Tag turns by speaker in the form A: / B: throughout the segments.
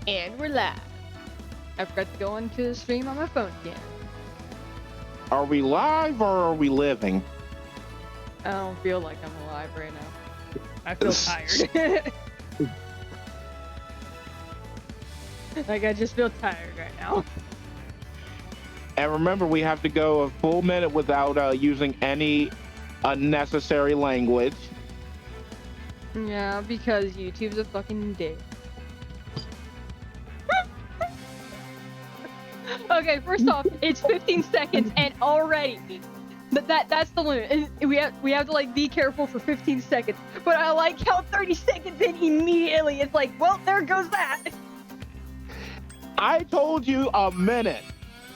A: And we're live. I forgot to go into the stream on my phone again.
B: Are we live or are we living?
A: I don't feel like I'm alive right now. I feel tired. Like, I just feel tired right now.
B: And remember, we have to go a full minute without using any unnecessary language.
A: Yeah, because YouTube's a fucking dick. Okay, first off, it's 15 seconds and already that's the limit. We have to like be careful for 15 seconds. But I like how 30 seconds in immediately it's like, well, there goes that.
B: I told you a minute.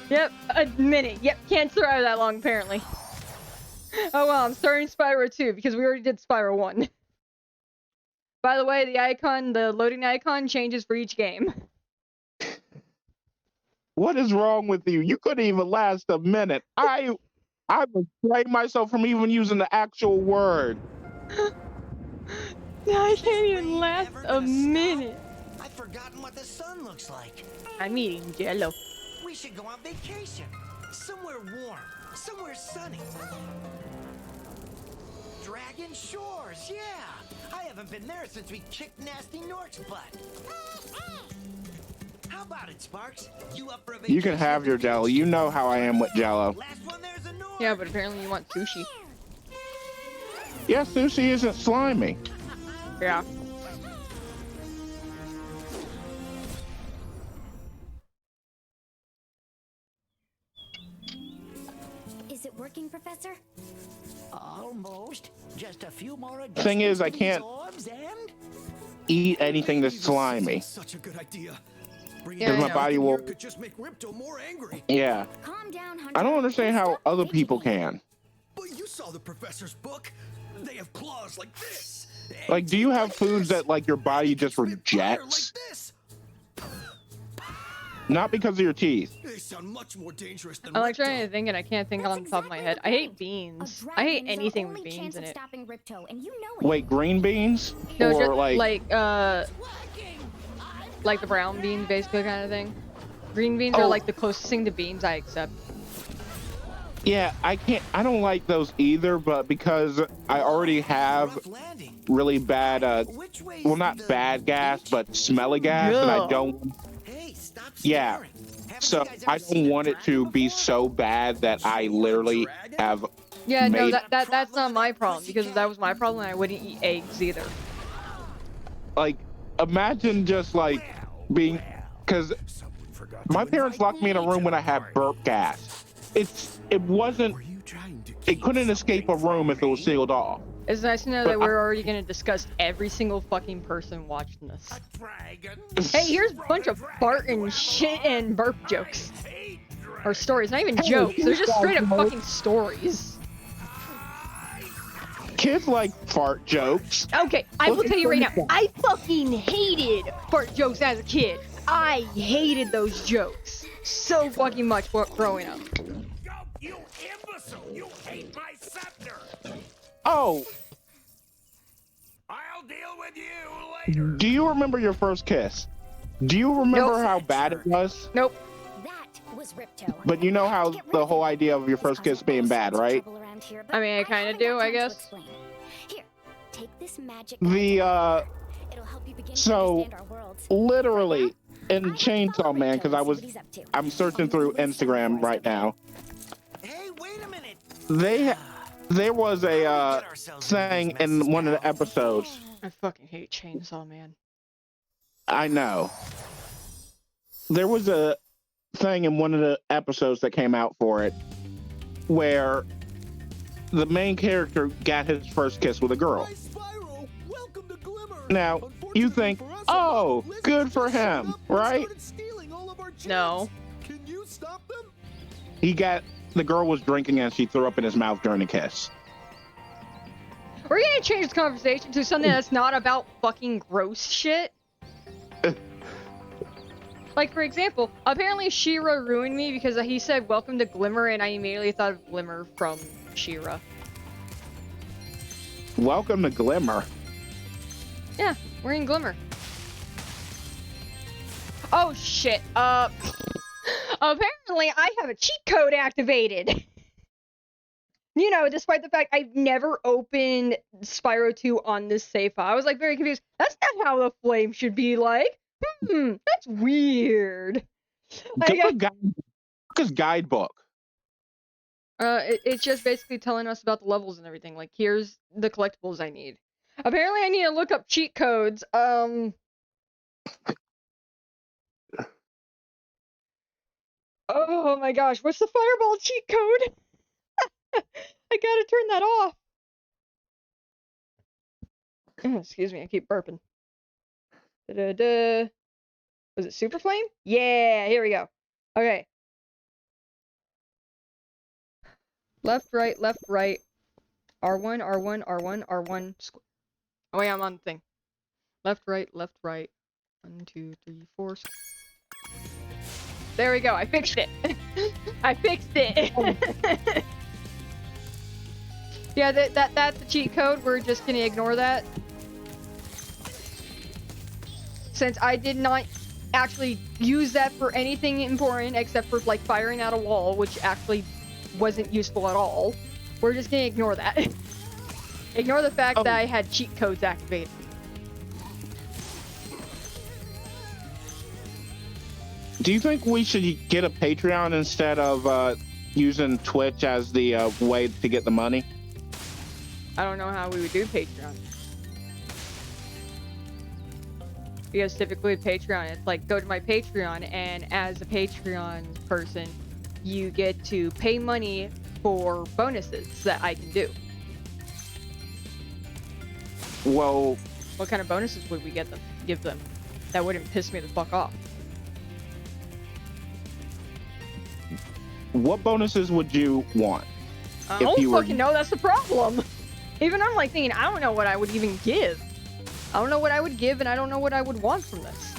A: Yep, a minute. Yep, can't survive that long apparently. Oh well, I'm starting Spyro 2 because we already did Spyro 1. By the way, the loading icon changes for each game.
B: What is wrong with you? You couldn't even last a minute. I restrained myself from even using the actual word.
A: I can't even last a minute.
C: I've forgotten what the sun looks like.
A: I'm eating Jello.
C: We should go on vacation. Somewhere warm. Somewhere sunny. Dragon Shores, yeah. I haven't been there since we kicked Nasty Nork's butt. How about it, Sparks? You up for a vacation?
B: You can have your Jello. You know how I am with Jello.
C: Last one there's a Nork.
A: Yeah, but apparently you want sushi.
B: Yeah, sushi isn't slimy.
A: Yeah.
D: Is it working, Professor?
C: Almost. Just a few more.
B: Thing is, I can't eat anything that's slimy.
E: Such a good idea.
B: Because my body will.
E: Could just make Ripto more angry.
B: Yeah.
D: Calm down, Hunter.
B: I don't understand how other people can.
E: But you saw the professor's book. They have claws like this.
B: Like, do you have foods that like your body just
E: Spit fire
B: rejects?
E: Like this.
B: Not because of your teeth.
E: They sound much more dangerous than
A: I'm like
E: Ripto.
A: trying to think and I can't think on the top of my head. I hate beans. I hate anything with beans in it.
D: Ripto, and you know it.
B: Wait, green beans?
A: No,
B: Or
A: just like the brown beans basically kind of thing. Green beans are
B: Oh.
A: like the closest thing to beans I accept.
B: Yeah, I don't like those either, but because I already have
C: Rough landing.
B: really bad,
C: Which way
B: well,
C: is
B: not
C: the
B: bad gas,
C: beach?
B: but smelly gas, and I
A: Yeah.
B: don't,
C: Hey, stop
B: yeah.
C: staring. Haven't
B: So
C: you guys ever
B: I
C: seen
B: don't
C: a
B: want it to
C: dragon
B: be
C: before?
B: so bad that I literally have,
A: Yeah, no,
B: Made-
A: that's not my problem because if that was my problem, I wouldn't eat eggs either.
B: like, imagine just like being, because
E: Someone forgot
B: my
E: to
B: parents
E: invite
B: locked me in a
E: me
B: room
E: to
B: when I
E: the
B: had
E: party.
B: burp gas. It wasn't,
E: Were you trying to
B: it
E: keep
B: couldn't escape a
E: something
B: room
E: from
B: if it was
E: me?
B: sealed off.
A: It's nice to know
B: But
A: that we're already gonna discuss every single fucking person watching this.
C: A dragon.
A: Hey, here's a bunch of fart and shit and burp jokes. Or stories, not even jokes. They're just straight up fucking stories.
B: Kids like fart jokes.
A: Okay, I will tell you right now, I fucking hated fart jokes as a kid. I hated those jokes so fucking much growing up.
F: You imbecile! You hate my scepter!
B: Oh,
F: I'll deal with you later!
B: do you remember your first kiss? Do you remember
A: Nope.
B: how bad it was?
A: Nope.
D: That was Ripto.
B: But you know how
D: Get rid
B: the
D: of
B: whole
D: him.
B: idea of your first
D: This
B: kiss being
D: causes all
B: bad,
D: sorts of
B: right?
D: trouble around here,
A: I mean, I
D: but
A: kinda
D: haven't
A: do,
D: got
A: I
D: time to
A: guess.
D: explain. Here, take this magic.
B: The,
D: guide. It'll help you begin to
B: so,
D: understand our worlds.
B: literally, in
D: I
B: Chainsaw
D: follow
B: Man,
D: Ripto
B: because
D: and see what he's up to.
B: I'm searching through Instagram right now.
C: Hey, wait a minute.
B: There was a
C: Get ourselves into
B: thing
C: these messes
B: in one of the
C: now.
B: episodes.
A: I fucking hate Chainsaw Man.
B: I know. There was a thing in one of the episodes that came out for it where the main character got his first kiss with a girl.
E: Hi, Spyro. Welcome to Glimmer.
B: Now, you think,
E: Unfortunately for us,
B: oh,
E: Blizzard
B: good for
E: just showed
B: him,
E: up and
B: right?
E: started stealing all of our gems.
A: No.
E: Can you stop them?
B: The girl was drinking and she threw up in his mouth during the kiss.
A: We're gonna change this conversation to something that's not about fucking gross shit. Like, for example, apparently She-Ra ruined me because he said, welcome to Glimmer, and I immediately thought of Glimmer from She-Ra.
B: Welcome to Glimmer.
A: Yeah, we're in Glimmer. Oh shit. Apparently I have a cheat code activated. You know, despite the fact I've never opened Spyro 2 on this save file. I was like very confused. That's not how the flame should be like. That's weird.
B: Get the Lucas guidebook.
A: It's just basically telling us about the levels and everything. Like, here's the collectibles I need. Apparently I need to look up cheat codes. Oh my gosh, what's the fireball cheat code? I gotta turn that off. Excuse me, I keep burping. Da-da-da. Was it Super Flame? Yeah, here we go. Okay. Left, right, left, right. R1, R1, R1, R1. Oh yeah, I'm on the thing. Left, right, left, right. 1, 2, 3, 4. There we go, I fixed it. I fixed it. Yeah, that's the cheat code. We're just gonna ignore that. Since I did not actually use that for anything important except for like firing out a wall, which actually wasn't useful at all. We're just gonna ignore that. Ignore the fact that I had cheat codes activated.
B: Do you think we should get a Patreon instead of using Twitch as the way to get the money?
A: I don't know how we would do Patreon. Because typically Patreon, it's like, go to my Patreon, and as a Patreon person, you get to pay money for bonuses that I can do.
B: Well,
A: what kind of bonuses would we give them? That wouldn't piss me the fuck off.
B: What bonuses would you want?
A: I don't fucking know, that's the problem. Even I'm like thinking, I don't know what I would even give. I don't know what I would give, and I don't know what I would want from this.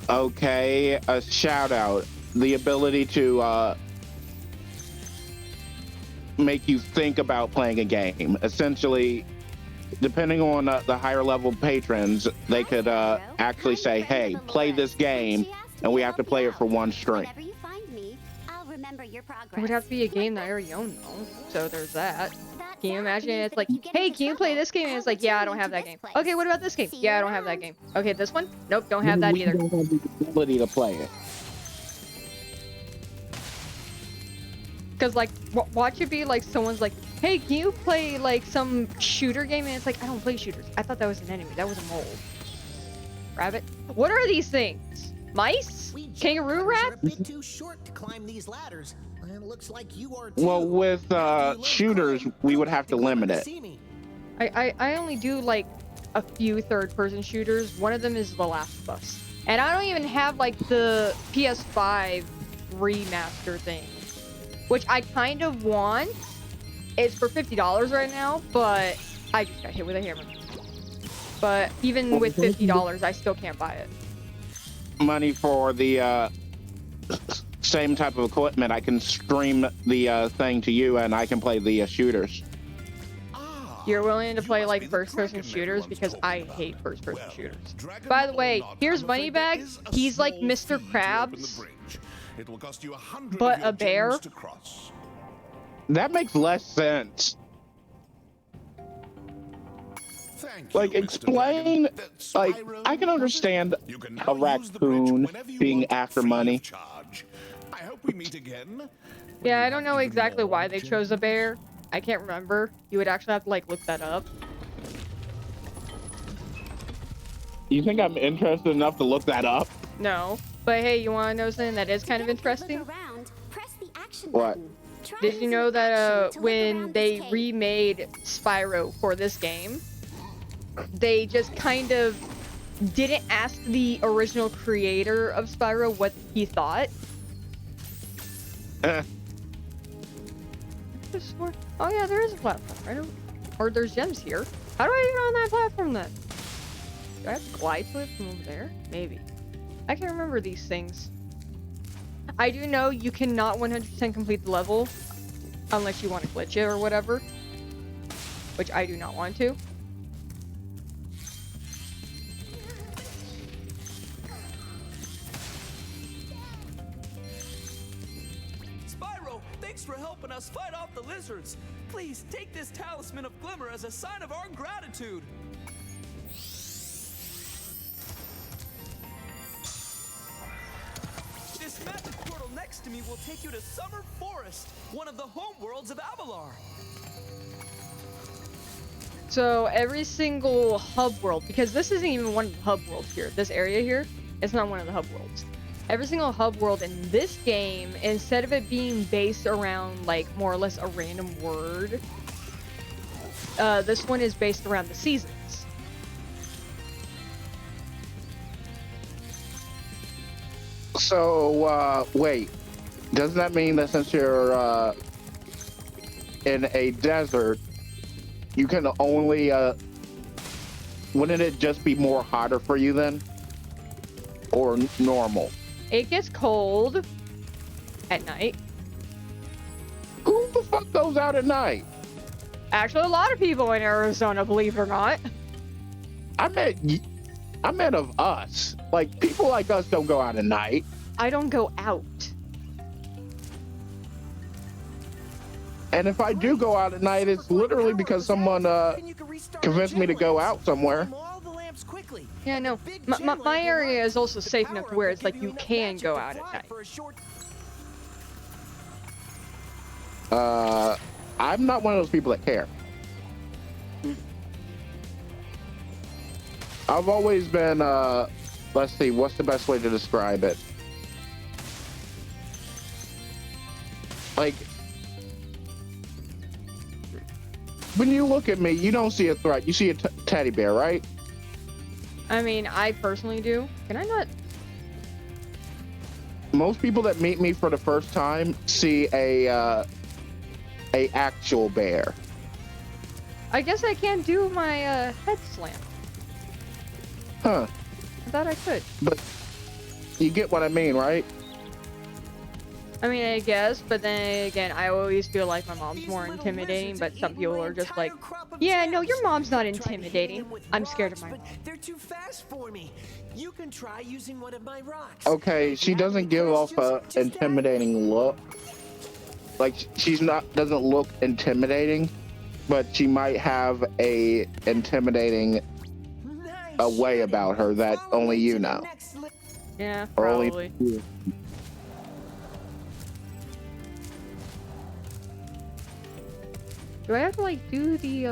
B: Okay, a shout out. The ability to make you think about playing a game. Essentially, depending on the higher level patrons, they could actually say, hey, play this game, and we have to play it for one stream.
A: It would have to be a game that I already own, though. So there's that. Can you imagine? It's like, hey, can you play this game? And it's like, yeah, I don't have that game. Okay, what about this game? Yeah, I don't have that game. Okay, this one? Nope, don't have that either.
B: We don't have the ability to play it.
A: Because, like, watch it be like someone's like, hey, can you play, like, some shooter game? And it's like, I don't play shooters. I thought that was an enemy. That was a mole. Rabbit? What are these things? Mice? Kangaroo rat?
C: A bit too short to climb these ladders. And it looks like you are too.
B: Well, with shooters, we would have to limit it.
A: I only do, like, a few third-person shooters. One of them is The Last of Us. And I don't even have, like, the PS5 remaster thing. Which I kind of want. It's for $50 right now, but I just got hit with a hammer. But even with $50, I still can't buy it.
B: Money for the same type of equipment, I can stream the thing to you, and I can play the shooters.
A: You're willing to play like first-person shooters because I hate first-person shooters. By the way, here's Moneybag. He's like Mr. Krabs, but a bear.
B: That makes less sense. Like, explain, like, I can understand a raccoon being after money.
A: Yeah, I don't know exactly why they chose a bear. I can't remember. You would actually have to, like, look that up.
B: You think I'm interested enough to look that up?
A: No. But hey, you want to know something that is kind of interesting?
B: What?
A: Did you know that when they remade Spyro for this game, they just kind of didn't ask the original creator of Spyro what he thought? Oh yeah, there is a platform, right? Or there's gems here. How do I get on that platform then? Do I have to glide to it from over there? Maybe. I can't remember these things. I do know you cannot 100% complete the level unless you want to glitch it or whatever. Which I do not want to.
G: Thanks for helping us fight off the lizards. Please take this talisman of glimmer as a sign of our gratitude. This magic portal next to me will take you to Summer Forest, one of the homeworlds of Avalar.
A: So every single hub world, because this isn't even one of the hub worlds here, this area here, it's not one of the hub worlds. Every single hub world in this game, instead of it being based around like more or less a random word, this one is based around the seasons.
B: So, wait. Doesn't that mean that since you're in a desert, you can only, wouldn't it just be more hotter for you then? Or normal?
A: It gets cold at night.
B: Who the fuck goes out at night?
A: Actually, a lot of people in Arizona, believe it or not.
B: I meant of us. Like, people like us don't go out at night.
A: I don't go out.
B: And if I do go out at night, it's literally because someone convinced me to go out somewhere.
A: Yeah, no. My area is also safe enough to where it's like you can go out at night.
B: I'm not one of those people that care. I've always been, let's see, what's the best way to describe it? Like, when you look at me, you don't see a threat. You see a teddy bear, right?
A: I mean, I personally do. Can I not?
B: Most people that meet me for the first time see a actual bear.
A: I guess I can't do my head slam.
B: Huh.
A: I thought I could.
B: But you get what I mean, right?
A: I mean, I guess, but then again, I always feel like my mom's more intimidating, but some people are just like, yeah, no, your mom's not intimidating. I'm scared of my mom.
C: They're too fast for me. You can try using one of my rocks.
B: Okay, she doesn't give off a intimidating look. Like, doesn't look intimidating, but she might have a intimidating a way about her that only you know.
A: Yeah,
B: or
A: probably.
B: Only you.
A: Do I have to like do the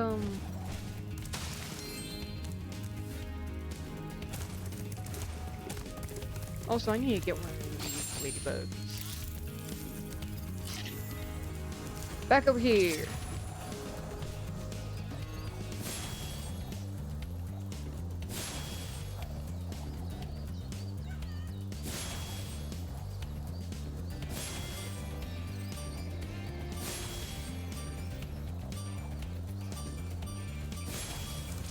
A: Also, I need to get one of these ladybugs. Back over here.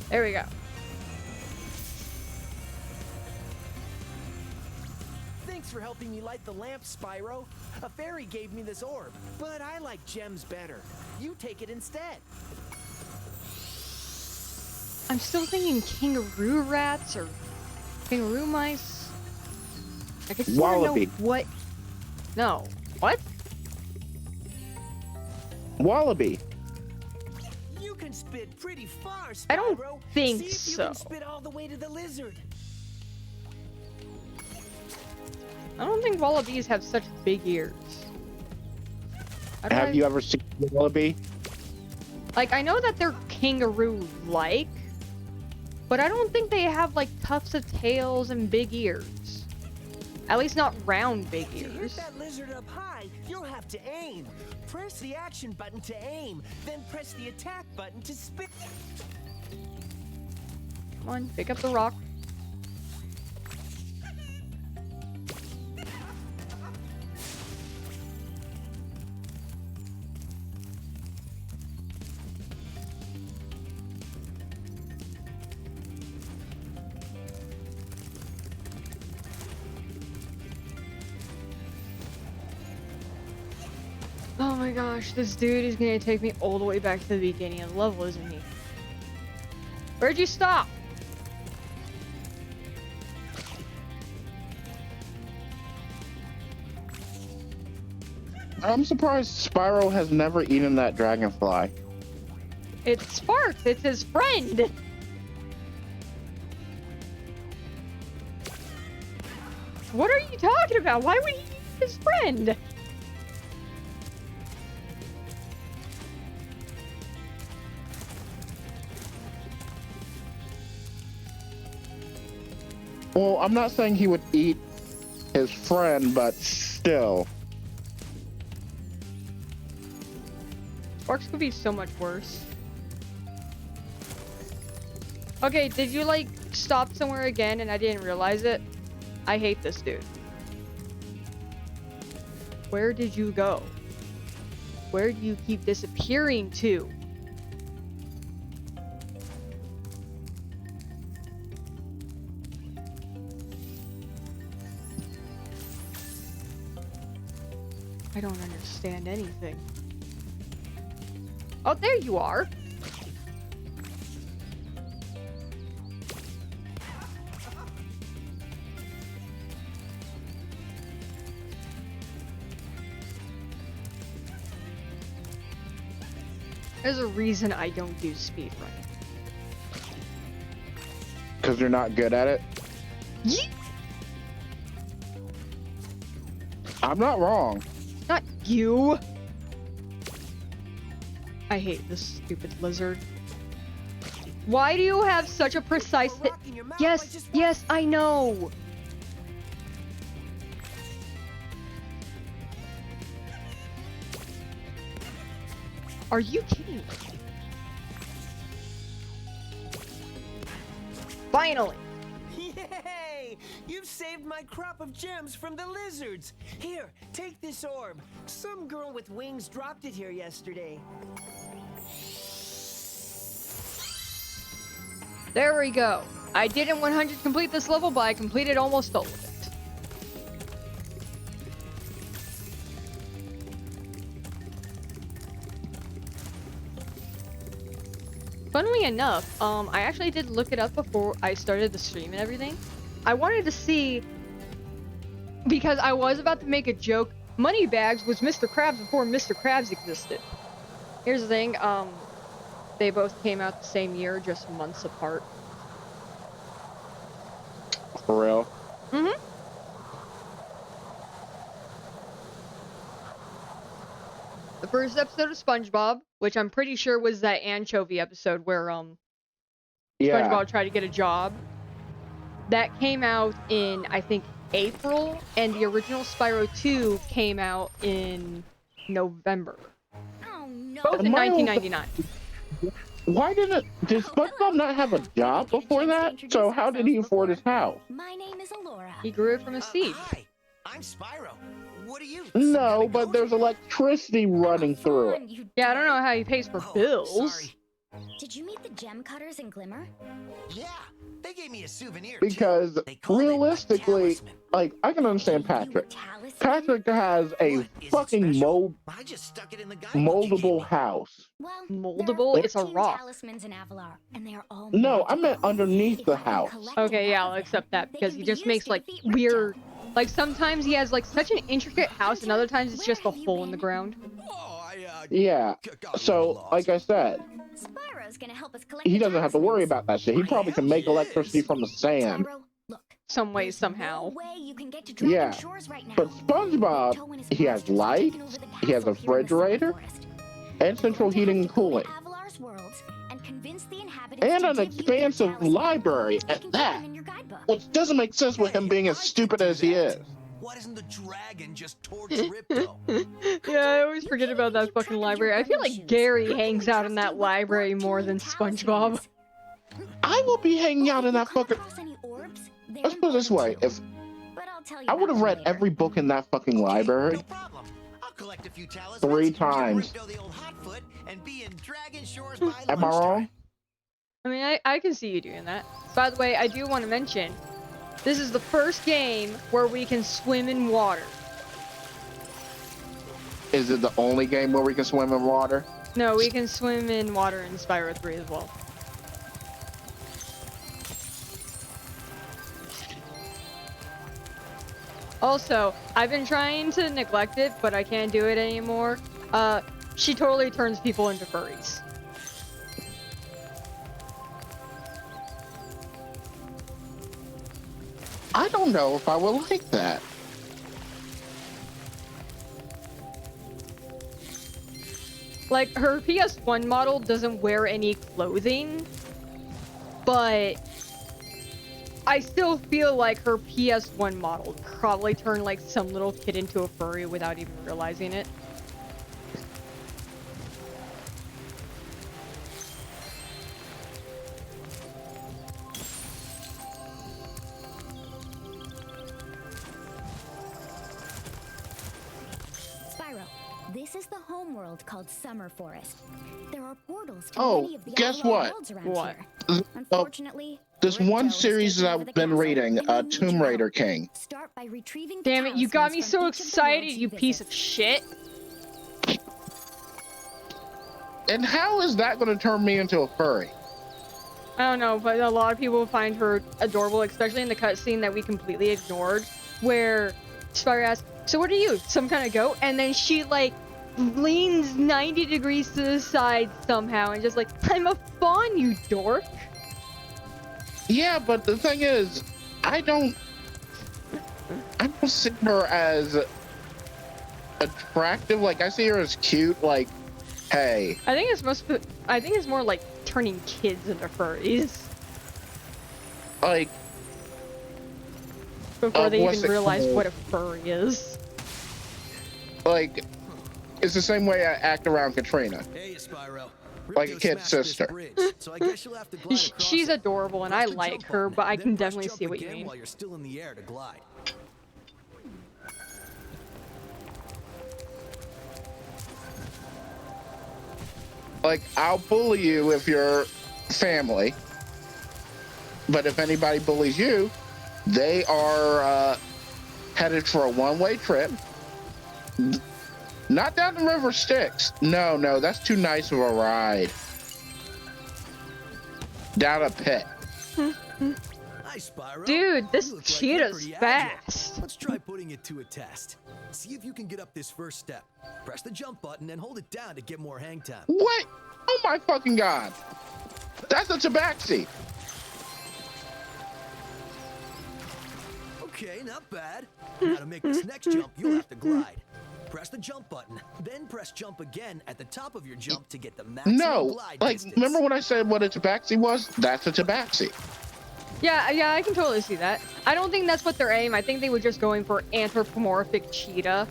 A: There we go.
C: Thanks for helping me light the lamp, Spyro. A fairy gave me this orb, but I like gems better. You take it instead.
A: I'm still thinking kangaroo rats or kangaroo mice. I guess you wanna know
B: Wallaby.
A: what? No. What?
B: Wallaby.
C: You can spit pretty far, Spyro.
A: I don't think
C: See if
A: so.
C: you can spit all the way to the lizard.
A: I don't think wallabies have such big ears.
B: Have you ever seen a wallaby?
A: Like, I know that they're kangaroo-like, but I don't think they have, like, tufts of tails and big ears. At least not round big
C: To hit
A: ears.
C: that lizard up high, you'll have to aim. Press the action button to aim, then press the attack button to spit.
A: Come on, pick up the rock. Oh my gosh, this dude is gonna take me all the way back to the beginning of the level, isn't he? Where'd you stop?
B: I'm surprised Spyro has never eaten that dragonfly.
A: It's Sparks. It's his friend. What are you talking about? Why would he eat his friend?
B: Well, I'm not saying he would eat his friend, but still.
A: Sparks could be so much worse. Okay, did you like stop somewhere again and I didn't realize it? I hate this dude. Where did you go? Where do you keep disappearing to? I don't understand anything. Oh, there you are. There's a reason I don't do speedrunning.
B: Because you're not good at it?
A: Yeet!
B: I'm not wrong.
A: Not you. I hate this stupid lizard. Why do you have such a precise hit? Yes, yes, I know. Are you kidding me? Finally.
C: Yay! You've saved my crop of gems from the lizards. Here, take this orb. Some girl with wings dropped it here yesterday.
A: There we go. I didn't 100 complete this level, but I completed almost all of it. Funnily enough, I actually did look it up before I started the stream and everything. I wanted to see, because I was about to make a joke, Moneybags was Mr. Krabs before Mr. Krabs existed. Here's the thing, they both came out the same year, just months apart.
B: For real?
A: Mm-hmm. The first episode of SpongeBob, which I'm pretty sure was that anchovy episode where SpongeBob tried to get a job. That came out in, I think, April, and the original Spyro 2 came out in November.
D: Oh no.
A: Both in 1999.
B: Why did SpongeBob not have a job before that? So how did he afford his house?
D: My name is Alora.
A: He grew it from a seed.
C: Hi, I'm Spyro. What are you?
B: No, but there's electricity running through it.
A: Yeah, I don't know how he pays for bills.
C: Sorry.
D: Did you meet the gem cutters in Glimmer?
C: Yeah, they gave me a souvenir.
B: Because
C: They called it my
B: realistically,
C: talisman.
B: like, I can understand Patrick. Patrick has a
C: What, is it
B: fucking
C: special? I just stuck it in the guidebook you gave
B: moldable
C: me.
B: house.
D: Well,
A: Moldable?
D: there are
A: It's a
D: 15
A: rock.
D: talismans in Avalar, and they are all
B: No, I
D: magical.
B: meant underneath
D: If
B: the
D: I can
B: house.
D: collect
A: Okay, yeah,
D: enough
A: I'll
D: of
A: accept
D: them,
A: that
D: they
A: because
D: can
A: he
D: be
A: just
D: used
A: makes
D: to
A: like
D: defeat
A: weird.
D: Ripto.
A: Like sometimes he has like such an intricate house, and other times it's just a hole in the ground.
E: Oh,
B: Yeah.
E: got a
B: So,
E: little lost.
B: like I said,
D: Spyro's gonna help us collect
B: he
D: the
B: doesn't have to worry
D: talismans.
B: about that shit. He probably can make electricity from the sand.
D: Spyro, look,
A: Some way,
D: there's
A: somehow.
D: no way you can get to Dragon
B: Yeah.
D: Shores right now.
B: But SpongeBob,
D: Ripto and his
B: he has
D: monsters have
B: lights,
D: taken over the
B: he has a
D: castle here in the Summer
B: refrigerator,
D: Forest.
B: and central
D: We're going to
B: heating
D: have
B: and
D: to go
B: cooling.
D: to Avalar's worlds and convince the inhabitants
B: And
D: to
B: an
D: give you their
B: expansive
D: talisman.
B: library
D: You
B: at
D: can keep
B: that.
D: them in your guidebook.
B: Which doesn't make sense with him being as
E: I could
B: stupid
E: do
B: as he
E: that.
B: is.
E: Why doesn't the dragon just torch Ripto?
A: Yeah, I always forget about that fucking library. I feel like Gary hangs out in that library more than SpongeBob.
B: I will be hanging out in that fucking. Let's put it this way: if I would have read every book in that fucking library,
C: No problem. I'll collect a few talismans,
B: 3
C: give
B: times.
C: Ripto the old hotfoot, and be in Dragon Shores by
B: Am I
C: lunchtime.
B: wrong?
A: I mean, I can see you doing that. By the way, I do want to mention, this is the first game where we can swim in water.
B: Is it the only game where we can swim in water?
A: No, we can swim in water in Spyro 3 as well. Also, I've been trying to neglect it, but I can't do it anymore. She totally turns people into furries.
B: I don't know if I would like that.
A: Like, her PS1 model doesn't wear any clothing, but I still feel like her PS1 model probably turned like some little kid into a furry without even realizing it.
D: Spyro, this is the homeworld called Summer Forest. There are portals to
B: Oh,
D: many of the
B: guess
D: outlying
B: what?
D: worlds around
A: What?
D: here. Unfortunately,
B: This
D: Crypto
B: one
D: has
B: series
D: taken
B: that
D: over
B: I've
D: the
B: been
D: castle,
B: reading,
D: and we need
B: Tomb
D: your
B: Raider
D: help.
B: King.
D: Start by retrieving the
A: Damn it, you got me
D: talismans
A: so
D: from each of the
A: excited,
D: worlds
A: you piece
D: visit.
A: of shit.
B: And how is that going to turn me into a furry?
A: I don't know, but a lot of people find her adorable, especially in the cutscene that we completely ignored, where Spyro asks, "So what are you, some kind of goat?" And then she like leans 90 degrees to the side somehow and just like, "I'm a fawn, you dork."
B: Yeah, but the thing is, I don't see her as attractive. Like, I see her as cute. Like, hey,
A: I think it's more like turning kids into furries
B: like,
A: before they
B: what's
A: even
B: it
A: realize
B: called?
A: what a furry is.
B: Like, it's the same way I act around Katrina.
E: Hey, Spyro.
B: Like a
E: Ripto
B: kid's
E: smashed this
B: sister.
E: bridge, so I guess you'll have to glide across
A: She's
E: it.
A: adorable and
E: Press
A: I
E: the
A: like
E: jump
A: her,
E: button,
A: but I
E: then
A: can
E: press
A: definitely
E: jump
A: see what you
E: again
A: mean.
E: while you're still in the air to glide.
B: Like, I'll bully you if you're family, but if anybody bullies you, they are headed for a one-way trip. Not down the river Styx. No, that's too nice of a ride. Down a pit.
E: Hi, Spyro.
A: Dude, this
E: You look like you're
A: cheetah's
E: pretty agile.
A: fast.
E: Let's try putting it to a test. See if you can get up this first step. Press the jump button and hold it down to get more hang time.
B: What? Oh my fucking god. That's a tabaxi.
E: Okay, not bad. Now to make this next jump, you'll have to glide. Press the jump button, then press jump again at the top of your jump to get the maximum
B: No,
E: glide
B: like,
E: distance.
B: remember when I said what a tabaxi was? That's a tabaxi.
A: Yeah, I can totally see that. I don't think that's what they're aiming. I think they were just going for anthropomorphic cheetah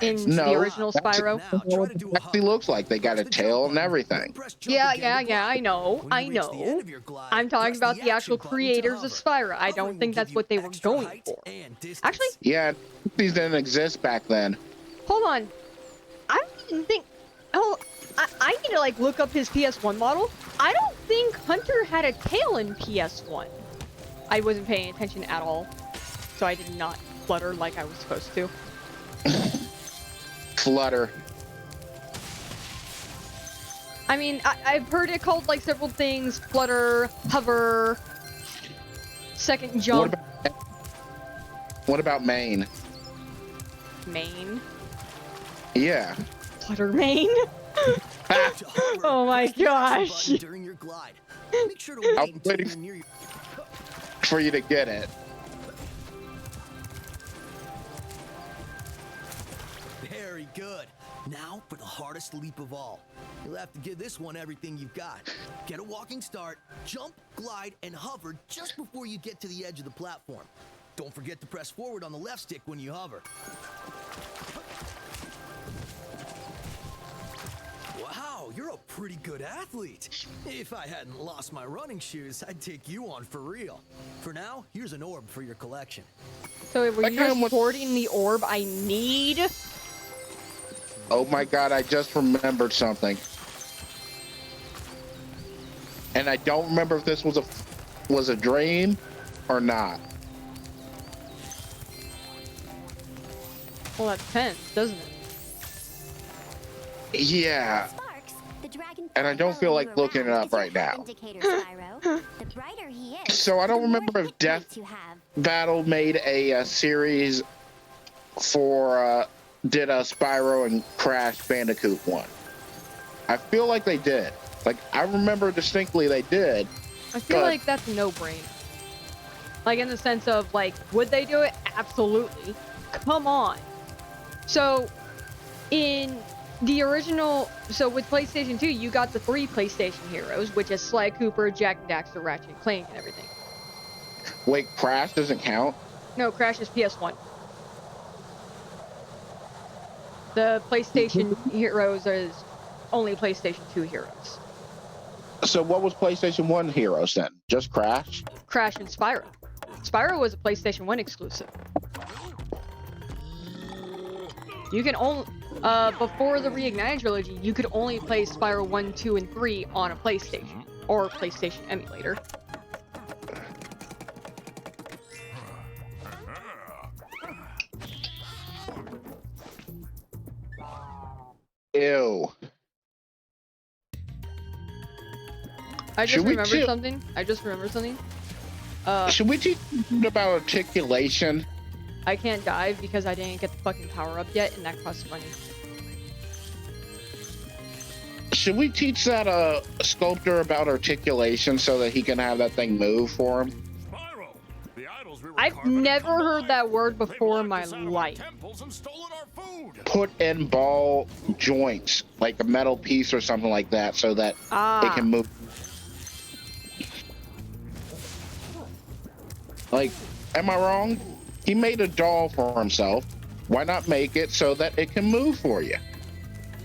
A: in
E: Nice.
A: the
B: No,
A: original
B: that's
A: Spyro.
E: Now try
B: what
E: to do a
B: tabaxi
E: hop.
B: looks like. They got a
E: Press the jump
B: tail and
E: button,
B: everything.
E: then press jump
A: Yeah,
E: again to
A: I
E: glide.
A: know,
E: When
A: I
E: you reach the end
A: know.
E: of your glide,
A: I'm talking
E: press
A: about the actual
E: action button to
A: creators of
E: hover.
A: Spyro. I don't
E: Hovering
A: think
E: will
A: that's
E: give
A: what
E: you
A: they were
E: extra
A: going
E: height
A: for.
E: and distance.
A: Actually,
B: Yeah, these didn't exist back then.
A: hold on. I didn't think. Oh, I need to like look up his PS1 model. I don't think Hunter had a tail in PS1. I wasn't paying attention at all, so I did not flutter like I was supposed to.
B: Flutter.
A: I mean, I've heard it called like several things: flutter, hover, second jump,
B: What about Maine?
A: main,
B: Yeah.
A: flutter main.
E: To hover,
A: Oh my
E: press the action
A: gosh.
E: button during your glide. Make sure to wait
B: I'm
E: until
B: waiting
E: you're near your...
B: for you to get it.
E: Very good. Now for the hardest leap of all. You'll have to give this one everything you've got. Get a walking start, jump, glide, and hover just before you get to the edge of the platform. Don't forget to press forward on the left stick when you hover. Wow, you're a pretty good athlete. If I hadn't lost my running shoes, I'd take you on for real. For now, here's an orb for your collection.
A: So were
B: Like,
A: you just
B: I'm-
A: hoarding the orb I need?
B: Oh my god, I just remembered something. And I don't remember if this was a dream or not.
A: Well, that depends, doesn't it?
B: Yeah.
D: Sparks, the dragon
B: and I don't feel like looking it up right now. So I don't remember if Death Battle made a series for did Spyro and Crash Bandicoot one. I feel like they did. Like, I remember distinctly they did.
A: I feel like that's a no-brainer. Like, in the sense of, like, would they do it? Absolutely. Come on. So, in the original, so with PlayStation 2, you got the 3 PlayStation heroes, which is Sly Cooper, Jack and Daxter, Ratchet and Clank, and everything.
B: Wait, Crash doesn't count?
A: No, Crash is PS1. The PlayStation heroes is only PlayStation 2 heroes.
B: So what was PlayStation 1 heroes then? Just Crash?
A: Crash and Spyro. Spyro was a PlayStation 1 exclusive. You can only, before the Reignited trilogy, you could only play Spyro 1, 2, and 3 on a PlayStation, or PlayStation emulator.
B: Ew.
A: I just remembered something.
B: Should we teach about articulation?
A: I can't dive because I didn't get the fucking power up yet, and that costs money.
B: Should we teach that sculptor about articulation so that he can have that thing move for him?
F: Spyro, the idols we were
A: I've
F: carving
A: never
F: have
A: heard
F: gone.
A: that word
F: They've
A: before in
F: locked
A: my
F: us out of our
A: life.
F: temples and stolen our food.
B: Put in ball joints, like a metal piece or something like that, so that it can move. Like, am I wrong? He made a doll for himself. Why not make it so that it can move for you?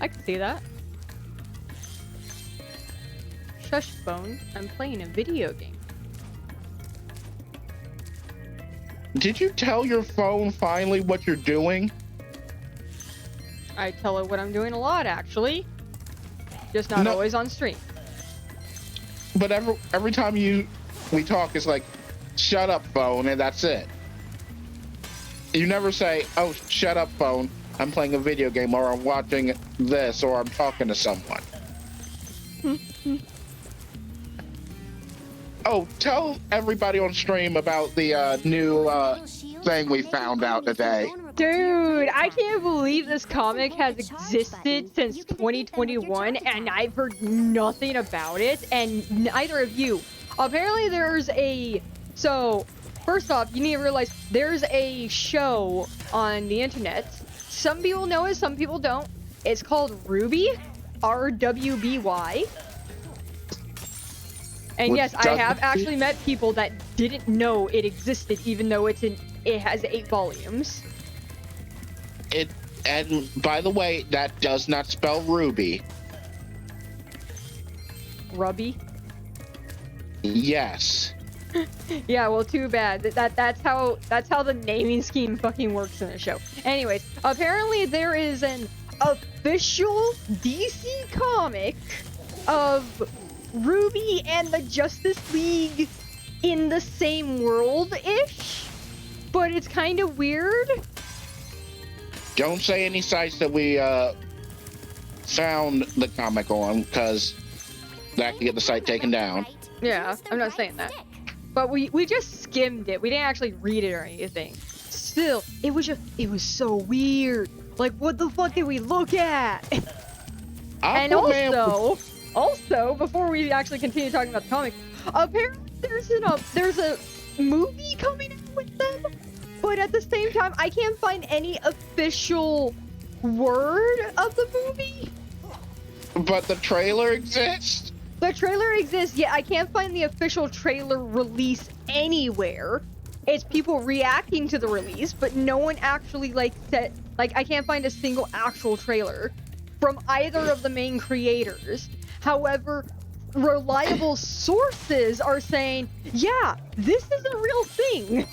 A: I can see that. Shush, phone. I'm playing a video game.
B: Did you tell your phone finally what you're doing?
A: I tell it what I'm doing a lot, actually. Just not always on stream.
B: But every time we talk, it's like, shut up, phone, and that's it. You never say, oh, shut up, phone. I'm playing a video game, or I'm watching this, or I'm talking to someone. Oh, tell everybody on stream about the new thing we found out today.
A: Dude, I can't believe this comic has existed since 2021, and I've heard nothing about it, and neither of you. Apparently there's a... So, first off, you need to realize there's a show on the internet. Some people know it, some people don't. It's called Ruby, RWBY. And yes, I have actually met people that didn't know it existed, even though it has 8 volumes.
B: And by the way, that does not spell Ruby.
A: Rubby?
B: Yes.
A: Yeah, well, too bad. That's how the naming scheme fucking works in the show. Anyways, apparently there is an official DC comic of Ruby and the Justice League in the same world-ish, but it's kind of weird.
B: Don't say any sites that we found the comic on, because that could get the site taken down.
A: Yeah, I'm not saying that. But we just skimmed it. We didn't actually read it or anything. Still, it was so weird. Like, what the fuck did we look at? And also, before we actually continue talking about the comic, apparently there's a movie coming out with them, but at the same time, I can't find any official word of the movie.
B: But the trailer exists?
A: The trailer exists, yet I can't find the official trailer release anywhere. It's people reacting to the release, but no one actually said, I can't find a single actual trailer from either of the main creators. However, reliable sources are saying, yeah, this is a real thing.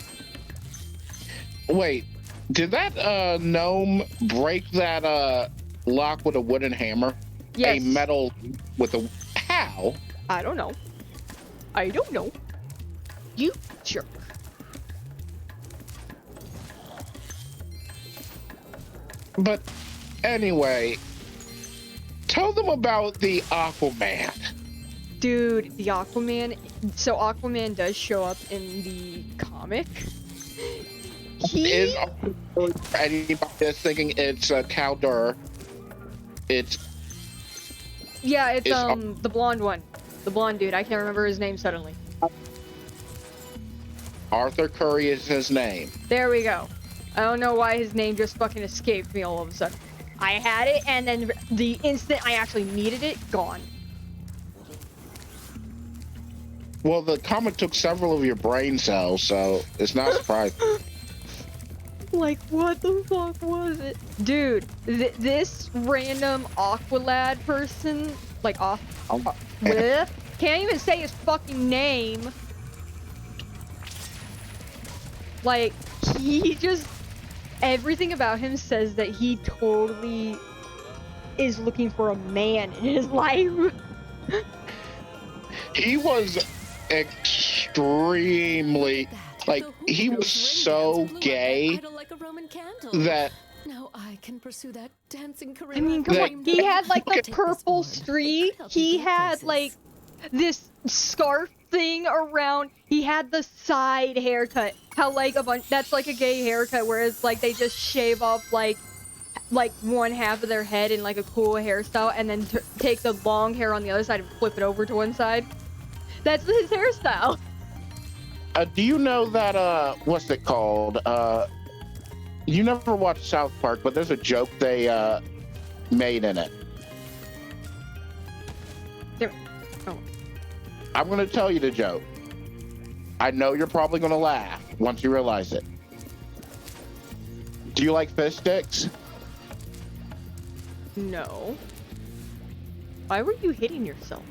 B: Wait, did that gnome break that lock with a wooden hammer?
A: Yes.
B: A metal with a... How?
A: I don't know. You jerk.
B: But anyway, Tell them about the Aquaman.
A: Dude, the Aquaman. So Aquaman does show up in the comic.
B: Is anybody that's thinking it's Calder? It's
A: Yeah, it's the blonde one, the blonde dude. I can't remember his name suddenly.
B: Arthur Curry is his name.
A: There we go. I don't know why his name just fucking escaped me all of a sudden. I had it, and then the instant I actually needed it, gone.
B: Well, the comic took several of your brain cells, so it's not surprising.
A: Like, what the fuck was it? Dude, this random Aqualad person, like, can't even say his fucking name. Like, he just, everything about him says that he totally is looking for a man in his life.
B: He was extremely, like, he was so gay that
H: Now I can pursue that dancing career.
A: I mean, come on. He had like the purple streak. He had like this scarf thing around. He had the side haircut. How like a bunch, that's like a gay haircut, whereas like they just shave off like one half of their head in like a cool hairstyle, and then take the long hair on the other side and flip it over to one side. That's his hairstyle.
B: do you know that what's it called? You never watched South Park, but there's a joke they made in it.
A: Oh.
B: I'm gonna tell you the joke. I know you're probably gonna laugh once you realize it. Do you like fish sticks?
A: No. Why were you hitting yourself?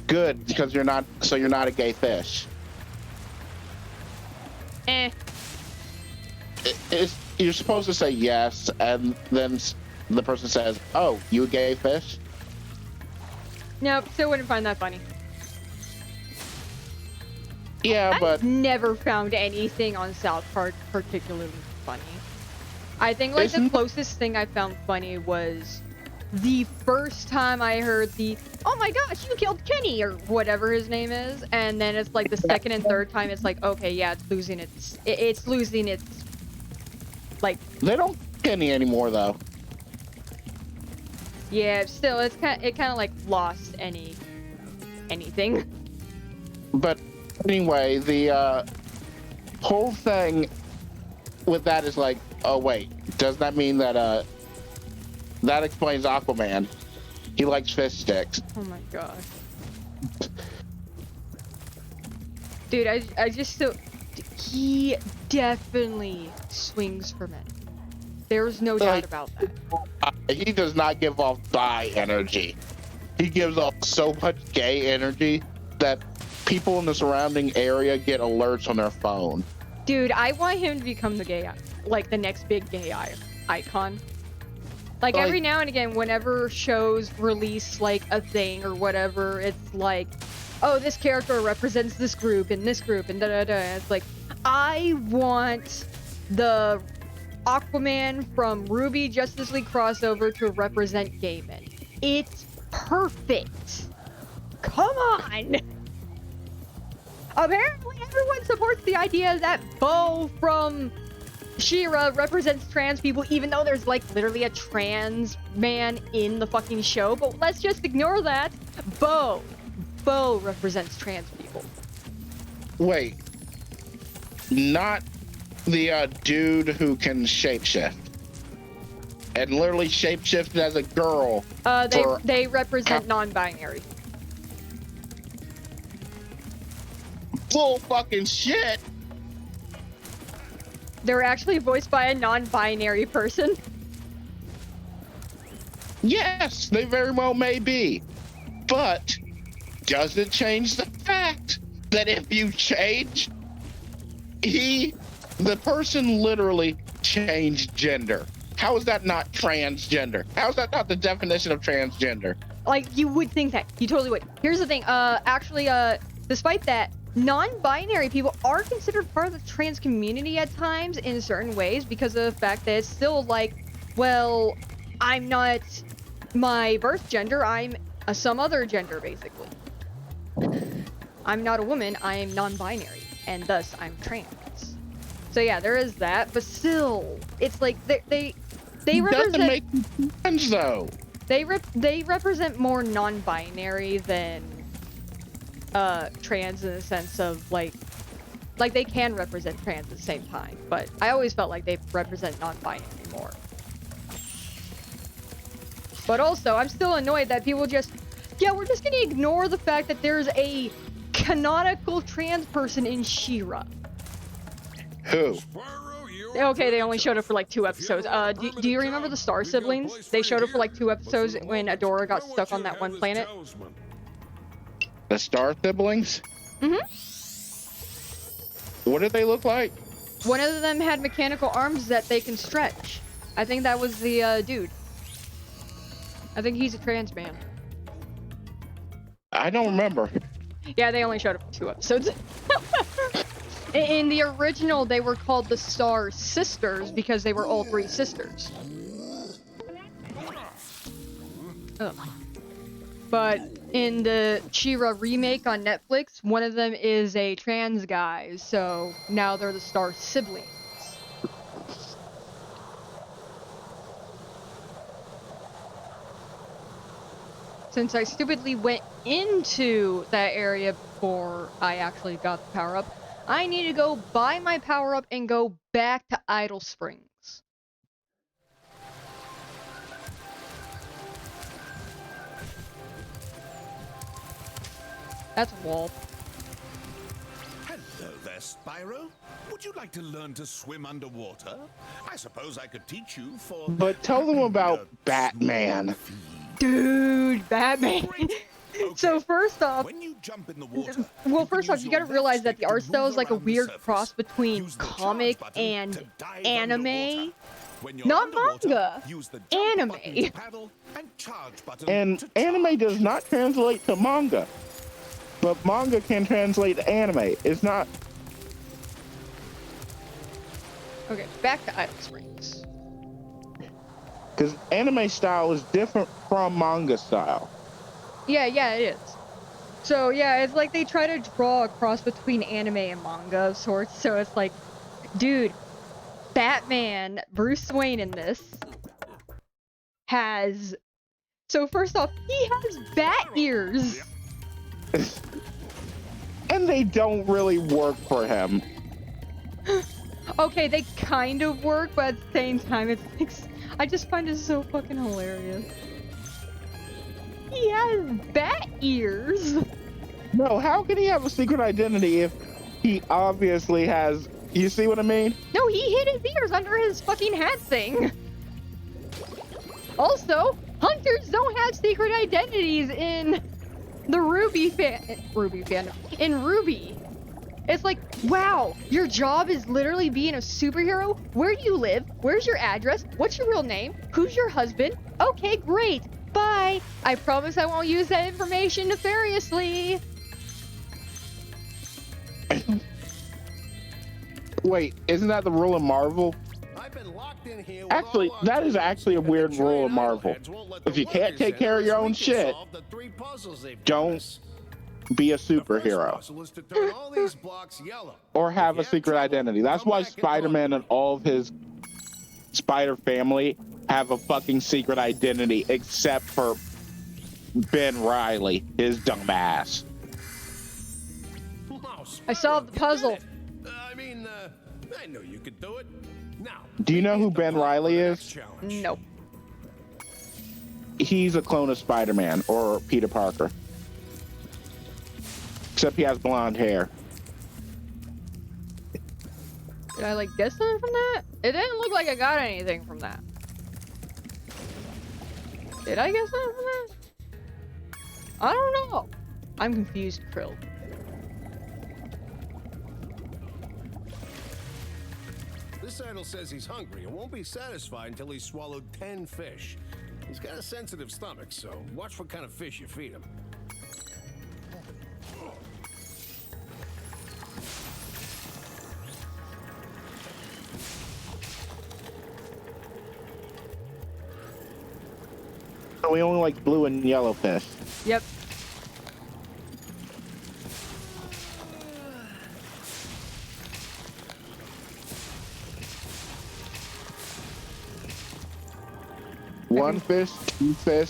B: Good, because you're not a gay fish. You're supposed to say yes, and then the person says, "Oh, you a gay fish?"
A: Nope, still wouldn't find that funny.
B: Yeah, but
A: I've never found anything on South Park particularly funny. I think like the closest thing I found funny was the first time I heard the "Oh my gosh, you killed Kenny" or whatever his name is, and then it's like the second and third time it's like, okay, yeah, it's losing its like.
B: They don't Kenny anymore though.
A: Yeah, still it kind of like lost anything.
B: But anyway, the whole thing with that is like, oh wait, does that mean that that explains Aquaman? He likes fish sticks.
A: Oh my gosh. Dude, I just so he definitely swings for men. There's no doubt about that.
B: He does not give off bi energy. He gives off so much gay energy that people in the surrounding area get alerts on their phone.
A: Dude, I want him to become the gay, like the next big gay icon. Like every now and again, whenever shows release like a thing or whatever, it's like, oh, this character represents this group and da da da. It's like, I want the Aquaman from Ruby Justice League crossover to represent gay men. It's perfect. Come on. Apparently, everyone supports the idea that Bo from She-Ra represents trans people, even though there's like literally a trans man in the fucking show. But let's just ignore that. Bo represents trans people.
B: Wait, not the dude who can shapeshift and literally shapeshift as a girl.
A: They represent non-binary.
B: Full fucking shit.
A: They're actually voiced by a non-binary person.
B: Yes, they very well may be. But does it change the fact that if you change, the person literally changed gender? How is that not transgender? How is that not the definition of transgender?
A: Like, you would think that. You totally would. Here's the thing. Actually, despite that, non-binary people are considered part of the trans community at times in certain ways because of the fact that it's still like, well, I'm not my birth gender, I'm some other gender, basically. I'm not a woman, I'm non-binary, and thus I'm trans. So yeah, there is that, but still, it's like they represent.
B: Doesn't make sense though.
A: They represent more non-binary than trans in the sense of like they can represent trans at the same time, but I always felt like they represent non-binary more. But also, I'm still annoyed that people just, yeah, we're just gonna ignore the fact that there's a canonical trans person in She-Ra.
B: Who?
A: Okay, they only showed up for like 2 episodes. Do you remember the Star siblings? They showed up for like 2 episodes when Adora got stuck on that one planet.
B: The Star siblings?
A: Mm-hmm.
B: What did they look like?
A: One of them had mechanical arms that they can stretch. I think that was the dude. I think he's a trans man.
B: I don't remember.
A: Yeah, they only showed up for 2 episodes. In the original, they were called the Star Sisters because they were all 3 sisters. Ugh. But in the She-Ra remake on Netflix, one of them is a trans guy, so now they're the Star siblings. Since I stupidly went into that area before I actually got the power-up, I need to go buy my power-up and go back to Idle Springs. That's a wall.
F: Hello there, Spyro. Would you like to learn to swim underwater? I suppose I could teach you for...
B: But tell them about Batman.
A: Dude, Batman. So first off,
F: when you jump in the water,
A: well, first off, you gotta realize that the art style is like a weird cross between comic and anime. Not manga, anime.
B: And anime does not translate to manga. But manga can translate to anime. It's not...
A: Okay, back to Idle Springs.
B: Because anime style is different from manga style.
A: Yeah, it is. So yeah, it's like they try to draw a cross between anime and manga of sorts. So it's like, dude, Batman, Bruce Wayne in this has... So first off, he has bat ears.
B: And they don't really work for him.
A: Okay, they kind of work, but at the same time, it's like, I just find it so fucking hilarious. He has bat ears.
B: No, how can he have a secret identity if he obviously has... You see what I mean?
A: No, he hid his ears under his fucking hat thing. Also, hunters don't have secret identities in the Ruby fandom. In Ruby. It's like, wow, your job is literally being a superhero? Where do you live? Where's your address? What's your real name? Who's your husband? Okay, great. Bye. I promise I won't use that information nefariously.
B: Wait, isn't that the rule of Marvel? Actually, that is actually a weird rule of Marvel. If you can't take care of your own shit, don't be a superhero. Or have a secret identity. That's why Spider-Man and all of his Spider family have a fucking secret identity, except for Ben Reilly, his dumb ass.
A: I solved the puzzle.
F: I mean, I know you could do it. Now,
B: Do you know who Ben Reilly is?
A: Nope.
B: He's a clone of Spider-Man or Peter Parker. Except he has blonde hair.
A: Did I like get something from that? It didn't look like I got anything from that. Did I get something from that? I don't know. I'm confused, Krill.
F: this idol says he's hungry and won't be satisfied until he's swallowed 10 fish. He's got a sensitive stomach, so watch what kind of fish you feed him.
B: No, he only likes blue and yellow fish.
A: Yep.
B: One fish, two fish,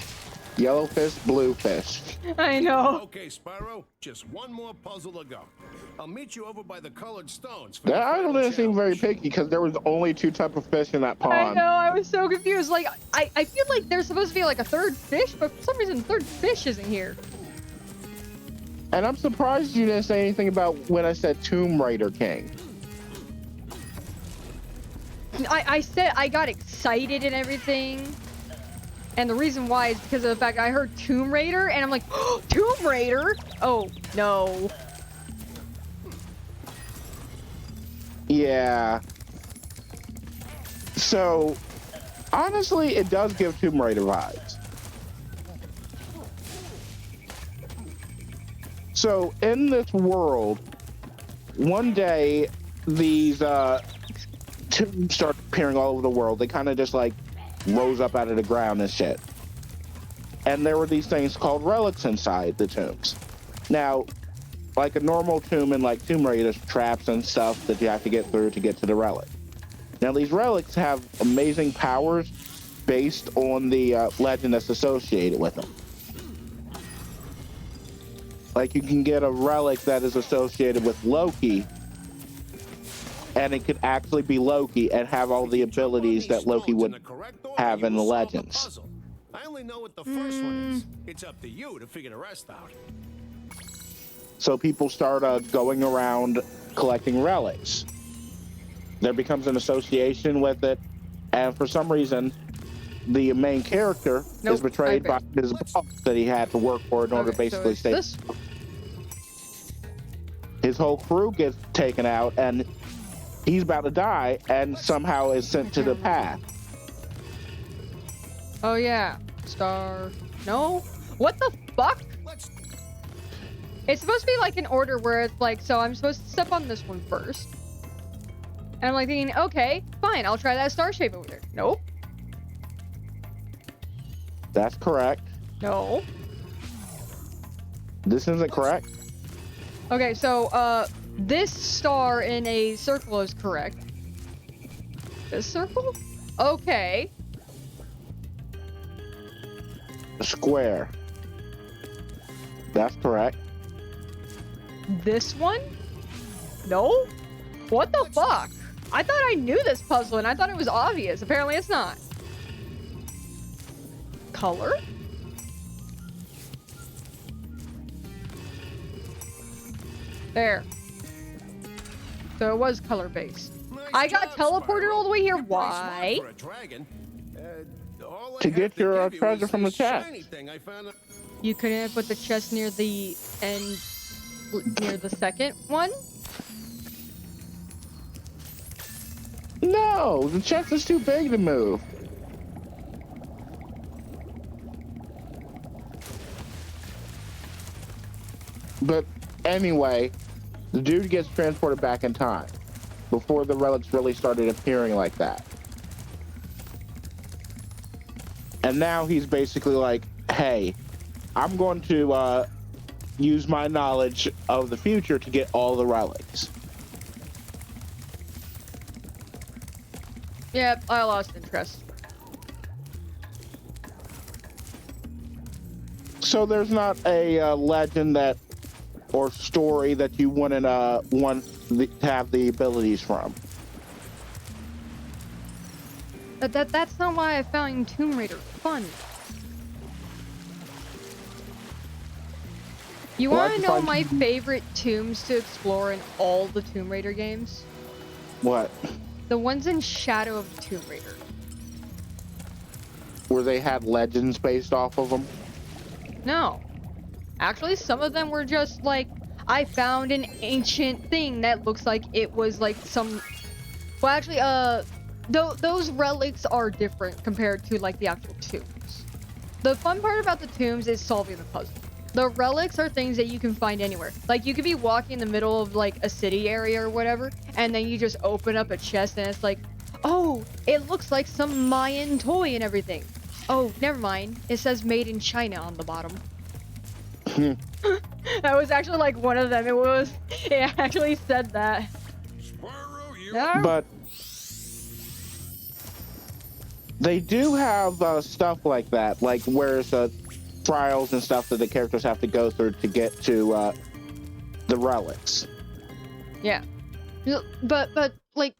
B: yellow fish, blue fish.
A: I know.
F: Okay, Spyro, just one more puzzle to go. I'll meet you over by the colored stones. For the
B: That idol
F: final
B: didn't seem very
F: challenge.
B: picky because there was only 2 types of fish in that
A: I
B: pond.
A: know, I was so confused. Like, I feel like there's supposed to be like a third fish, but for some reason the third fish isn't here.
B: And I'm surprised you didn't say anything about when I said Tomb Raider King.
A: I said I got excited and everything. And the reason why is because of the fact I heard Tomb Raider and I'm like, oh, Tomb Raider? Oh, no.
B: Yeah. So, honestly, it does give Tomb Raider vibes. So, in this world, one day, these tombs start appearing all over the world. They kind of just like rose up out of the ground and shit. And there were these things called relics inside the tombs. Now, like a normal tomb in like Tomb Raider, there's traps and stuff that you have to get through to get to the relic. Now, these relics have amazing powers based on the legend that's associated with them. Like, you can get a relic that is associated with Loki, and it could actually be Loki and have all the abilities that Loki would have in the legends.
F: I only know what the first one is. It's up to you to figure the rest out.
B: So people start going around collecting relics. There becomes an association with it, and for some reason, the main character is betrayed by his boss that he had to work for in order to basically stay. His whole crew gets taken out, and he's about to die, and somehow is sent to the path.
A: Oh yeah, star. No? What the fuck? It's supposed to be like an order where it's like, so I'm supposed to step on this one first. And I'm like thinking, okay, fine, I'll try that star shape over there. Nope.
B: That's correct.
A: No.
B: This isn't correct.
A: Okay, so, this star in a circle is correct. This circle? Okay.
B: Square. That's correct.
A: This one? No? What the fuck? I thought I knew this puzzle and I thought it was obvious. Apparently it's not. Color? There. So it was color based. I got teleported all the way here. Why?
B: To get your treasure from the chest.
A: You couldn't have put the chest near the end, near the second one?
B: No, the chest is too big to move. But anyway, the dude gets transported back in time before the relics really started appearing like that. And now he's basically like, hey, I'm going to use my knowledge of the future to get all the relics.
A: Yep, I lost interest.
B: So there's not a legend that or story that you wouldn't want to have the abilities from.
A: That's not why I found Tomb Raider fun. You want to know my favorite tombs to explore in all the Tomb Raider games?
B: What?
A: The ones in Shadow of the Tomb Raider.
B: Where they had legends based off of them?
A: No. Actually, some of them were just like, I found an ancient thing that looks like it was like some... Well, actually, those relics are different compared to like the actual tombs. The fun part about the tombs is solving the puzzle. The relics are things that you can find anywhere. Like, you could be walking in the middle of like a city area or whatever, and then you just open up a chest and it's like, oh, it looks like some Mayan toy and everything. Oh, never mind. It says made in China on the bottom. That was actually like one of them. It actually said that.
F: Spyro, you
B: But they do have stuff like that, like where's trials and stuff that the characters have to go through to get to the relics.
A: Yeah. But like,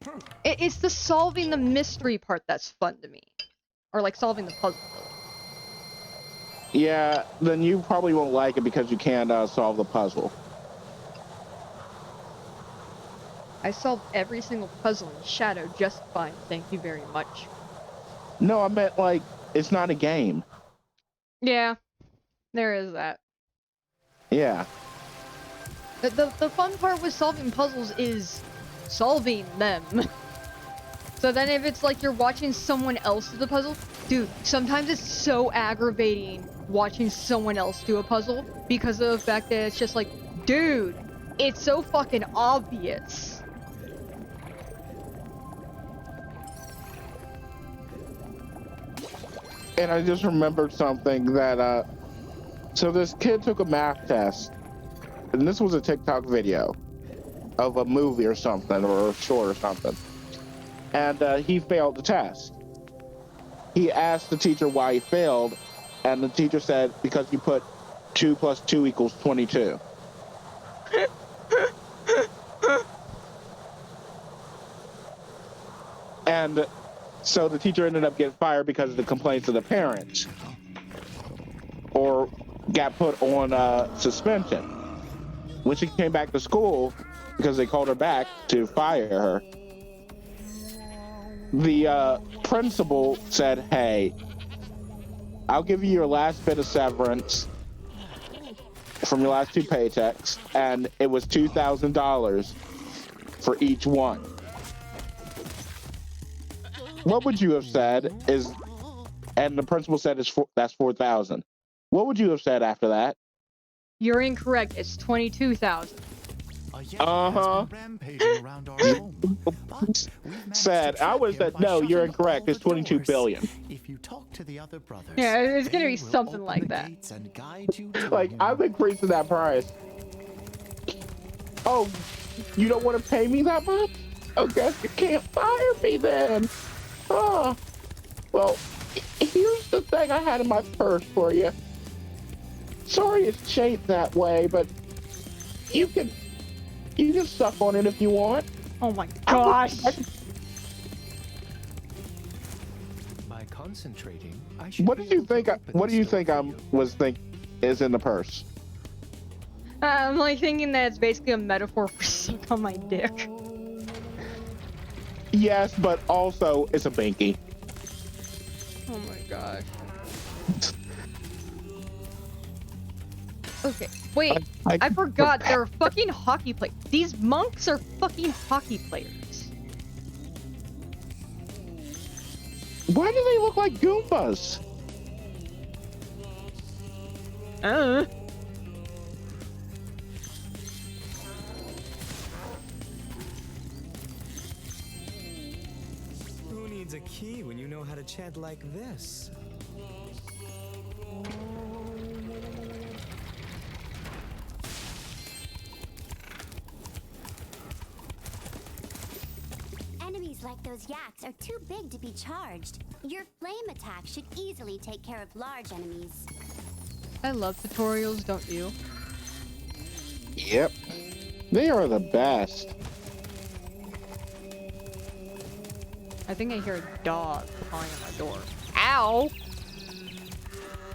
A: it's the solving the mystery part that's fun to me. Or like solving the puzzle, really.
B: Yeah, then you probably won't like it because you can't solve the puzzle.
A: I solved every single puzzle in Shadow just fine, thank you very much.
B: No, I meant like, it's not a game.
A: Yeah, there is that.
B: Yeah.
A: The fun part with solving puzzles is solving them. So then if it's like you're watching someone else do the puzzle, dude, sometimes it's so aggravating watching someone else do a puzzle because of the fact that it's just like, dude, it's so fucking obvious.
B: And I just remembered something that, so this kid took a math test, and this was a TikTok video of a movie or something, or a short or something. And he failed the test. He asked the teacher why he failed, and the teacher said, because you put 2 plus 2 equals 22. And so the teacher ended up getting fired because of the complaints of the parents, or got put on suspension. When she came back to school, because they called her back to fire her, the principal said, hey, I'll give you your last bit of severance from your last 2 paychecks, and it was $2,000 for each one. What would you have said is, and the principal said that's $4,000. What would you have said after that?
A: You're incorrect. It's 22,000.
B: Said I was that no, you're incorrect. It's 22 billion.
I: If you talk to the other brothers,
A: Yeah, it's gonna be something like that.
B: Like, I'm increasing that price. Oh, you don't want to pay me that much? Oh, guess you can't fire me then. Oh, well, here's the thing I had in my purse for you. Sorry it's shaped that way, but you can suck on it if you want.
A: Oh my gosh.
I: By concentrating,
B: What do you think? What do you think is in the purse?
A: I'm like thinking that it's basically a metaphor for suck on my dick.
B: Yes, but also it's a binky.
A: Oh my gosh. Okay, wait. I forgot they're fucking hockey players. These monks are fucking hockey players.
B: Why do they look like Goombas?
C: Who needs a key when you know how to chant like this?
D: Enemies like those yaks are too big to be charged. Your flame attack should easily take care of large enemies.
A: I love tutorials, don't you?
B: Yep. They are the best.
A: I think I hear a dog calling on my door. Ow!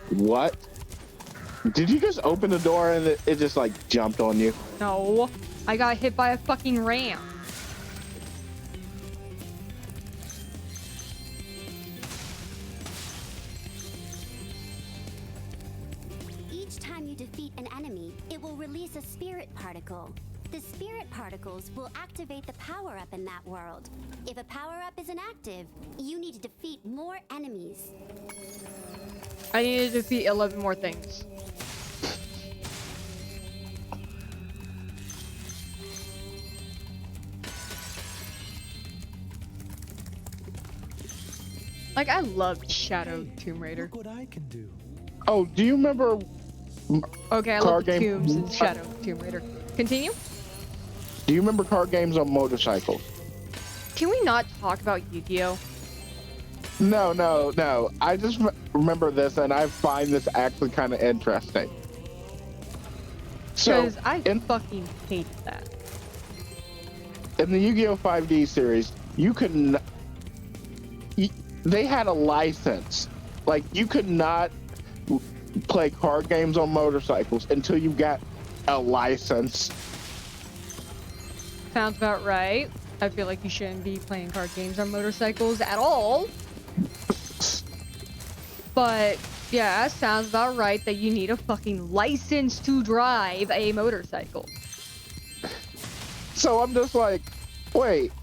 B: What? Did you just open the door and it just like jumped on you?
A: No, I got hit by a fucking ram.
D: Each time you defeat an enemy, it will release a spirit particle. The spirit particles will activate the power-up in that world. If a power-up is inactive, you need to defeat more enemies.
A: I need to defeat 11 more things. Like, I loved Shadow Tomb Raider.
I: Look what I can do.
B: Oh, do you remember?
A: Okay, I
B: Car
A: love the
B: game-
A: tombs in Shadow Tomb Raider. Continue?
B: Do you remember car games on motorcycles?
A: Can we not talk about Yu-Gi-Oh?
B: No. I just remember this, and I find this actually kind of interesting. So,
A: Because I fucking hate that.
B: in the Yu-Gi-Oh 5D series, you couldn't. They had a license. Like, you could not play card games on motorcycles until you got a license.
A: Sounds about right. I feel like you shouldn't be playing card games on motorcycles at all. But yeah, sounds about right that you need a fucking license to drive a motorcycle.
B: So I'm just like, wait.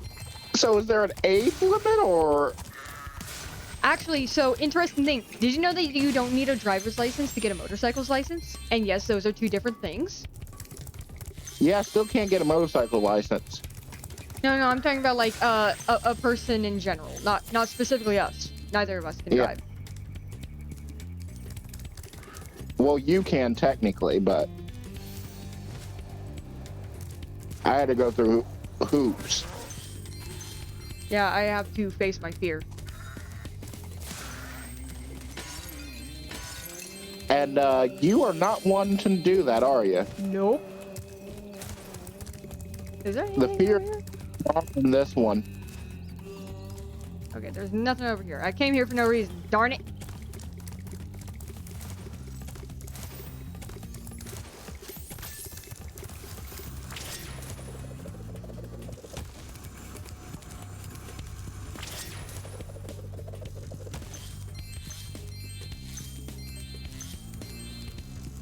B: So is there an age limit or?
A: Actually, so interesting thing. Did you know that you don't need a driver's license to get a motorcycle's license? And yes, those are two different things.
B: Yeah, I still can't get a motorcycle license.
A: No, I'm talking about like a person in general, not specifically us. Neither of us can drive.
B: Well, you can technically, but I had to go through hoops.
A: Yeah, I have to face my fear.
B: And you are not one to do that, are you?
A: Nope. Is there
B: The
A: anything
B: fear
A: over here?
B: in this one.
A: Okay, there's nothing over here. I came here for no reason. Darn it.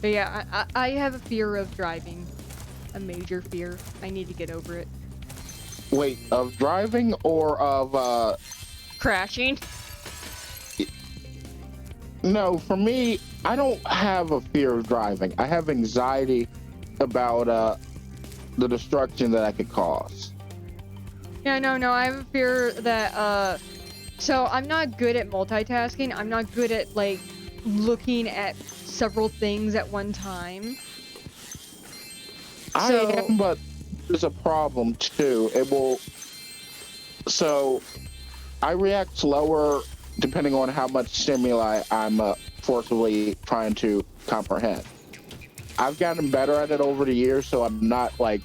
A: But yeah, I have a fear of driving. A major fear. I need to get over it.
B: Wait, of driving or of
A: Crashing?
B: No, for me, I don't have a fear of driving. I have anxiety about the destruction that I could cause.
A: Yeah, no, I have a fear that, so I'm not good at multitasking. I'm not good at, like, looking at several things at one time.
B: I am, but there's a problem too. So I react slower depending on how much stimuli I'm forcibly trying to comprehend. I've gotten better at it over the years, so I'm not like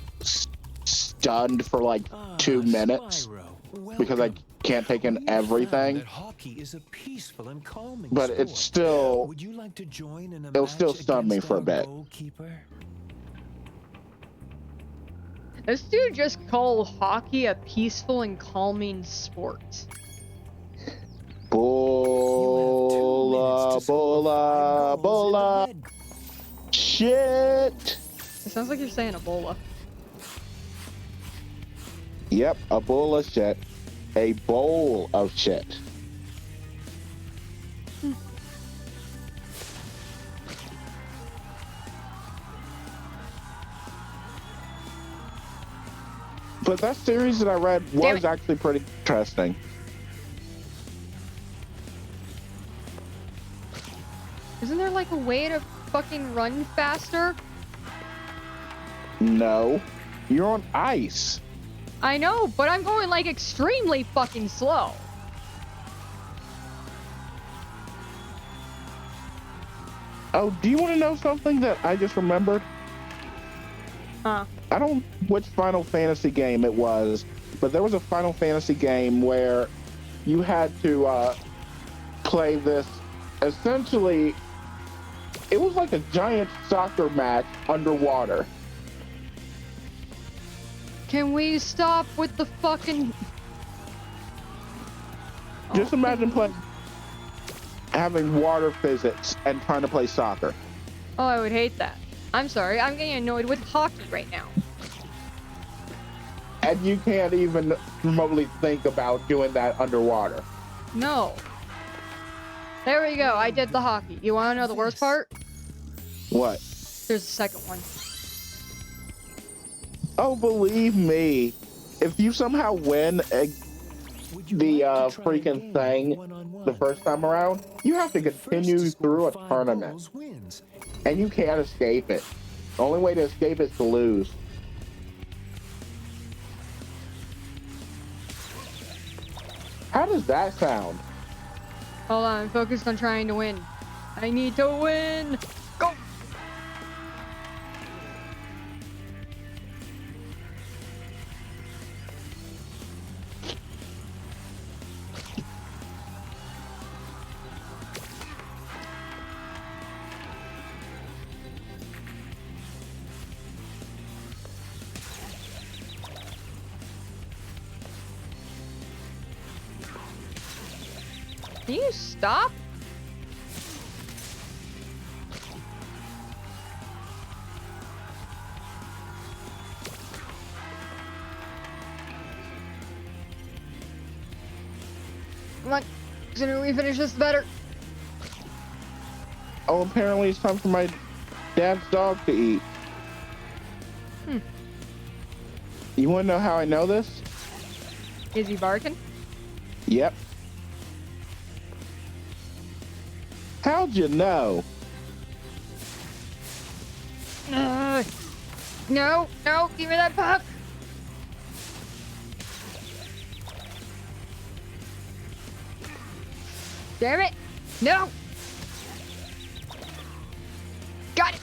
B: stunned for like 2 minutes
G: Spyro,
B: because I can't take in everything.
G: That hockey is a peaceful and calming
B: But
G: sport.
B: it's still,
G: Would you like to join in a
B: it'll
G: match
B: still stun me
G: against
B: for a
G: our
B: bit.
G: goalkeeper?
A: This dude just called hockey a peaceful and calming sport.
B: Bulla, bulla, bulla. Shit.
A: It sounds like you're saying Ebola.
B: Yep, a bowl of shit. A bowl of shit. But that series that I read was actually pretty interesting.
A: Isn't there like a way to fucking run faster?
B: No, you're on ice.
A: I know, but I'm going like extremely fucking slow.
B: Oh, do you want to know something that I just remembered?
A: Huh.
B: I don't know which Final Fantasy game it was, but there was a Final Fantasy game where you had to play this. Essentially, it was like a giant soccer match underwater.
A: Can we stop with the fucking...
B: Just imagine having water physics and trying to play soccer.
A: Oh, I would hate that. I'm sorry, I'm getting annoyed with hockey right now.
B: And you can't even remotely think about doing that underwater.
A: No. There we go, I did the hockey. You wanna know the worst part?
B: What?
A: There's a second one.
B: Oh, believe me, if you somehow win
E: Would you
B: the
E: like to try a
B: freaking
E: game
B: thing
E: one-on-one?
B: the first time around, you have to
E: The first
B: continue
E: to score
B: through a
E: 5
B: tournament,
E: goals wins.
B: and you can't escape it. The only way to escape is to lose. How does that sound?
A: Hold on, I'm focused on trying to win. I need to win. Go. Can you stop? Come on, sooner we finish this, the better.
B: Oh, apparently it's time for my dad's dog to eat. You want to know how I know this?
A: Is he barking?
B: Yep. How'd you know?
A: No, no, give me that puck. Damn it! No! Got it!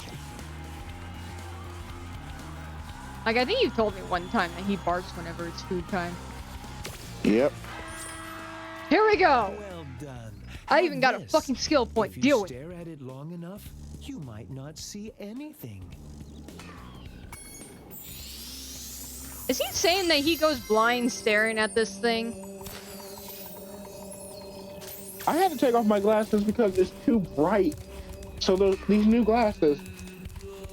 A: Like, I think you've told me one time that he barks whenever it's food time.
B: Yep.
A: Here we go!
E: Well done.
A: I even got a
E: This,
A: fucking skill point.
E: If you
A: Deal with it.
E: stare at it long enough, you might not see anything.
A: Is he saying that he goes blind staring at this thing?
B: I had to take off my glasses because it's too bright. So these new glasses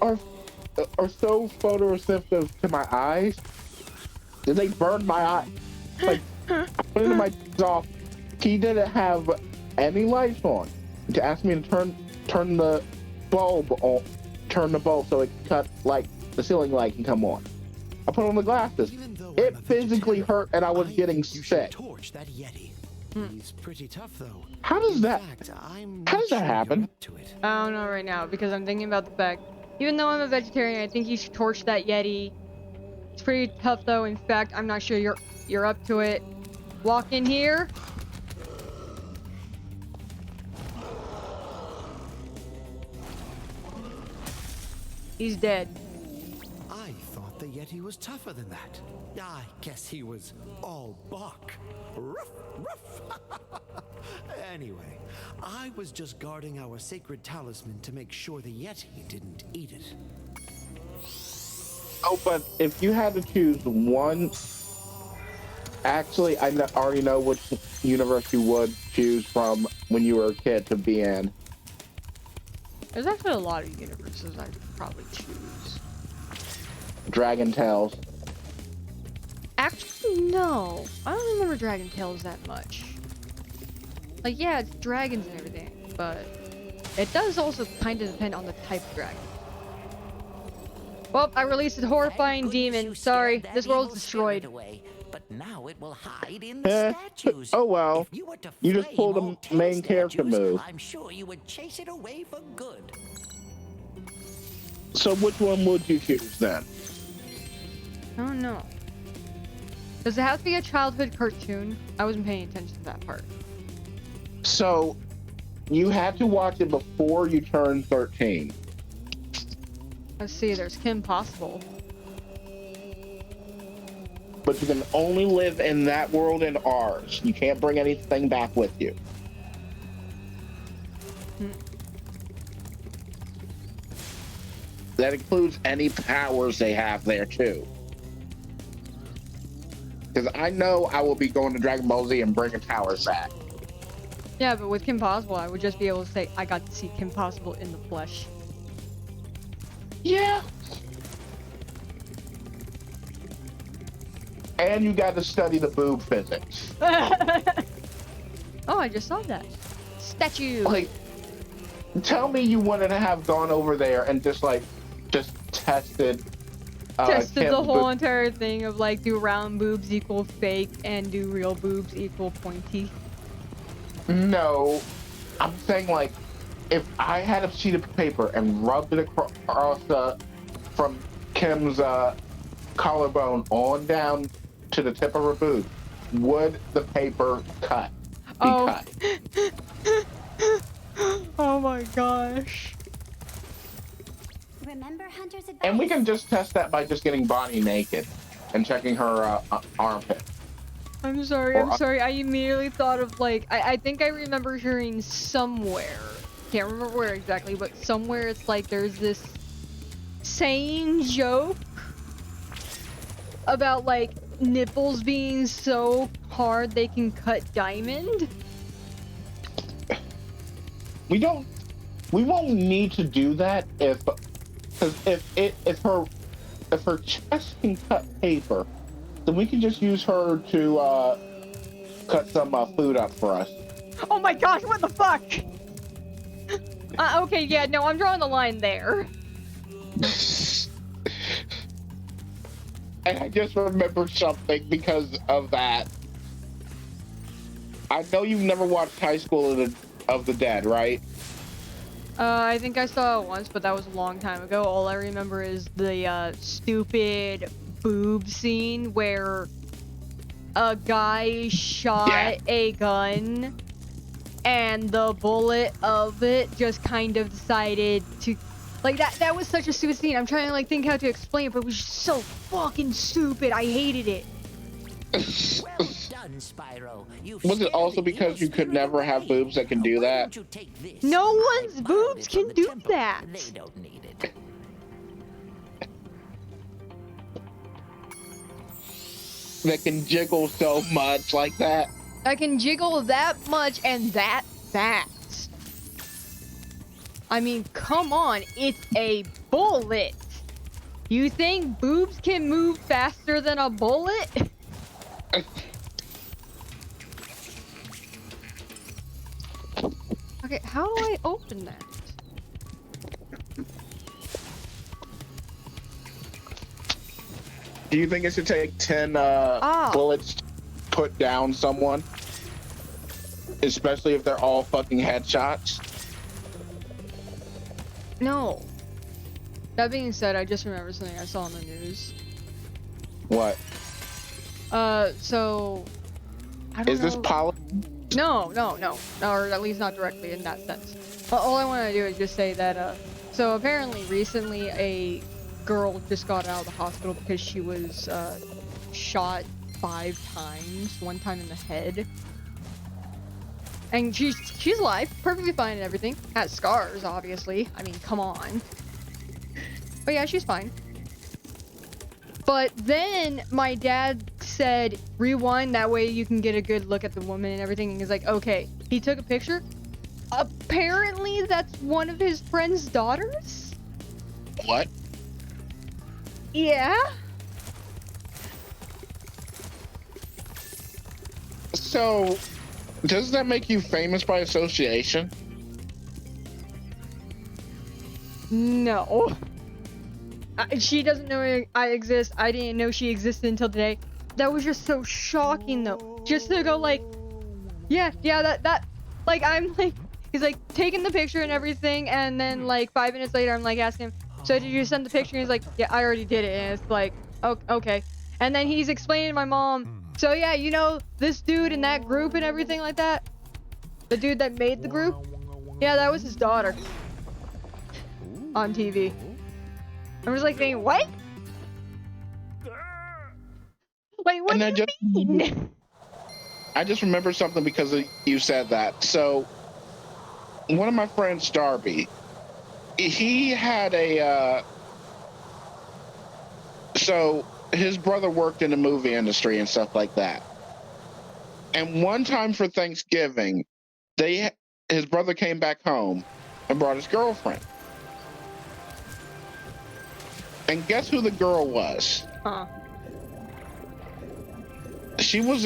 B: are so photoreceptive to my eyes that they burn my eye. Like, I put it in my off. He didn't have any lights on to ask me to turn the bulb on, turn the bulb so it cut like the ceiling light can come on. I put on the glasses. It physically hurt, and I was getting sick.
E: Torch that Yeti. He's pretty tough, though.
B: How does that? How does that happen?
A: I don't know right now because I'm thinking about the fact, even though I'm a vegetarian, I think you should torch that Yeti. It's pretty tough though. In fact, I'm not sure you're up to it. Walk in here. He's dead.
E: I thought the Yeti was tougher than that. I guess he was all bark. Ruff, ruff. Anyway, I was just guarding our sacred talisman to make sure the Yeti didn't eat it.
B: Oh, but if you had to choose one, actually, already know which universe you would choose from when you were a kid to be in.
A: There's actually a lot of universes I'd probably choose.
B: Dragon Tales.
A: Actually, no. I don't remember Dragon Tales that much. Like, yeah, it's dragons and everything, but it does also kind of depend on the type of dragon. Well, I released a horrifying demon. Sorry, this world's destroyed.
J: Away, but now it will hide in the statues.
B: Oh well.
J: If you were to
B: You just
J: flame
B: pulled
J: all
B: a
J: 10
B: main character
J: statues,
B: move.
J: I'm sure you would chase it away for good.
B: So which one would you choose then?
A: I don't know. Does it have to be a childhood cartoon? I wasn't paying attention to that part.
B: So you had to watch it before you turned 13.
A: Let's see, there's Kim Possible.
B: But you can only live in that world and ours. You can't bring anything back with you. That includes any powers they have there too. Because I know I will be going to Dragon Ball Z and bringing powers back.
A: Yeah, but with Kim Possible, I would just be able to say, I got to see Kim Possible in the flesh.
B: Yeah. And you got to study the boob physics.
A: Oh, I just saw that. Statue!
B: Like, tell me you wouldn't have gone over there and just tested
A: tested the
B: Kim's
A: whole entire thing of like, do round boobs equal fake and do real boobs equal pointy?
B: No, I'm saying like, if I had a sheet of paper and rubbed it across from Kim's collarbone on down to the tip of her boob, would the paper cut? Cut?
A: Oh my gosh.
D: Remember Hunter's advice?
B: And we can just test that by just getting Bonnie naked and checking her armpit.
A: I'm sorry. I immediately thought of like, I think I remember hearing somewhere, can't remember where exactly, but somewhere it's like there's this saying joke about like nipples being so hard they can cut diamond.
B: We won't need to do that if her chest can cut paper, then we can just use her to cut some food up for us.
A: Oh my gosh, what the fuck? Okay, yeah, no, I'm drawing the line there.
B: And I just remembered something because of that. I know you've never watched High School of the Dead, right?
A: I think I saw it once, but that was a long time ago. All I remember is the stupid boob scene where a guy shot a gun and the bullet of it just kind of decided to, like, that was such a stupid scene. I'm trying to like think how to explain it, but it was just so fucking stupid. I hated it.
J: Well done, Spyro.
B: Was it also because you could never have boobs that can do that?
A: No one's boobs can do that.
J: They don't need it.
B: That can jiggle so much like that?
A: I can jiggle that much and that fast. I mean, come on, it's a bullet. You think boobs can move faster than a bullet? Okay, how do I open that?
B: Do you think it should take 10 bullets to put down someone? Especially if they're all fucking headshots?
A: No. That being said, I just remembered something I saw on the news.
B: What?
A: So... I don't
B: Is this
A: know.
B: politics?
A: No, or at least not directly in that sense. All I want to do is just say that, so apparently recently a girl just got out of the hospital because she was, shot 5 times, 1 time in the head. And she's alive, perfectly fine and everything. Has scars, obviously. I mean, come on. But yeah, she's fine. But then my dad said, rewind, that way you can get a good look at the woman and everything. And he's like, okay. He took a picture. Apparently that's one of his friend's daughters?
B: What?
A: Yeah?
B: So, does that make you famous by association?
A: No. She doesn't know I exist. I didn't know she existed until today. That was just so shocking, though. Just to go like, yeah, that, like, I'm like, he's like taking the picture and everything, and then like 5 minutes later, I'm like asking him, so did you send the picture? And he's like, yeah, I already did it. And it's like, oh, okay. And then he's explaining to my mom, so yeah, you know, this dude in that group and everything like that, the dude that made the group, yeah, that was his daughter on TV. I was like saying, what? Wait, what do you mean?
B: I just remembered something because you said that. So, one of my friends, Darby, he had a, so his brother worked in the movie industry and stuff like that. And one time for Thanksgiving, his brother came back home and brought his girlfriend. And guess who the girl was?
A: Huh.
B: She was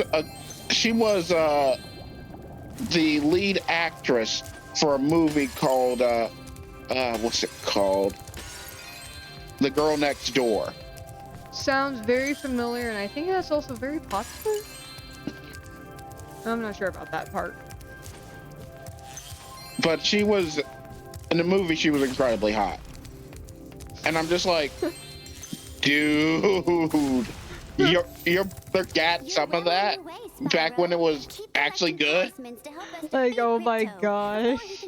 B: the lead actress for a movie called what's it called? The Girl Next Door.
A: sounds very familiar, and I think that's also very popular. I'm not sure about that part.
B: But she was in the movie. She was incredibly hot, and I'm just like, dude, your brother got some of that back when it was actually good.
A: Like, oh my gosh.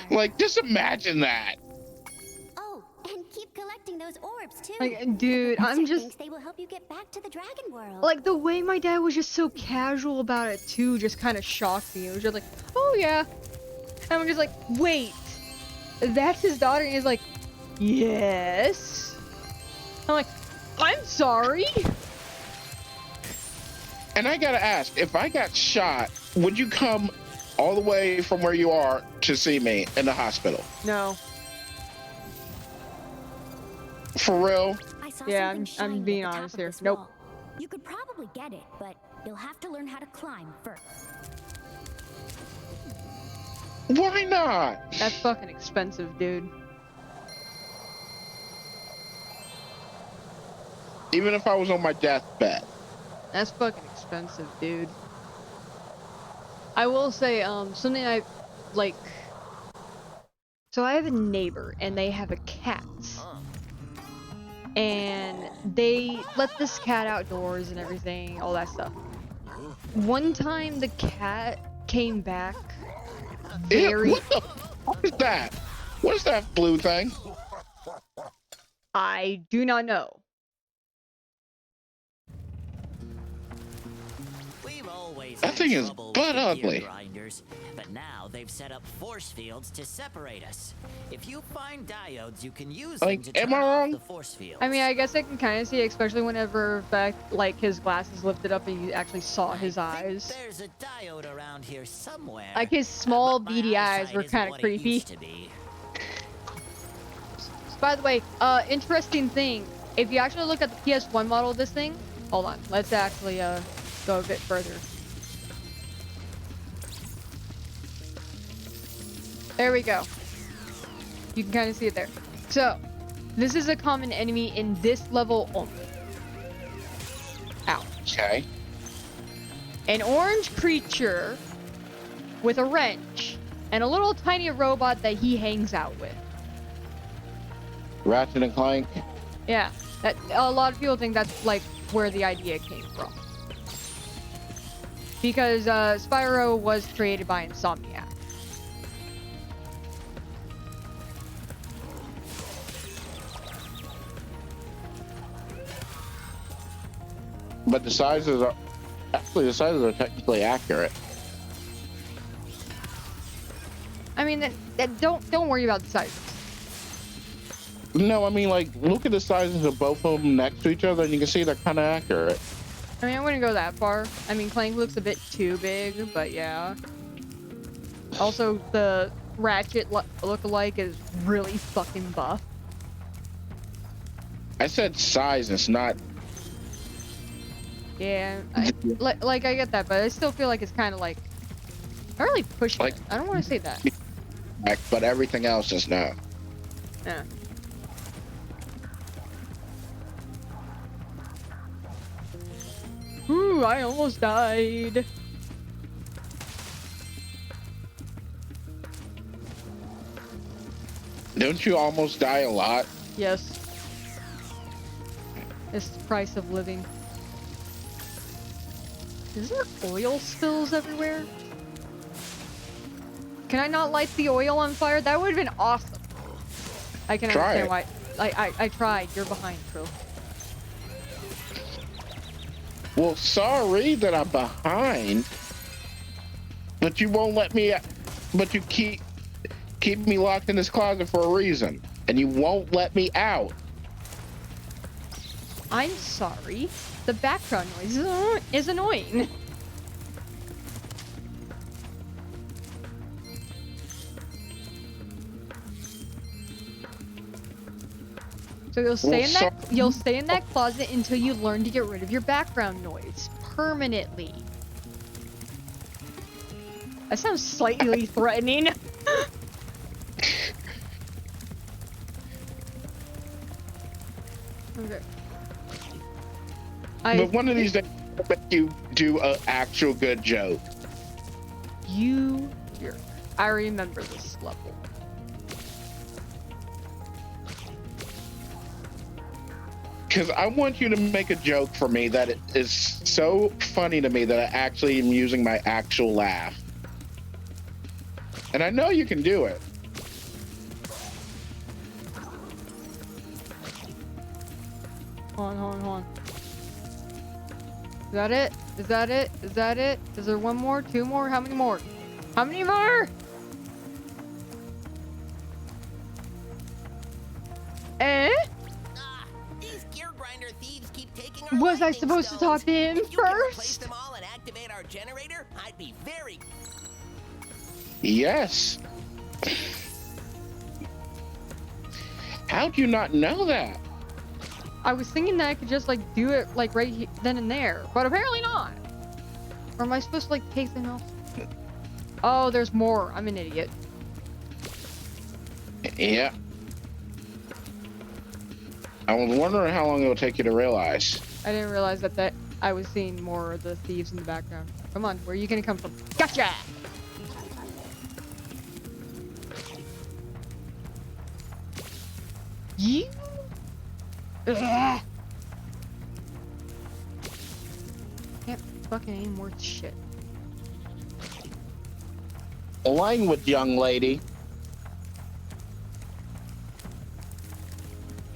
B: Like, just imagine that.
D: Oh, and keep collecting those orbs too.
A: Like, dude, I'm just
D: They will help you get back to the dragon world.
A: like the way my dad was just so casual about it too. Just kind of shocked me. It was just like, oh yeah, and I'm just like, wait, that's his daughter, and he's like, yes. I'm like, I'm sorry.
B: And I gotta ask, if I got shot, would you come all the way from where you are to see me in the hospital?
A: No.
B: For real?
A: Yeah, I'm being honest here. Nope.
D: You could probably get it, but you'll have to learn how to climb first.
B: Why not?
A: That's fucking expensive, dude.
B: Even if I was on my deathbed.
A: That's fucking expensive, dude. I will say, something I like. So I have a neighbor, and they have a cat. And they let this cat outdoors and everything, all that stuff. One time the cat came back very...
B: What is that? What is that blue thing?
A: I do not know.
B: That thing is butt ugly.
J: Grinders, but now they've set up force fields to separate us. If you find diodes, you can use them to turn off the force fields.
A: I mean, I guess I can kind of see, especially whenever like his glasses lifted up and you actually saw his eyes.
J: There's a diode around here somewhere.
A: Like his small beady eyes were kind of creepy. By the way, interesting thing. If you actually look at the PS1 model of this thing, hold on, let's actually go a bit further. There we go. You can kind of see it there. So, this is a common enemy in this level only. Ow.
B: Okay.
A: An orange creature with a wrench and a little tiny robot that he hangs out with.
B: Ratchet and Clank?
A: Yeah. That, a lot of people think that's like where the idea came from. Because Spyro was created by Insomniac.
B: But the sizes are technically accurate.
A: I mean, don't worry about the sizes.
B: No, I mean, like, look at the sizes of both of them next to each other, and you can see they're kind of accurate.
A: I mean, I wouldn't go that far. I mean, Clank looks a bit too big, but yeah. Also, the Ratchet look-alike is really fucking buff.
B: I said sizes, not...
A: Yeah, like I get that, but I still feel like it's kind of like... not really pushing it. I don't want to say that.
B: But everything else is no.
A: Yeah. Ooh, I almost died.
B: Don't you almost die a lot?
A: Yes. It's the price of living. Is there oil spills everywhere? Can I not light the oil on fire? That would have been awesome. I can understand why. I tried. You're behind, Krill.
B: Well, sorry that I'm behind, but you won't let me. But you keep me locked in this closet for a reason, and you won't let me out.
A: I'm sorry. The background noise is annoying. So you'll stay in that closet until you learn to get rid of your background noise permanently. That sounds slightly threatening. Okay.
B: But one of these days, I'll make you do an actual good joke.
A: I remember this level.
B: Because I want you to make a joke for me that is so funny to me that I actually am using my actual laugh. And I know you can do it.
A: Hold on. Is that it? Is that it? Is that it? Is there one more? Two more? How many more? How many more?
J: These gear grinder thieves keep taking our
A: Was I
J: lightning
A: supposed to
J: stones.
A: talk to him
J: If you can replace
A: first?
J: them all and activate our generator, I'd be very...
B: Yes. How'd you not know that?
A: I was thinking that I could just like do it like right then and there, but apparently not. Or am I supposed to like take them off? Oh, there's more. I'm an idiot.
B: Yeah. I was wondering how long it would take you to realize.
A: I didn't realize that I was seeing more of the thieves in the background. Come on, where are you gonna come from? Gotcha! You? Ugh. Can't fucking aim worth shit.
B: Language, young lady.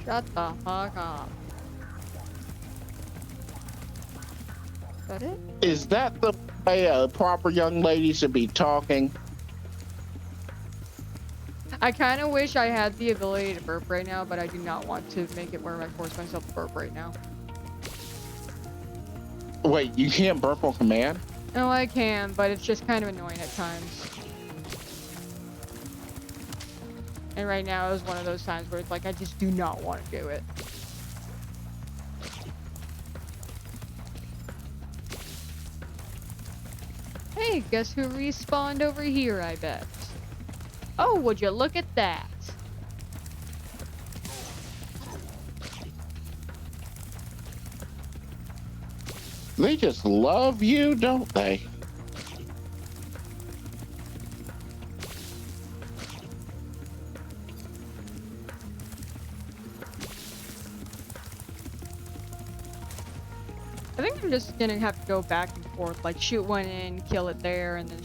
A: Shut the fuck up. Is that it?
B: Is that the way a proper young lady should be talking?
A: I kind of wish I had the ability to burp right now, but I do not want to make it where I force myself to burp right now.
B: Wait, you can't burp on command?
A: No, I can, but it's just kind of annoying at times. And right now is one of those times where it's like, I just do not want to do it. Hey, guess who respawned over here, I bet. Oh, would you look at that?
B: They just love you, don't they?
A: I think I'm just gonna have to go back and forth, like shoot one in, kill it there, and then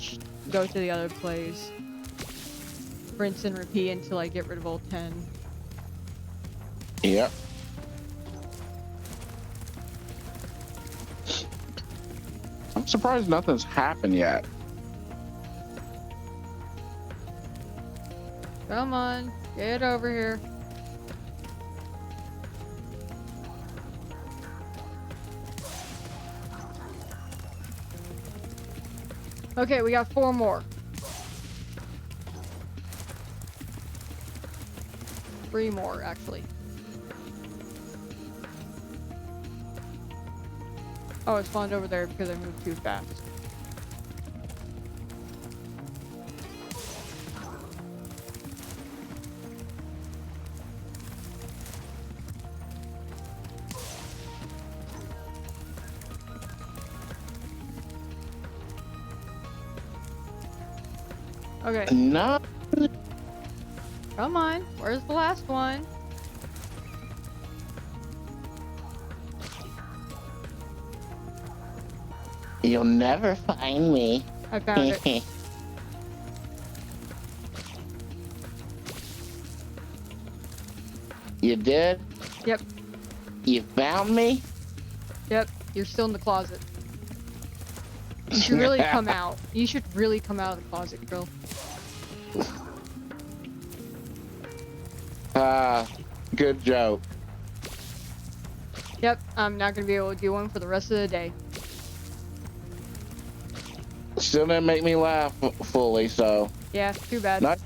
A: go to the other place. Rinse and repeat until I get rid of all 10.
B: Yep. I'm surprised nothing's happened yet.
A: Come on, get over here. Okay, we got 4 more. 3 more, actually. Oh, it spawned over there because I moved too fast. Okay.
B: No.
A: Come on. Where's the last one?
B: You'll never find me.
A: I found it.
B: You did?
A: Yep.
B: You found me?
A: Yep. You're still in the closet. You should really come out. You should really come out of the closet, girl.
B: Good joke.
A: Yep. I'm not gonna be able to do one for the rest of the day.
B: Still didn't make me laugh fully, so.
A: Yeah, too bad.
B: Not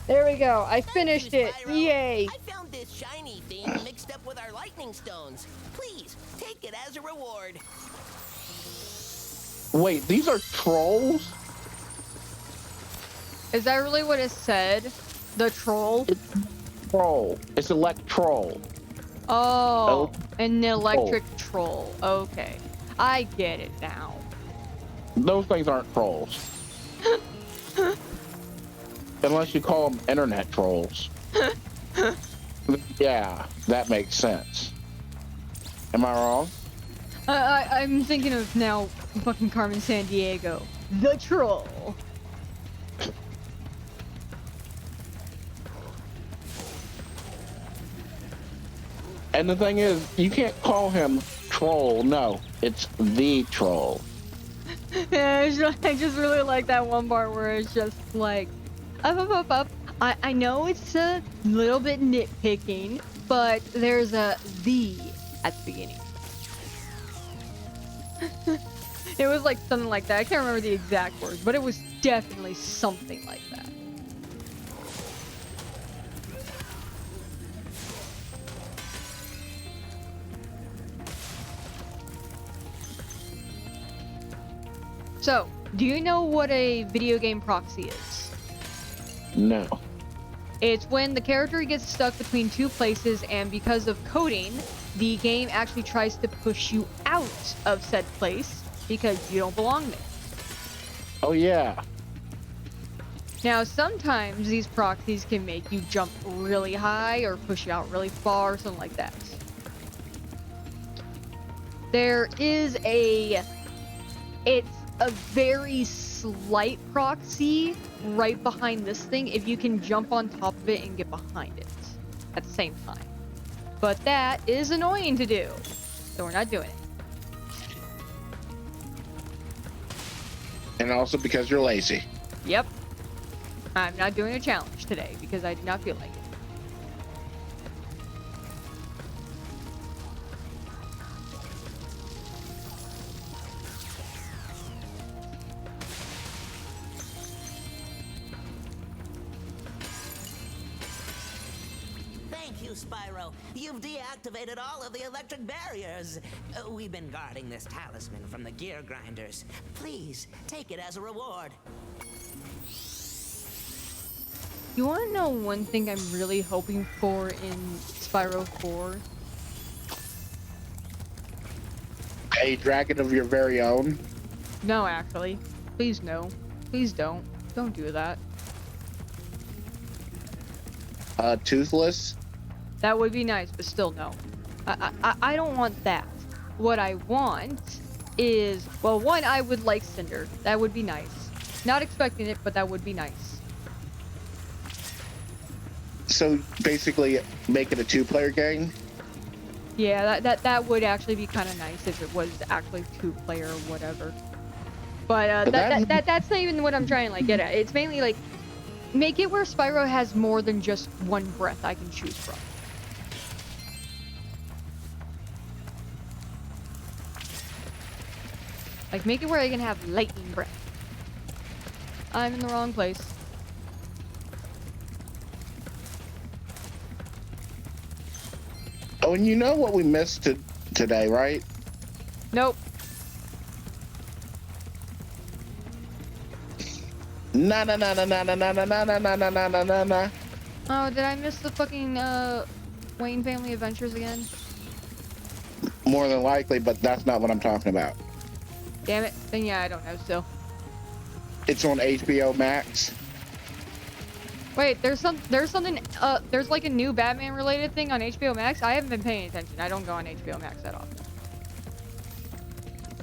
A: There we go. I finished it.
J: Spyro,
A: Yay.
J: I found this shiny thing mixed up with our lightning stones. Please, take it as a reward.
B: Wait, these are trolls?
A: Is that really what it said? The troll?
B: It's troll. It's electroll.
A: Oh, an electric troll. Okay. I get it now.
B: Those things aren't trolls. Unless you call them internet trolls. Yeah, that makes sense. Am I wrong?
A: I'm thinking of now fucking Carmen Sandiego. The troll.
B: And the thing is, you can't call him troll. No, it's the troll.
A: Yeah, I just really like that one part where it's just like, up. I know it's a little bit nitpicking, but there's a the at the beginning. It was like something like that. I can't remember the exact words, but it was definitely something like that. So, do you know what a video game proxy is?
B: No.
A: It's when the character gets stuck between two places, and because of coding, the game actually tries to push you out of said place because you don't belong there.
B: Oh, yeah.
A: Now, sometimes these proxies can make you jump really high or push you out really far, something like that. There is it's a very slight proxy right behind this thing if you can jump on top of it and get behind it at the same time. But that is annoying to do, so we're not doing it.
B: And also because you're lazy.
A: Yep. I'm not doing a challenge today because I do not feel like it.
J: Thank you, Spyro. You've deactivated all of the electric barriers. We've been guarding this talisman from the gear grinders. Please, take it as a reward.
A: You want to know one thing I'm really hoping for in Spyro 4?
B: A dragon of your very own?
A: No, actually. Please no. Please don't. Don't do that.
B: Toothless?
A: That would be nice, but still no. I don't want that. What I want is, well, one, I would like Cinder. That would be nice. Not expecting it, but that would be nice.
B: So basically make it a two-player game?
A: Yeah, that would actually be kind of nice if it was actually two-player or whatever. But that's not even what I'm trying to like get at. It's mainly like make it where Spyro has more than just one breath I can choose from. Like make it where I can have lightning breath. I'm in the wrong place.
B: Oh, and you know what we missed today, right?
A: Nope.
B: Na.
A: Oh, did I miss the fucking Wayne Family Adventures again?
B: More than likely, but that's not what I'm talking about.
A: Damn it. Then yeah, I don't know still.
B: It's on HBO Max.
A: Wait, there's like a new Batman related thing on HBO Max? I haven't been paying attention. I don't go on HBO Max that often.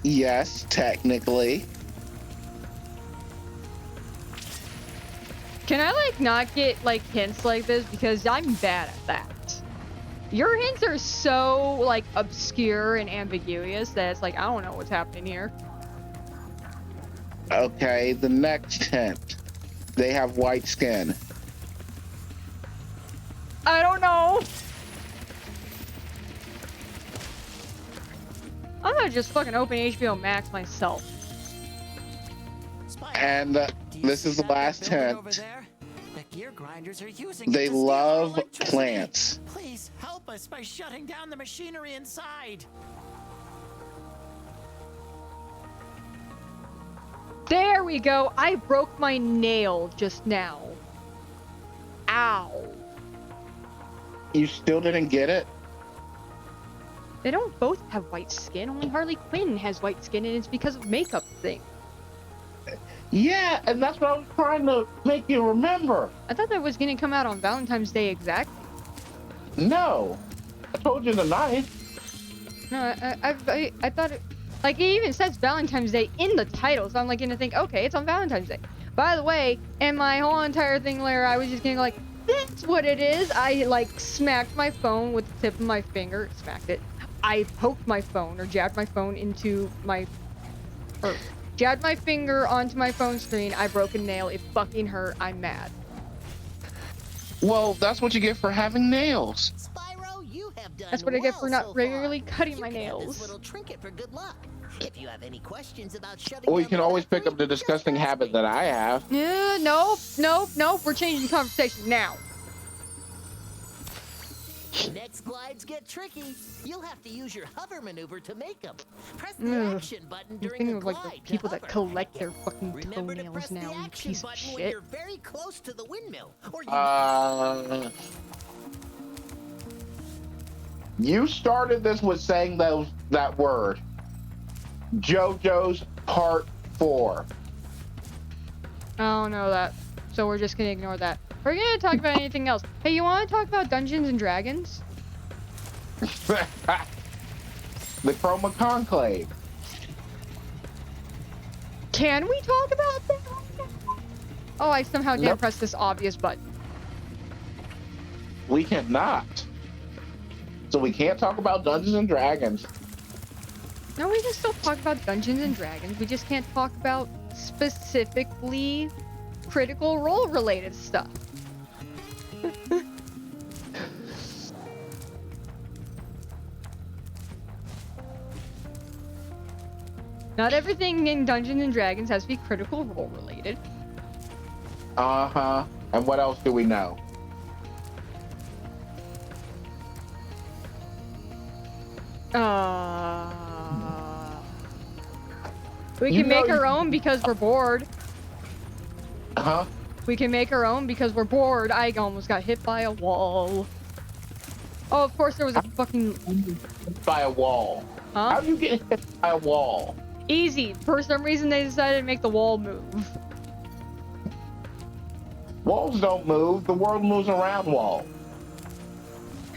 B: Yes, technically.
A: Can I like not get like hints like this because I'm bad at that. Your hints are so like obscure and ambiguous that it's like I don't know what's happening here.
B: Okay, the next hint. They have white skin.
A: I don't know. I'm gonna just fucking open HBO Max myself.
B: And this is the last hint.
J: The gear grinders are using
B: They
J: it to steal
B: love
J: electricity.
B: plants.
J: Please help us by shutting down the machinery inside.
A: There we go. I broke my nail just now. Ow.
B: You still didn't get it?
A: They don't both have white skin. Only Harley Quinn has white skin, and it's because of makeup thing.
B: Yeah, and that's what I was trying to make you remember.
A: I thought that was gonna come out on Valentine's Day exactly.
B: No, I told you the 9th.
A: No, I thought it, like, it even says Valentine's Day in the title, so I'm like gonna think, okay, it's on Valentine's Day. By the way, in my whole entire thing later, I was just gonna like, that's what it is. I like smacked my phone with the tip of my finger, smacked it. I poked my phone or jabbed my phone into my, or jabbed my finger onto my phone screen. I broke a nail. It fucking hurt. I'm mad.
B: Well, that's what you get for having nails.
J: Spyro, you have done
A: That's what I get for not
J: so
A: regularly
J: far.
A: cutting my
J: You can have
A: nails.
J: this little trinket for good luck. If you have any questions about shutting
B: Or you
J: down
B: can
J: the
B: always pick
J: factory,
B: up the
J: just
B: disgusting
J: ask
B: habit
J: me.
B: that I have.
A: Nope. We're changing the conversation now.
J: Next glides get tricky. You'll have to use your hover maneuver to make them. Press the action button
A: I'm
J: during
A: thinking
J: the
A: of like
J: glide
A: the
J: to
A: people that
J: hover.
A: collect their fucking
J: Remember to press
A: toenails now,
J: the
A: you
J: action
A: piece of
J: button when
A: shit.
J: you're very close to the windmill, or you
B: You started this with saying that word. JoJo's Part 4.
A: I don't know that, so we're just gonna ignore that. We're gonna talk about anything else. Hey, you wanna talk about Dungeons and Dragons?
B: The Chroma Conclave.
A: Can we talk about that? Oh, I somehow didn't
B: Nope.
A: press this obvious button.
B: We cannot. So we can't talk about Dungeons and Dragons.
A: No, we can still talk about Dungeons and Dragons. We just can't talk about specifically Critical Role related stuff. Not everything in Dungeons and Dragons has to be Critical Role related.
B: Uh-huh. And what else do we know?
A: We
B: You
A: can make
B: know
A: our
B: you-
A: own because we're bored.
B: Huh?
A: We can make our own because we're bored. I almost got hit by a wall. Oh, of course there was a fucking...
B: By a wall.
A: Huh?
B: How do you get hit by a wall?
A: Easy. For some reason they decided to make the wall move.
B: Walls don't move. The world moves around walls.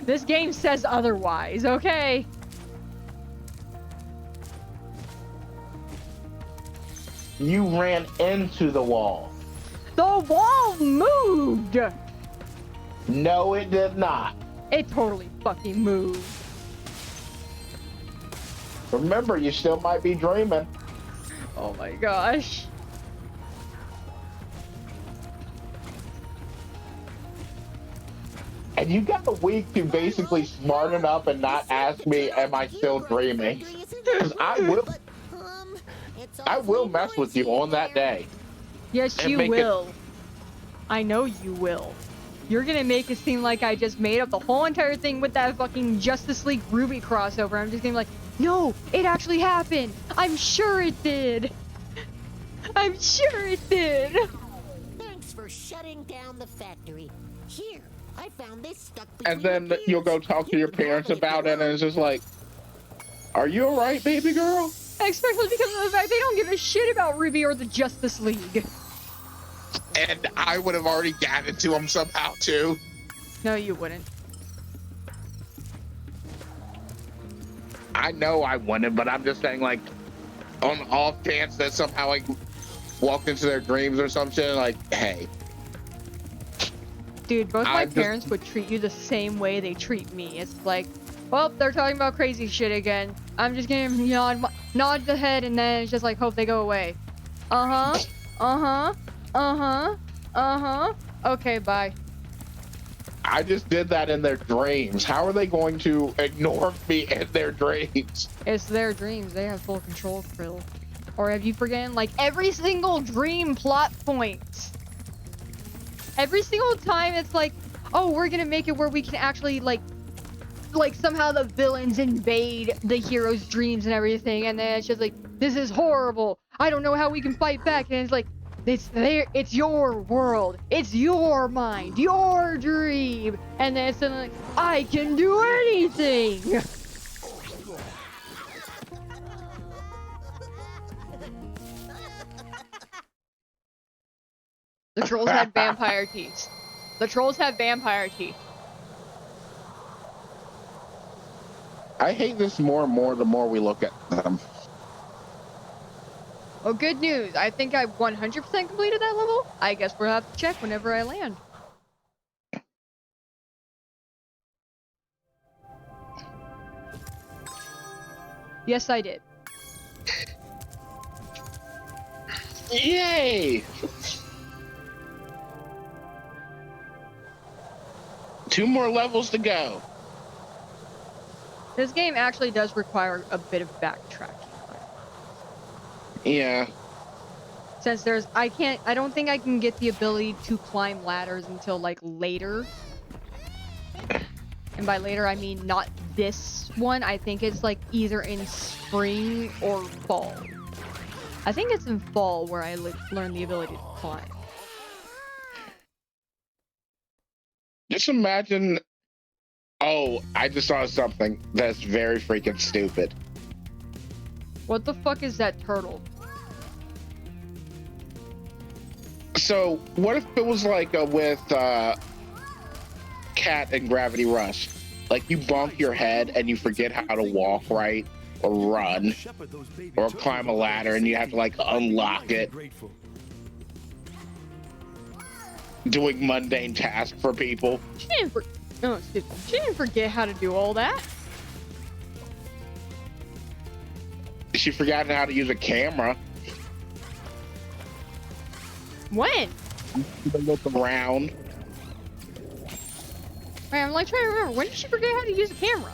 A: This game says otherwise, okay?
B: You ran into the wall.
A: The wall moved!
B: No, it did not.
A: It totally fucking moved.
B: Remember, you still might be dreaming.
A: Oh my gosh.
B: And you got a week to basically smarten up and not ask me, am I still dreaming? Because I will mess with you on that day.
A: Yes,
B: And
A: you
B: make it-
A: will. I know you will. You're gonna make it seem like I just made up the whole entire thing with that fucking Justice League Ruby crossover. I'm just gonna be like, no, it actually happened. I'm sure it did. I'm sure it did.
K: Thanks for shutting down the factory. Here, I found this stuck
B: And
K: between
B: then
K: the
B: you'll go
K: gears.
B: talk to
K: You
B: your
K: can
B: parents
K: have it if
B: about
K: you
B: it, and
K: want.
B: it's just like, are you alright, baby girl?
A: Especially because of the fact they don't give a shit about Ruby or the Justice League.
B: And I would have already gotten to him somehow, too.
A: No, you wouldn't.
B: I know I wouldn't, but I'm just saying, like, on the off chance that somehow I walked into their dreams or some shit, like, hey.
A: Dude, both my
B: I'm just-
A: parents would treat you the same way they treat me. It's like, well, they're talking about crazy shit again. I'm just gonna nod the head, and then it's just like, hope they go away. Uh-huh. Uh-huh. Uh-huh. Uh-huh. Okay, bye.
B: I just did that in their dreams. How are they going to ignore me in their dreams?
A: It's their dreams. They have full control, Krill. Or have you forgotten, like, every single dream plot point? Every single time it's like, oh, we're gonna make it where we can actually, like somehow the villains invade the hero's dreams and everything, and then it's just like, this is horrible. I don't know how we can fight back. And it's like, it's your world. It's your mind, your dream. And then it's like, I can do anything. The trolls had vampire teeth. The trolls have vampire teeth.
B: I hate this more and more the more we look at them.
A: Well, good news. I think I 100% completed that level. I guess we'll have to check whenever I land. Yes, I did.
B: Yay! 2 more levels to go.
A: This game actually does require a bit of backtracking.
B: Yeah.
A: Since I don't think I can get the ability to climb ladders until like later. And by later, I mean not this one. I think it's like either in spring or fall. I think it's in fall where I learn the ability to climb.
B: Just imagine. Oh, I just saw something that's very freaking stupid.
A: What the fuck is that turtle?
B: So, what if it was like with Cat and Gravity Rush? Like you bonk your head and you forget how to walk right, or run, or climb a ladder, and you have to like unlock it. Doing mundane tasks for people.
A: She didn't forget how to do all that.
B: She forgot how to use a camera.
A: When?
B: To look around.
A: Wait, I'm like trying to remember. When did she forget how to use a camera?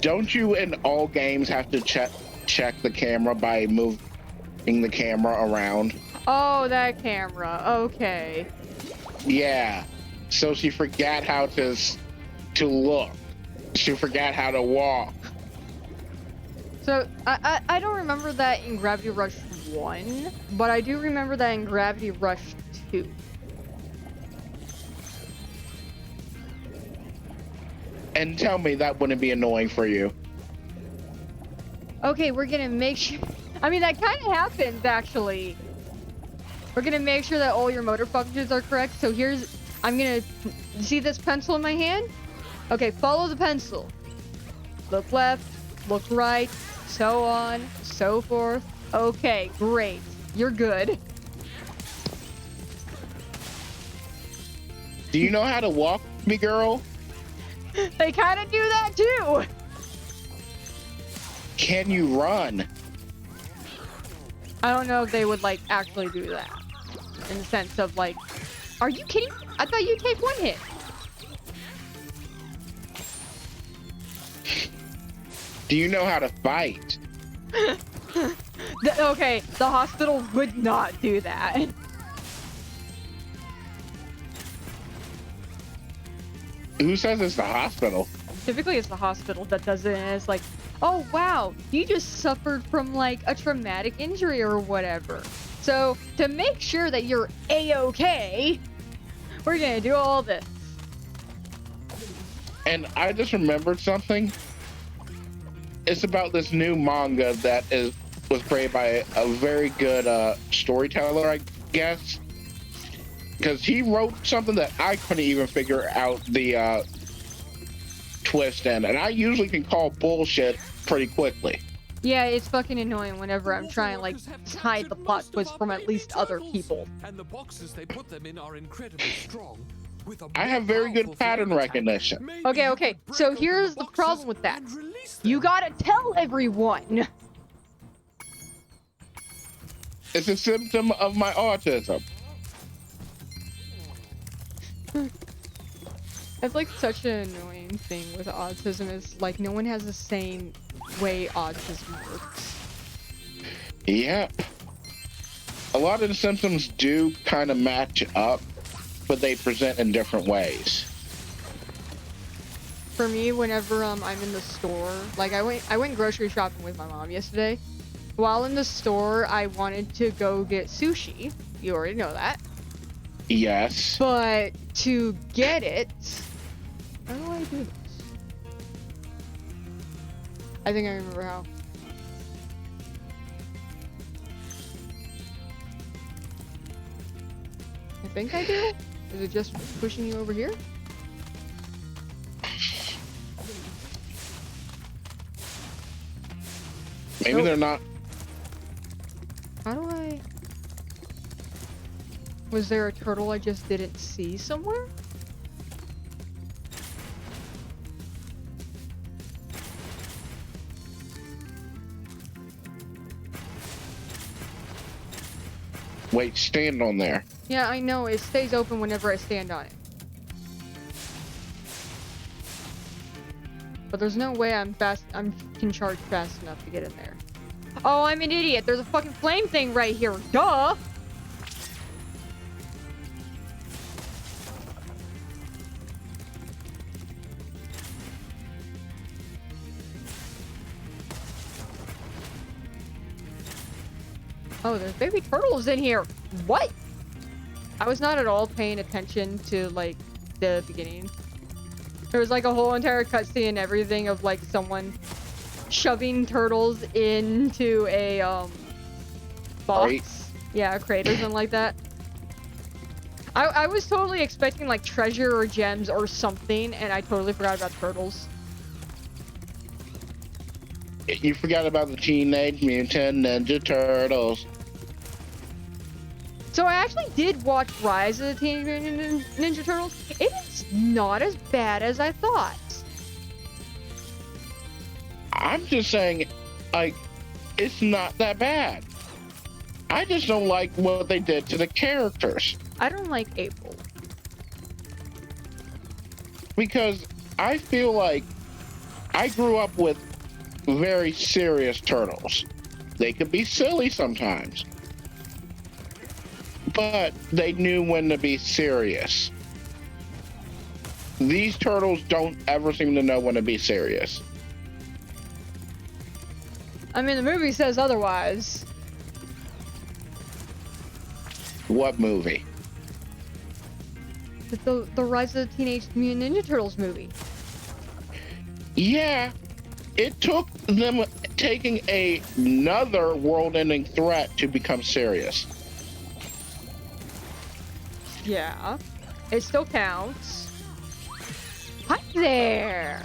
B: Don't you in all games have to check the camera by moving the camera around?
A: Oh, that camera. Okay.
B: Yeah. So she forgot how to look. She forgot how to walk.
A: So I don't remember that in Gravity Rush 1, but I do remember that in Gravity Rush 2.
B: And tell me that wouldn't be annoying for you.
A: Okay, we're gonna make sure. I mean, that kind of happens actually. We're gonna make sure that all your motor functions are correct. So I'm gonna see this pencil in my hand. Okay, follow the pencil. Look left, look right, so on, so forth. Okay, great. You're good.
B: Do you know how to walk, me girl?
A: They kind of do that too.
B: Can you run?
A: I don't know if they would like actually do that. In the sense of like, are you kidding? I thought you'd take one hit.
B: Do you know how to fight?
A: Okay, the hospital would not do that.
B: Who says it's the hospital?
A: Typically it's the hospital that does it, and it's like, oh wow, you just suffered from like a traumatic injury or whatever. So to make sure that you're A-okay, we're gonna do all this.
B: And I just remembered something. It's about this new manga that was created by a very good storyteller, I guess. Because he wrote something that I couldn't even figure out the twist in. And I usually can call bullshit pretty quickly.
A: Yeah, it's fucking annoying whenever I'm trying to like hide the plot twist from at least other people.
G: And the boxes they put them in are incredibly strong.
B: I have very good pattern recognition.
A: Okay, so here's the problem with that. You gotta tell everyone.
B: It's a symptom of my autism.
A: It's like such an annoying thing with autism. It's like no one has the same way autism works.
B: Yep. A lot of the symptoms do kind of match up, but they present in different ways.
A: For me, whenever I'm in the store, like I went grocery shopping with my mom yesterday. While in the store, I wanted to go get sushi. You already know that.
B: Yes.
A: But to get it, how do I do this? I think I remember how. think I do? Is it just pushing you over here?
B: Maybe
A: Nope.
B: they're not.
A: How do I... Was there a turtle I just didn't see somewhere?
B: Wait, stand on there.
A: Yeah, I know. It stays open whenever I stand on it. But there's no way I can charge fast enough to get in there. Oh, I'm an idiot. There's a fucking flame thing right here. Duh! Oh, there's baby turtles in here. What? I was not at all paying attention to, like, the beginning. There was, like, a whole entire cutscene and everything of, like, someone shoving turtles into a, box.
B: Crate.
A: Yeah, a crate or something like that. I was totally expecting, like, treasure or gems or something, and I totally forgot about turtles.
B: You forgot about the Teenage Mutant Ninja Turtles.
A: So I actually did watch Rise of the Teenage Mutant Ninja Turtles. It is not as bad as I thought.
B: I'm just saying, like, it's not that bad. I just don't like what they did to the characters.
A: I don't like April.
B: Because I feel like I grew up with very serious turtles. They could be silly sometimes, but they knew when to be serious. These turtles don't ever seem to know when to be serious.
A: I mean, the movie says otherwise.
B: What movie?
A: The Rise of the Teenage Mutant Ninja Turtles movie.
B: Yeah, it took them taking another world-ending threat to become serious.
A: Yeah, it still counts. Hi there.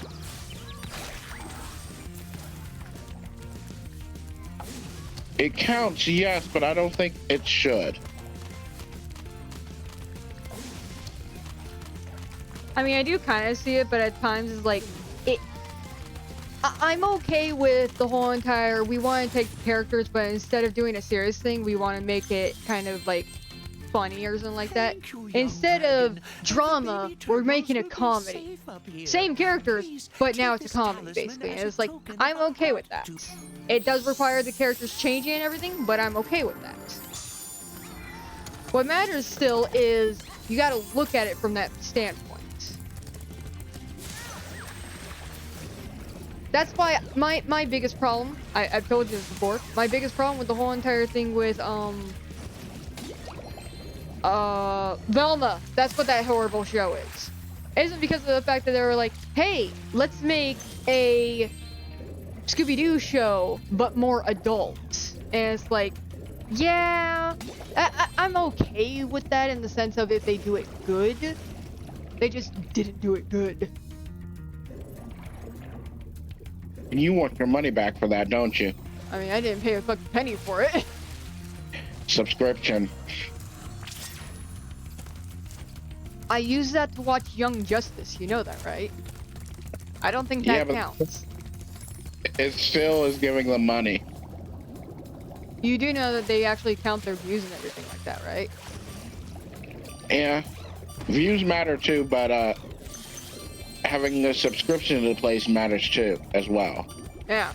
B: It counts, yes, but I don't think it should.
A: I mean, I do kind of see it, but at times it's like, I'm okay with the whole entire, we want to take the characters, but instead of doing a serious thing, we want to make it kind of like funny or something like that. Instead of drama, we're making a comedy. Same characters, but now it's a comedy, basically. And it's like, I'm okay with that. It does require the characters changing and everything, but I'm okay with that. What matters still is you gotta look at it from that standpoint. That's why my biggest problem, I've told you this before, my biggest problem with the whole entire thing with, Velma, that's what that horrible show is. It isn't because of the fact that they were like, hey, let's make a Scooby-Doo show, but more adult. And it's like, yeah, I'm okay with that in the sense of if they do it good. They just didn't do it good.
B: And you want your money back for that, don't you?
A: I mean, I didn't pay a fucking penny for it.
B: Subscription.
A: I use that to watch Young Justice, you know that, right? I don't think that counts.
B: It still is giving them money.
A: You do know that they actually count their views and everything like that, right?
B: Yeah. Views matter too, but having a subscription to the place matters too, as well.
A: Yeah.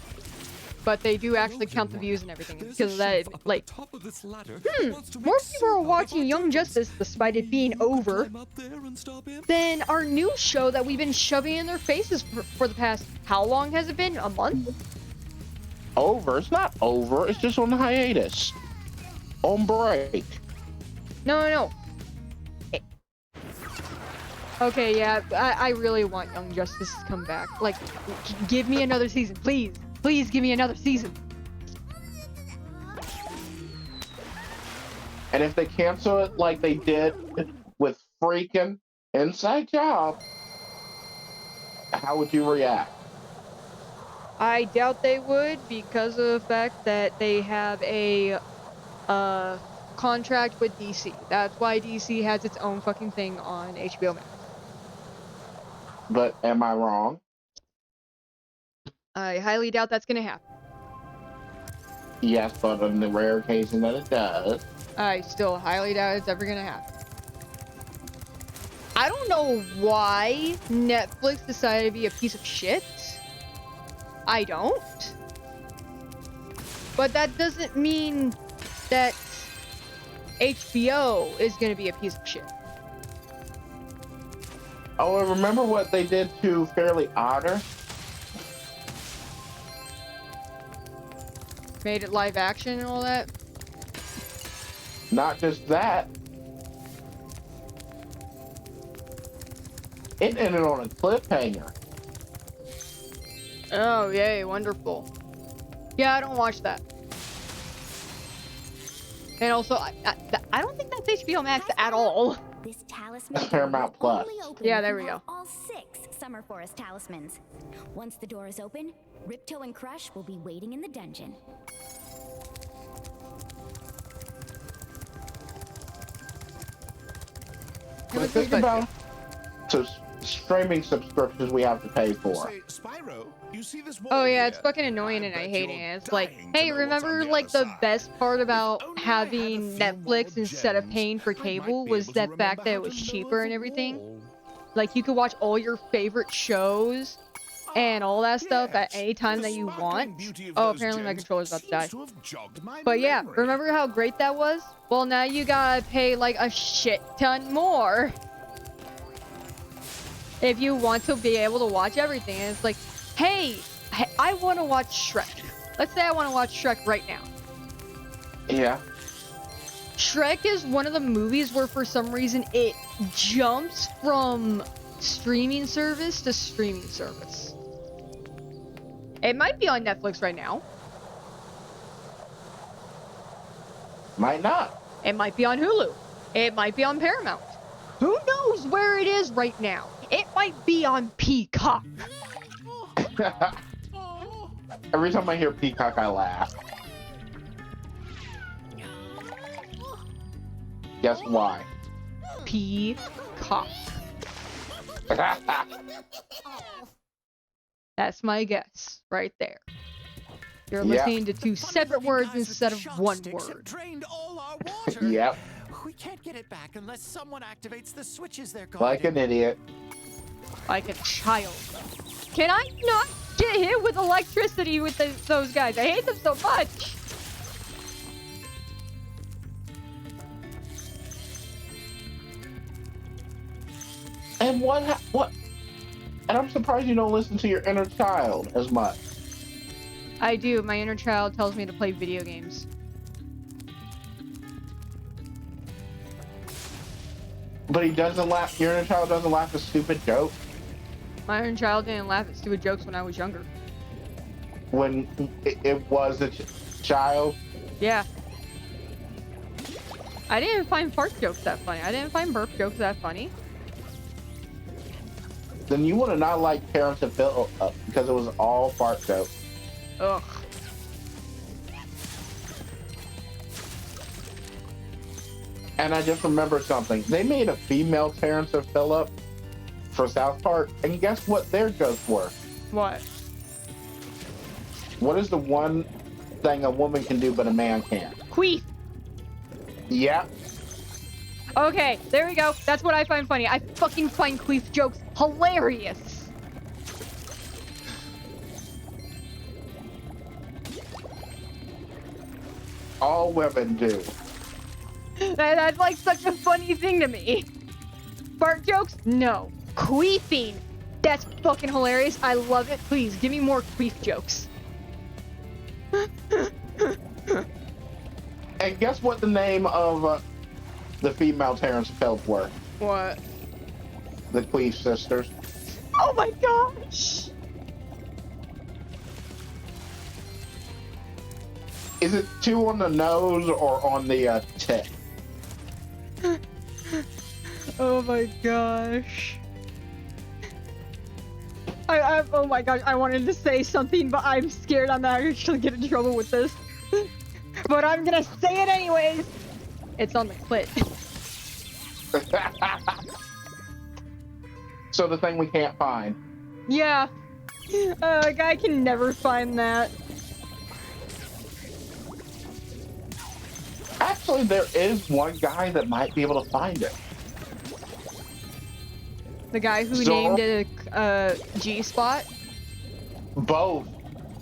A: But they do actually count the views and everything because of that, like, more people are watching Young Justice despite it being over than our new show that we've been shoving in their faces for the past, how long has it been? A month?
B: Over? It's not over. It's just on hiatus. On break.
A: No. Okay, yeah, I really want Young Justice to come back. Like, give me another season, please. Please give me another season.
B: And if they cancel it like they did with freaking Inside Job, how would you react?
A: I doubt they would because of the fact that they have a contract with DC. That's why DC has its own fucking thing on HBO Max.
B: But am I wrong?
A: I highly doubt that's gonna happen.
B: Yes, but on the rare occasion that it does.
A: I still highly doubt it's ever gonna happen. I don't know why Netflix decided to be a piece of shit. I don't. But that doesn't mean that HBO is gonna be a piece of shit.
B: Oh, and remember what they did to Fairly Otter?
A: Made it live action and all that.
B: Not just that. It ended on a cliffhanger.
A: Oh, yay, wonderful. Yeah, I don't watch that. And also, I don't think that's HBO Max at all.
D: This talisman
B: Paramount Plus.
A: Yeah, there we go.
D: All 6 Summer Forest talismans. Once the door is open, Ripto and Crush will be waiting in the dungeon.
B: But think about streaming subscriptions we have to pay for.
F: Say, Spyro, you see this wall
A: Oh yeah,
F: here?
A: it's fucking annoying and I hate it. It's like,
F: dying to
A: hey,
F: know what's
A: remember
F: on the
A: like
F: other
A: the
F: side.
A: best part about
F: only I
A: having
F: had a few
A: Netflix
F: more
A: instead of
F: gems,
A: paying for
F: I might
A: cable
F: be
A: was
F: able to
A: that fact
F: remember
A: that it
F: how
A: was
F: to
A: cheaper
F: lower
A: and
F: the
A: everything.
F: wall.
A: Like you could watch all your favorite shows and all that stuff at any time that you want. Oh, apparently my controller's about to die. But yeah, remember how great that was? Well, now you gotta pay like a shit ton more if you want to be able to watch everything. And it's like, hey, I want to watch Shrek. Let's say I want to watch Shrek right now.
B: Yeah.
A: Shrek is one of the movies where for some reason it jumps from streaming service to streaming service. It might be on Netflix right now.
B: Might not.
A: It might be on Hulu. It might be on Paramount. Who knows where it is right now? It might be on Peacock.
B: Every time I hear Peacock, I laugh. Guess why?
A: Peacock. That's my guess right there. You're
B: Yeah.
A: listening to 2 separate words instead of 1 word.
I: Drained all our water.
B: Yep.
I: We can't get it back unless someone activates the switches they're
B: Like an idiot.
A: Like a child. Can I not get hit with electricity with those guys? I hate them so much.
B: And what? And I'm surprised you don't listen to your inner child as much.
A: I do. My inner child tells me to play video games.
B: But he doesn't laugh. Your inner child doesn't laugh at stupid jokes.
A: My inner child didn't laugh at stupid jokes when I was younger.
B: When it was a child.
A: Yeah. I didn't find fart jokes that funny. I didn't find burp jokes that funny.
B: Then you would have not liked Parents of Philip because it was all fart jokes.
A: Ugh.
B: And I just remembered something. They made a female Terrence of Phillip for South Park, and guess what their jokes were?
A: What?
B: What is the one thing a woman can do but a man can't?
A: Queef.
B: Yeah.
A: Okay, there we go. That's what I find funny. I fucking find queef jokes hilarious.
B: All women do.
A: That's like such a funny thing to me. Fart jokes? No. Queefing? That's fucking hilarious. I love it. Please, give me more queef jokes.
B: And guess what the name of the female Terrence Phillip were?
A: What?
B: The Queef sisters.
A: Oh my gosh!
B: Is it 2 on the nose or on the tip?
A: Oh my gosh. Oh my gosh, I wanted to say something, but I'm scared I'm not actually gonna get in trouble with this. But I'm gonna say it anyways. It's on the clit.
B: So the thing we can't find.
A: Yeah. A guy can never find that.
B: Actually, there is one guy that might be able to find it.
A: The guy who
B: Zoro?
A: named it a G-spot?
B: Both.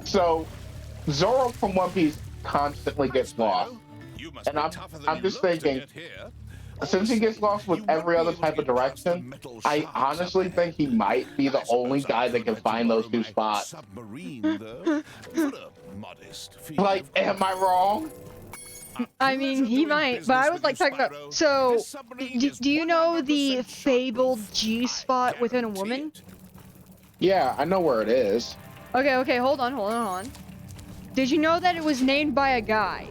B: So, Zoro from One Piece constantly gets lost. And I'm just thinking, since he gets lost with every other type of direction, I honestly think he might be the only guy that can find those two spots. Like, am I wrong?
A: I mean, he might, but I was like talking about. So, do you know the fabled G-spot within a woman?
B: Yeah, I know where it is.
A: Okay, hold on. Did you know that it was named by a guy?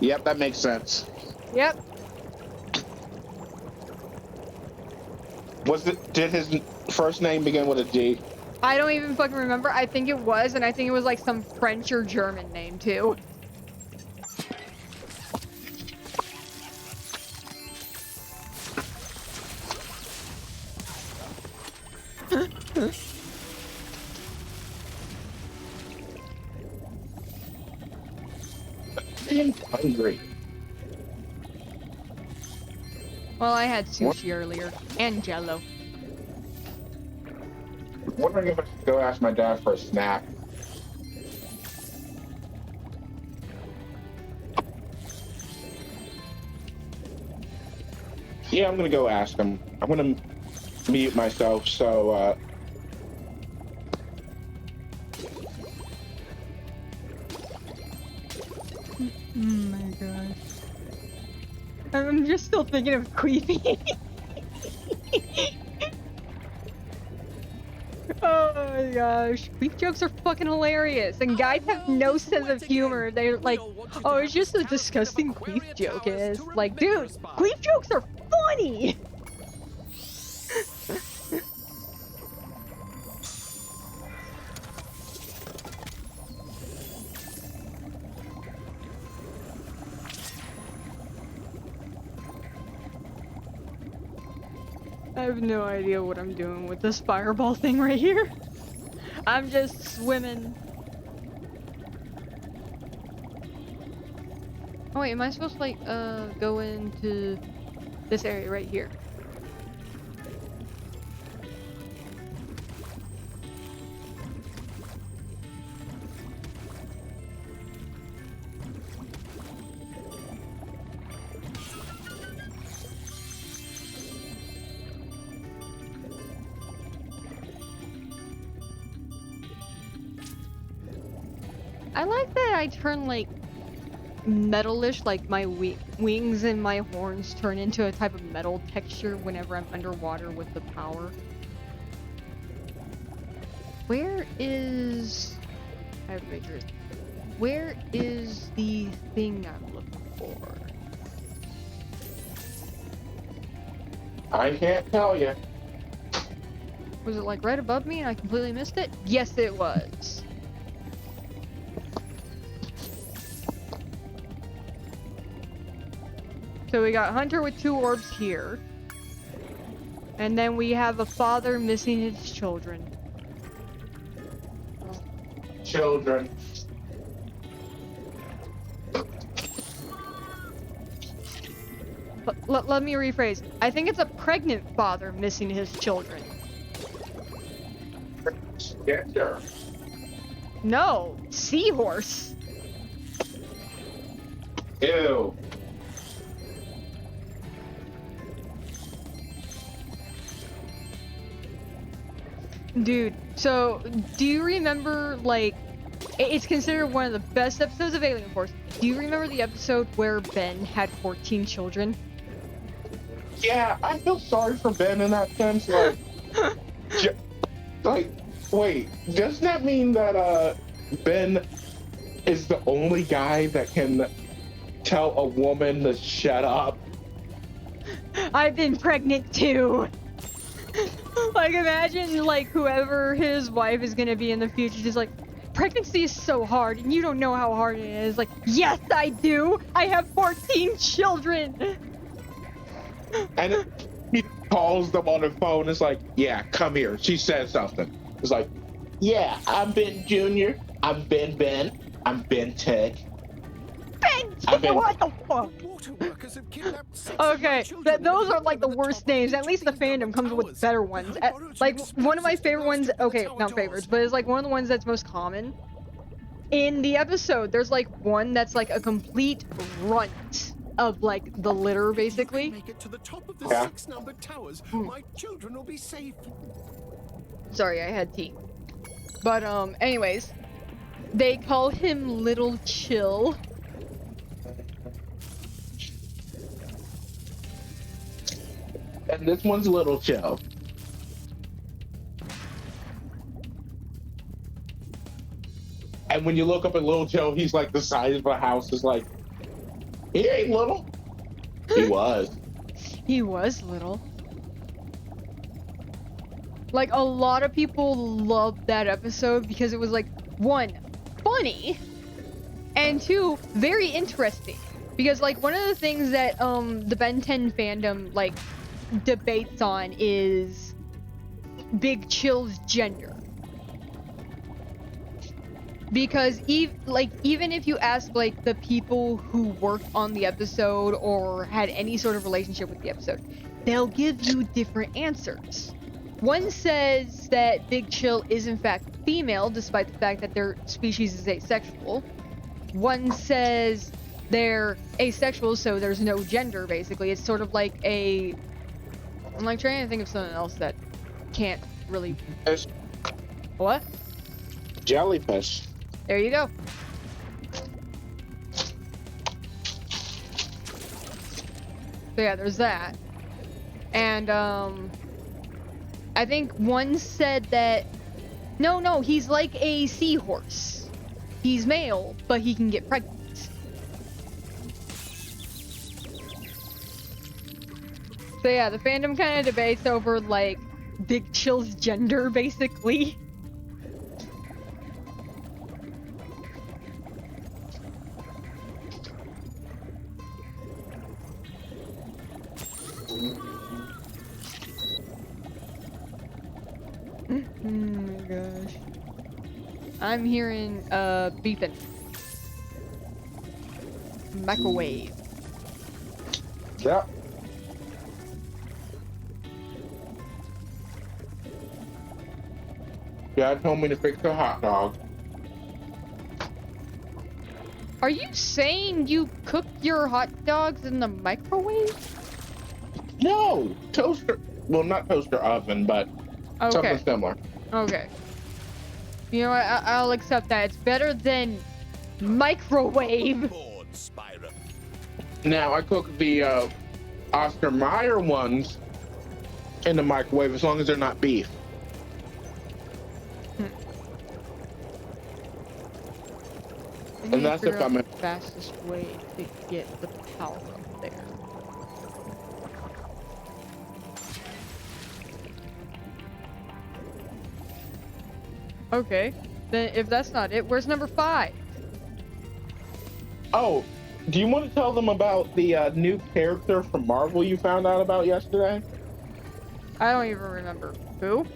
B: Yep, that makes sense.
A: Yep.
B: Did his first name begin with a D?
A: I don't even fucking remember. I think it was, and I think it was like some French or German name too.
B: I'm hungry.
A: Well, I had sushi earlier and Jello.
B: Wondering if I should go ask my dad for a snack. Yeah, I'm gonna go ask him. I'm gonna mute myself, so
A: Oh my gosh. I'm just still thinking of Queefy. Oh my gosh. Queef jokes are fucking hilarious. And guys have no sense of humor. They're like, oh, it's just a disgusting queef joke. And it's like, dude, queef jokes are funny! I have no idea what I'm doing with this fireball thing right here. I'm just swimming. Oh wait, am I supposed to like go into this area right here? I like that I turn like metalish, like my wings and my horns turn into a type of metal texture whenever I'm underwater with the power. Where is... I have pictures. Where is the thing I'm looking for?
B: I can't tell you.
A: Was it like right above me and I completely missed it? Yes, it was. So we got Hunter with 2 orbs here. And then we have a father missing his children.
B: Children.
A: Let me rephrase. I think it's a pregnant father missing his children.
B: Sketcher.
A: No, seahorse.
B: Ew.
A: Dude, so do you remember, like, it's considered one of the best episodes of Alien Force. Do you remember the episode where Ben had 14 children?
B: Yeah, I feel sorry for Ben in that sense. Like, like, wait, does that mean that Ben is the only guy that can tell a woman to shut up?
A: I've been pregnant too. Like, imagine, like, whoever his wife is gonna be in the future, just like, pregnancy is so hard, and you don't know how hard it is. Like, yes, I do. I have 14 children.
B: And he calls them on the phone. It's like, yeah, come here. She said something. It's like, yeah, I'm Ben Jr. I'm Ben. I'm Ben Tech.
A: What the fuck?
F: Waterworkers have kidnapped 6 of my
A: Okay,
F: children
A: those
F: and
A: are like the
F: held them at
A: worst
F: top of
A: names. At least the
F: each
A: fandom comes with
F: towers.
A: better ones.
F: I borrowed
A: Like,
F: some
A: one of my
F: explosives to
A: favorite ones,
F: blast open the
A: okay,
F: tower
A: not
F: doors.
A: favorites, but it's like one of the ones that's most common. In the episode, there's like one that's like a complete runt of like the litter, basically.
F: Make it to the top of the
B: Yeah.
F: 6 numbered towers. My children will be safe.
A: Sorry, I had tea. But, anyways. They call him Little Chill.
B: And this one's Little Chill. And when you look up at Little Chill, he's like the size of a house. It's like, he ain't little. He was.
A: He was little. Like, a lot of people loved that episode because it was like, one, funny, and two, very interesting. Because like one of the things that the Ben 10 fandom like debates on is Big Chill's gender. Because even if you ask like the people who worked on the episode or had any sort of relationship with the episode, they'll give you different answers. One says that Big Chill is in fact female, despite the fact that their species is asexual. One says they're asexual, so there's no gender, basically. It's sort of like a... I'm like trying to think of something else that can't really...
B: Fish.
A: What?
B: Jellyfish.
A: There you go. So yeah, there's that. And, I think one said that... No, he's like a seahorse. He's male, but he can get pregnant. So yeah, the fandom kind of debates over, like, Big Chill's gender, basically. Oh my gosh. I'm hearing, beeping. Microwave.
B: Yep. Dad told me to fix a hot dog.
A: Are you saying you cook your hot dogs in the microwave?
B: No! Toaster. Well, not toaster oven, but something similar.
A: Okay. You know what? I'll accept that. It's better than microwave.
F: Spyro.
B: Now, I cook the Oscar Mayer ones in the microwave as long as they're not beef. And that's if I'm
A: the fastest way to get the power up there. Okay, then if that's not it, where's number 5?
B: Oh, do you want to tell them about the new character from Marvel you found out about yesterday?
A: I don't even remember. Who?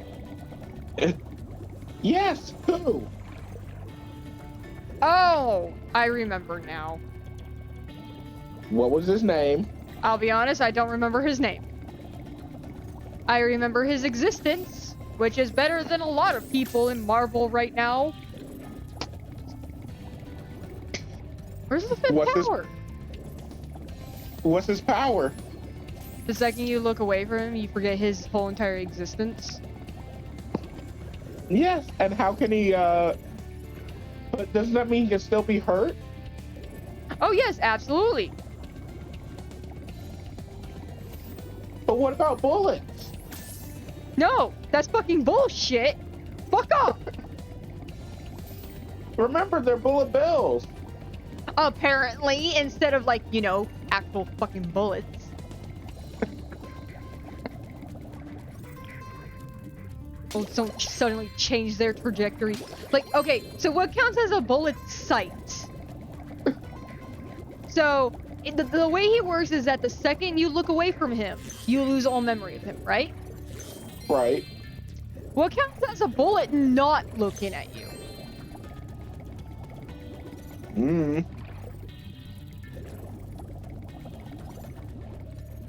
B: Yes, who?
A: Oh, I remember now.
B: What was his name?
A: I'll be honest, I don't remember his name. I remember his existence, which is better than a lot of people in Marvel right now. Where's the 5th tower?
B: What's his power?
A: The second you look away from him, you forget his whole entire existence.
B: Yes, and how can he, but doesn't that mean he can still be hurt?
A: Oh yes, absolutely.
B: But what about bullets?
A: No, that's fucking bullshit. Fuck off.
B: Remember, they're bullet bills.
A: Apparently, instead of like, you know, actual fucking bullets. don't suddenly change their trajectory. Like, okay, so what counts as a bullet's sight? So, the way he works is that the second you look away from him, you lose all memory of him, right?
B: Right.
A: What counts as a bullet not looking at you?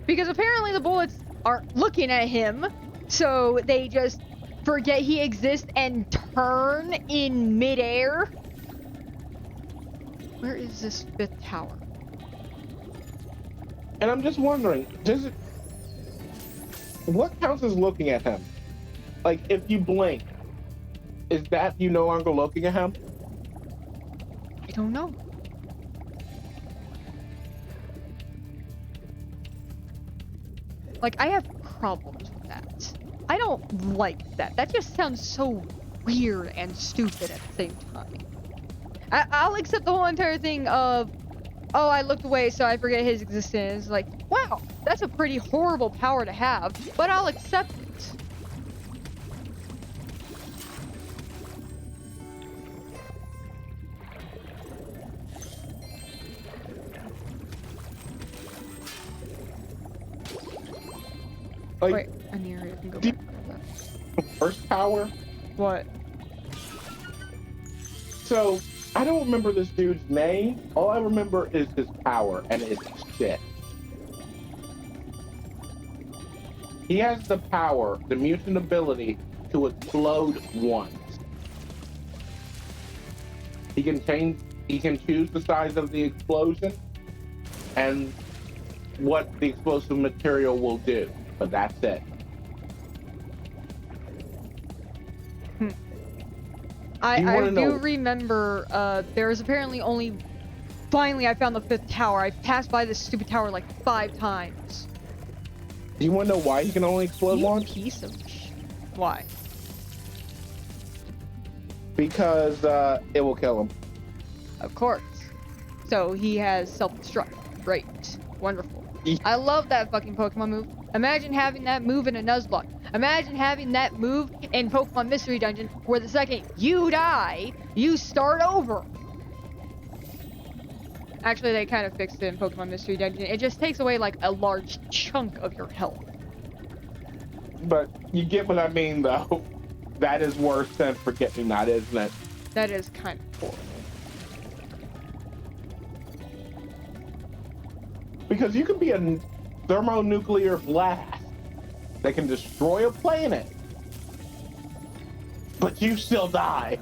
A: Because apparently the bullets aren't looking at him, so they just forget he exists and turn in midair. Where is this 5th tower?
B: And I'm just wondering, what counts as looking at him? Like, if you blink, is that you no longer looking at him?
A: I don't know. Like, I have problems with that. I don't like that. That just sounds so weird and stupid at the same time. I'll accept the whole entire thing of, oh, I looked away so I forget his existence. Like, wow, that's a pretty horrible power to have, but I'll accept it.
B: Like,
A: wait, I can go back to that.
B: First power?
A: What?
B: So, I don't remember this dude's name. All I remember is his power, and it's shit. He has the power, the mutant ability, to explode once. He can choose the size of the explosion and what the explosive material will do, but that's it.
A: I do remember there's apparently only... Finally, I found the 5th tower. I've passed by this stupid tower like 5 times.
B: Do you want to know why he can only explode
A: You
B: once?
A: piece of Why?
B: Because it will kill him.
A: Of course. So he has self-destruct. Great. Wonderful. I love that fucking Pokemon move. Imagine having that move in a Nuzlocke. Imagine having that move in Pokemon Mystery Dungeon, where the second you die, you start over. Actually, they kind of fixed it in Pokemon Mystery Dungeon. It just takes away, like, a large chunk of your health.
B: But you get what I mean, though. That is worse than Forget-Me-Not, isn't it?
A: That is kind of horrible.
B: Because you can be a thermonuclear blast that can destroy a planet, but you still die.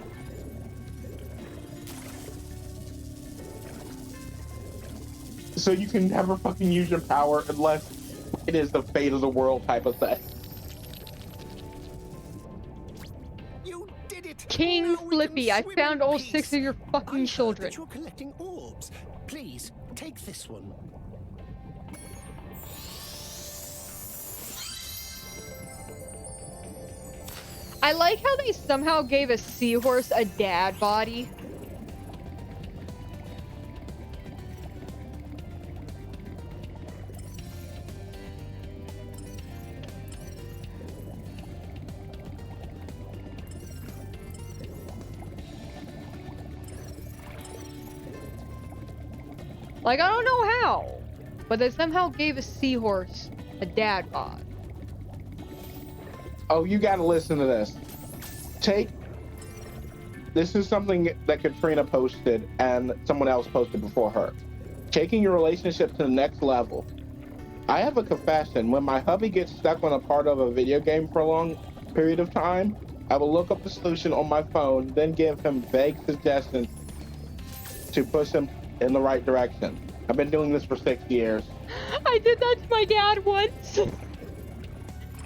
B: So you can never fucking use your power unless it is the fate of the world type of thing.
F: You did it.
A: King Flippy, I found all 6 of your fucking children.
F: You're collecting orbs. Please take this one.
A: I like how they somehow gave a seahorse a dad body. Like, I don't know how, but they somehow gave a seahorse a dad bod.
B: Oh, you gotta listen to this. This is something that Katrina posted and someone else posted before her. Taking your relationship to the next level. I have a confession. When my hubby gets stuck on a part of a video game for a long period of time, I will look up the solution on my phone, then give him vague suggestions to push him in the right direction. I've been doing this for 6 years.
A: I did that to my dad once.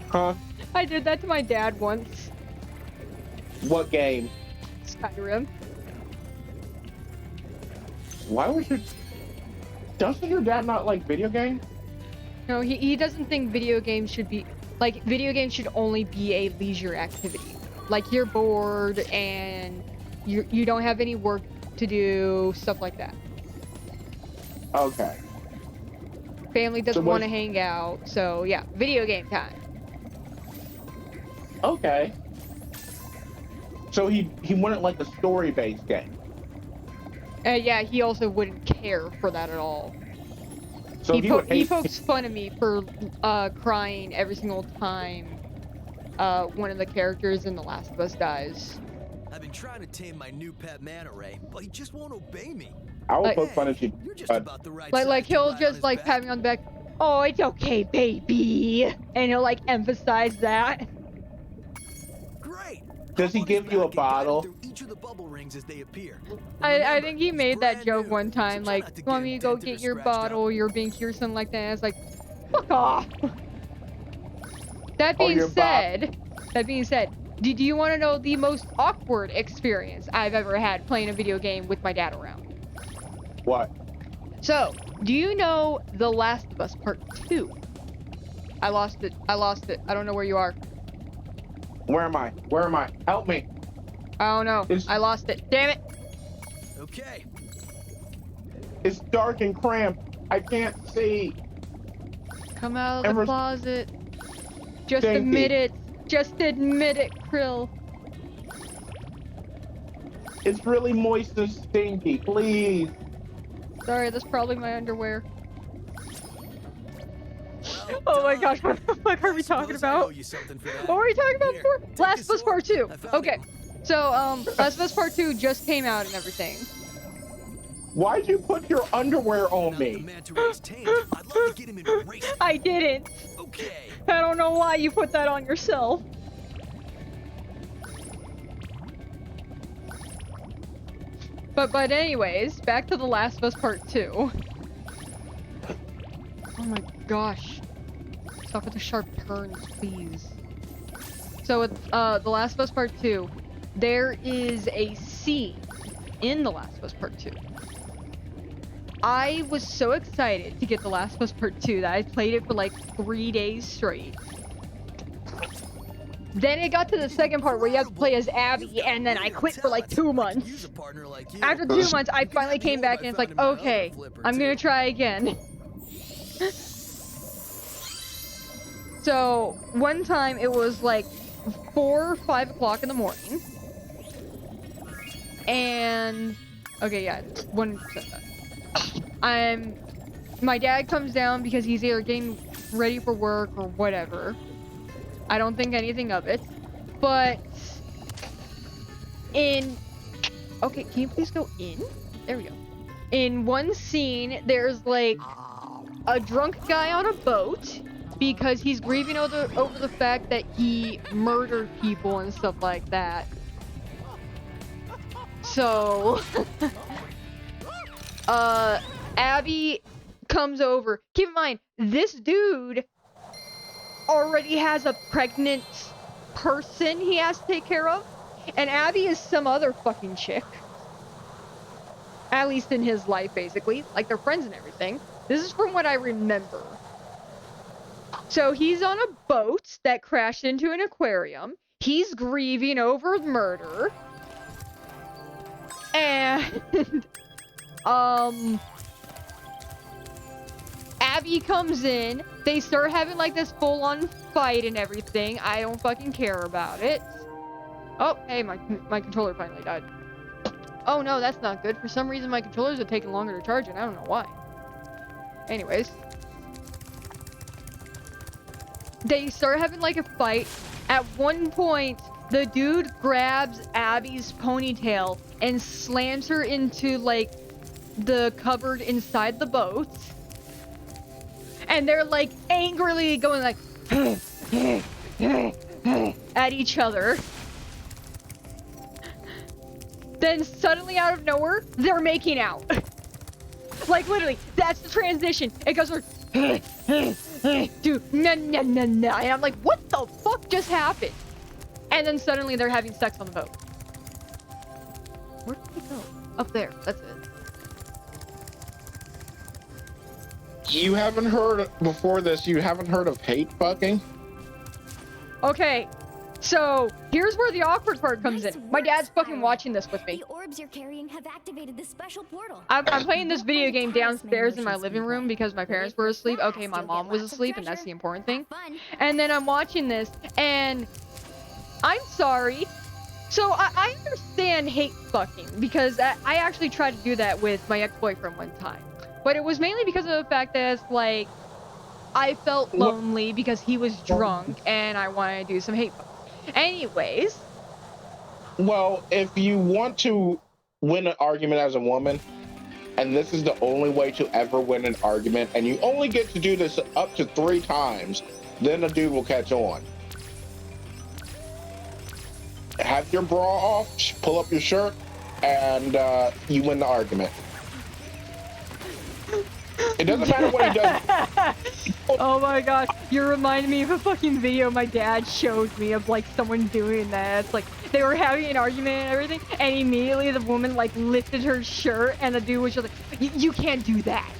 B: Huh?
A: I did that to my dad once.
B: What game?
A: Skyrim.
B: Why would you... Doesn't your dad not like video games?
A: No, he doesn't think video games should be... Like, video games should only be a leisure activity. Like, you're bored and you don't have any work to do, stuff like that.
B: Okay.
A: Family doesn't want to hang out, so yeah, video game time.
B: Okay. So he wouldn't like a story-based game.
A: Yeah, he also wouldn't care for that at all.
B: So
A: He pokes fun at me for crying every single time one of the characters in The Last of Us dies.
E: I've been trying to tame my new pet manta ray, but he just won't obey me.
B: I will poke fun at you.
E: You're just about the right
A: Like he'll just like pat me on the back. Oh, it's okay, baby, and he'll like emphasize that.
E: Great.
B: Does he give you a bottle?
E: Each of the bubble rings as they appear.
A: I think he made that joke one time, like, want me to go get your bottle, your binky, or something like that. And I was like, fuck off. That being said, do you want to know the most awkward experience I've ever had playing a video game with my dad around?
B: What?
A: So, do you know The Last of Us Part 2? I lost it. I don't know where you are.
B: Where am I? Help me.
A: I don't know. I lost it. Damn it.
E: Okay.
B: It's dark and cramped. I can't see.
A: Come out of the closet. Just admit it. Just admit it, Krill.
B: It's really moist and stinky. Please.
A: Sorry, that's probably my underwear. Oh my gosh, what the fuck are we talking about? What were we talking about before? Last of Us Part 2. Okay. So, Last of Us Part 2 just came out and everything.
B: Why'd you put your underwear on me?
A: I didn't.
E: Okay.
A: I don't know why you put that on yourself. But anyways, back to The Last of Us Part 2. Oh my gosh. Stop with the sharp turns, please. So with The Last of Us Part 2, there is a scene in The Last of Us Part 2. I was so excited to get The Last of Us Part 2 that I played it for like 3 days straight. Then it got to the second part where you have to play as Abby, and then I quit for like 2 months. After 2 months, I finally came back and it's like, okay, I'm gonna try again. So, one time it was like 4 or 5 o'clock in the morning. And, okay, yeah, 100%. My dad comes down because he's either getting ready for work or whatever. I don't think anything of it. But okay, can you please go in? There we go. In one scene, there's like a drunk guy on a boat because he's grieving over the fact that he murdered people and stuff like that. So, Abby comes over. Keep in mind, this dude already has a pregnant person he has to take care of, and Abby is some other fucking chick. At least in his life, basically. Like, they're friends and everything. This is from what I remember. So he's on a boat that crashed into an aquarium. He's grieving over murder. And, Abby comes in. They start having like this full-on fight and everything. I don't fucking care about it. Oh, hey, my controller finally died. Oh no, that's not good. For some reason, my controllers are taking longer to charge, and I don't know why. Anyways. They start having like a fight. At one point, the dude grabs Abby's ponytail and slams her into like the cupboard inside the boat. And they're like angrily going like at each other. Then suddenly out of nowhere, they're making out. Like literally, that's the transition. It goes like dude, nah. And I'm like, what the fuck just happened? And then suddenly they're having sex on the boat. Where did they go? Up there. That's it.
B: You haven't heard before this. You haven't heard of hate fucking?
A: Okay, so here's where the awkward part comes in. My dad's fucking watching this with me.
D: The orbs you're carrying have activated the special portal.
A: I'm playing this video game downstairs in my living room because my parents were asleep. Okay, my mom was asleep, and that's the important thing. And then I'm watching this, and I'm sorry. So I understand hate fucking because I actually tried to do that with my ex-boyfriend one time, but it was mainly because of the fact that it's like I felt lonely because he was drunk and I wanted to do some hate fucking. Anyways.
B: Well, if you want to win an argument as a woman, and this is the only way to ever win an argument, and you only get to do this up to 3 times, then a dude will catch on. Have your bra off, pull up your shirt, and you win the argument. It doesn't matter what he does.
A: Oh my gosh, you're reminding me of a fucking video my dad showed me of like someone doing that. It's like they were having an argument and everything, and immediately the woman like lifted her shirt and the dude was just like, you can't do that.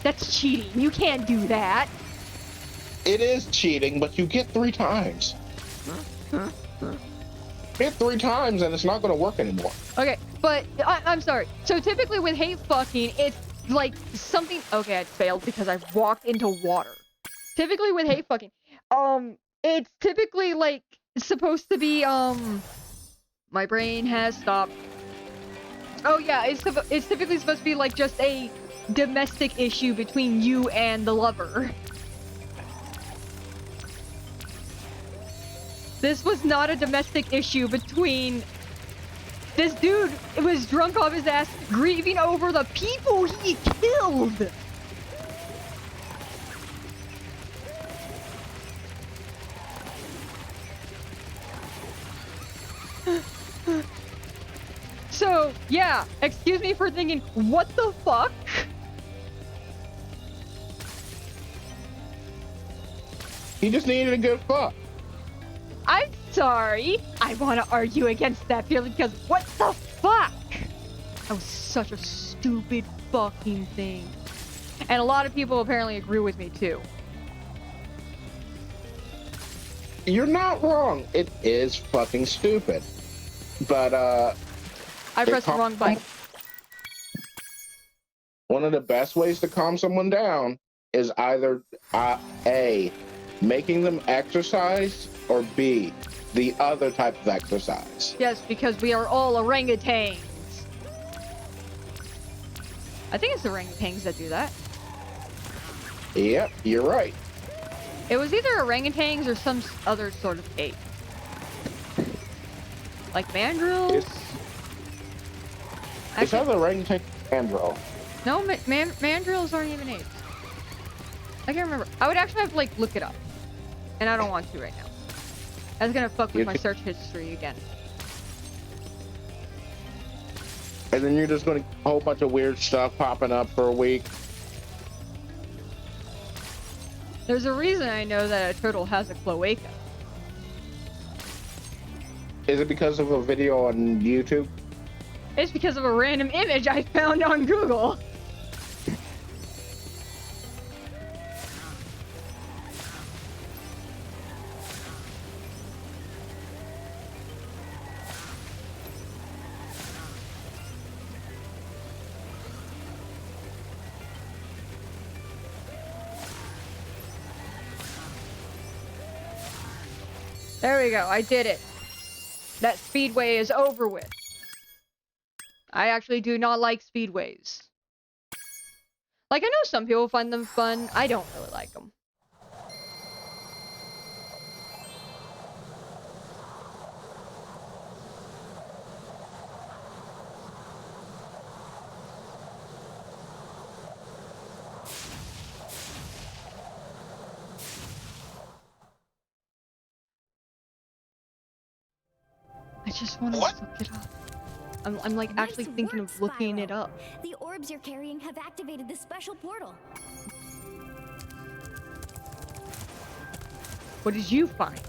A: That's cheating. You can't do that.
B: It is cheating, but you get 3 times. Hit 3 times and it's not going to work anymore.
A: Okay, but I'm sorry. So typically with hate fucking, it's like something. Okay, I failed because I walked into water. Typically with hate fucking, it's typically like supposed to be my brain has stopped. Oh yeah, it's typically supposed to be like just a domestic issue between you and the lover. This was not a domestic issue between... This dude was drunk off his ass, grieving over the people he killed! So, yeah, excuse me for thinking, what the fuck?
B: He just needed a good fuck.
A: I'm sorry. I want to argue against that feeling because what the fuck? That was such a stupid fucking thing. And a lot of people apparently agree with me too.
B: You're not wrong. It is fucking stupid. But,
A: I pressed the wrong button.
B: One of the best ways to calm someone down is either A, making them exercise, or B, the other type of exercise.
A: Yes, because we are all orangutans. I think it's orangutans that do that.
B: Yep, you're right.
A: It was either orangutans or some other sort of ape. Like mandrills?
B: It's either orangutan or mandrill.
A: No, mandrills aren't even apes. I can't remember. I would actually have to like look it up. And I don't want to right now. I was gonna fuck with my search history again.
B: And then you're just gonna a whole bunch of weird stuff popping up for a week.
A: There's a reason I know that a turtle has a cloaca.
B: Is it because of a video on YouTube?
A: It's because of a random image I found on Google. There we go, I did it. That speedway is over with. I actually do not like speedways. Like, I know some people find them fun. I don't really like them. I just want to look it up. I'm like actually thinking of looking it up.
D: The orbs you're carrying have activated this special portal.
A: What did you find?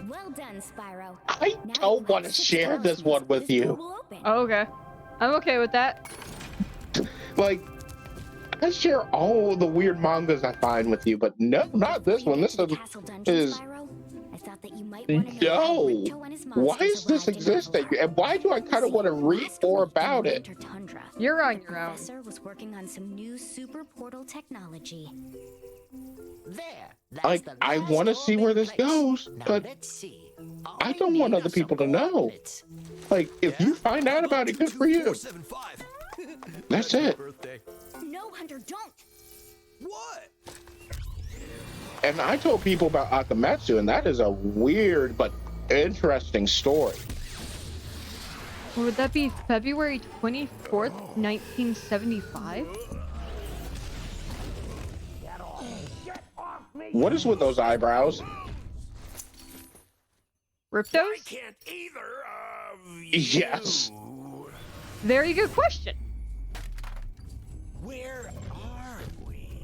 D: Well done, Spyro.
B: I don't want to share this one with you.
A: Oh, okay. I'm okay with that.
B: Like, I share all the weird mangas I find with you, but no, not this one. This is no. Why is this existing? And why do I kind of want to read more about it?
A: You're on your own.
D: The professor was working on some new super portal technology.
K: There.
B: Like, I want to see where this goes, but
K: Let's see.
B: I don't want other people to know. Like, if you find out about it, good for you.
E: 475.
B: That's it.
E: Birthday.
D: No, Hunter, don't.
E: What?
B: And I told people about Akamatsu, and that is a weird but interesting story.
A: Would that be February 24th, 1975?
B: What is with those eyebrows?
A: Riptos?
F: I can't either of
B: Yes.
F: you.
A: Very good question.
F: Where are we?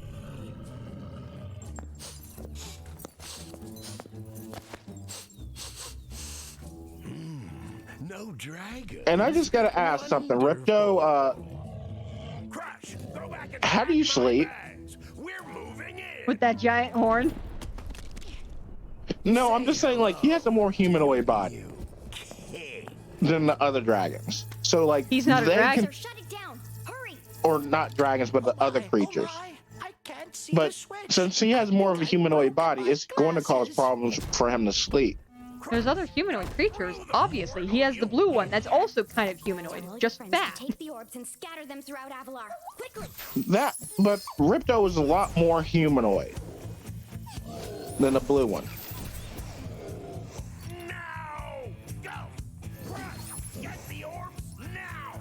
F: No dragon.
B: And I just gotta ask something, Ripto.
F: Crash, go back and
B: How do you sleep?
F: bags. We're moving in.
A: With that giant horn?
B: No, I'm just saying, like, he has a more humanoid body than the other dragons. So, like,
A: He's not a
B: they
A: dragon.
B: can-
D: Shut it down. Hurry.
B: or not dragons, but the other creatures.
I: I can't see
B: But
I: the switch.
B: since he has more of a humanoid body, it's going to cause problems for him to sleep.
A: There's other humanoid creatures, obviously. He has the blue one that's also kind of humanoid,
D: Tell all your
A: just
D: friends to
A: fat.
D: Take the orbs and scatter them throughout Avalar. Quickly.
B: But Ripto is a lot more humanoid than the blue one.
F: Now! Go! Crash! Get the orbs now!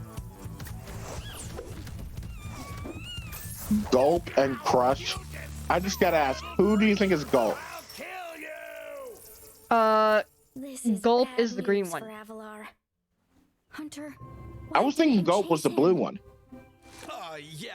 B: Gulp and Crush. I just gotta ask, who do you think is Gulp?
F: I'll kill you!
D: This is
A: Gulp
D: bad
A: is the green
D: news
A: one.
D: for Avalar. Hunter.
B: I
D: why
B: was thinking
D: didn't you
B: Gulp was the
D: chase
B: blue
D: him?
B: one.
E: Yeah.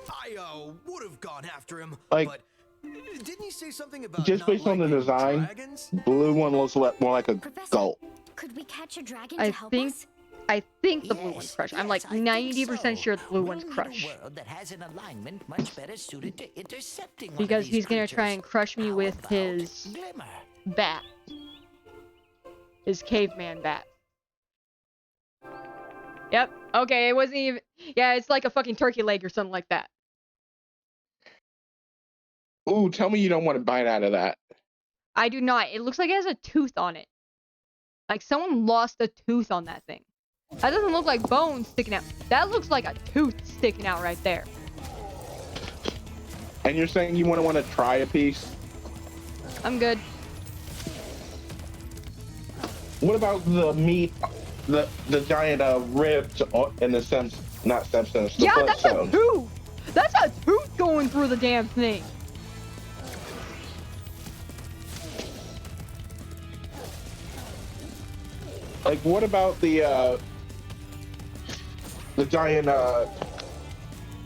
E: I would have gone after him,
B: Like,
E: but didn't he say something about
B: just
E: not
B: based on the
E: liking
B: design,
E: dragons?
B: blue one looks more like a
D: Professor,
B: Gulp.
D: could we catch a dragon
A: I
D: to help
A: think
D: us?
A: I think the blue one's Crush. I'm like
K: I think
A: 90%
K: so.
A: sure the blue
K: We'll
A: one's
K: need
A: Crush.
K: a world that has an alignment much better suited to intercepting one of
A: Because
K: these
A: he's gonna try
K: creatures.
A: and crush me
K: How
A: with
K: about
A: his
K: Glimmer?
A: bat. His caveman bat. Yep. Okay, it wasn't even... Yeah, it's like a fucking turkey leg or something like that.
B: Ooh, tell me you don't want to bite out of that.
A: I do not. It looks like it has a tooth on it. Like someone lost a tooth on that thing. That doesn't look like bones sticking out. That looks like a tooth sticking out right there.
B: And you're saying you want to try a piece?
A: I'm good.
B: What about the meat, the giant ribs in the not Simpsons, the
A: Yeah, that's a
B: Flintstones?
A: tooth! That's a tooth going through the damn thing!
B: Like, what about the giant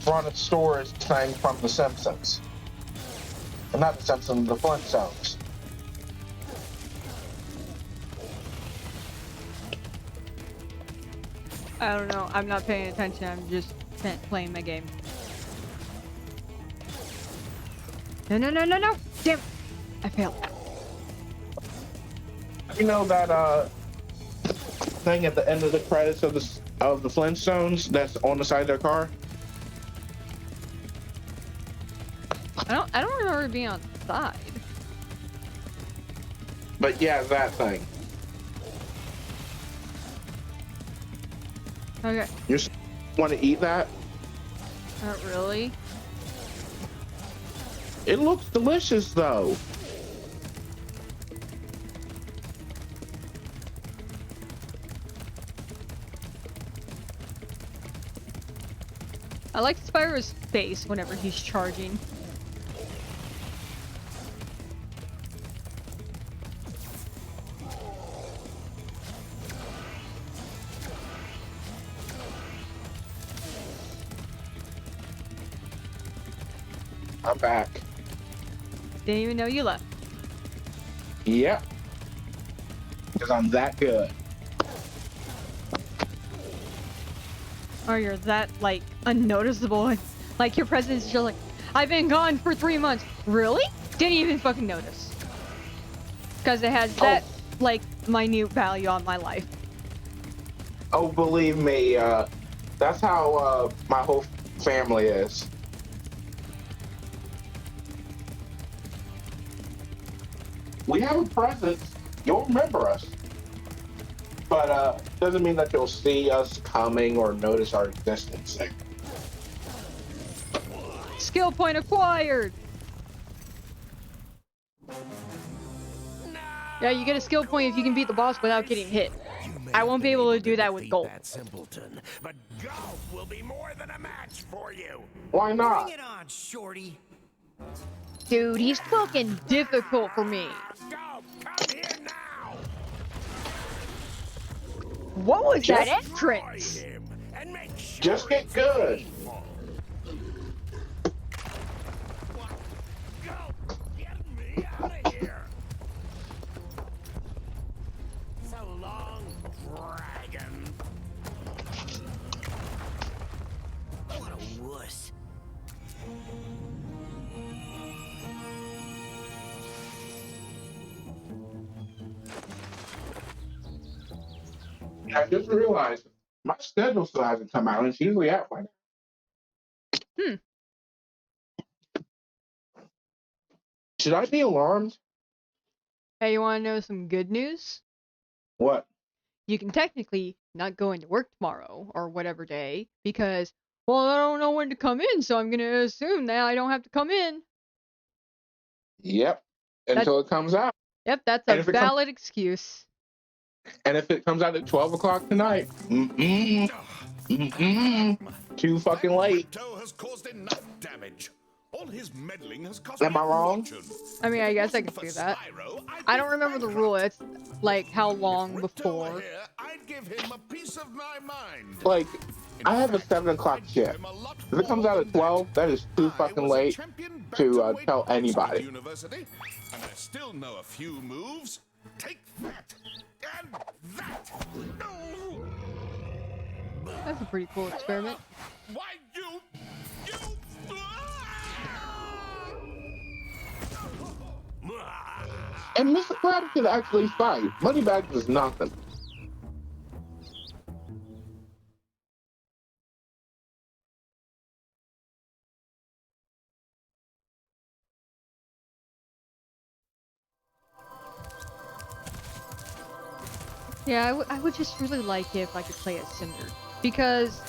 B: brontosaurus thing from the Simpsons? And not the Simpsons, the Flintstones.
A: I don't know. I'm not paying attention. I'm just playing my game. No, no, no, no, no! Damn! I failed.
B: You know that thing at the end of the credits of the Flintstones that's on the side of their car?
A: I don't remember it being on the side.
B: But yeah, that thing.
A: Okay.
B: You want to eat that?
A: Not really.
B: It looks delicious, though.
A: I like Spyro's face whenever he's charging.
B: I'm back.
A: Didn't even know you left.
B: Yep. Because I'm that good.
A: Or you're that, like, unnoticeable. Like, your presence is just like, I've been gone for 3 months. Really? Didn't even fucking notice. Because it has that, like, minute value on my life.
B: Oh, believe me, that's how my whole family is. we have a presence. You'll remember us. But doesn't mean that you'll see us coming or notice our existence.
A: Skill point acquired. Yeah, you get a skill point if you can beat the boss without getting hit. I won't be able to do that with gold.
F: That simpleton, but golf will be more than a match for you.
B: Why not?
E: Bring it on, shorty.
A: Dude, he's fucking difficult for me.
F: Golf, come here now.
A: What was that
B: Just
A: entrance?
F: Him and make sure
B: Just get
F: it's
B: good.
F: painful. Go, get me out of here. So long, dragon.
E: What a wuss.
B: I just realized my schedule still hasn't come out. It's usually out by now. Should I be alarmed?
A: Hey, you want to know some good news?
B: What?
A: You can technically not go into work tomorrow or whatever day because, well, I don't know when to come in, so I'm going to assume that I don't have to come in.
B: Yep. Until it comes out.
A: Yep, that's
B: And
A: a
B: if it comes-
A: valid excuse.
B: And if it comes out at 12 o'clock tonight, too fucking late.
F: Crypto has caused enough damage. All his meddling has cost
B: Am
F: me
B: I wrong?
F: fortune.
A: I mean, I guess I
F: If it
A: could
F: wasn't
A: see that.
F: for Spyro, I'd
A: I
F: be
A: don't remember the
F: bankrupt.
A: rule. It's like how long
F: If Crypto
A: before.
F: were here, I'd give him a piece of my mind.
B: Like,
F: In
B: I have a
F: fact,
B: 7 o'clock
F: I'd give
B: shift.
F: him a lot
B: If it comes
F: more
B: out
F: than
B: at 12, that is too
F: I
B: fucking
F: was a
B: late
F: champion
B: to
F: bantamweight
B: tell
F: boxer at
B: anybody.
F: University, and I still know a few moves. Take that and that. No.
A: That's a pretty cool experiment.
F: Why you?
B: And Mr. Krabs could actually fight. Moneybags is nothing.
A: Yeah, I would just really like it if I could play as Cinder. Because,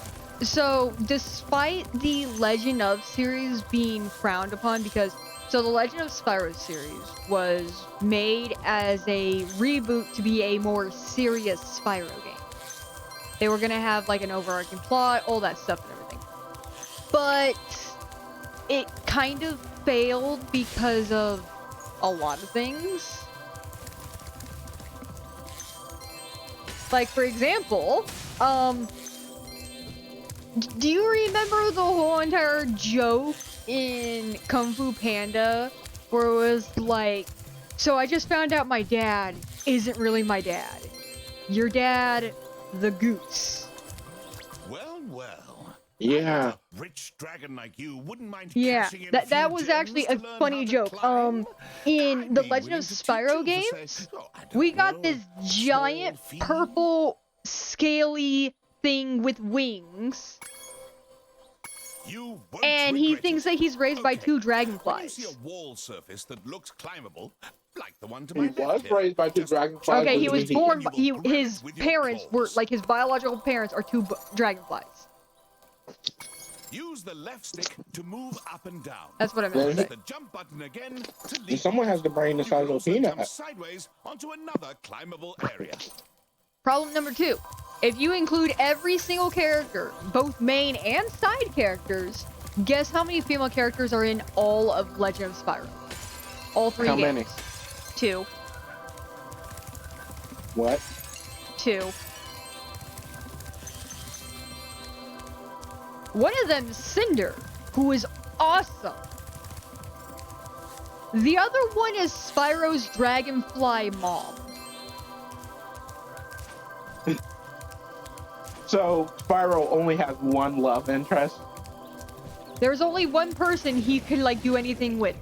A: so, despite the Legend of series being frowned upon, because, so the Legend of Spyro series was made as a reboot to be a more serious Spyro game. They were gonna have, like, an overarching plot, all that stuff and everything. But, it kind of failed because of a lot of things. Like, for example, do you remember the whole entire joke in Kung Fu Panda where it was like, so I just found out my dad isn't really my dad. Your dad, the goose.
F: Well, well.
B: Yeah.
F: A rich dragon like you wouldn't mind
A: Yeah,
F: cashing in a
A: that
F: few
A: was actually
F: gems
A: a
F: to learn
A: funny
F: how to
A: joke.
F: climb?
A: In
F: I'd
A: the
F: be
A: Legend
F: willing
A: of
F: to teach
A: Spyro
F: you, to
A: games,
F: say, oh, I don't
A: we got
F: know,
A: this giant
F: small feet.
A: purple scaly thing with wings.
F: You won't
A: And he
F: regret
A: thinks
F: it.
A: that he's raised by
F: Okay,
A: 2
F: When you
A: dragonflies.
F: see a wall surface that looks climbable, like the one to
B: He
F: my
B: was
F: left here,
B: raised by 2
F: just
B: dragonflies.
A: Okay, he
B: doesn't
A: was
B: mean he-
A: born.
F: You will grab
A: His
F: it with your
A: parents were
F: claws.
A: like his biological parents are 2 dragonflies.
F: Use the left stick to move up and down.
A: That's what I meant to
B: Then
A: say.
F: The jump button again to
B: And
F: leap.
B: someone has the brain the
F: You
B: size
F: can
B: of a
F: also jump
B: peanut.
F: sideways onto another climbable area.
A: Problem number 2: if you include every single character, both main and side characters, guess how many female characters are in all of Legend of Spyro? All 3
B: How
A: games.
B: many?
A: 2.
B: What?
A: 2. One of them's Cinder, who is awesome. The other one is Spyro's dragonfly mom.
B: So Spyro only has one love interest.
A: There's only one person he could like do anything with.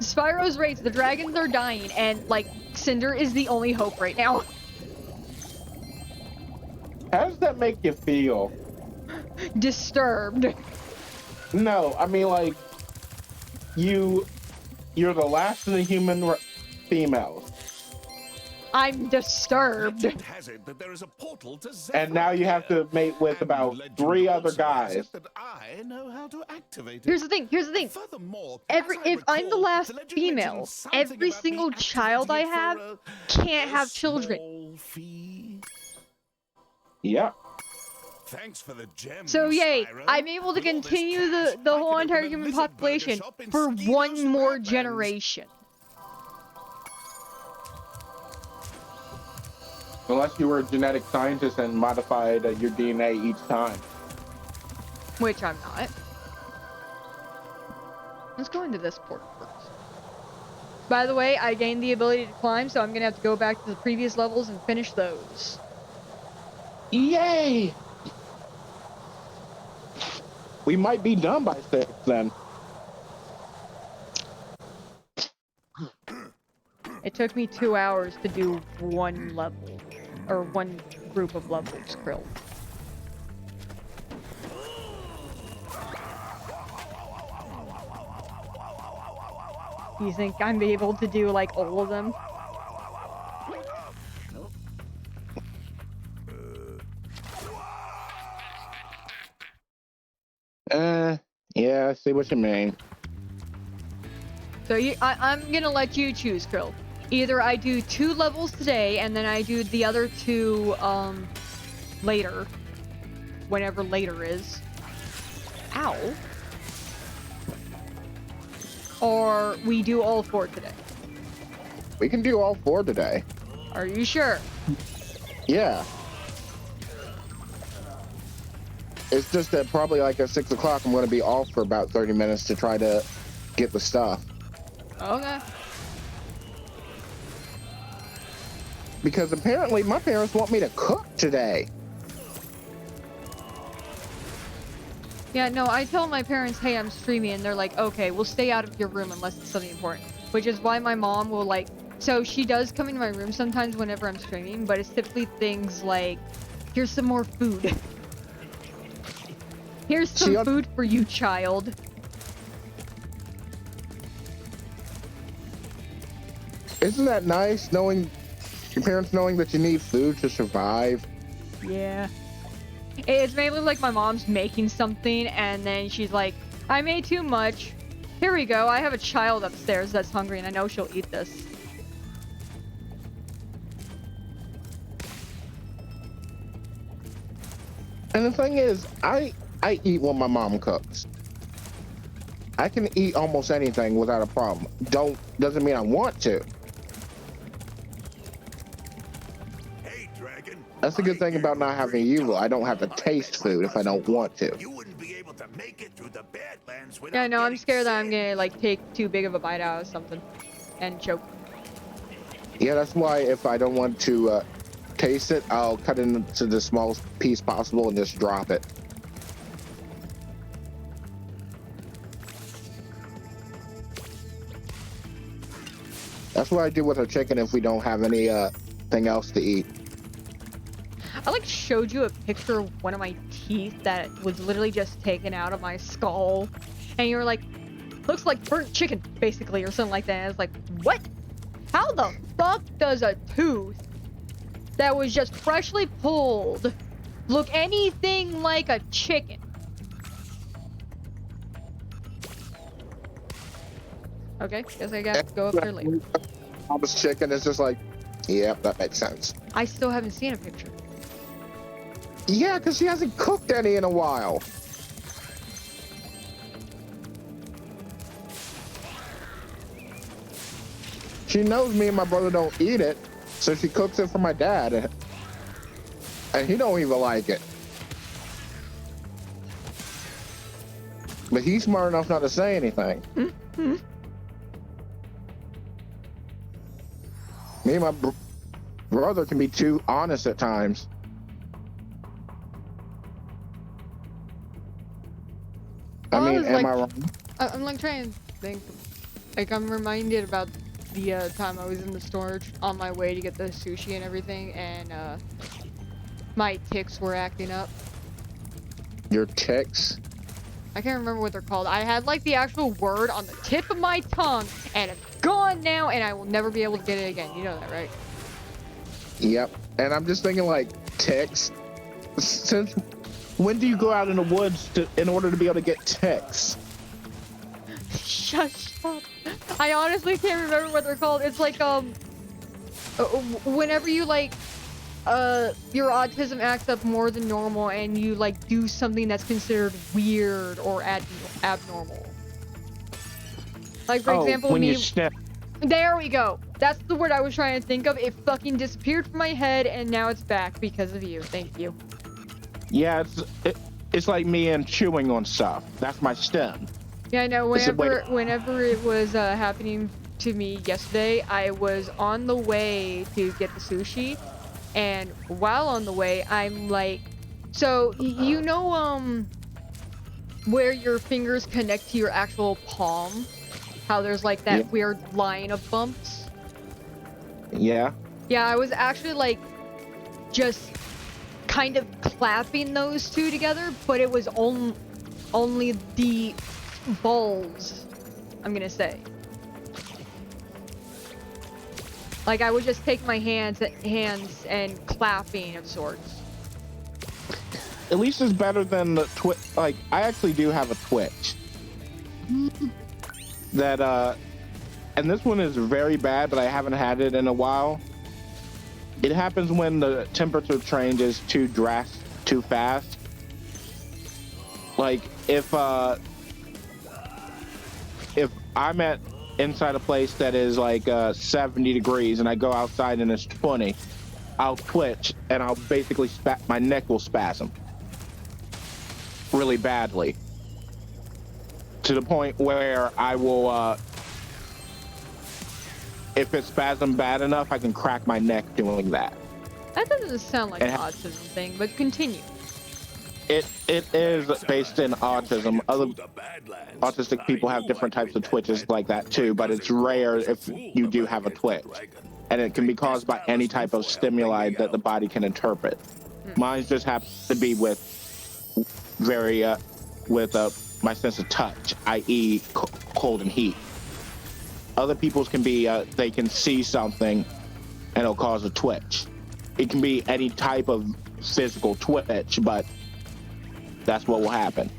A: Spyro's race, the dragons are dying, and like Cinder is the only hope right now.
B: How does that make you feel?
A: Disturbed.
B: No, I mean like you're the last in the human females.
A: I'm disturbed.
F: Legend has it that there is a portal to
B: And now you have to mate with
F: And
B: about
F: legend
B: 3 other
F: also has
B: guys.
F: it that I know how to activate it.
A: Here's the thing.
F: Furthermore,
A: If I'm the last
F: the legend
A: female,
F: mentions something
A: every
F: about
A: single
F: me
A: child I
F: activating it
A: have
F: for
A: can't
F: a
A: have children.
F: small fee.
B: Yep.
F: Thanks for the gems,
A: So yay,
F: Spyro.
A: I'm able to
F: With all this
A: continue
F: cash,
A: the
F: I
A: whole
F: could
A: entire
F: open a
A: human
F: lizard burger
A: population
F: shop in
A: for
F: Skeeter's
A: one more
F: Scraplands.
A: generation.
B: Unless you were a genetic scientist and modified your DNA each time.
A: Which I'm not. Let's go into this port first. By the way, I gained the ability to climb, so I'm gonna have to go back to the previous levels and finish those.
B: Yay! We might be done by 6 then.
A: It took me 2 hours to do one level, or one group of levels, Krill. You think I'm able to do, like, all of them?
B: Yeah, I see what you mean.
A: So I'm gonna let you choose, Krill. Either I do 2 levels today, and then I do the other 2, later. Whenever later is. Ow. Or we do all 4 today.
B: We can do all 4 today.
A: Are you sure?
B: Yeah. It's just that probably like at 6 o'clock I'm going to be off for about 30 minutes to try to get the stuff.
A: Okay.
B: Because apparently my parents want me to cook today.
A: Yeah, no, I tell my parents, hey, I'm streaming, and they're like, okay, we'll stay out of your room unless it's something important. Which is why my mom will, like, so she does come into my room sometimes whenever I'm streaming, but it's typically things like, here's some more food. Here's some food for you, child.
B: Isn't that nice, knowing your parents knowing that you need food to survive?
A: Yeah. It's mainly like my mom's making something, and then she's like, I made too much. Here we go, I have a child upstairs that's hungry, and I know she'll eat this.
B: And the thing is, I eat what my mom cooks. I can eat almost anything without a problem. Doesn't mean I want to.
F: Hey, Dragon.
B: That's the good thing about not having evil. I don't have to taste food if I don't want to.
F: You wouldn't be able to make it through the Badlands without
A: Yeah, no, I'm
F: getting
A: scared that
F: sick.
A: I'm gonna, like, take too big of a bite out of something. And choke.
B: Yeah, that's why if I don't want to taste it, I'll cut it into the smallest piece possible and just drop it. That's what I do with our chicken if we don't have any thing else to eat.
A: I, like, showed you a picture of one of my teeth that was literally just taken out of my skull. And you were like, looks like burnt chicken, basically, or something like that. And I was like, what? How the fuck does a tooth that was just freshly pulled look anything like a chicken? Okay, guess I gotta go up there later.
B: Mama's chicken is just like, yep, that makes sense.
A: I still haven't seen a picture.
B: Yeah, because she hasn't cooked any in a while. She knows me and my brother don't eat it, so she cooks it for my dad, and he don't even like it. But he's smart enough not to say anything.
A: Mm-hmm.
B: Me and my brother can be too honest at times. I mean, am I wrong?
A: I'm like trying to think. Like, I'm reminded about the time I was in the storage on my way to get the sushi and everything, and my ticks were acting up.
B: Your ticks?
A: I can't remember what they're called. I had like the actual word on the tip of my tongue, and gone now, and I will never be able to get it again. You know that, right?
B: Yep. And I'm just thinking, like, ticks. Since when do you go out in the woods in order to be able to get ticks?
A: Shut up. I honestly can't remember what they're called. It's like, whenever you, like, your autism acts up more than normal and you, like, do something that's considered weird or abnormal. Like, for example,
B: when
A: me...
B: you snap.
A: There we go. That's the word I was trying to think of. It fucking disappeared from my head, and now it's back because of you. Thank you.
B: Yeah, it's like me and chewing on stuff. That's my stem.
A: Yeah, I know. Whenever it was happening to me yesterday, I was on the way to get the sushi, and while on the way, I'm like, so you know, where your fingers connect to your actual palm, how there's like that weird line of bumps.
B: Yeah.
A: Yeah, I was actually like, just kind of clapping those two together, but it was only the balls, I'm gonna say. Like, I would just take my hands and clapping of sorts.
B: At least it's better than the twitch. Like, I actually do have a twitch. That, and this one is very bad, but I haven't had it in a while. It happens when the temperature changes too fast. Like, if I'm inside a place that is like 70 degrees and I go outside and it's 20, I'll twitch and I'll basically my neck will spasm really badly to the point where I will if it's spasm bad enough, I can crack my neck doing that.
A: That doesn't sound like an autism thing, but continue.
B: It is based in autism. Other autistic people have different types of twitches like that too, but it's rare if you do have a twitch. And it can be caused by any type of stimuli that the body can interpret. Mine just happens to be with my sense of touch, i.e. cold and heat. Other people's can be, they can see something and it'll cause a twitch. It can be any type of physical twitch, but that's what will happen.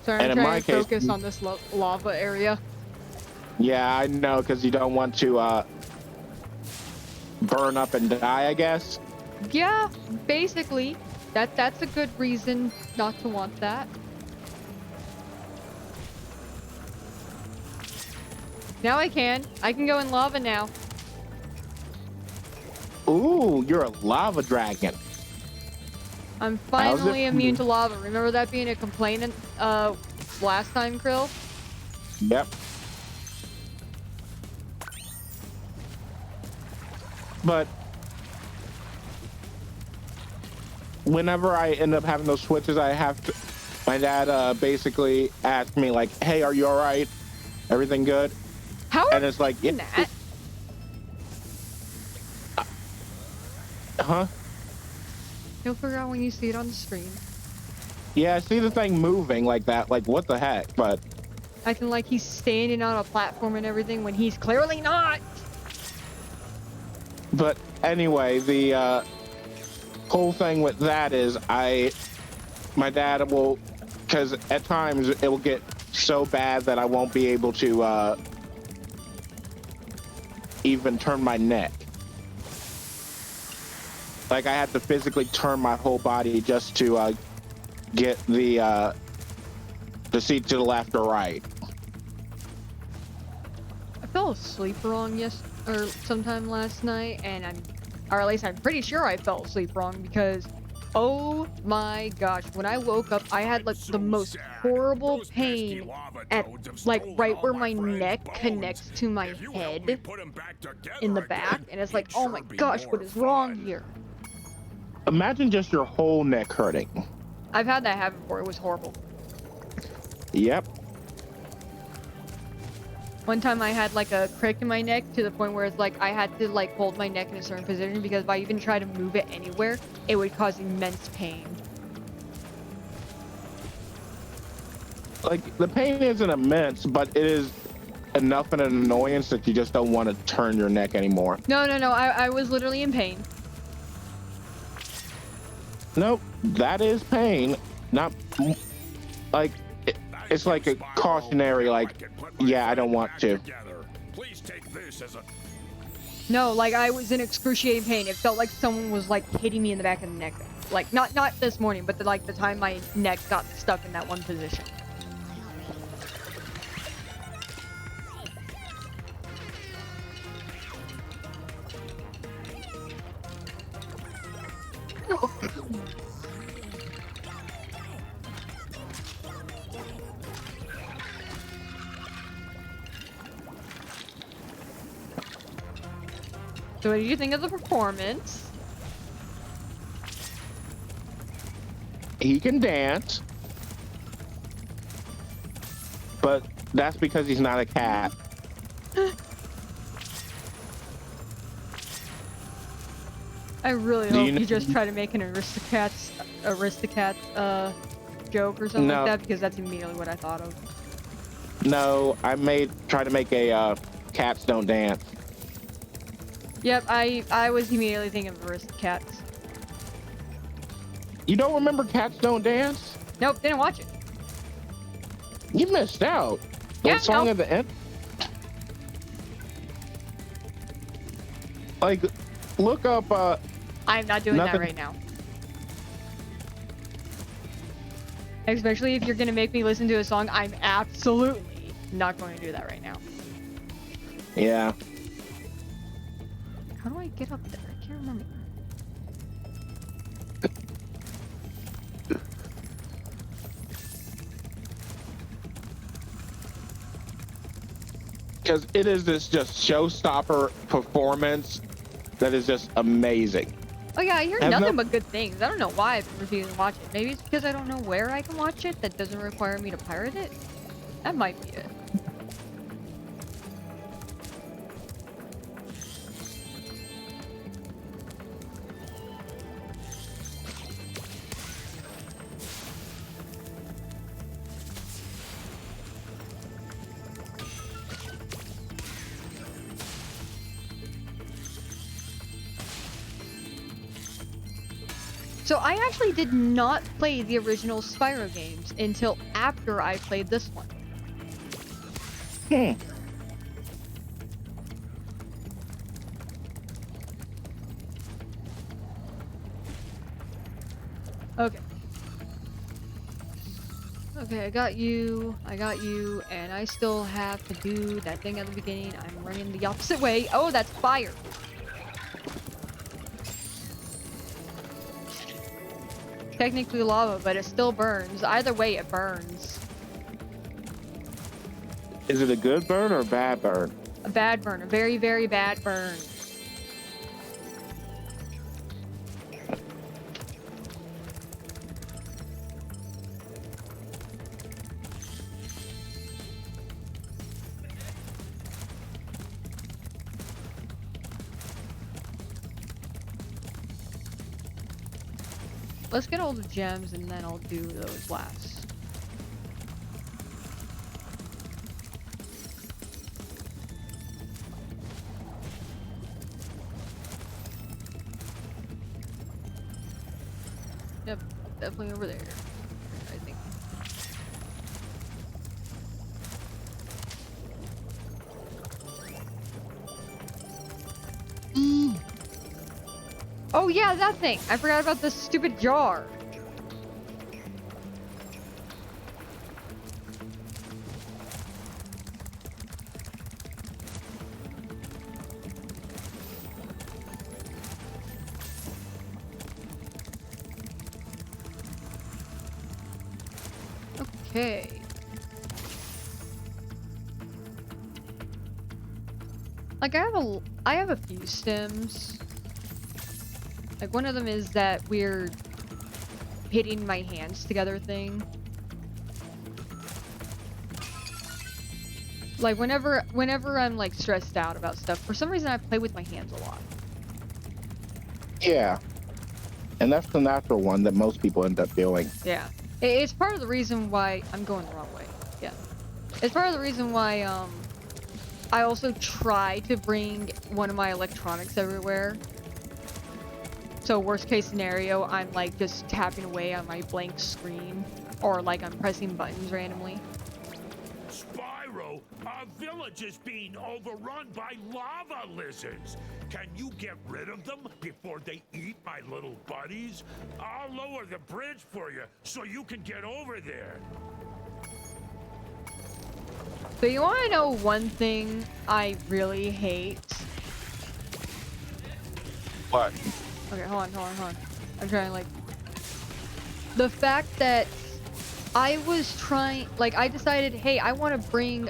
A: Sorry, I'm trying to focus on this lava area.
B: Yeah, I know, because you don't want to burn up and die, I guess.
A: Yeah, basically. That's a good reason not to want that. Now I can go in lava now.
B: Ooh, you're a lava dragon.
A: I'm finally immune to lava. Remember that being a complaint last time, Krill?
B: Yep. But whenever I end up having those switches, my dad basically asked me like, "Hey, are you all right? Everything good?"
A: How?
B: And it's like, yeah.
A: That?
B: Huh?
A: You'll figure out when you see it on the screen.
B: Yeah, I see the thing moving like that. Like, what the heck? But
A: acting like he's standing on a platform and everything when he's clearly not.
B: But anyway, the whole thing with that is my dad will, because at times it will get so bad that I won't be able to even turn my neck. Like, I have to physically turn my whole body just to get the seat to the left or right.
A: I fell asleep wrong sometime last night, and or at least I'm pretty sure I fell asleep wrong because, oh my gosh, when I woke up, I had like the most horrible pain at like right where my neck connects to my head in the back, and it's like, oh my gosh, what is wrong here?
B: Imagine just your whole neck hurting.
A: I've had that happen before. It was horrible.
B: Yep.
A: One time I had like a crick in my neck to the point where it's like I had to like hold my neck in a certain position because if I even tried to move it anywhere, it would cause immense pain.
B: Like, the pain isn't immense, but it is enough of an annoyance that you just don't want to turn your neck anymore.
A: No, I was literally in pain.
B: Nope, that is pain. Not like it's like a cautionary, like, yeah, I don't want to.
F: Please take this as a
A: No, like I was in excruciating pain. It felt like someone was like hitting me in the back of the neck. Like not this morning, but like the time my neck got stuck in that one position. So what did you think of the performance?
B: He can dance, but that's because he's not a cat.
A: I really hope you just try to make an Aristocats joke or something like that, because that's immediately what I thought of.
B: No, I try to make a cats don't dance.
A: Yep, I was immediately thinking of Aristocats.
B: You don't remember Cats Don't Dance?
A: Nope, didn't watch it.
B: You missed out. The
A: Yeah,
B: song at the end. Like, look up.
A: I'm not doing that right now. Especially if you're gonna make me listen to a song, I'm absolutely not going to do that right now.
B: Yeah.
A: How do I get up there? I can't remember.
B: Because it is this just showstopper performance that is just amazing.
A: Oh yeah, I hear nothing but good things. I don't know why I've been refusing to watch it. Maybe it's because I don't know where I can watch it that doesn't require me to pirate it. That might be it. So I actually did not play the original Spyro games until after I played this one. Okay. Okay, I got you, and I still have to do that thing at the beginning. I'm running the opposite way. Oh, that's fire. Technically lava, but it still burns. Either way, it burns.
B: Is it a good burn or a bad burn?
A: A bad burn. A very, very bad burn. Let's get all the gems and then I'll do those last. Yep, definitely over there, I think. Oh yeah, that thing! I forgot about this stupid jar. Okay. Like I have a few stems. Like one of them is that weird hitting my hands together thing. Like whenever I'm like stressed out about stuff, for some reason I play with my hands a lot.
B: Yeah. And that's the natural one that most people end up doing.
A: Yeah. It's part of the reason why I'm going the wrong way. Yeah. It's part of the reason why I also try to bring one of my electronics everywhere. So worst case scenario, I'm like just tapping away on my blank screen, or like I'm pressing buttons randomly.
L: Spyro, our village is being overrun by lava lizards. Can you get rid of them before they eat my little buddies? I'll lower the bridge for you so you can get over there.
A: So you want to know one thing I really hate?
B: What?
A: Okay, hold on. I'm trying, like... The fact that I was trying... Like, I decided, hey, I want to bring,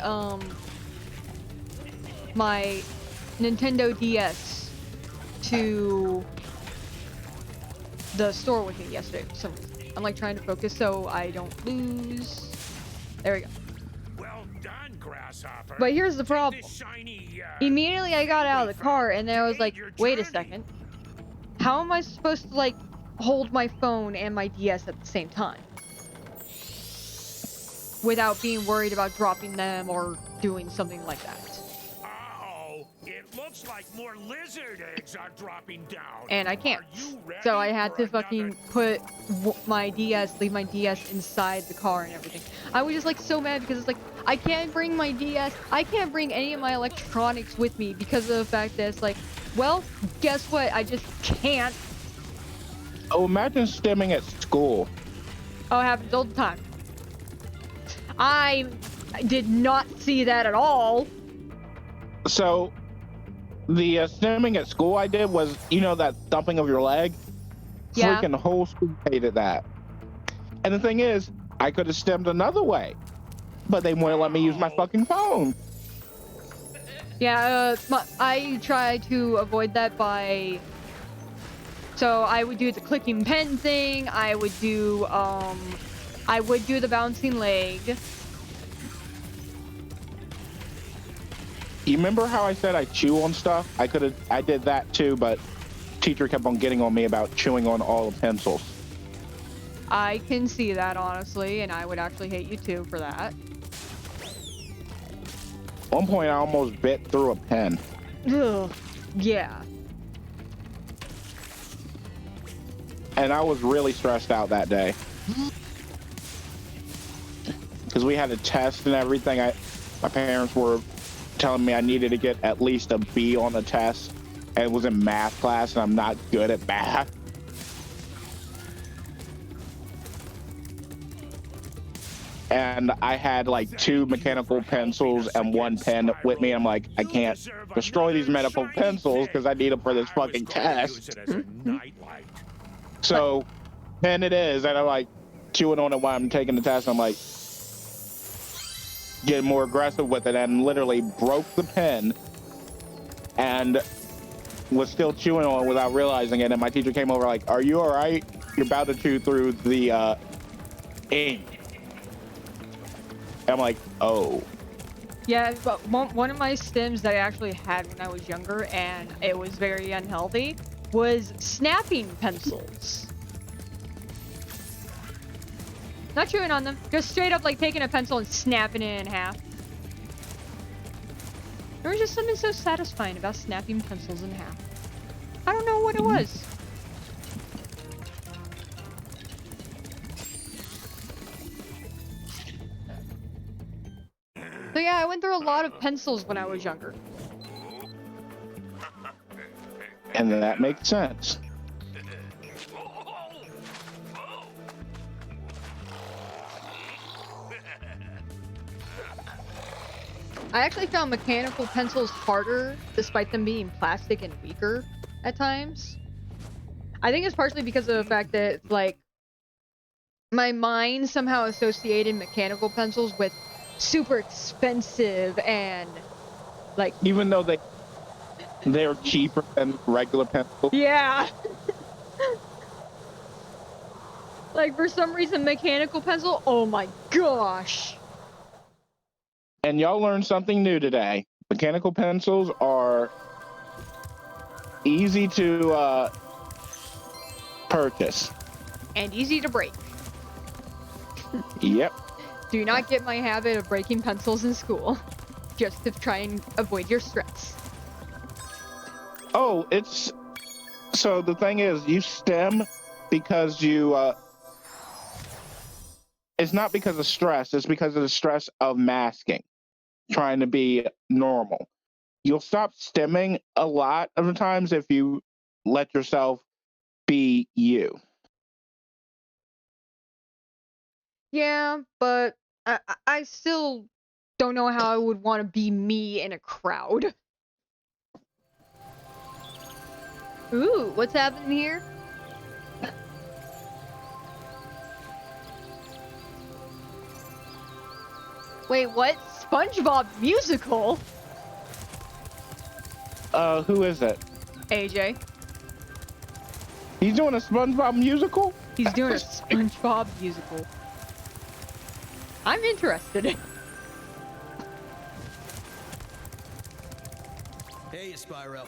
A: my Nintendo DS to the store with me yesterday for some reason. I'm, like, trying to focus so I don't lose. There we go.
L: Well done, Grasshopper.
A: But here's the problem.
L: Shiny,
A: Immediately I got out of the car and then I was like, wait a second. How am I supposed to like hold my phone and my DS at the same time? Without being worried about dropping them or doing something like that.
L: Uh-oh, it looks like more lizard eggs are dropping down.
A: And I can't.
L: Are you ready
A: So I had
L: for
A: to fucking put my DS, leave my DS inside the car and everything. I was just like so mad because it's like, I can't bring my DS, I can't bring any of my electronics with me because of the fact that it's like, well, guess what? I just can't.
B: Oh, imagine stimming at school.
A: Oh, it happens all the time. I did not see that at all.
B: So, the stimming at school I did was, you know, that thumping of your leg?
A: Yeah.
B: Freaking whole school hated that. And the thing is, I could have stemmed another way, but they wouldn't let me use my fucking phone.
A: Yeah, I try to avoid that by... So I would do the clicking pen thing, I would do the bouncing leg.
B: You remember how I said I chew on stuff? I did that too, but teacher kept on getting on me about chewing on all the pencils.
A: I can see that, honestly, and I would actually hate you too for that.
B: At one point, I almost bit through a pen.
A: Ugh, yeah.
B: And I was really stressed out that day. Because we had a test and everything. My parents were telling me I needed to get at least a B on the test. And it was in math class, and I'm not good at math. And I had like 2 mechanical pencils and 1 pen with me. I'm like, I can't destroy these mechanical pencils because I need them for this fucking test. So, pen it is, and I'm like chewing on it while I'm taking the test. I'm like getting more aggressive with it, and literally broke the pen and was still chewing on it without realizing it. And my teacher came over like, "Are you all right? You're about to chew through the ink." I'm like, oh.
A: Yeah, but one of my stims that I actually had when I was younger, and it was very unhealthy, was snapping pencils. Not chewing on them, just straight up like taking a pencil and snapping it in half. There was just something so satisfying about snapping pencils in half. I don't know what it was. So yeah, I went through a lot of pencils when I was younger.
B: And that makes sense.
A: I actually found mechanical pencils harder, despite them being plastic and weaker at times. I think it's partially because of the fact that, like, my mind somehow associated mechanical pencils with super expensive and, like...
B: Even though they're cheaper than regular pencils.
A: Yeah! Like, for some reason, mechanical pencil, oh my gosh!
B: And y'all learned something new today. Mechanical pencils are easy to purchase.
A: And easy to break.
B: Yep.
A: Do not get my habit of breaking pencils in school. Just to try and avoid your stress.
B: Oh, it's... So the thing is, you stem because you... It's not because of stress. It's because of the stress of masking. Trying to be normal. You'll stop stemming a lot of the times if you let yourself be you.
A: Yeah, but I still don't know how I would want to be me in a crowd. Ooh, what's happening here? Wait, what? SpongeBob musical?
B: Who is it?
A: AJ.
B: He's doing a SpongeBob musical?
A: He's doing a SpongeBob musical. I'm interested.
E: Hey, Spyro.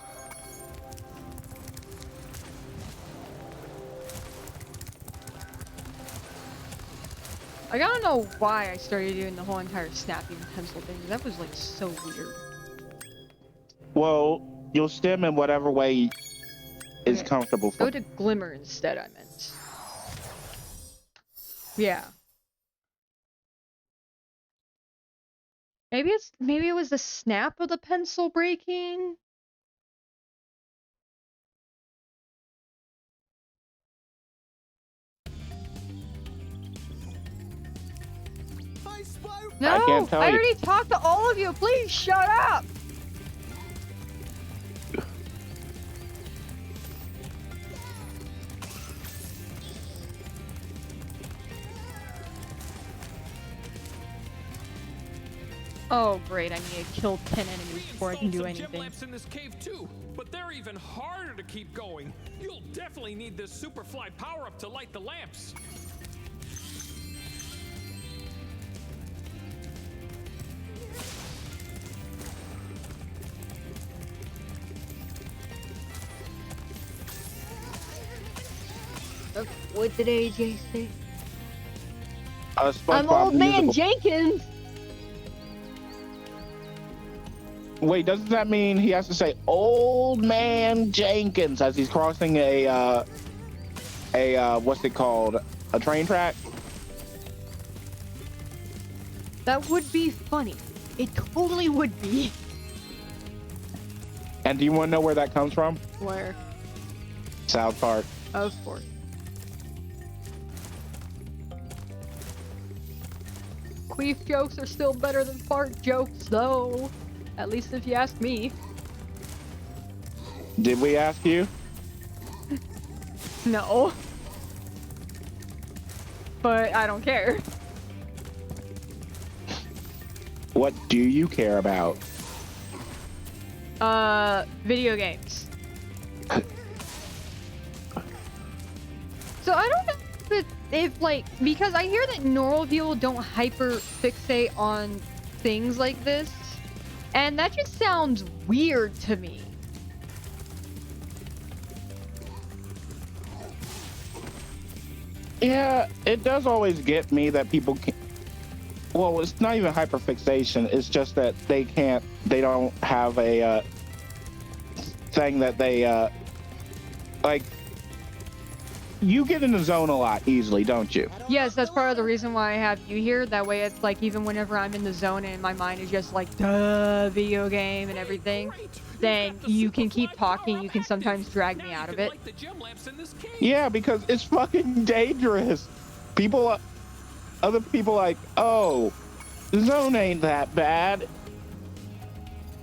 A: I gotta know why I started doing the whole entire snapping pencil thing. That was like so weird.
B: Well, you'll stem in whatever way is comfortable for
A: Go to Glimmer instead, I meant. Yeah. Maybe it was the snap of the pencil breaking? No,
B: I can't tell
A: I
B: you.
A: already talked to all of you. Please shut up. Oh great, I need to kill 10 enemies before I can do anything.
G: Gem lamps in this cave too, but they're even harder to keep going. You'll definitely need this Superfly power-up to light the lamps.
A: What did AJ say?
B: SpongeBob
A: I'm Old Man
B: musical.
A: Jenkins!
B: Wait, doesn't that mean he has to say Old Man Jenkins as he's crossing a what's it called? A train track?
A: That would be funny. It totally would be.
B: And do you want to know where that comes from?
A: Where?
B: South Park.
A: Of course. Queef jokes are still better than fart jokes, though. At least if you ask me.
B: Did we ask you?
A: No. But I don't care.
B: What do you care about?
A: Video games. So I don't know if like, because I hear that normal people don't hyper fixate on things like this. And that just sounds weird to me.
B: Yeah, it does always get me that people can't. Well, it's not even hyperfixation. It's just that they don't have a thing that they like. You get in the zone a lot easily, don't you?
A: Yes, that's part of the reason why I have you here. That way it's like even whenever I'm in the zone and my mind is just like, duh, video game and everything, then you can keep talking. You can sometimes drag me out of it.
B: Yeah, because it's fucking dangerous. Other people like, oh, the zone ain't that bad.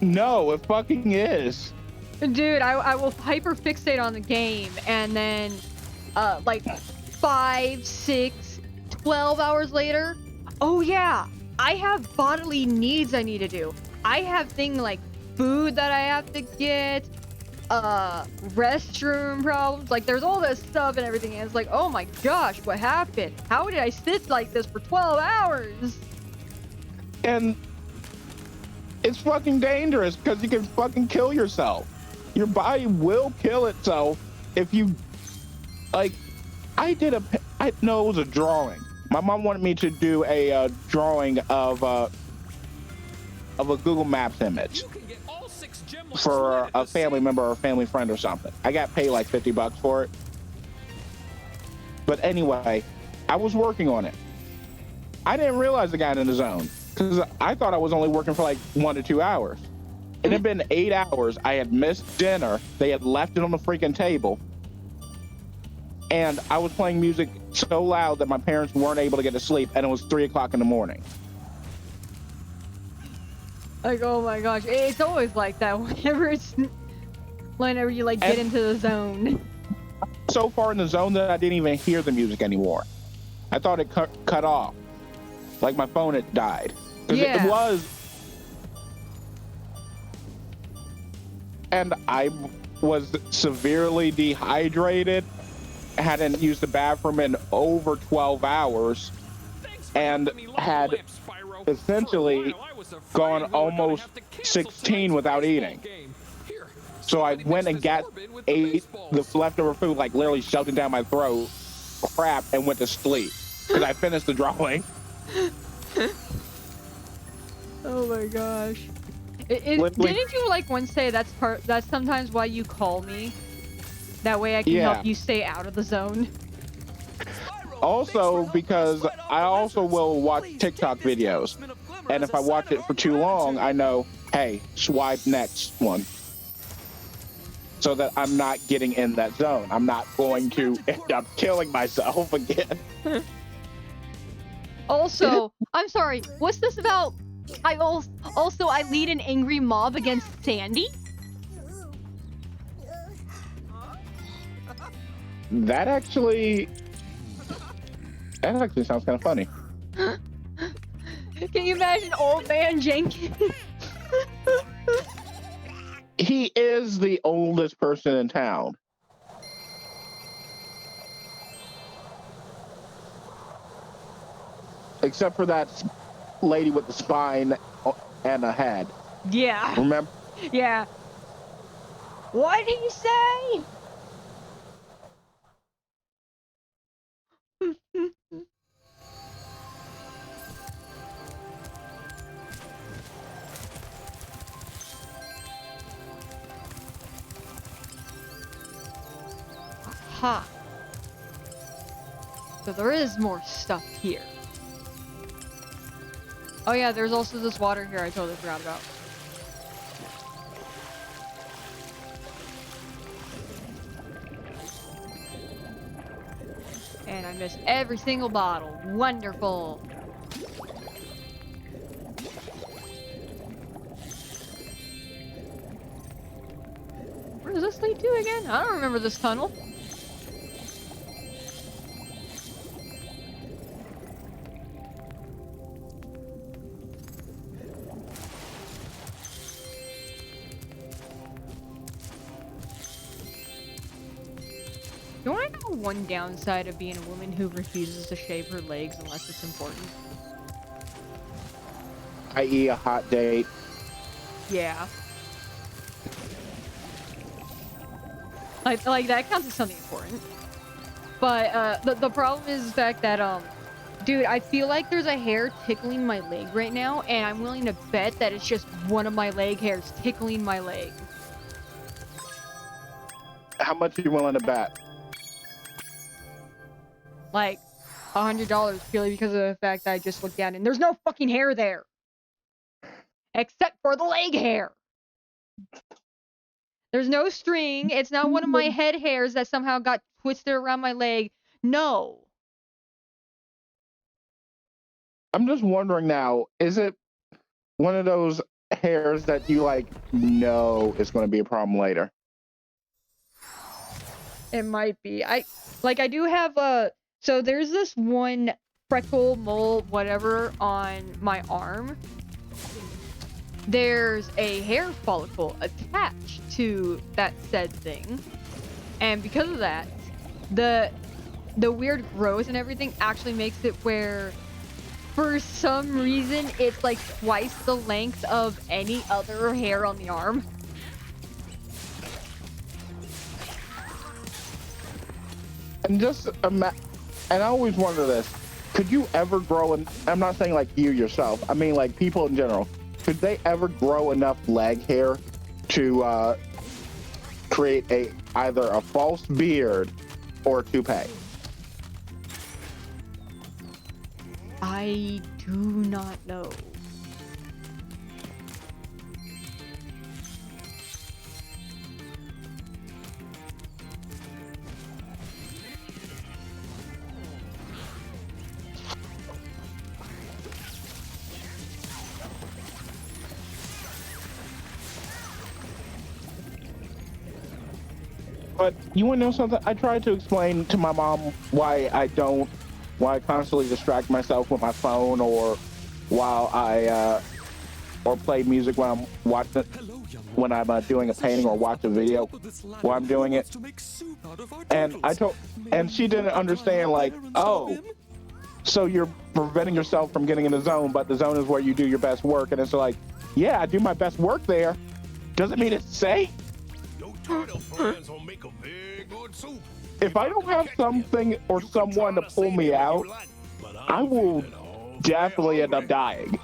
B: No, it fucking is.
A: Dude, I will hyper fixate on the game and then like 5, 6, 12 hours later, oh yeah, I have bodily needs I need to do. I have things like food that I have to get, restroom problems, like there's all this stuff and everything, and it's like, oh my gosh, what happened? How did I sit like this for 12 hours?
B: And it's fucking dangerous because you can fucking kill yourself. Your body will kill itself if you, like, I know it was a drawing. My mom wanted me to do a drawing of a Google Maps image for a family member or a family friend or something. I got paid like $50 for it. But anyway, I was working on it. I didn't realize I got in the zone because I thought I was only working for like 1 to 2 hours. It had been 8 hours. I had missed dinner. They had left it on the freaking table. And I was playing music so loud that my parents weren't able to get to sleep, and it was 3 o'clock in the morning.
A: Like, oh my gosh, it's always like that whenever you like get into the zone.
B: So far in the zone that I didn't even hear the music anymore. I thought it cut off. Like my phone had died. Because it was. And I was severely dehydrated, hadn't used the bathroom in over 12 hours, and had essentially gone almost 16 without eating. So I went and ate the leftover food, like literally shoved it down my throat, crap, and went to sleep because I finished the drawing.
A: Oh my gosh! Didn't you like once say that's sometimes why you call me? That way I can help you stay out of the zone.
B: Also, because I also will watch TikTok videos, and if I watch it for too long, I know, hey, swipe next one. So that I'm not getting in that zone. I'm not going to end up killing myself again.
A: Also, I'm sorry, what's this about? I lead an angry mob against Sandy?
B: That actually sounds kind of funny.
A: Can you imagine old man Jenkins?
B: He is the oldest person in town. Except for that lady with the spine and a head.
A: Yeah.
B: Remember?
A: Yeah. What did he say? Aha. So there is more stuff here. Oh yeah, there's also this water here I totally forgot about. And I missed every single bottle. Wonderful. Where does this lead to again? I don't remember this tunnel. Do I know one downside of being a woman who refuses to shave her legs unless it's important?
B: i.e. a hot date.
A: Yeah. Like that counts as something important. But the problem is the fact that dude, I feel like there's a hair tickling my leg right now, and I'm willing to bet that it's just one of my leg hairs tickling my leg.
B: How much are you willing to bet?
A: Like $100 purely because of the fact that I just looked down and there's no fucking hair there. Except for the leg hair. There's no string. It's not one of my head hairs that somehow got twisted around my leg. No.
B: I'm just wondering now, is it one of those hairs that you like know is going to be a problem later?
A: It might be. I do have so there's this one freckle, mole, whatever on my arm. There's a hair follicle attached to that said thing. And because of that, the weird growth and everything actually makes it where for some reason, it's like twice the length of any other hair on the arm.
B: And just and I always wonder this: could you ever grow? And I'm not saying like you yourself. I mean like people in general. Could they ever grow enough leg hair to create either a false beard or a toupee?
A: I do not know.
B: But you want to know something? I tried to explain to my mom why I constantly distract myself with my phone, or while I or play music when I'm watching, when I'm doing a painting or watch a video while I'm doing it. And she didn't understand, like, oh, so you're preventing yourself from getting in the zone, but the zone is where you do your best work. And it's like, yeah, I do my best work there. Doesn't mean it's safe. If I don't have something or someone to pull me out, I will definitely end up dying.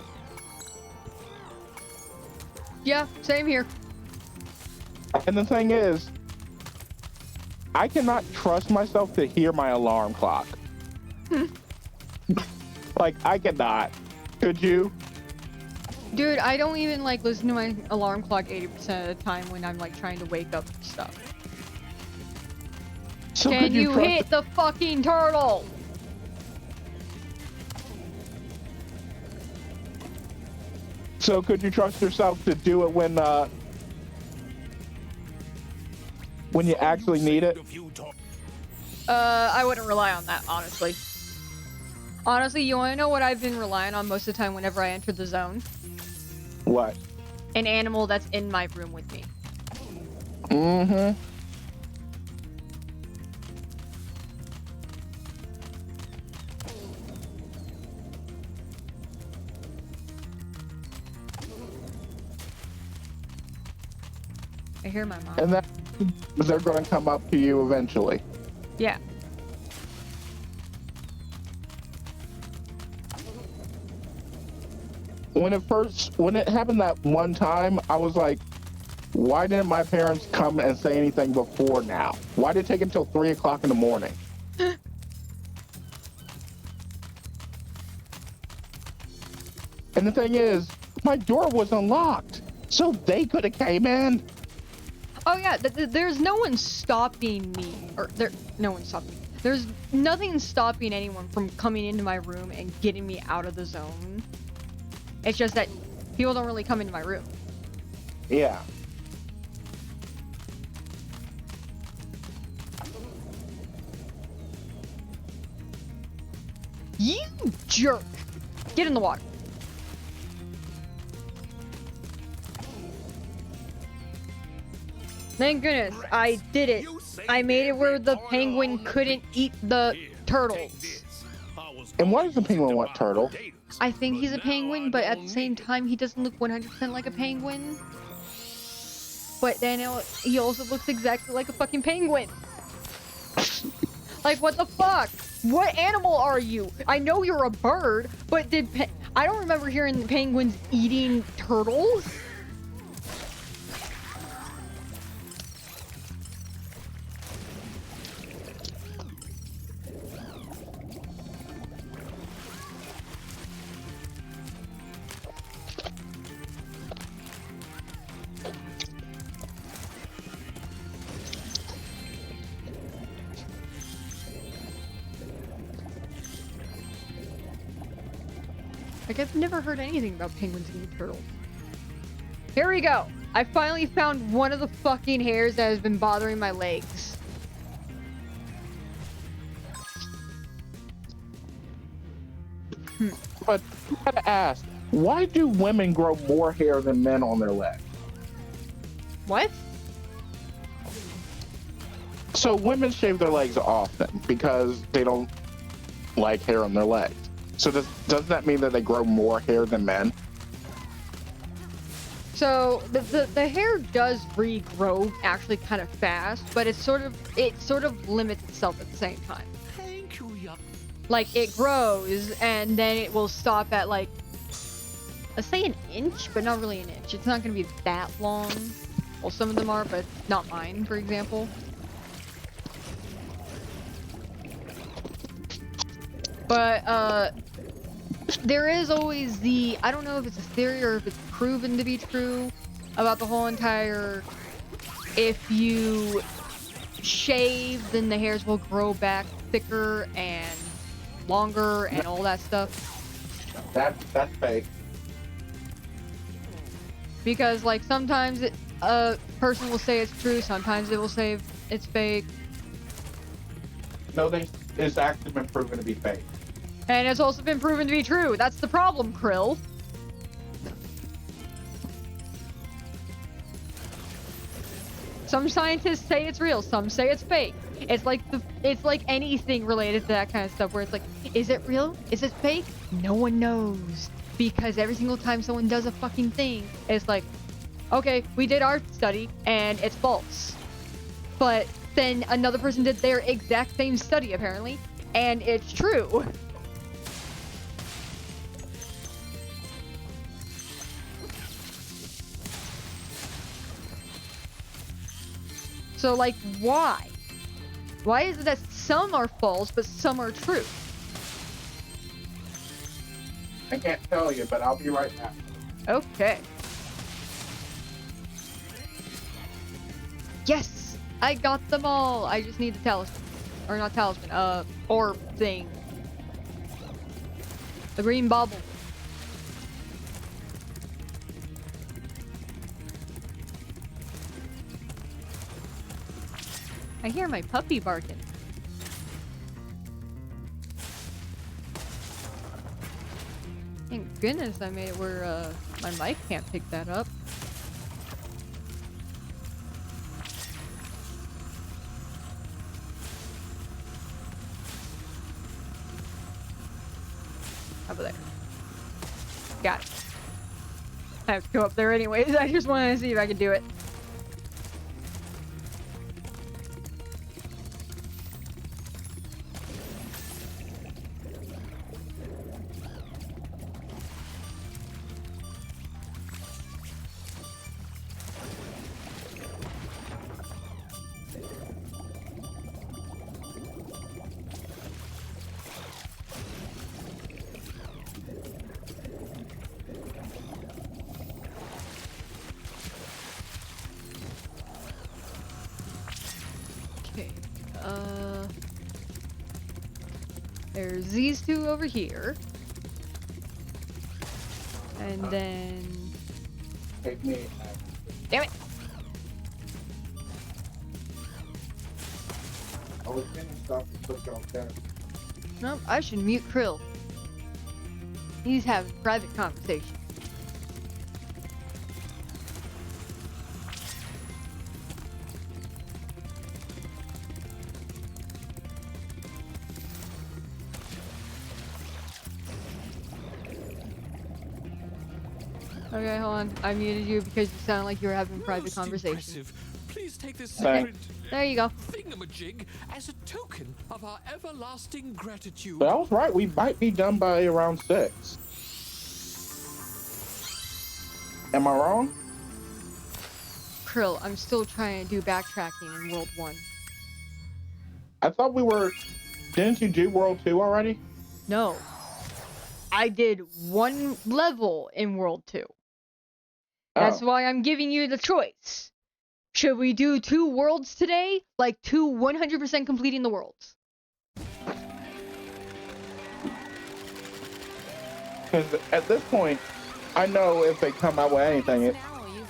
A: Yeah, same here.
B: And the thing is, I cannot trust myself to hear my alarm clock. Like, I cannot. Could you?
A: Dude, I don't even like listen to my alarm clock 80% of the time when I'm like trying to wake up and stuff.
B: So
A: can you hit the fucking turtle?
B: So could you trust yourself to do it when you actually need it?
A: I wouldn't rely on that, honestly. Honestly, you want to know what I've been relying on most of the time whenever I enter the zone?
B: What?
A: An animal that's in my room with me.
B: Mm-hmm.
A: I hear my mom.
B: And that they're going to come up to you eventually.
A: Yeah.
B: When it happened that one time, I was like, why didn't my parents come and say anything before now? Why did it take until 3 o'clock in the morning? And the thing is, my door was unlocked, so they could have came in.
A: Oh yeah, there's no one stopping me, no one stopping me. There's nothing stopping anyone from coming into my room and getting me out of the zone. It's just that people don't really come into my room.
B: Yeah.
A: You jerk! Get in the water. Thank goodness, I did it. I made it where the penguin couldn't eat the turtles.
B: And why does the penguin want turtle?
A: I think he's a penguin, but at the same time, he doesn't look 100% like a penguin. But then he also looks exactly like a fucking penguin. Like, what the fuck? What animal are you? I know you're a bird, but I don't remember hearing the penguins eating turtles. Like, I've never heard anything about penguins eating turtles. Here we go. I finally found one of the fucking hairs that has been bothering my legs.
B: But you gotta ask, why do women grow more hair than men on their legs?
A: What?
B: So women shave their legs often because they don't like hair on their legs. So does that mean that they grow more hair than men?
A: So the hair does regrow actually kind of fast, but it sort of limits itself at the same time.
I: Thank you, yup.
A: Like it grows and then it will stop at like, let's say an inch, but not really an inch. It's not going to be that long. Well, some of them are, but not mine, for example. But there is always the, I don't know if it's a theory or if it's proven to be true about the whole entire, if you shave, then the hairs will grow back thicker and longer and all that stuff.
B: That's fake.
A: Because like sometimes a person will say it's true, sometimes it will say it's fake.
B: No, it's actually been proven to be fake.
A: And it's also been proven to be true. That's the problem, Krill. Some scientists say it's real, some say it's fake. It's like anything related to that kind of stuff where it's like, is it real? Is it fake? No one knows. Because every single time someone does a fucking thing, it's like, okay, we did our study and it's false. But then another person did their exact same study apparently, and it's true. So, like, why? Why is it that some are false, but some are true?
B: I can't tell you, but I'll be right back.
A: Okay. Yes! I got them all! I just need the talisman. Or not talisman, orb thing. The green bauble. I hear my puppy barking. Thank goodness I made it where my mic can't pick that up. Over there. Got it. I have to go up there anyways. I just wanted to see if I could do it. There's these two over here. And then...
B: Take me.
A: Damn it!
B: I was gonna stop and put y'all down.
A: Nope, I should mute Krill. He's having private conversation. Okay, hold on. I muted you because you sound like you were having private conversation.
G: Impressive. Please take this
B: Thanks.
G: sacred
A: There you go.
G: thingamajig as a token of our everlasting gratitude.
B: But I was right. We might be done by around 6. Am I wrong?
A: Krill, I'm still trying to do backtracking in World 1.
B: I thought we were... Didn't you do World 2 already?
A: No. I did 1 level in World 2. That's why I'm giving you the choice. Should we do 2 worlds today? Like 2 100% completing the worlds.
B: Because at this point, I know if they come out with anything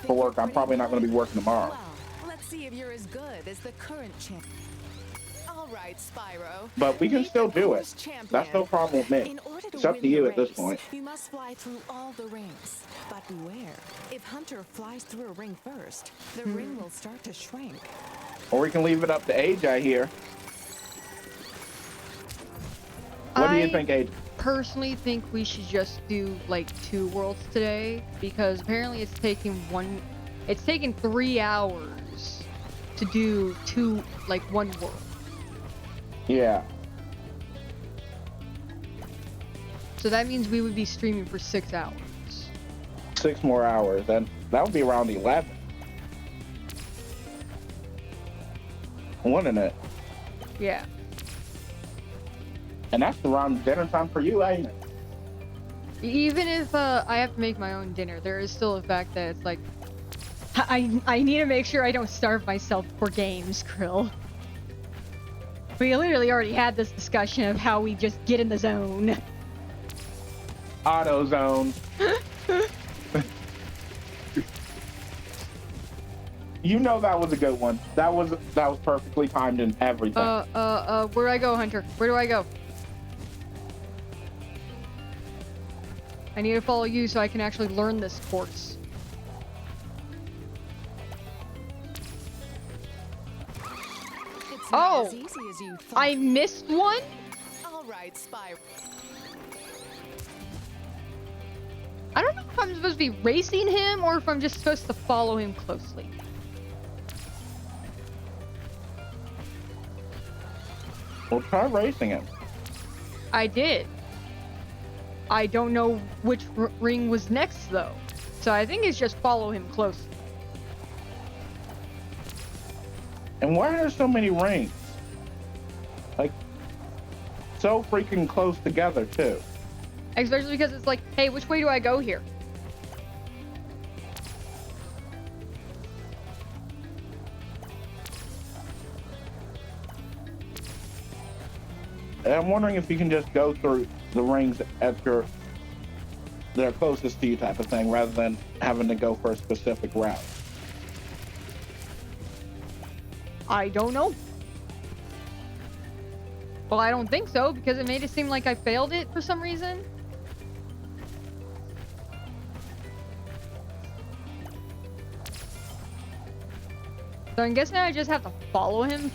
B: for work, I'm probably not going to be working tomorrow.
H: Well, let's see if you're as good as the current champ. All right, Spyro.
B: But we can still do it. That's no problem with me. It's up to you at this point.
H: You must fly through all the rings. But beware, if Hunter flies through a ring first, the ring will start to shrink.
B: Or we can leave it up to AJ here. What do you think, AJ?
A: personally think we should just do like 2 worlds today, because apparently it's taking 3 hours to do 1 world.
B: Yeah.
A: So that means we would be streaming for 6 hours.
B: 6 more hours, and that would be around 11. Wouldn't it?
A: Yeah.
B: And that's around dinner time for you, ain't it?
A: Even if I have to make my own dinner, there is still the fact that it's like I need to make sure I don't starve myself for games, Krill. We literally already had this discussion of how we just get in the zone.
B: Auto zone. You know that was a good one. That was perfectly timed and everything.
A: Where do I go, Hunter? Where do I go? I need to follow you so I can actually learn this course.
H: It's not as easy as you thought.
A: I missed one?
H: All right, Spyro.
A: I don't know if I'm supposed to be racing him or if I'm just supposed to follow him closely.
B: Well, try racing him.
A: I did. I don't know which ring was next, though. So I think it's just follow him closely.
B: And why are there so many rings? Like, so freaking close together, too.
A: Especially because it's like, hey, which way do I go here?
B: And I'm wondering if you can just go through the rings at they're closest to you type of thing, rather than having to go for a specific route.
A: I don't know. Well, I don't think so, because it made it seem like I failed it for some reason. So I'm guessing I just have to follow him.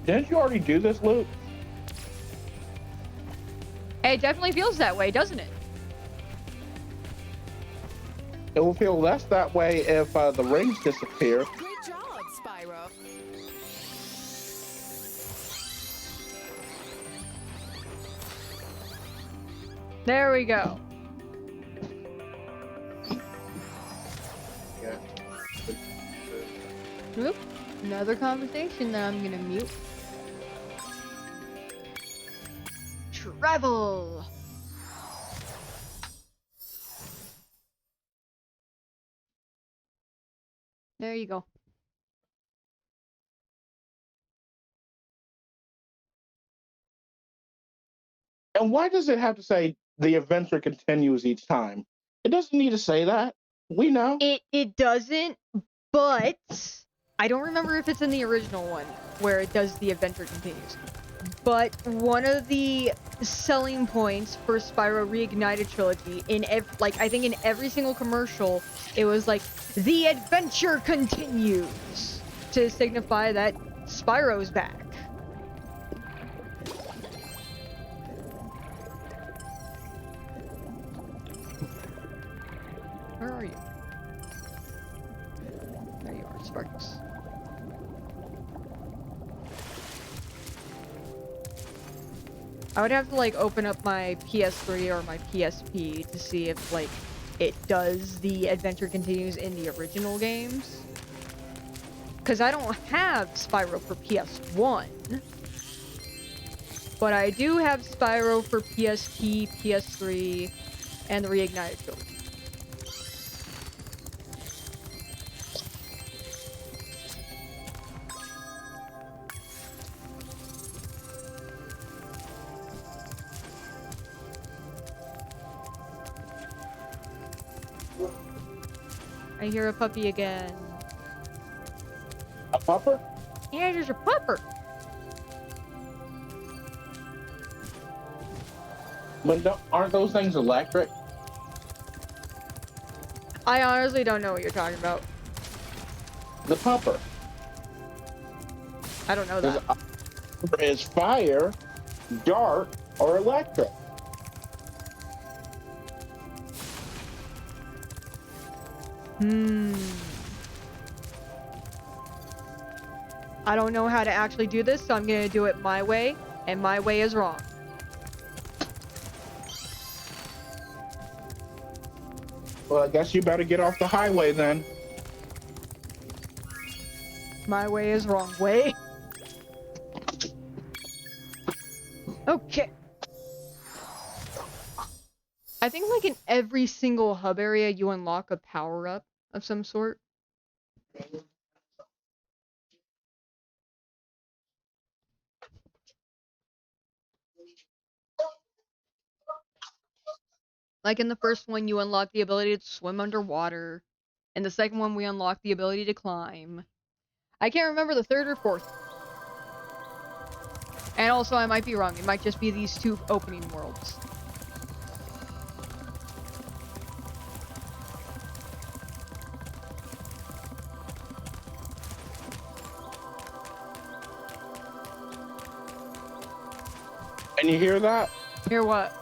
B: Didn't you already do this, Luke?
A: It definitely feels that way, doesn't it?
B: It will feel less that way if the rings disappear.
H: Great job, Spyro.
A: There we go. Oop, another conversation that I'm gonna mute. Travel! There you go.
B: And why does it have to say the adventure continues each time? It doesn't need to say that. We know.
A: It doesn't, but I don't remember if it's in the original one where it does the adventure continues. But one of the selling points for Spyro Reignited Trilogy I think in every single commercial, it was like the adventure continues to signify that Spyro's back. Where are you? There you are, Sparks. I would have to like open up my PS3 or my PSP to see if like it does the adventure continues in the original games. Cause I don't have Spyro for PS1. But I do have Spyro for PSP, PS3, and the Reignited Trilogy. I hear a puppy again.
B: A pupper?
A: Yeah, there's a pupper.
B: But aren't those things electric?
A: I honestly don't know what you're talking about.
B: The pumper.
A: I don't know that.
B: Is fire, dark, or electric?
A: I don't know how to actually do this, so I'm gonna do it my way, and my way is wrong.
B: Well, I guess you better get off the highway then.
A: My way is wrong way. Okay. I think like in every single hub area you unlock a power-up of some sort. Like in the first one you unlock the ability to swim underwater. In the second one we unlock the ability to climb. I can't remember the third or fourth. And also I might be wrong, it might just be these two opening worlds.
B: And you hear that?
A: Hear what?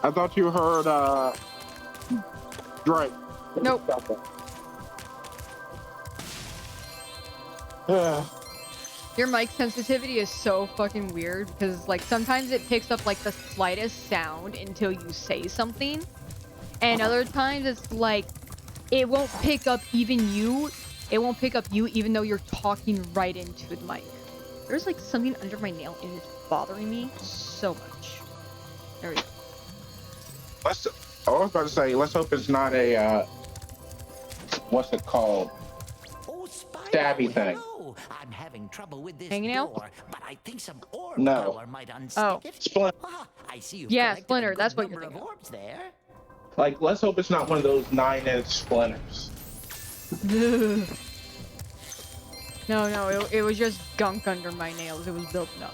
B: I thought you heard Drake.
A: Nope. Your mic sensitivity is so fucking weird because like sometimes it picks up like the slightest sound until you say something, and other times it's like it won't pick up even you. It won't pick up you even though you're talking right into the mic. There's like something under my nail and it's bothering me so much. There we go.
B: I was about to say, let's hope it's not a what's it called?
K: Oh, Spyro,
B: Stabby thing.
K: hello. I'm having trouble with this
A: Hanging out?
K: door, but I think some orb
B: No.
K: power might unstick it.
B: Splinter.
K: Ah, I see you've
A: Yeah,
K: collected
A: Splinter,
K: a good
A: that's what you're
K: number
A: thinking
K: of orbs there.
B: Like, let's hope it's not one of those 9-inch splinters.
A: No, it was just gunk under my nails. It was building up.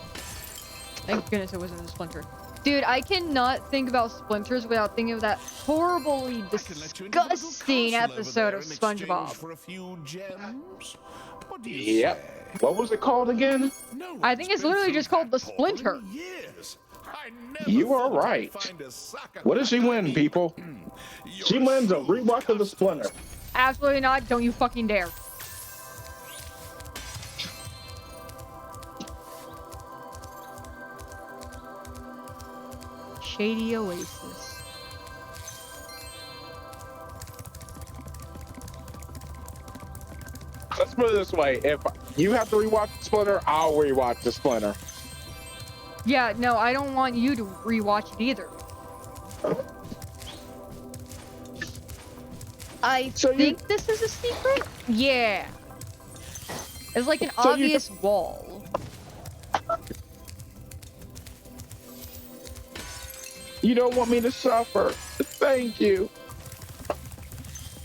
A: Thank goodness it wasn't a splinter. Dude, I cannot think about splinters without thinking of that horribly disgusting episode of SpongeBob.
F: For a few gems? What do you
B: Yep.
F: say?
B: What was it called again?
F: No
A: I think it's
F: one's been
A: literally
F: through
A: just called the
F: that portal in
A: Splinter.
F: years. I never
B: You are
F: thought I'd
B: right.
F: find a sucker
B: What does she win, people? She wins a rewatch of the Splinter.
A: Absolutely not. Don't you fucking dare. Shady Oasis.
B: Let's put it this way. If you have to rewatch the Splinter, I'll rewatch the Splinter.
A: Yeah, no, I don't want you to rewatch it either. I think this is a secret? Yeah. It's like an obvious wall.
B: You don't want me to suffer. Thank you.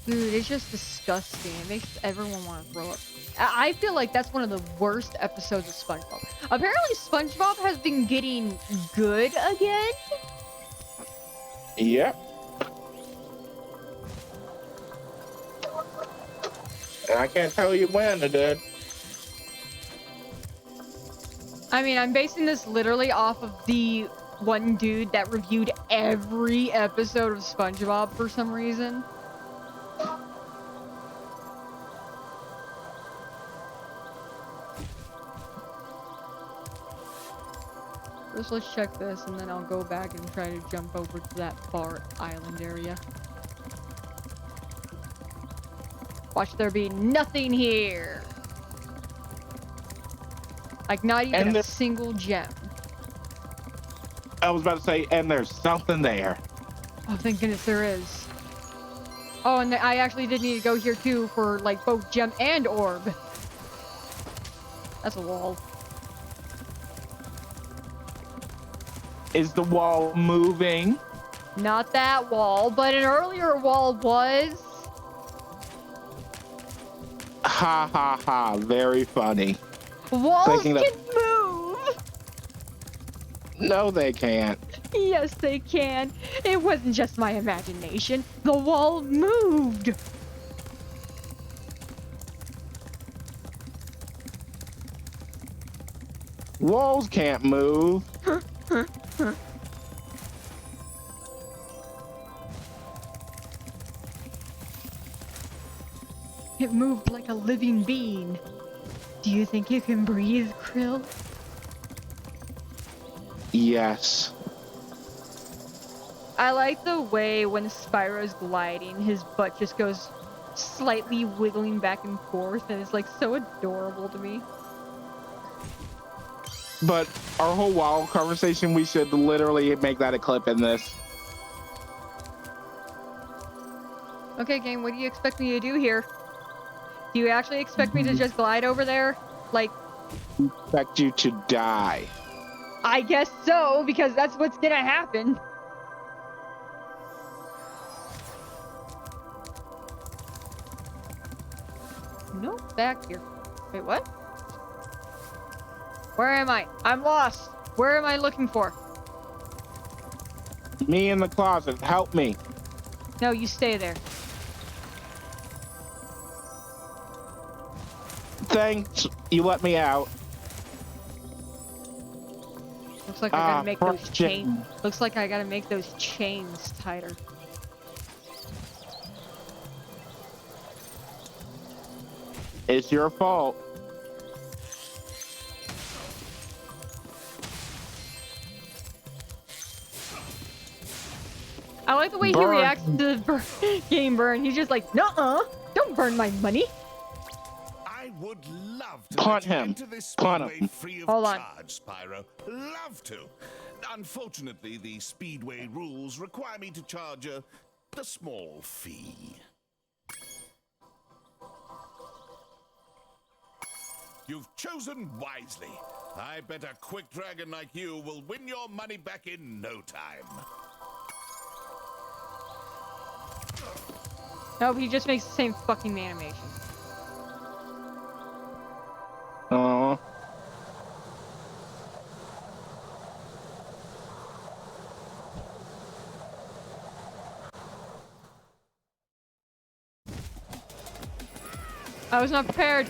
A: Dude, it's just disgusting. It makes everyone want to throw up. I feel like that's one of the worst episodes of SpongeBob. Apparently, SpongeBob has been getting good again.
B: Yep. And I can't tell you when it did.
A: I mean, I'm basing this literally off of the one dude that reviewed every episode of SpongeBob for some reason. First, let's check this, and then I'll go back and try to jump over to that far island area. Watch there be nothing here. Like, not even a single gem.
B: I was about to say, and there's something there.
A: Oh, thank goodness there is. Oh, and I actually did need to go here too for like both gem and orb. That's a wall.
B: Is the wall moving?
A: Not that wall, but an earlier wall was.
B: Ha ha ha, very funny.
A: Walls
B: Thinking
A: can
B: that-
A: move!
B: No, they can't.
A: Yes, they can. It wasn't just my imagination. The wall moved.
B: Walls can't move.
A: It moved like a living being. Do you think you can breathe, Krill?
B: Yes.
A: I like the way when Spyro's gliding, his butt just goes slightly wiggling back and forth, and it's like so adorable to me.
B: But our whole WoW conversation, we should literally make that a clip in this.
A: Okay, game, what do you expect me to do here? Do you actually expect me to just glide over there? Like,
B: Expect you to die.
A: I guess so, because that's what's gonna happen. No, back here. Wait, what? Where am I? I'm lost. Where am I looking for?
B: Me in the closet. Help me.
A: No, you stay there.
B: Thanks. You let me out.
A: Looks like I gotta make those chains. Looks like I gotta make those chains tighter.
B: It's your fault.
A: I like the way he reacts to the game burn. He's just like, nuh-uh, don't burn my money.
L: I would love to
B: Punt
L: let you
B: him.
L: into this
B: Punt
L: speedway
B: him.
L: free of
A: Hold on.
L: charge, Spyro. Love to. Unfortunately, the speedway rules require me to charge a small fee. You've chosen wisely. I bet a quick dragon like you will win your money back in no time.
A: Nope, he just makes the same fucking animation.
B: Aww.
A: I was not prepared.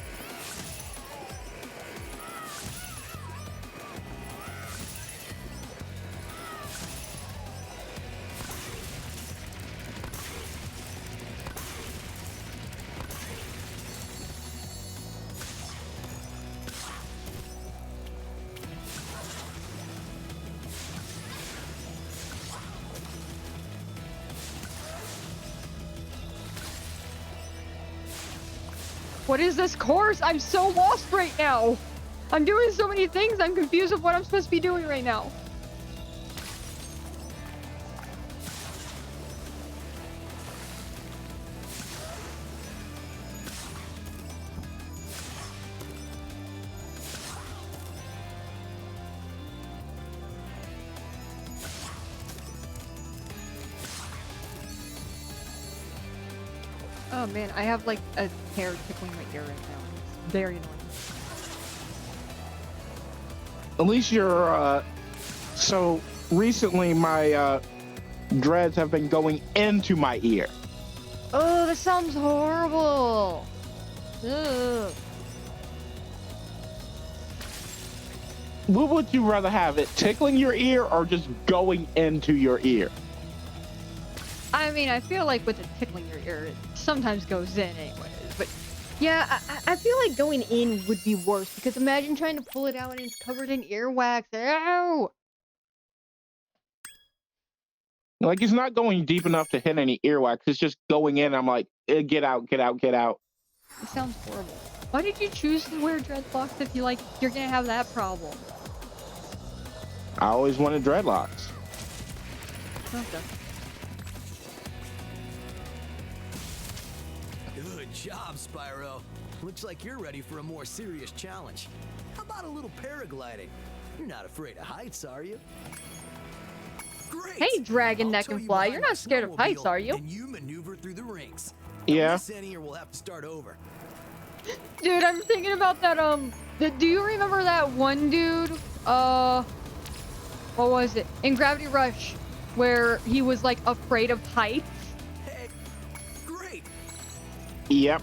A: What is this course? I'm so lost right now. I'm doing so many things. I'm confused of what I'm supposed to be doing right now. Oh man, I have like a hair tickling my ear right now. It's very annoying.
B: At least you're, so recently my, dreads have been going into my ear.
A: Oh, that sounds horrible. Ugh.
B: What would you rather have, it tickling your ear or just going into your ear?
A: I mean, I feel like with the tickling your ear, it sometimes goes in anyways. But yeah, I feel like going in would be worse because imagine trying to pull it out and it's covered in earwax. Ow!
B: Like, it's not going deep enough to hit any earwax. It's just going in. I'm like, get out, get out, get out.
A: It sounds horrible. Why did you choose to wear dreadlocks if you're gonna have that problem?
B: I always wanted dreadlocks.
A: Okay.
E: Good job, Spyro. Looks like you're ready for a more serious challenge. How about a little paragliding? You're not afraid of heights, are you? Great.
A: Hey, dragon that can fly. You're not scared of heights, are you?
E: And you maneuver through the rings.
B: Yeah.
E: Miss any or we'll have to start over.
A: Dude, I'm thinking about that, do you remember that one dude? what was it? In Gravity Rush, where he was like afraid of heights.
E: Hey, great.
B: Yep.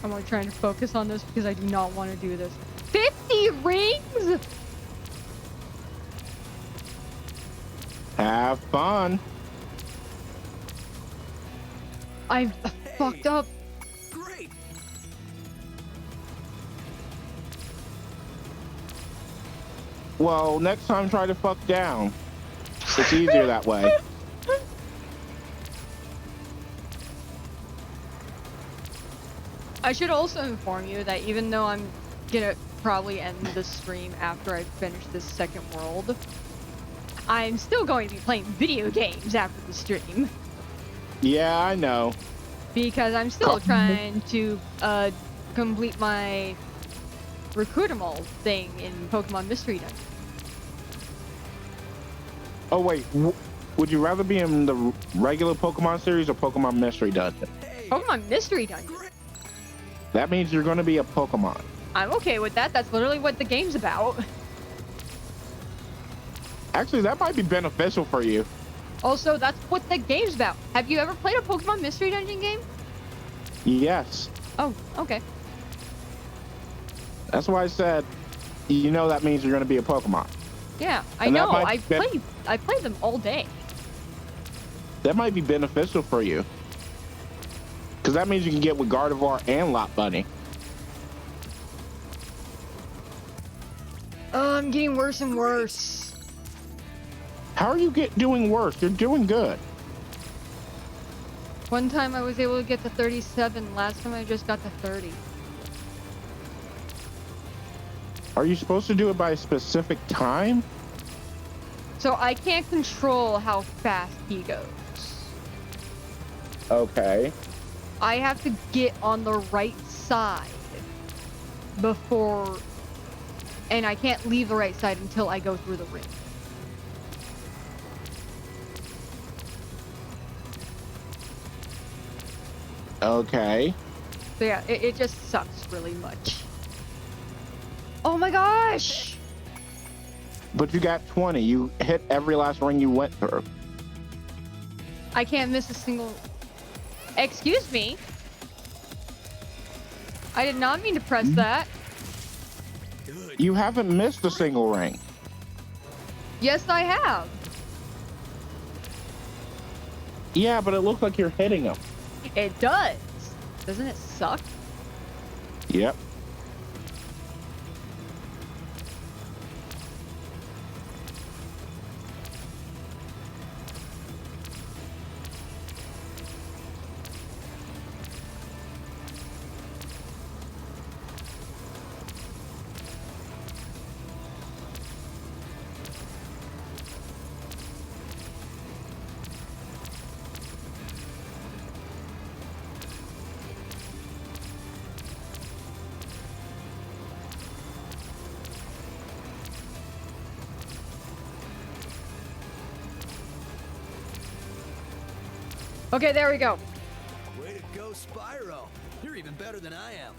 A: I'm like trying to focus on this because I do not want to do this. 50 rings?
B: Have fun.
A: I fucked up.
E: Great.
B: Well, next time try to fuck down. It's easier that way.
A: I should also inform you that even though I'm gonna probably end the stream after I finish this second world, I'm still going to be playing video games after the stream.
B: Yeah, I know.
A: Because I'm still trying to complete my recruitable thing in Pokemon Mystery Dungeon.
B: Oh wait, would you rather be in the regular Pokemon series or Pokemon Mystery Dungeon?
A: Pokemon Mystery Dungeon?
B: That means you're going to be a Pokemon.
A: I'm okay with that. That's literally what the game's about.
B: Actually, that might be beneficial for you.
A: Also, that's what the game's about. Have you ever played a Pokemon Mystery Dungeon game?
B: Yes.
A: Oh, okay.
B: That's why I said, you know, that means you're going to be a Pokemon.
A: Yeah, I
B: And that
A: know.
B: might
A: I played them all day.
B: That might be beneficial for you. Because that means you can get with Gardevoir and Lot Bunny.
A: Oh, I'm getting worse and worse.
B: How are you doing worse? You're doing good.
A: One time I was able to get to 37. Last time I just got to 30.
B: Are you supposed to do it by a specific time?
A: So I can't control how fast he goes.
B: Okay.
A: I have to get on the right side before, and I can't leave the right side until I go through the ring.
B: Okay.
A: So yeah, it just sucks really much. Oh my gosh!
B: But you got 20. You hit every last ring you went through.
A: I can't miss a single... Excuse me? I did not mean to press that.
B: You haven't missed a single ring.
A: Yes, I have.
B: Yeah, but it looks like you're hitting them.
A: It does. Doesn't it suck?
B: Yep.
A: Okay, there we go.
E: Way to go, Spyro. You're even better than I am.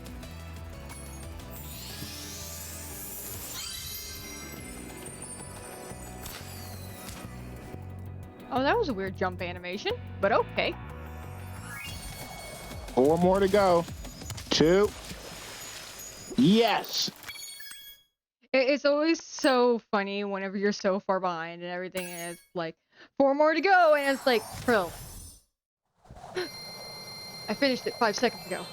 A: Oh, that was a weird jump animation, but okay.
B: 4 more to go. 2. Yes.
A: It's always so funny whenever you're so far behind and everything, and it's like 4 more to go, and it's like, Krill. I finished it 5 seconds ago.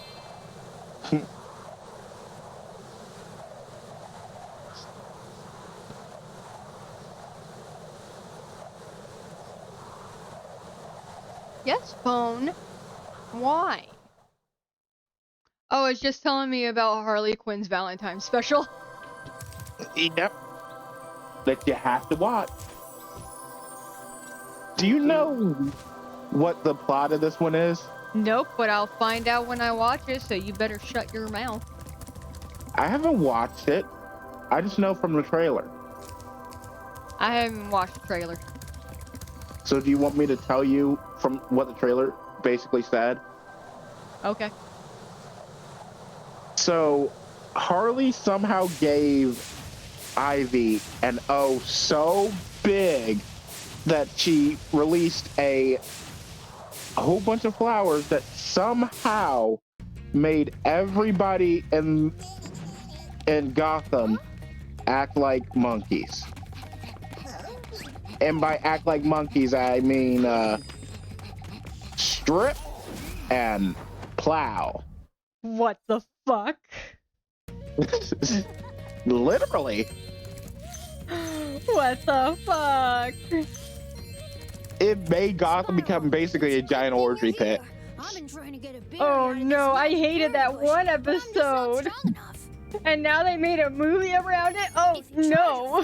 A: Yes, phone. Why? Oh, it's just telling me about Harley Quinn's Valentine's special.
B: Yep. That you have to watch. Do you know what the plot of this one is?
A: Nope, but I'll find out when I watch it, so you better shut your mouth.
B: I haven't watched it. I just know from the trailer.
A: I haven't watched the trailer.
B: So do you want me to tell you from what the trailer basically said?
A: Okay.
B: So Harley somehow gave Ivy an O so big that she released a whole bunch of flowers that somehow made everybody in Gotham act like monkeys. And by act like monkeys, I mean strip and plow.
A: What the fuck?
B: Literally.
A: What the fuck?
B: It made Gotham become basically a giant orgy pit.
A: Oh no, I hated that one episode. And now they made a movie around it? Oh no.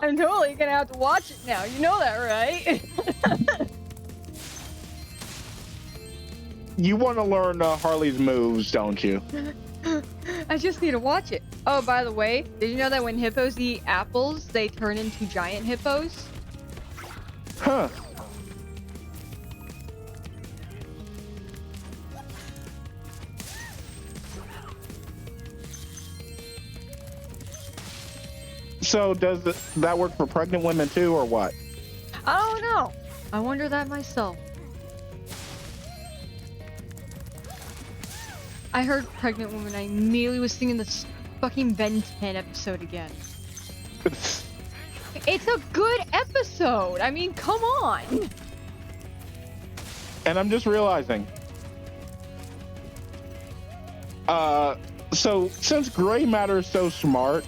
A: I'm totally gonna have to watch it now. You know that, right?
B: You want to learn Harley's moves, don't you?
A: I just need to watch it. Oh, by the way, did you know that when hippos eat apples, they turn into giant hippos?
B: Huh. So does that work for pregnant women too, or what?
A: I don't know. I wonder that myself. I heard pregnant woman. I immediately was thinking this fucking Ben 10 episode again. It's a good episode. I mean, come on.
B: And I'm just realizing. So since Gray Matter is so smart,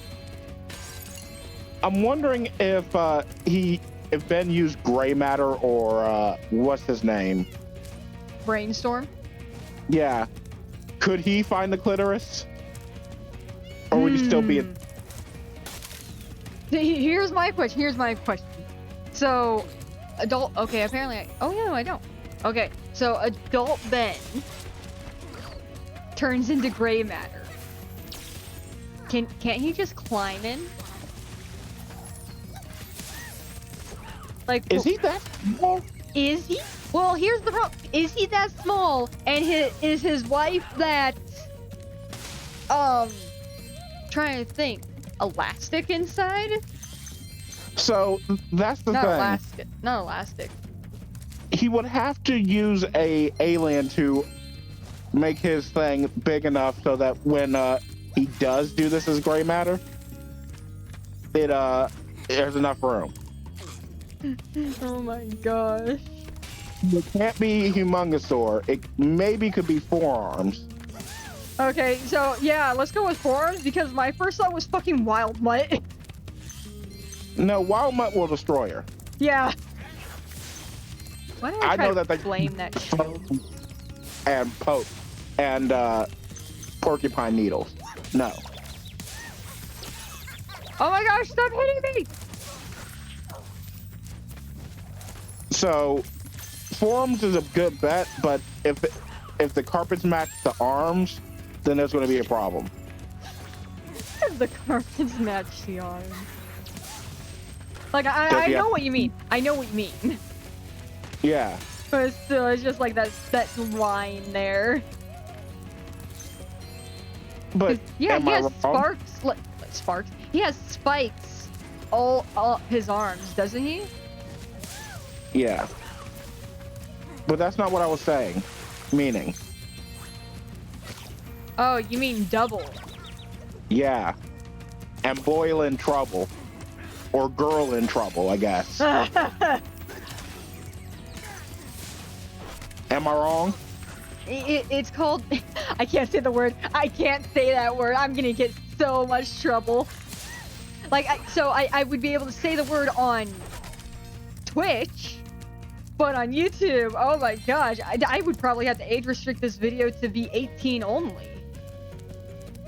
B: I'm wondering if Ben used Gray Matter or what's his name?
A: Brainstorm?
B: Yeah. Could he find the clitoris? Or would he still be in...
A: Here's my question. So, adult... Okay, apparently oh, no, I don't. Okay, so adult Ben turns into gray matter. Can't he just climb in? Like...
B: Is he that small?
A: Is he? Well, here's the problem. Is he that small? And is his wife that... Trying to think. Elastic inside?
B: So, that's the thing.
A: Not elastic.
B: He would have to use a alien to make his thing big enough so that when he does do this as gray matter, there's enough room.
A: Oh my gosh.
B: It can't be Humongosaur. It maybe could be forearms.
A: Okay, so yeah, let's go with forearms because my first thought was fucking Wild Mutt.
B: No, Wild Mutt will destroy her.
A: Yeah. Why do I
B: know that they
A: blame that shield?
B: And poke and porcupine needles. No.
A: Oh my gosh! Stop hitting me!
B: So, forearms is a good bet, but if the carpets match the arms, then there's going to be a problem.
A: The carpets match the arms. Like I know what you mean. I know what you mean.
B: Yeah.
A: But still, it's just like that line there.
B: But
A: yeah, he has
B: wrong?
A: sparks. He has spikes all up his arms, doesn't he?
B: Yeah. But that's not what I was saying. Meaning.
A: Oh, you mean double?
B: Yeah. And boy in trouble. Or girl in trouble, I guess. Am I wrong?
A: It's called... I can't say the word. I can't say that word. I'm gonna get so much trouble. Like, I would be able to say the word on Twitch, but on YouTube, oh my gosh, I would probably have to age restrict this video to be 18 only.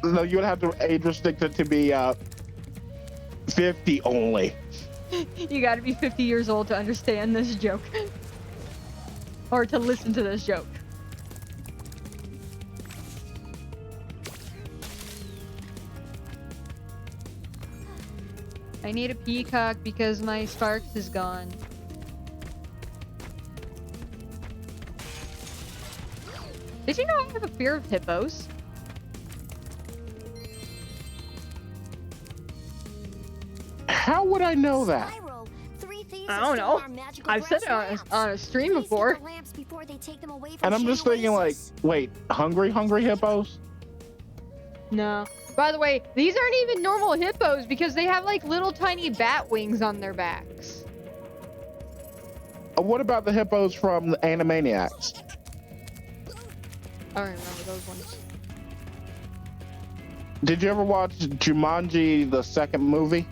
B: No, you would have to age restrict it to be 50 only.
A: You gotta be 50 years old to understand this joke. Or to listen to this joke. I need a peacock because my Sparks is gone. Did you know I have a fear of hippos?
B: How would I know that?
K: Spyro, 3 thieves
A: I
K: have
A: don't know.
K: stolen our magical
A: I've said it
K: brass
A: on a
K: lamps.
A: stream
K: Please
A: before.
K: get the lamps before they take them away from
B: And I'm
K: Shady
B: just thinking like,
K: Oasis.
B: wait, hungry hippos?
A: No. By the way, these aren't even normal hippos because they have like little tiny bat wings on their backs.
B: What about the hippos from the Animaniacs?
A: I don't remember those ones.
B: Did you ever watch Jumanji, the second movie?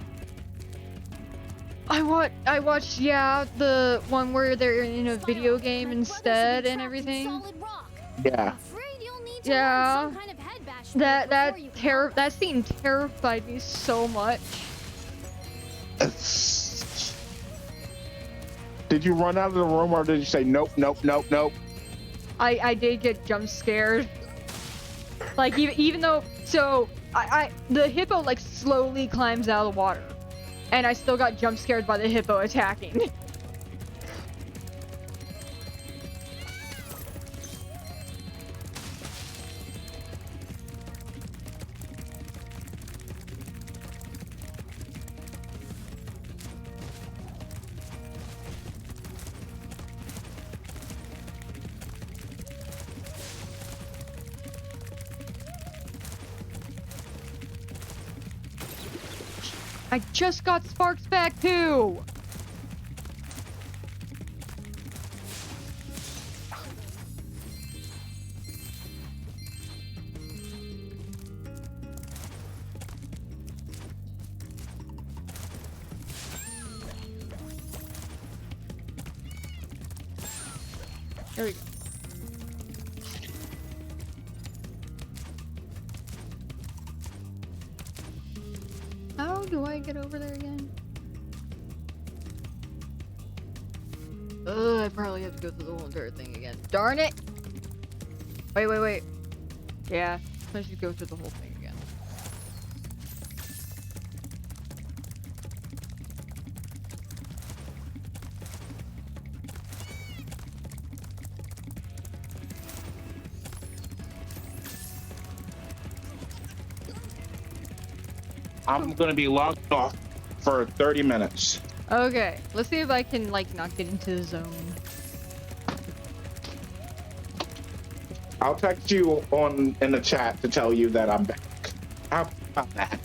A: I watched, yeah, the one where they're in a video game
K: My
A: instead
K: brothers
A: and
K: have been trapped in
A: everything.
K: solid rock.
B: Yeah.
K: I'm afraid you'll need to
A: Yeah.
K: learn some kind of head bash move before you come.
A: That scene terrified me so much.
B: Did you run out of the room or did you say nope, nope, nope, nope?
A: I did get jump scared. Like even though, so the hippo like slowly climbs out of the water, and I still got jump scared by the hippo attacking. I just got Sparks back too. There we go. How do I get over there again? I probably have to go through the whole entire thing again. Darn it! Wait. Yeah, I should go through the whole thing again.
B: I'm gonna be logged off for 30 minutes.
A: Okay, let's see if I can like not get into the zone.
B: I'll text you in the chat to tell you that I'm back. How about that?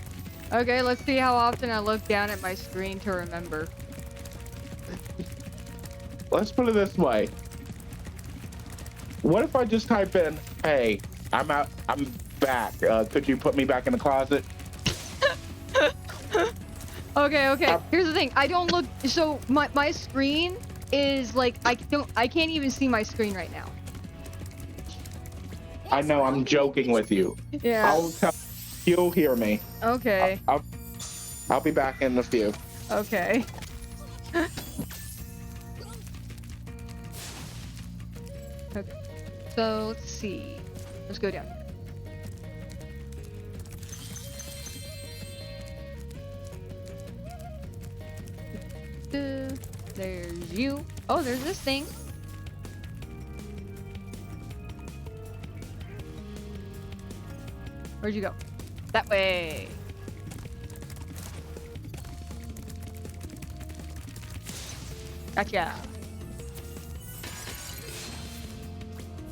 A: Okay, let's see how often I look down at my screen to remember.
B: Let's put it this way. What if I just type in, hey, I'm out, I'm back. Could you put me back in the closet?
A: Okay. Here's the thing. I don't look. So my screen is like I can't even see my screen right now.
B: I know, I'm joking with you.
A: Yeah.
B: I'll tell you'll hear me.
A: Okay.
B: I'll be back in a few.
A: Okay. Okay. So let's see. Let's go down. There's you. Oh, there's this thing. Where'd you go? That way. Gotcha.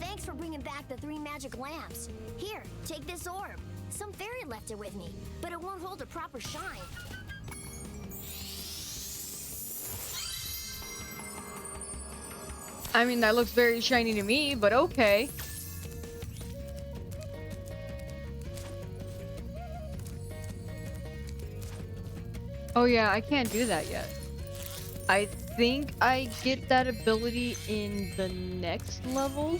K: Thanks for bringing back the 3 magic lamps. Here, take this orb. Some fairy left it with me, but it won't hold a proper shine.
A: I mean, that looks very shiny to me, but okay. Oh yeah, I can't do that yet. I think I get that ability in the next level.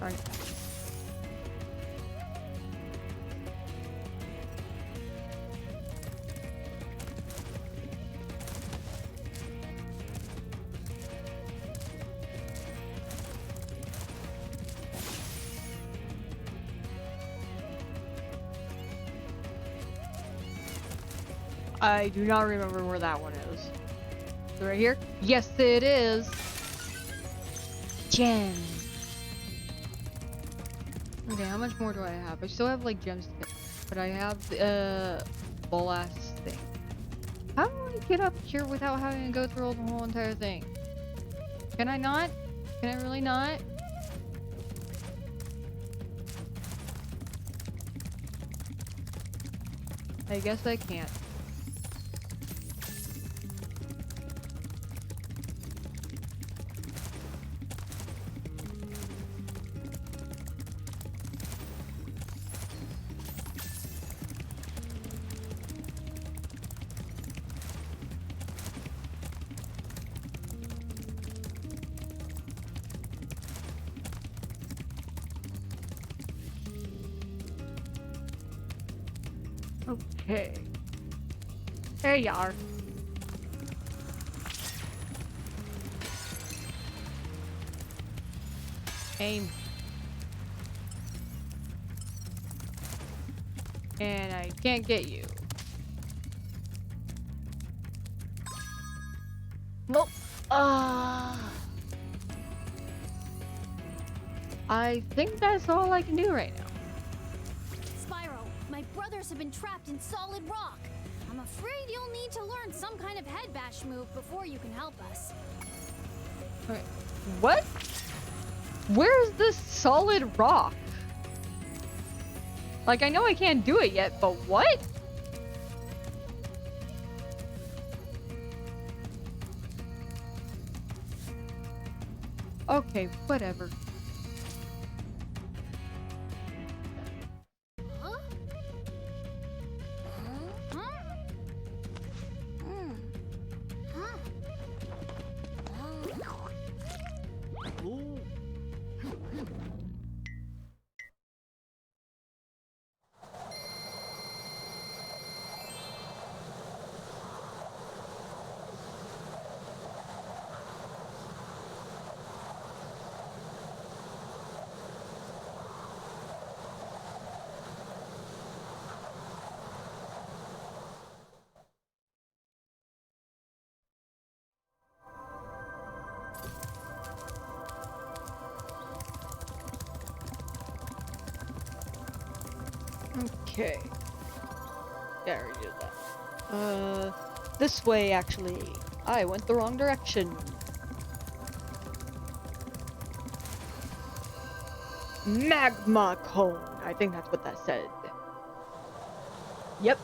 A: Darn it. I do not remember where that one is. Is it right here? Yes, it is. Gem. Okay, how much more do I have? I still have like gems to get, but I have the last thing. How do I get up here without having to go through the whole entire thing? Can I not? Can I really not? I guess I can't. Okay. There you are. Aim. And I can't get you. Nope. I think that's all I can do right now.
K: Spyro, my brothers have been trapped in solid rock. I'm afraid you'll need to learn some kind of head bash move before you can help us.
A: Okay. What? Where's this solid rock? Like, I know I can't do it yet, but what? Okay, whatever.
K: Huh? Huh? Huh?
A: Okay. Yeah, I already did that. This way, actually. I went the wrong direction. Magma cone. I think that's what that said. Yep.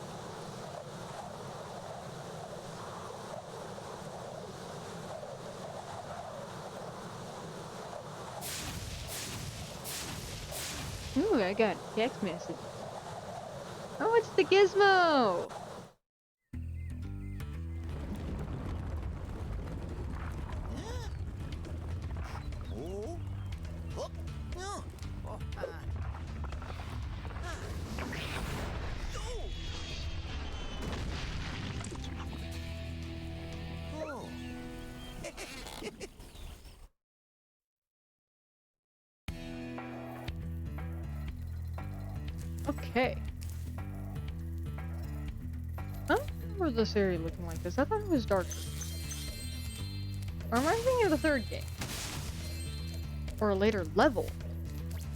A: Ooh, I got a text message. Oh, it's the gizmo! Okay. I don't remember this area looking like this. I thought it was darker. Or am I thinking of the third game? Or a later level?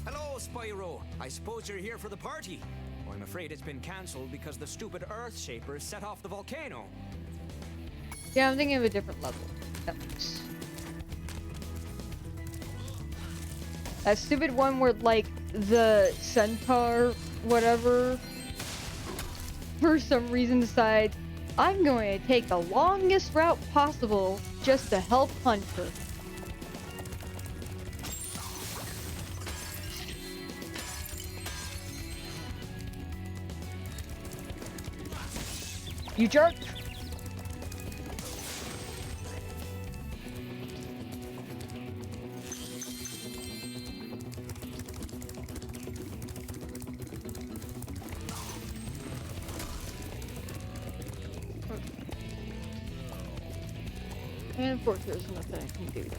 M: Hello, Spyro. I suppose you're here for the party. Well, I'm afraid it's been cancelled because the stupid Earth Shaper set off the volcano.
A: Yeah, I'm thinking of a different level. That stupid one where, like, the centaur, whatever, for some reason decides, I'm going to take the longest route possible just to help Hunter. You jerk! And of course, there's nothing I can do.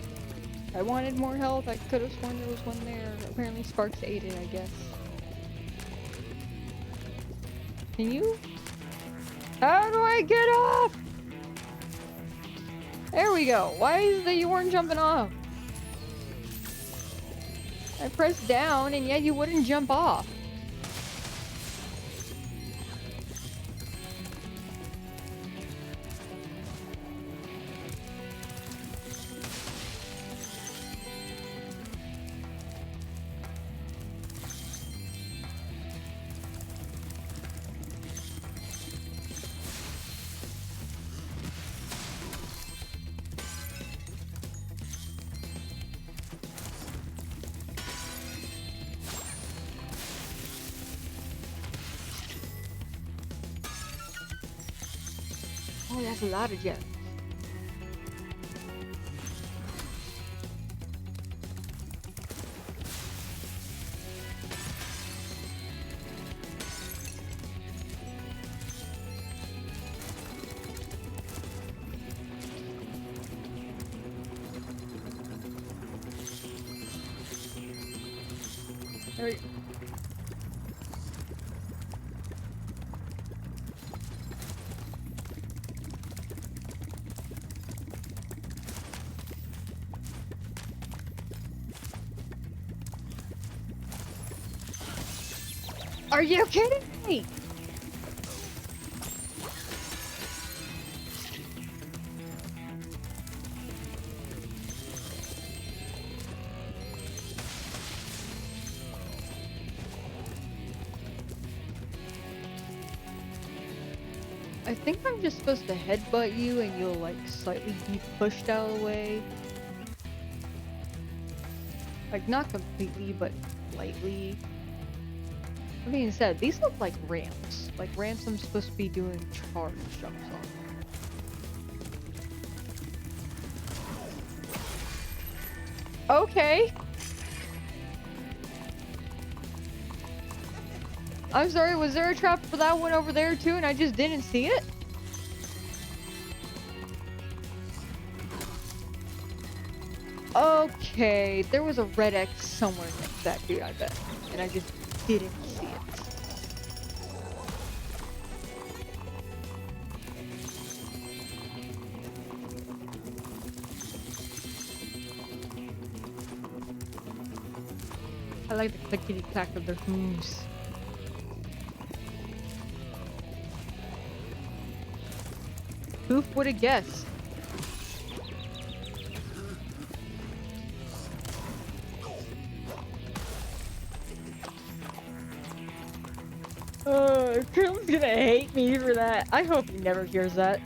A: I wanted more health. I could have sworn there was one there. Apparently, Sparks ate it, I guess. Can you? How do I get off? There we go. Why is it that you weren't jumping off? I pressed down and yet you wouldn't jump off. Oh, that's a lot of gems. There we go. Are you kidding me? I think I'm just supposed to headbutt you and you'll like slightly be pushed out of the way. Like not completely, but slightly. That being said, these look like ramps. Like ramps I'm supposed to be doing charge jumps on. Okay. I'm sorry, was there a trap for that one over there too and I just didn't see it? Okay, there was a red X somewhere next to that dude, I bet. And I just didn't see it. I like the clickety-clack of their hooves. Who would have guessed? Krillin's gonna hate me for that. I hope he never hears that.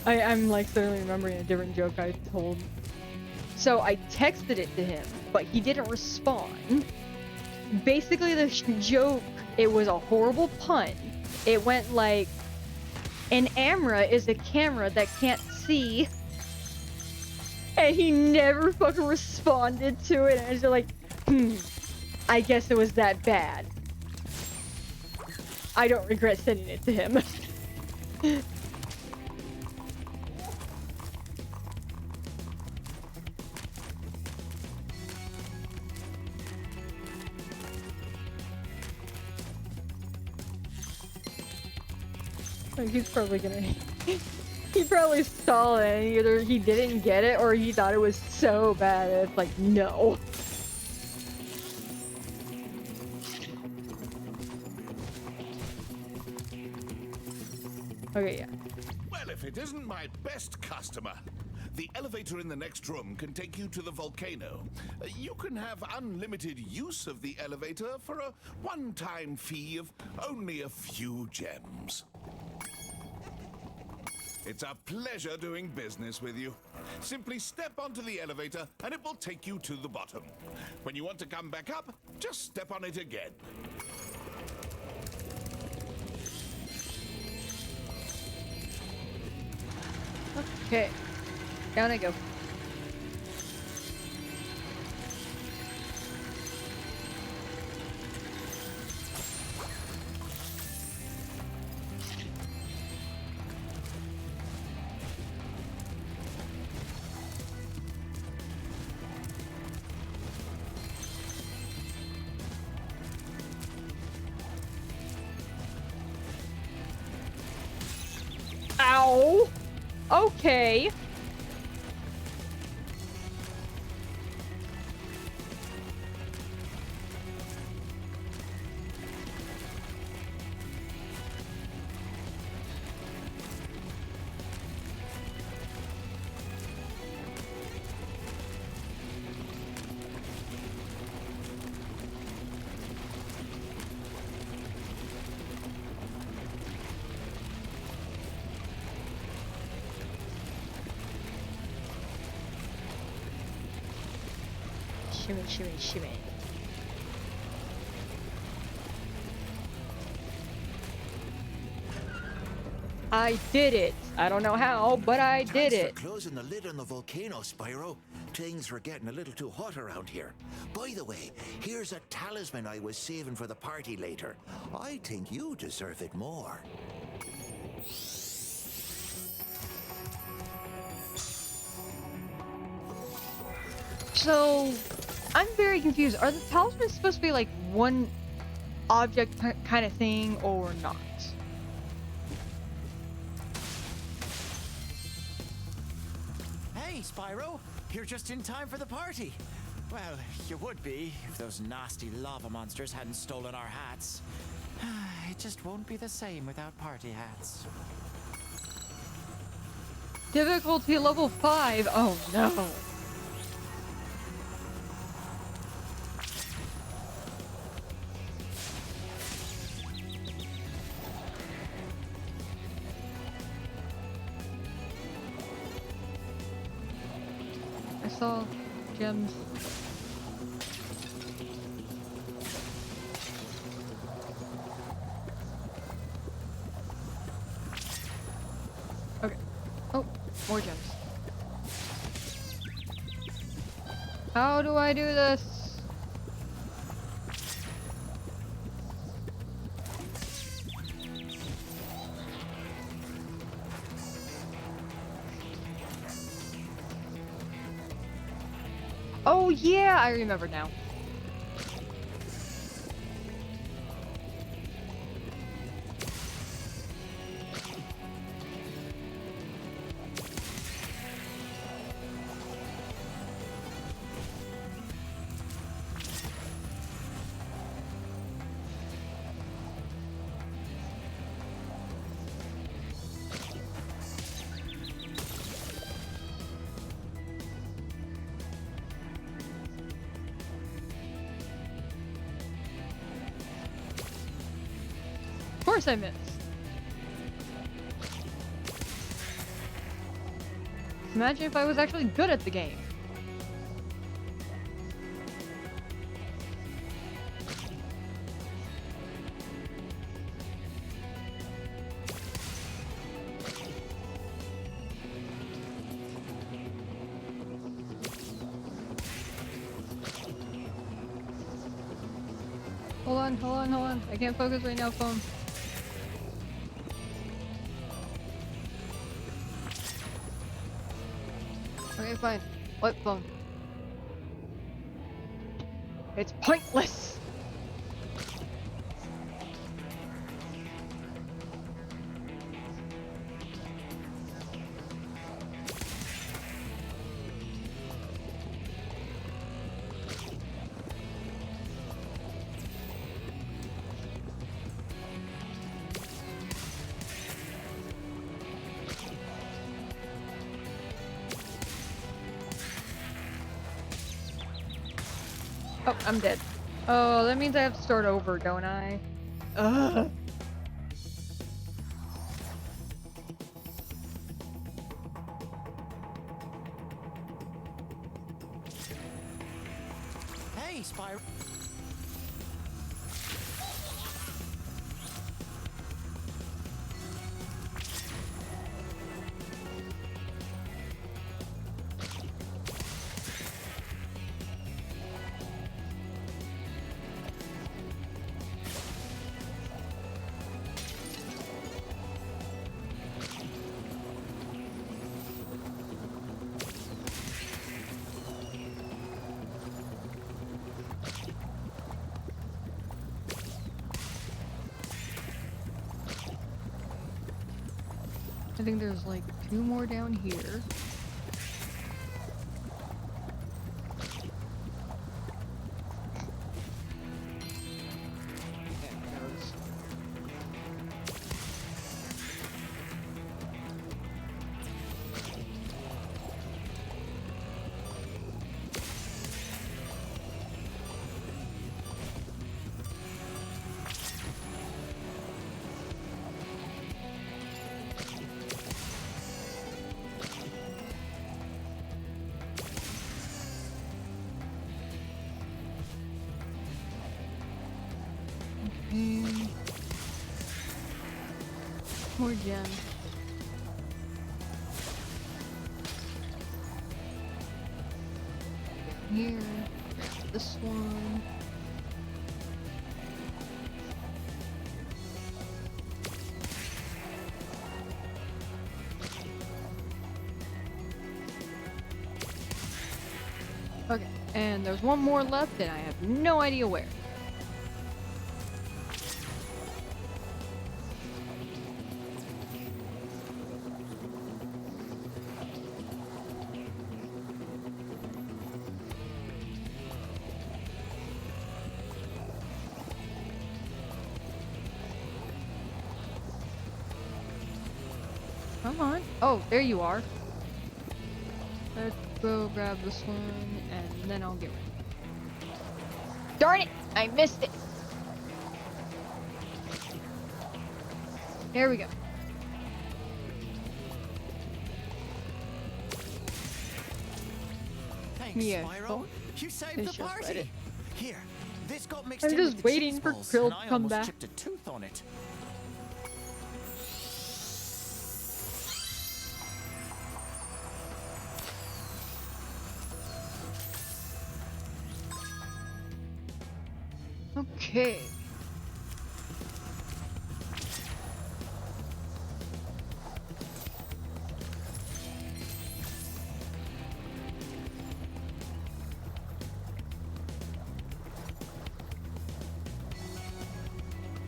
A: I'm like suddenly remembering a different joke I told. So I texted it to him, but he didn't respond. Basically the joke, it was a horrible pun. It went like, an camera is a camera that can't see. And he never fucking responded to it. And I was just like, I guess it was that bad. I don't regret sending it to him. Like, he's probably gonna... He probably saw it and either he didn't get it or he thought it was so bad that it's like, no. Okay, yeah.
N: Well, if it isn't my best customer. The elevator in the next room can take you to the volcano. You can have unlimited use of the elevator for a one-time fee of only a few gems. It's a pleasure doing business with you. Simply step onto the elevator and it will take you to the bottom. When you want to come back up, just step on it again.
A: Okay. Down I go. Okay. Shimmy, shimmy, shimmy. I did it. I don't know how, but I did it.
I: Thanks for closing the lid on the volcano, Spyro. Things were getting a little too hot around here. By the way, here's a talisman I was saving for the party later. I think you deserve it more.
A: So, I'm very confused. Are the talismans supposed to be like one object kind of thing or not?
I: Hey, Spyro, you're just in time for the party. Well, you would be if those nasty lava monsters hadn't stolen our hats. It just won't be the same without party hats.
A: Difficulty level 5. Oh no. I saw gems. Okay. Oh, more gems. How do I do this? Oh yeah, I remember now. Of course I missed. Imagine if I was actually good at the game. Hold on. I can't focus right now, phone. Okay, fine. What phone? It's pointless! Oh, I'm dead. Oh, that means I have to start over, don't I? Ugh.
I: Hey, Spyro.
A: I think there's like 2 more down here. More gems. Here, this one. Okay, and there's one more left, and I have no idea where. Come on. Oh, there you are. Let's go grab this one, and then I'll get ready. Darn it! I missed it! There we go.
E: Thanks,
A: Yeah,
E: Spyro.
A: cool.
E: You saved
A: It's
E: the
A: just
E: party.
A: ready.
E: Here, this got mixed
A: I'm
E: in
A: just
E: with the
A: waiting
E: cheese
A: for
E: balls,
A: Krill
E: and
A: to
E: I
A: come
E: almost
A: back.
E: chipped a tooth on it.
A: Okay.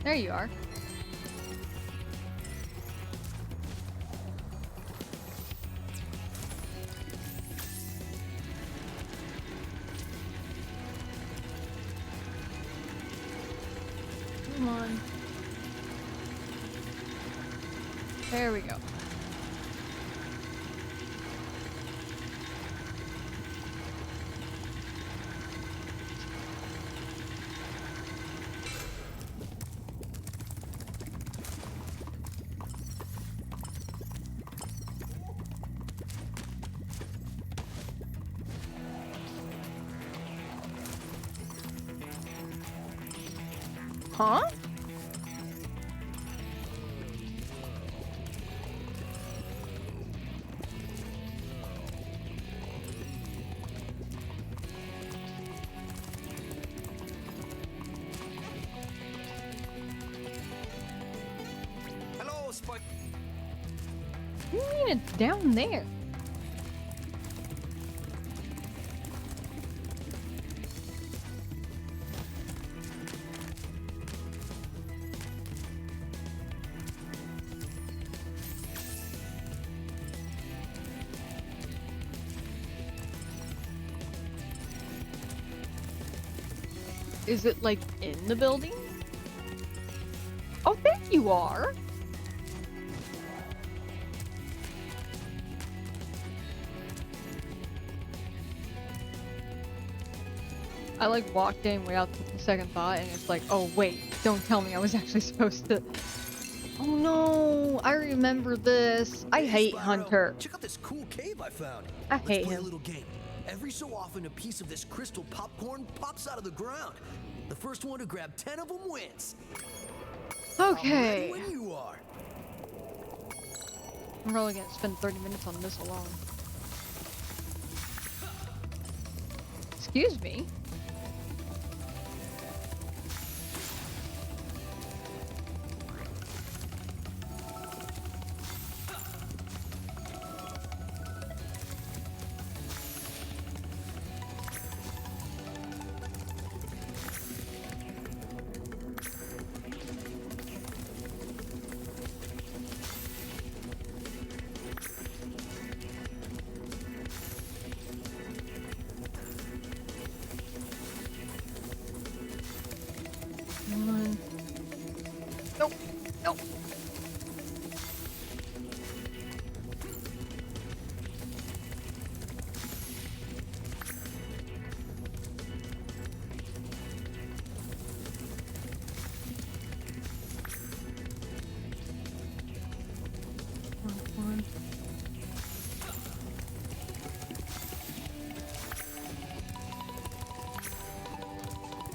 A: There you are. Come on. There we go. Huh?
M: Hello, Spy.
A: What do you mean it's down there? Is it like in the building? Oh, there you are. I like walked in without the second thought, and it's like, oh wait, don't tell me I was actually supposed to. Oh no, I remember this. I hate
E: Spyro,
A: Hunter.
E: Check out this cool cave I found.
A: I
E: Let's
A: hate
E: play
A: him.
E: a little game. Every so often, a piece of this crystal popcorn pops out of the ground. The first one to grab 10 of them wins.
A: Okay.
E: I'm ready when you are.
A: I'm probably gonna spend 30 minutes on this alone. Excuse me.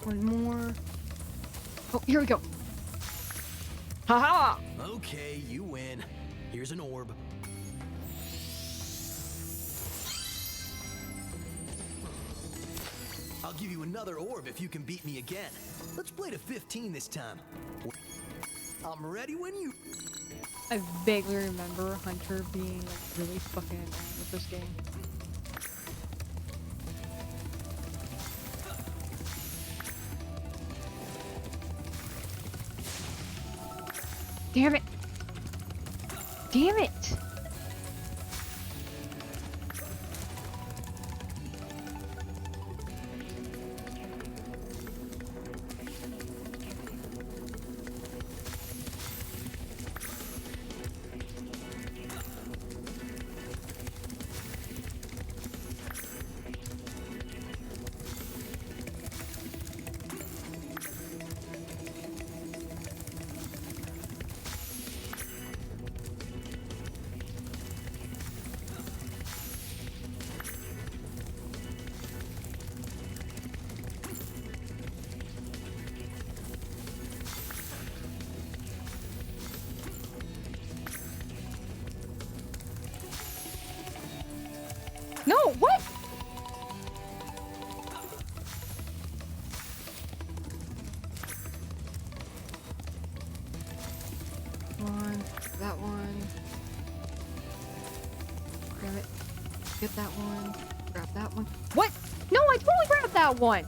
A: One more. Oh, here we go. Haha!
E: Okay, you win. Here's an orb. I'll give you another orb if you can beat me again. Let's play to 15 this time. I'm ready when you...
A: I vaguely remember Hunter being like really fucking annoying with this game. Damn it! Damn it! No, what? One, that one. Grab it. Get that one. Grab that one. What? No, I totally grabbed that one.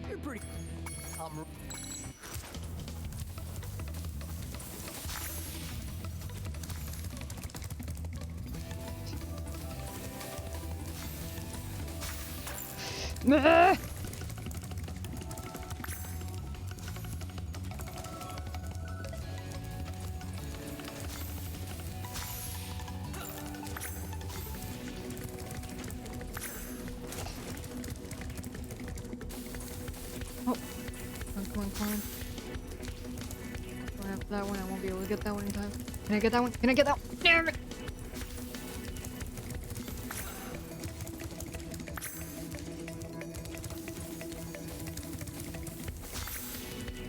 E: You're pretty...
A: Meh. Oh, come on. Going after that one, I won't be able to get that one in time. Can I get that one? Can I get that one? Damn it!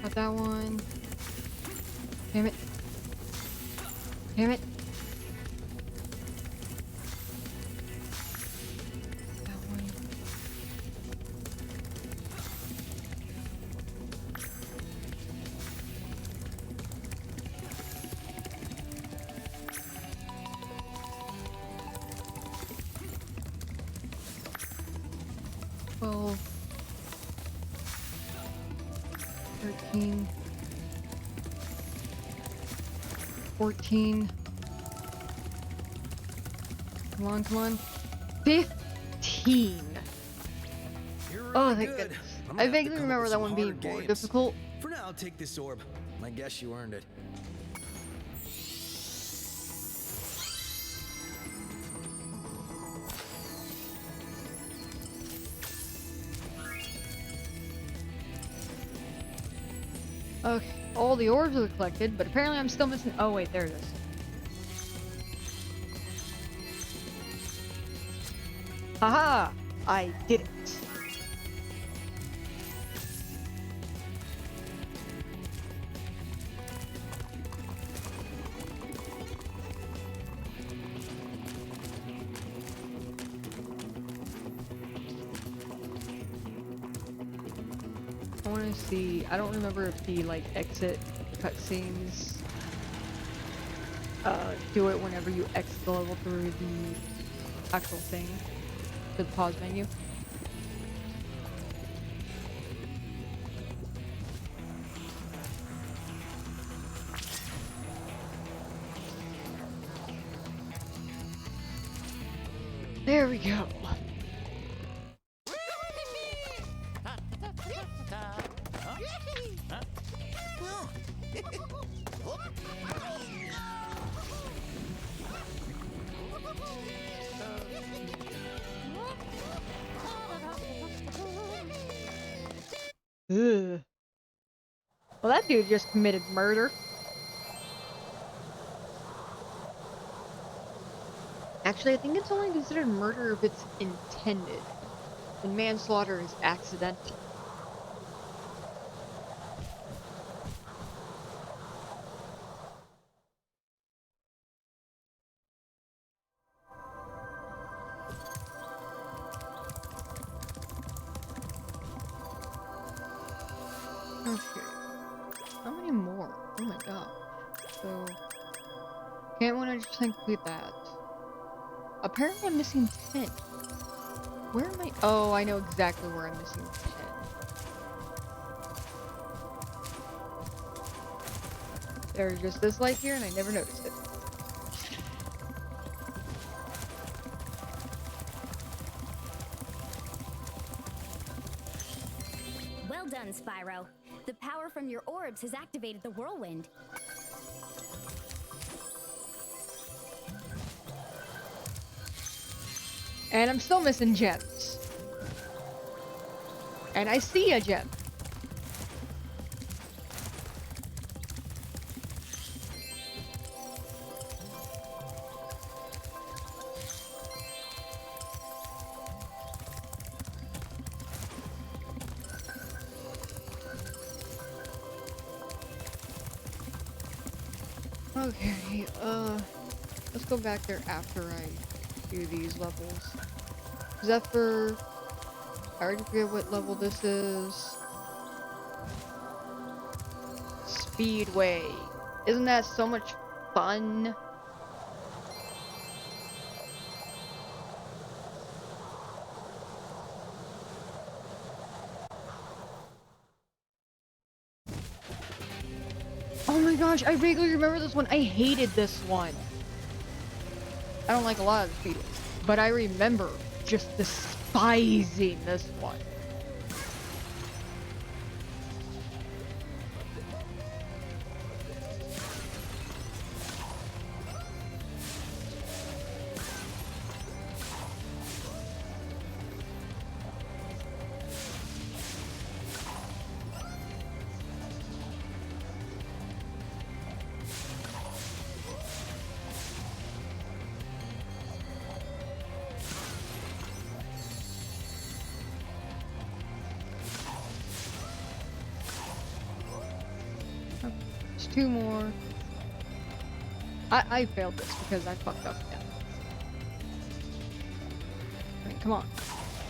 A: Got that one. Damn it. Damn it. That one. Well. 13, 14, come on, 15. Oh, thank goodness. I vaguely remember that one being more difficult.
E: For now, I'll take this orb. I guess you earned it.
A: Okay, all the orbs are collected, but apparently I'm still missing. Oh wait, there it is. Haha! I did it. I want to see. I don't remember if the like exit cutscenes do it whenever you exit the level through the actual thing, the pause menu. There we go. Ugh. Well, that dude just committed murder. Actually, I think it's only considered murder if it's intended. And manslaughter is accidental. Okay. How many more? Oh my god. So, can't 100% complete that. Apparently I'm missing 10. Where am I? Oh, I know exactly where I'm missing 10. There's just this light here and I never noticed it.
D: Well done, Spyro. The power from your orbs has activated the whirlwind.
A: And I'm still missing gems. And I see a gem. Okay, let's go back there after I do these levels. Zephyr, I already forget what level this is. Speedway. Isn't that so much fun? Oh my gosh, I vaguely remember this one. I hated this one. I don't like a lot of the speedways, but I remember just despising this one. There's 2 more. I failed this because I fucked up again. I mean, come on.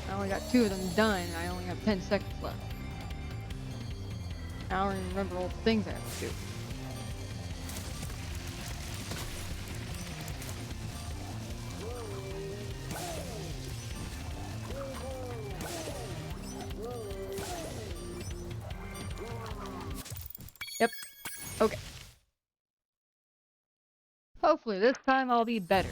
A: I only got 2 of them done and I only have 10 seconds left. I don't even remember all the things I have to do. Yep. Okay. Hopefully this time I'll be better.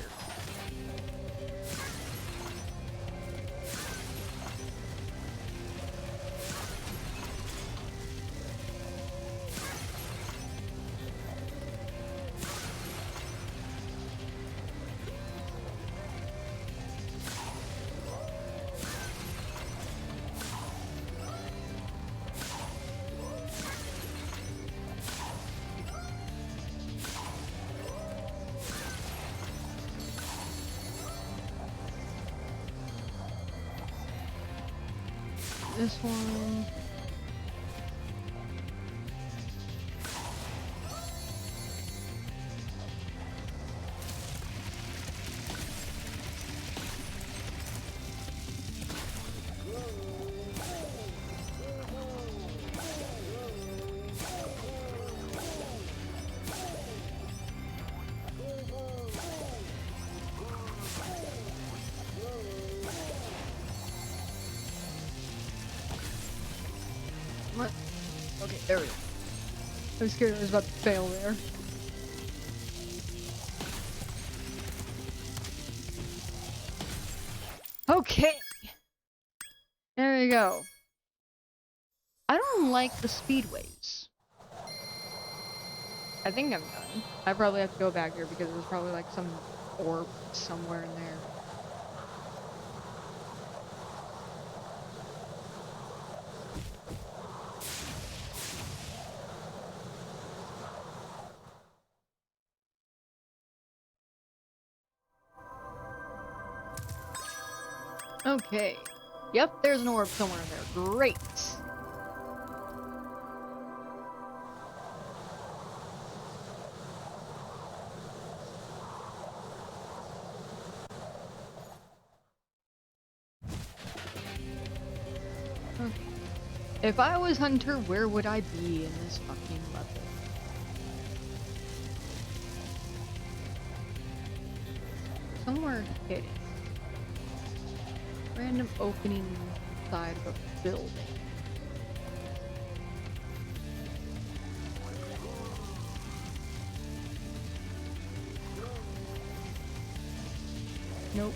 A: This one. What? Okay, there we go. I was scared I was about to fail there. Okay. There we go. I don't like the speedways. I think I'm done. I probably have to go back here because there's probably like some orb somewhere in there. Okay. Yep, there's an orb somewhere in there. Great. If I was Hunter, where would I be in this fucking level? Somewhere hidden. Random opening side of a building. Nope.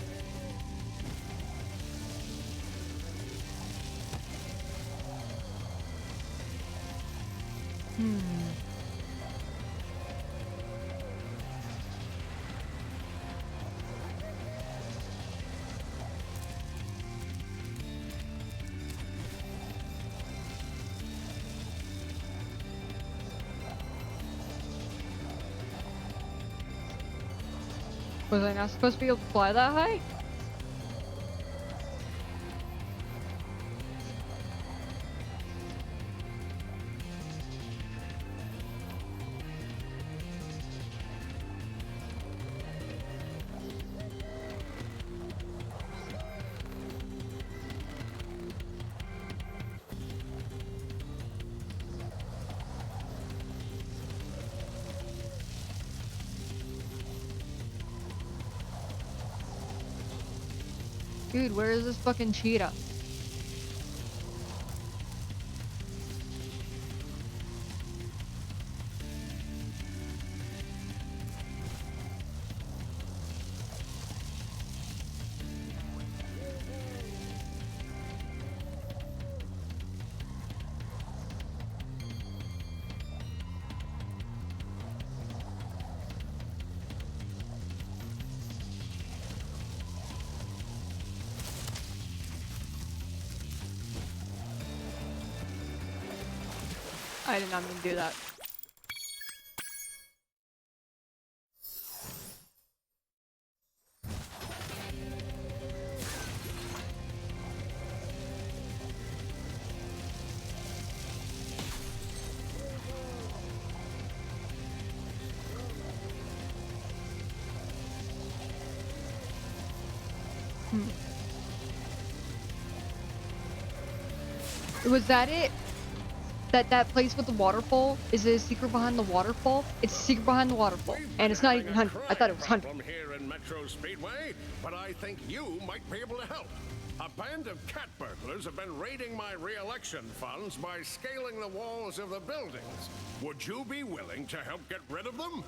A: Was I not supposed to be able to fly that high? Dude, where is this fucking cheetah? I did not mean to do that. Was that it? That place with the waterfall? Is it a secret behind the waterfall? It's a secret behind the waterfall. And it's not even Hunter. I thought it was Hunter.
F: From here in Metro Speedway, but I think you might be able to help. A band of cat burglars have been raiding my re-election funds by scaling the walls of the buildings. Would you be willing to help get rid of them?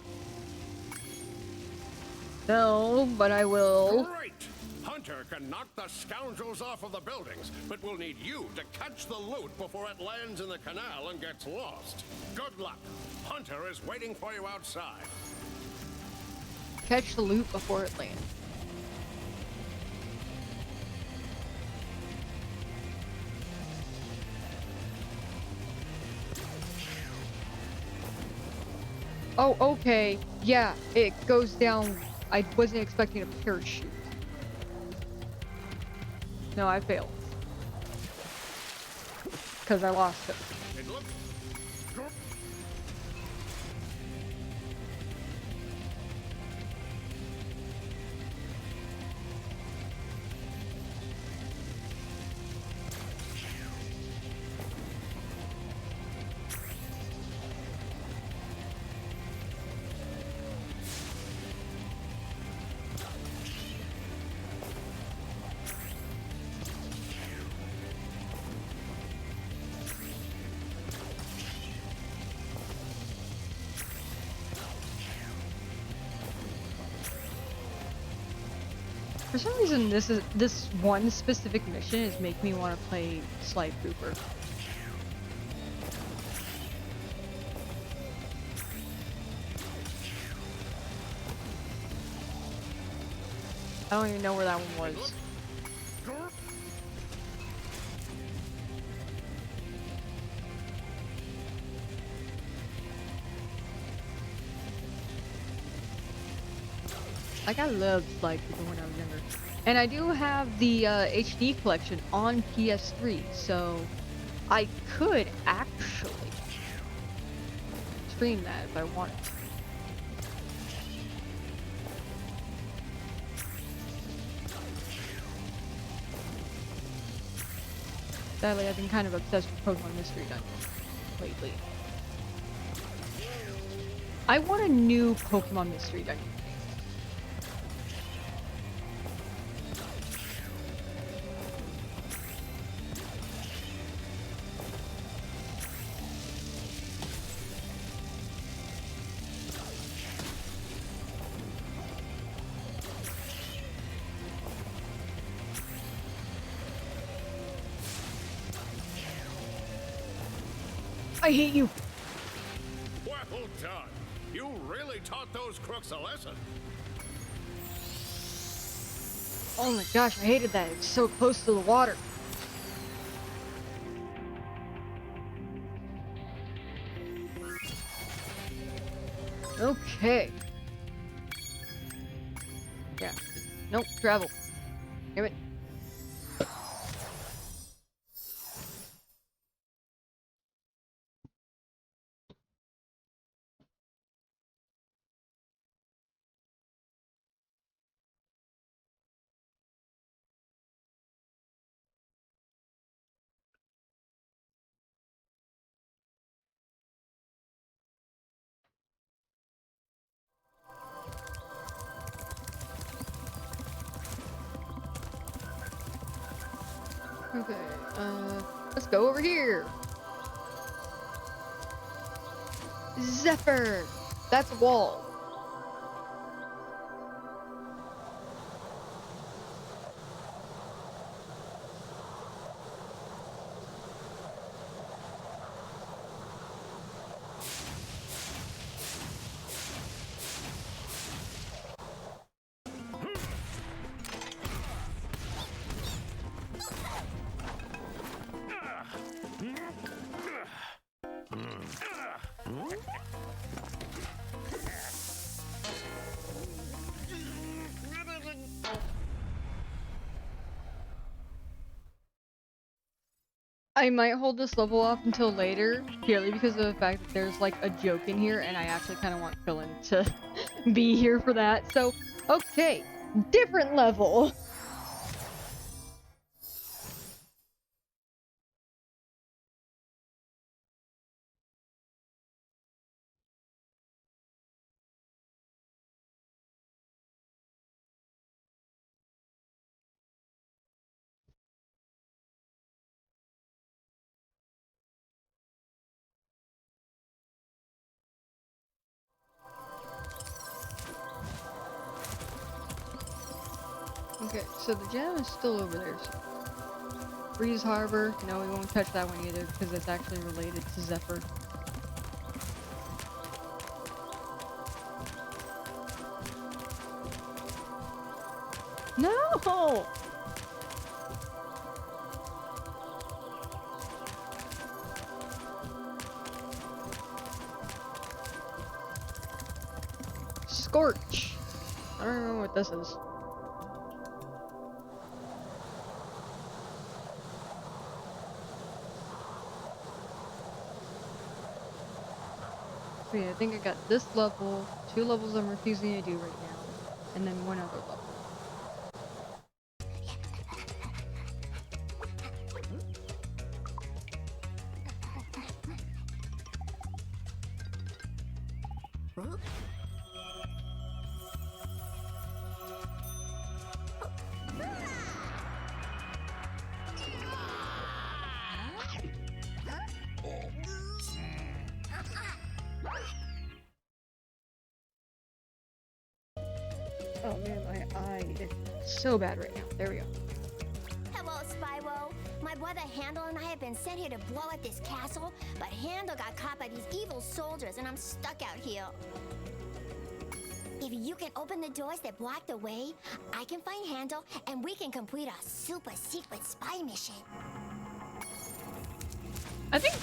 A: No, but I will.
F: Great! Hunter can knock the scoundrels off of the buildings, but we'll need you to catch the loot before it lands in the canal and gets lost. Good luck. Hunter is waiting for you outside.
A: Catch the loot before it lands. Oh, okay. Yeah, it goes down. I wasn't expecting a parachute. No, I failed. Because I lost it. For some reason, this one specific mission is making me want to play Sly Cooper. I don't even know where that one was. Like, I loved Sly Cooper when I was younger. And I do have the HD collection on PS3, so I could actually stream that if I wanted. Sadly, I've been kind of obsessed with Pokemon Mystery Dungeon lately. I want a new Pokemon Mystery Dungeon. I hate you.
F: Well done. You really taught those crooks a lesson.
A: Oh my gosh, I hated that. It's so close to the water. Okay. Yeah. Nope, travel. Damn it. Okay, let's go over here. Zephyr! That's a wall. I might hold this level off until later, purely because of the fact that there's like a joke in here, and I actually kind of want Krillin to be here for that. So, okay, different level. Okay, so the gem is still over there. So Breeze Harbor, no, we won't touch that one either because it's actually related to Zephyr. No! Scorch! I don't know what this is. Okay, I think I got this level, 2 levels I'm refusing to do right now, and then 1 other level. Oh man, my eye is so bad right now. There we go.
K: Hello, Spyro. My brother Handel and I have been sent here to blow up this castle, but Handel got caught by these evil soldiers and I'm stuck out here. If you can open the doors that block the way, I can find Handel and we can complete a super secret spy mission.
A: I think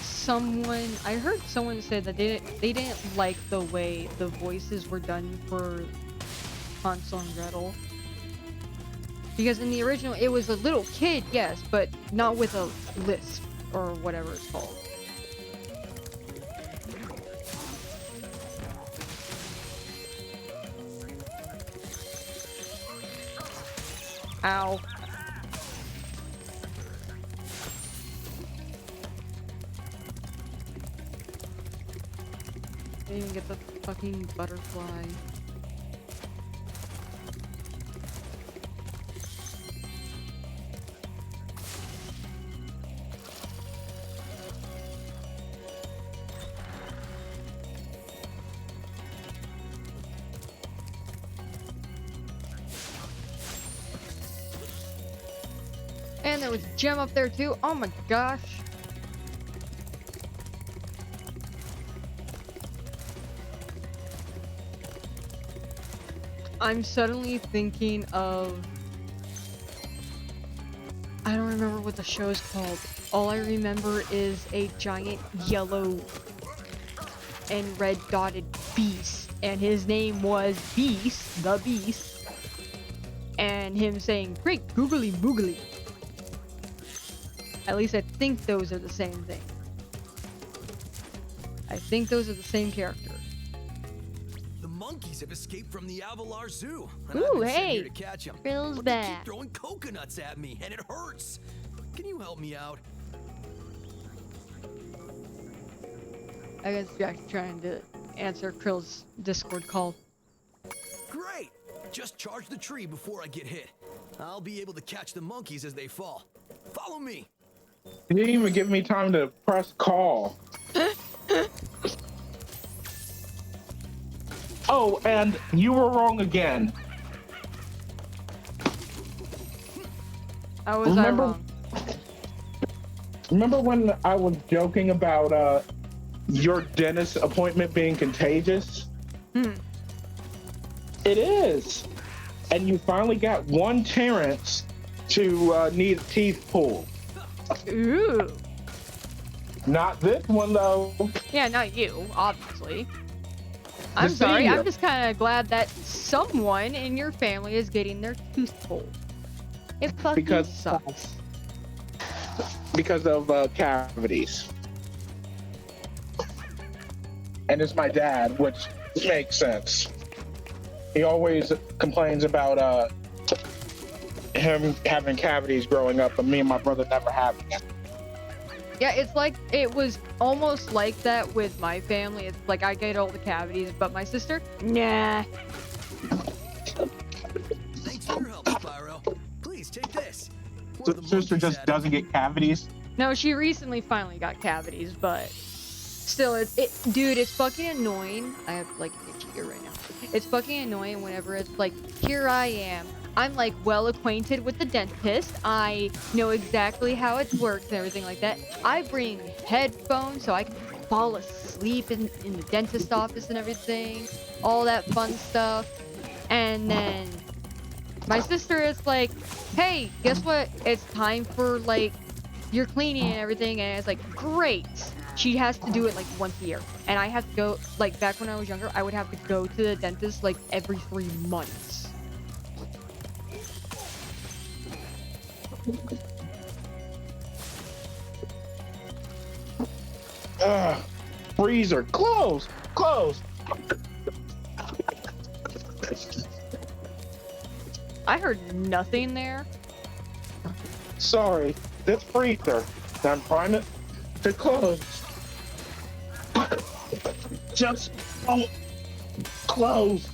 A: I heard someone say that they didn't like the way the voices were done for Hansel and Gretel. Because in the original, it was a little kid, yes, but not with a lisp or whatever it's called. Ow. Didn't even get the fucking butterfly. And there was a gem up there too. Oh my gosh. I'm suddenly thinking of... I don't remember what the show's called. All I remember is a giant yellow and red dotted beast. And his name was Beast, the Beast. And him saying, "Great googly boogly." At least I think those are the same thing. I think those are the same character.
E: The monkeys have escaped from the Avalar Zoo. And
A: Ooh,
E: I've been sent
A: hey,
E: here to catch them.
A: Krill's
E: But they
A: back.
E: keep throwing coconuts at me, and it hurts. Can you help me out?
A: I guess Jack's trying to answer Krill's Discord call.
E: Great! Just charge the tree before I get hit. I'll be able to catch the monkeys as they fall. Follow me.
B: You didn't even give me time to press call. Oh, and you were wrong again.
A: How was I wrong?
B: Remember when I was joking about your dentist appointment being contagious? It is. And you finally got one Terrence to need teeth pulled.
A: Ooh.
B: Not this one, though.
A: Yeah, not you, obviously. I'm
B: The
A: sorry,
B: senior.
A: I'm just kind of glad that someone in your family is getting their tooth pulled. It fucking sucks.
B: Because of cavities. And it's my dad, which makes sense. He always complains about him having cavities growing up, but me and my brother never having it.
A: Yeah, it's like, it was almost like that with my family. It's like I get all the cavities, but my sister, nah.
E: Thanks for your help, Spyro. Please take this.
B: So sister just doesn't get cavities?
A: No, she recently finally got cavities, but still, dude, it's fucking annoying. I have like an itchy ear right now. It's fucking annoying whenever it's like, here I am. I'm like well acquainted with the dentist. I know exactly how it works and everything like that. I bring headphones so I can fall asleep in the dentist office and everything. All that fun stuff. And then my sister is like, hey, guess what? It's time for like your cleaning and everything. And it's like, great. She has to do it like once a year. And I have to go, like back when I was younger, I would have to go to the dentist like every 3 months.
B: Freezer, close, close.
A: I heard nothing there.
B: Sorry, this freezer. I'm trying to close. Just don't close.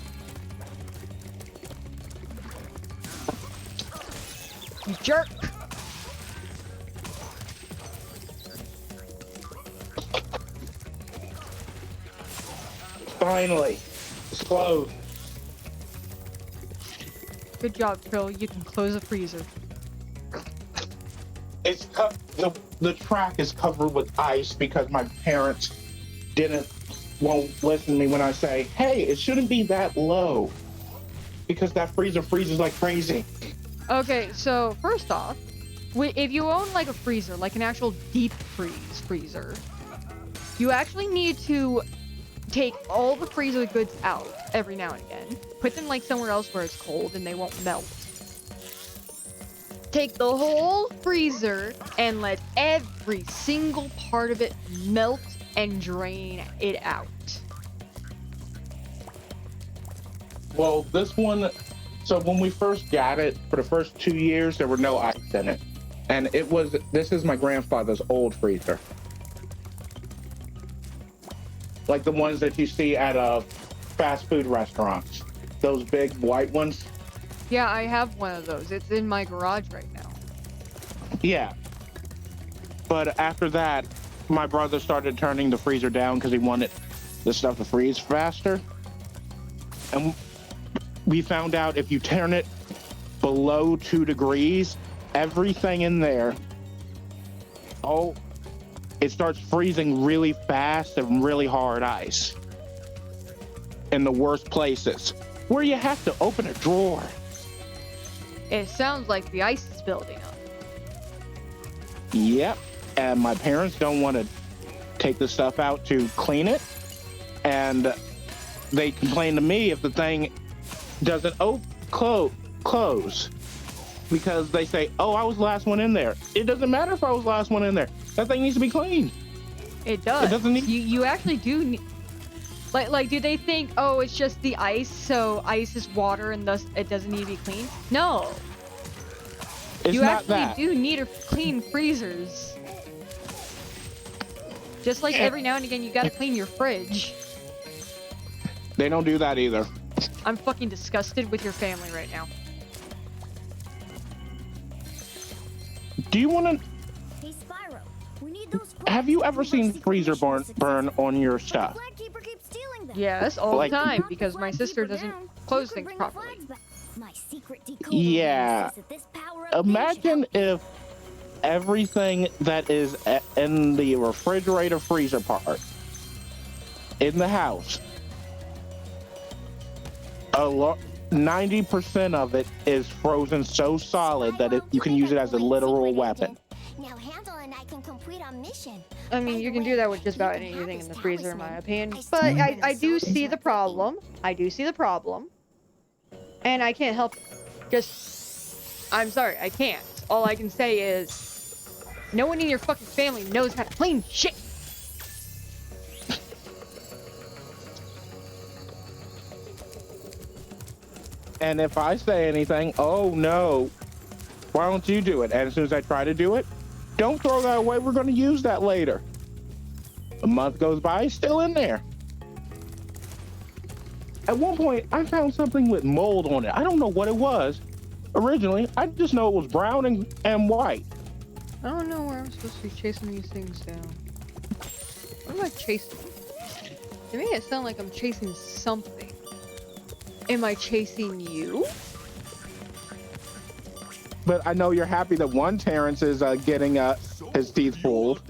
A: You jerk.
B: Finally, it's closed.
A: Good job, Krill. You can close a freezer.
B: It's the track is covered with ice because my parents won't listen to me when I say, hey, it shouldn't be that low. Because that freezer freezes like crazy.
A: Okay, so first off, if you own like a freezer, like an actual deep freezer, you actually need to take all the freezer goods out every now and again. Put them like somewhere else where it's cold and they won't melt. Take the whole freezer and let every single part of it melt and drain it out.
B: Well, this one, so when we first got it, for the first 2 years, there were no ice in it. And this is my grandfather's old freezer. Like the ones that you see at fast food restaurants. Those big white ones.
A: Yeah, I have one of those. It's in my garage right now.
B: Yeah. But after that, my brother started turning the freezer down because he wanted the stuff to freeze faster. And we found out if you turn it below 2 degrees, everything in there, it starts freezing really fast and really hard ice. In the worst places, where you have to open a drawer.
A: It sounds like the ice is building up.
B: Yep, and my parents don't want to take the stuff out to clean it, and they complain to me if the thing doesn't close, because they say, oh, I was the last one in there. It doesn't matter if I was the last one in there. That thing needs to be cleaned.
A: It does.
B: It doesn't need.
A: You actually do need. Like, do they think, oh, it's just the ice, so ice is water and thus it doesn't need to be cleaned? No.
B: It's
A: you
B: not
A: actually
B: that.
A: do need to clean freezers. Just like every now and again, you gotta clean your fridge.
B: They don't do that either.
A: I'm fucking disgusted with your family right now.
B: Do you want to?
K: Hey, Spyro, we need those.
B: Have you ever seen freezer burn on your stuff?
K: Keeper keeps stealing them.
A: Yes, all
B: Like-
A: the time, because my sister doesn't close things properly.
K: My secret decoder
B: Yeah.
K: says that this power-up
B: Imagine if everything that is in the refrigerator freezer part in the house, 90% of it is frozen so solid that you can use it as a literal weapon.
K: Now Handle and I can complete our mission.
A: I mean, you can do that with just about anything in the freezer, in my opinion. But I do see the problem. I do see the problem. And I can't help it. I'm sorry, I can't. All I can say is, no one in your fucking family knows how to clean shit.
B: And if I say anything, oh no, why don't you do it? And as soon as I try to do it, don't throw that away, we're going to use that later. A month goes by, it's still in there. At one point, I found something with mold on it. I don't know what it was originally. I just know it was brown and white.
A: I don't know where I'm supposed to be chasing these things down. What am I chasing? To me, it sounds like I'm chasing something. Am I chasing you?
B: But I know you're happy that one Terrence is getting his teeth pulled.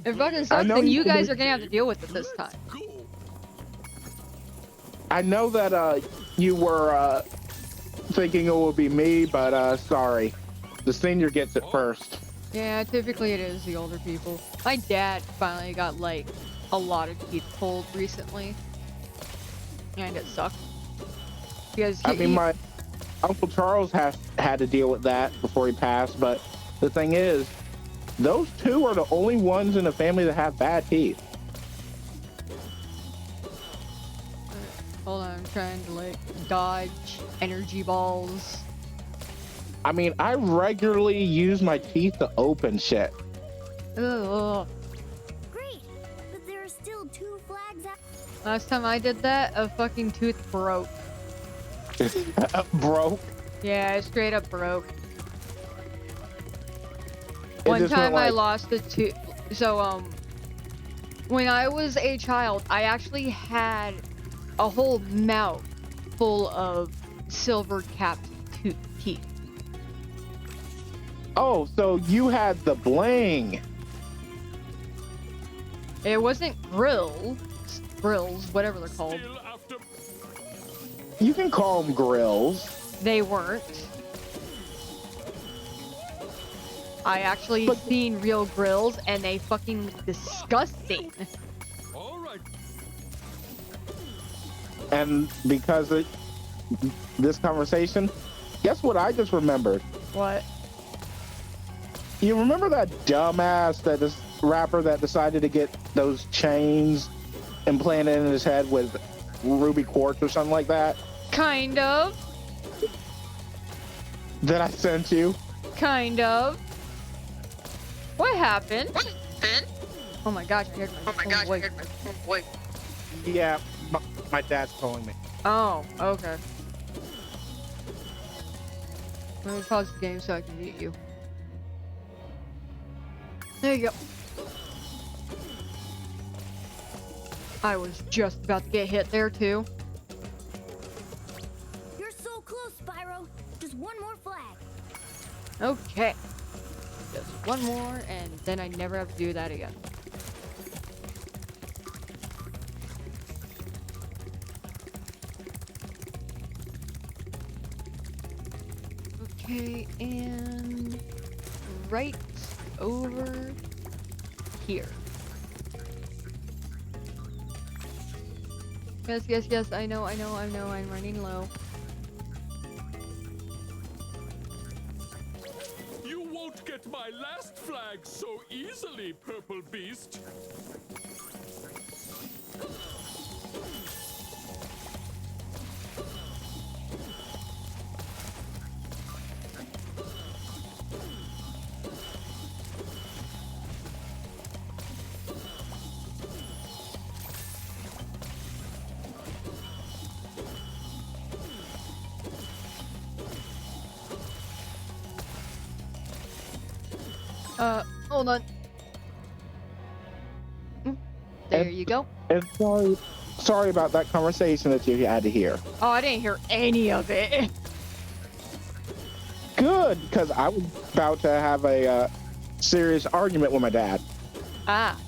A: If fucking something, you guys are gonna have to deal with it this time.
B: I know that you were thinking it would be me, but sorry. The senior gets it first.
A: Yeah, typically it is the older people. My dad finally got, like, a lot of teeth pulled recently. And it sucked. Because
B: I mean, my Uncle Charles had to deal with that before he passed, but the thing is, those two are the only ones in the family that have bad teeth.
A: Hold on, I'm trying to, like, dodge energy balls.
B: I mean, I regularly use my teeth to open shit.
A: Ugh.
K: Great, but there are still 2 flags out.
A: Last time I did that, a fucking tooth broke.
B: Broke?
A: Yeah, it straight up broke.
B: It
A: One
B: just
A: time
B: went
A: I
B: like-
A: lost a tooth. So, when I was a child, I actually had a whole mouth full of silver capped teeth.
B: Oh, so you had the bling.
A: It wasn't grills, whatever they're called.
B: You can call them grills.
A: They weren't. I actually seen real grills and they fucking disgusting.
B: And because of this conversation, guess what I just remembered?
A: What?
B: You remember that dumbass, this rapper that decided to get those chains implanted in his head with ruby quartz or something like that?
A: Kind of.
B: That I sent you?
A: Kind of. What happened? Oh my gosh, I heard my phone. Wait.
B: Yeah, my dad's calling me.
A: Oh, okay. Let me pause the game so I can mute you. There you go. I was just about to get hit there too.
K: You're so close, Spyro. Just one more flag.
A: Okay. Just one more, and then I never have to do that again. Okay, and right over here. Yes, I know, I'm running low.
G: You won't get my last flag so easily, Purple Beast.
A: Hold on. There you go.
B: And sorry about that conversation that you had to hear.
A: Oh, I didn't hear any of it.
B: Good, because I was about to have a serious argument with my dad.
A: Ah.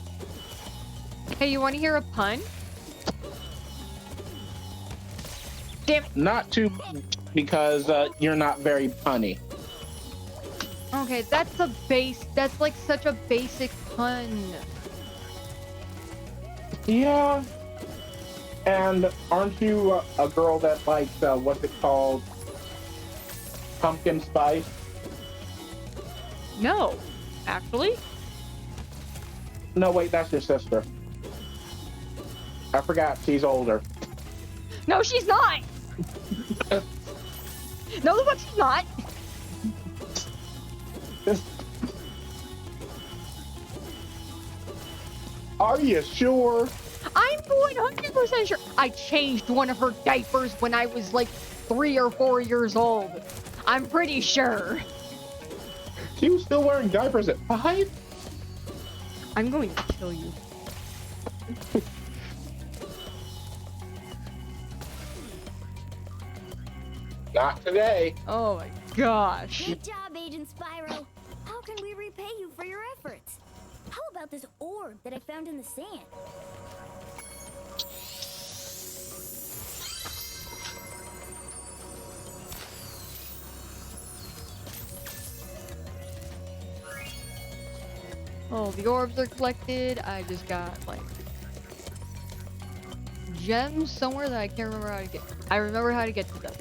A: Hey, you want to hear a pun? Damn it.
B: Not too, because you're not very punny.
A: Okay, that's like such a basic pun.
B: Yeah. And aren't you a girl that likes, what's it called? Pumpkin spice?
A: No, actually.
B: No, wait, that's your sister. I forgot, she's older.
A: No, she's not. No, the fuck she's not.
B: Are you sure?
A: I'm 100% sure. I changed one of her diapers when I was like 3 or 4 years old. I'm pretty sure.
B: She was still wearing diapers at 5?
A: I'm going to kill you.
B: Not today.
A: Oh my gosh.
K: Good job, Agent Spyro. How can we repay you for your efforts? How about this orb that I found in the sand?
A: Oh, the orbs are collected. I just got like gems somewhere that I can't remember how to get. I remember how to get to them.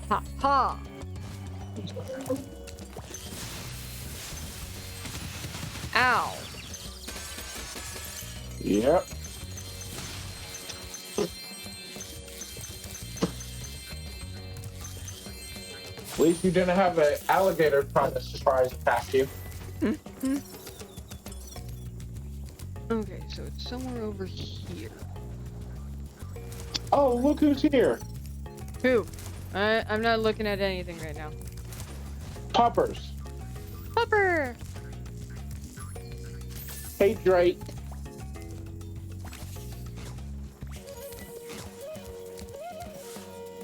A: Ha ha. Ow.
B: Yep. At least you didn't have an alligator trying to surprise attack you.
A: Okay, so it's somewhere over here.
B: Oh, look who's here.
A: Who? I'm not looking at anything right now.
B: Poppers.
A: Popper!
B: Hey, Drake.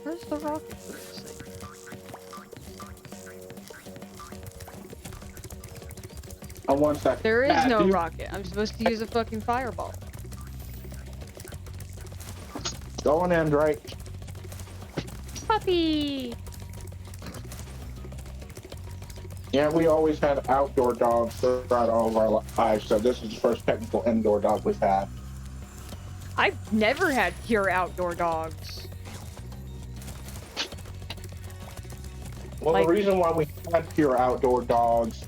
A: Where's the rocket for this thing?
B: Oh, 1 second.
A: There is
B: Matt,
A: no
B: dude.
A: rocket. I'm supposed to use a fucking fireball.
B: Go on in, Drake.
A: Puppy!
B: Yeah, we always had outdoor dogs throughout all of our lives, so this is the first technical indoor dog we've had.
A: I've never had pure outdoor dogs.
B: Well,
A: Like-
B: the reason why we had pure outdoor dogs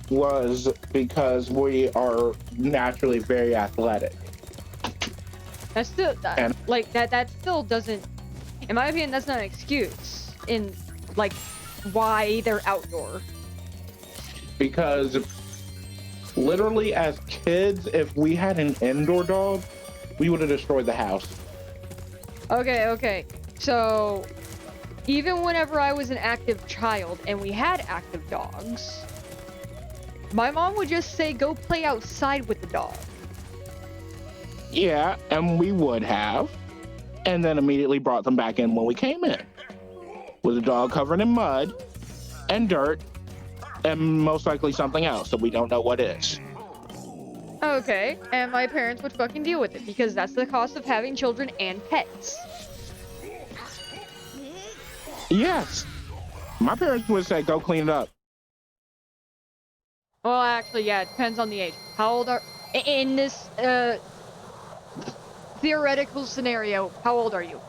B: was because we are naturally very athletic.
A: That's still
B: And-
A: like that still doesn't, in my opinion, that's not an excuse in like why they're outdoor.
B: Because literally as kids, if we had an indoor dog, we would have destroyed the house.
A: Okay. So even whenever I was an active child and we had active dogs, my mom would just say, go play outside with the dog.
B: Yeah, and we would have, and then immediately brought them back in when we came in, with the dog covered in mud and dirt, and most likely something else that we don't know what is.
A: Okay, and my parents would fucking deal with it because that's the cost of having children and pets.
B: Yes, my parents would say, go clean it up.
A: Well, actually, yeah, it depends on the age. How old are... In this, theoretical scenario, how old are you?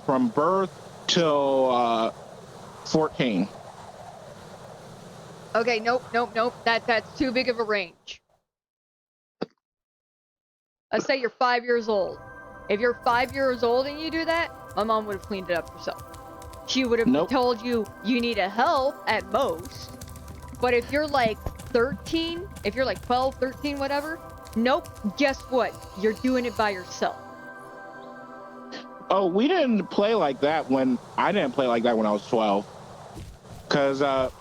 B: From birth till 14.
A: Okay, nope. That's too big of a range. Let's say you're 5 years old. If you're 5 years old and you do that, my mom would have cleaned it up herself. She would have told you need a help at most. But if you're like 13, if you're like 12, 13, whatever, nope, guess what? You're doing it by yourself.
B: Oh, we didn't play like that I didn't play like that when I was 12. Because the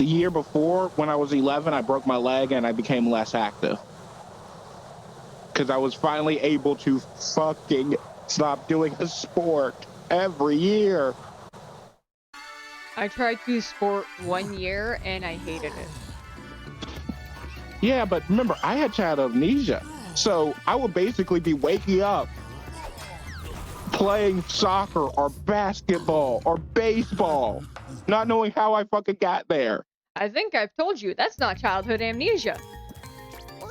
B: year before, when I was 11, I broke my leg and I became less active. Because I was finally able to fucking stop doing a sport every year.
A: I tried to do sport 1 year and I hated it.
B: Yeah, but remember, I had childhood amnesia. So I would basically be waking up, playing soccer or basketball or baseball, not knowing how I fucking got there.
A: I think I've told you, that's not childhood amnesia.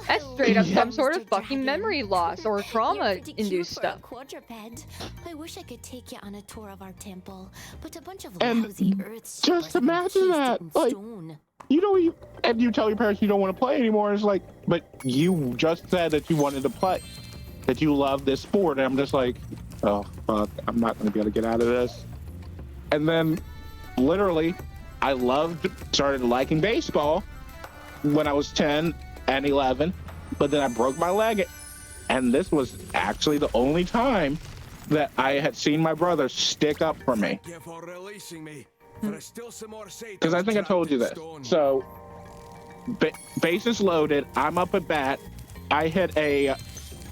A: That's straight up some sort of fucking memory loss or trauma-induced stuff.
D: Quadruped. I wish I could take you on a tour of our temple, but a bunch of
B: And
D: lousy earth
B: just imagine that, like, and you tell your parents you don't want to play anymore. It's like, but you just said that you wanted to play, that you love this sport. And I'm just like, oh, fuck, I'm not going to be able to get out of this. And then, literally, I started liking baseball when I was 10 and 11, but then I broke my leg. And this was actually the only time that I had seen my brother stick up for me. Because I think I told you this. So, bases loaded, I'm up at bat. I hit a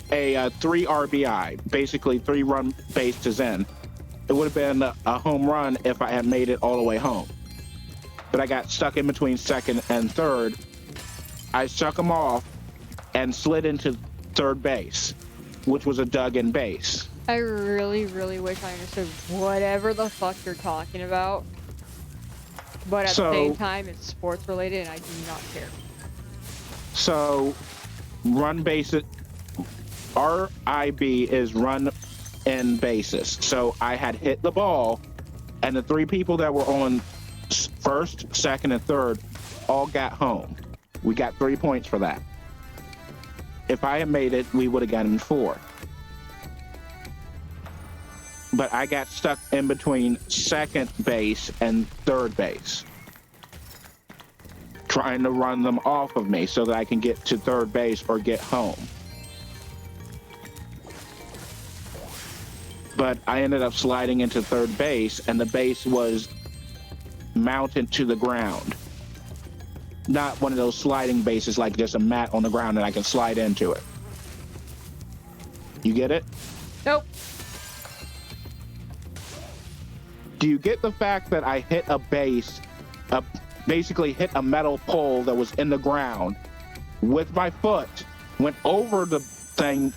B: 3 RBI, basically 3 run bases in. It would have been a home run if I had made it all the way home. But I got stuck in between second and third. I struck him off and slid into third base, which was a dug-in base.
A: I really, really wish I understood whatever the fuck you're talking about. But at the same time, it's sports related and I do not care.
B: So, run bases, RIB is run in bases. So I had hit the ball, and the 3 people that were on first, second, and third all got home. We got 3 points for that. If I had made it, we would have gotten 4. But I got stuck in between second base and third base, trying to run them off of me so that I can get to third base or get home. But I ended up sliding into third base, and the base was mounted to the ground. Not one of those sliding bases like just a mat on the ground and I can slide into it. You get it?
A: Nope.
B: Do you get the fact that I hit a base, basically hit a metal pole that was in the ground with my foot, went over the thing,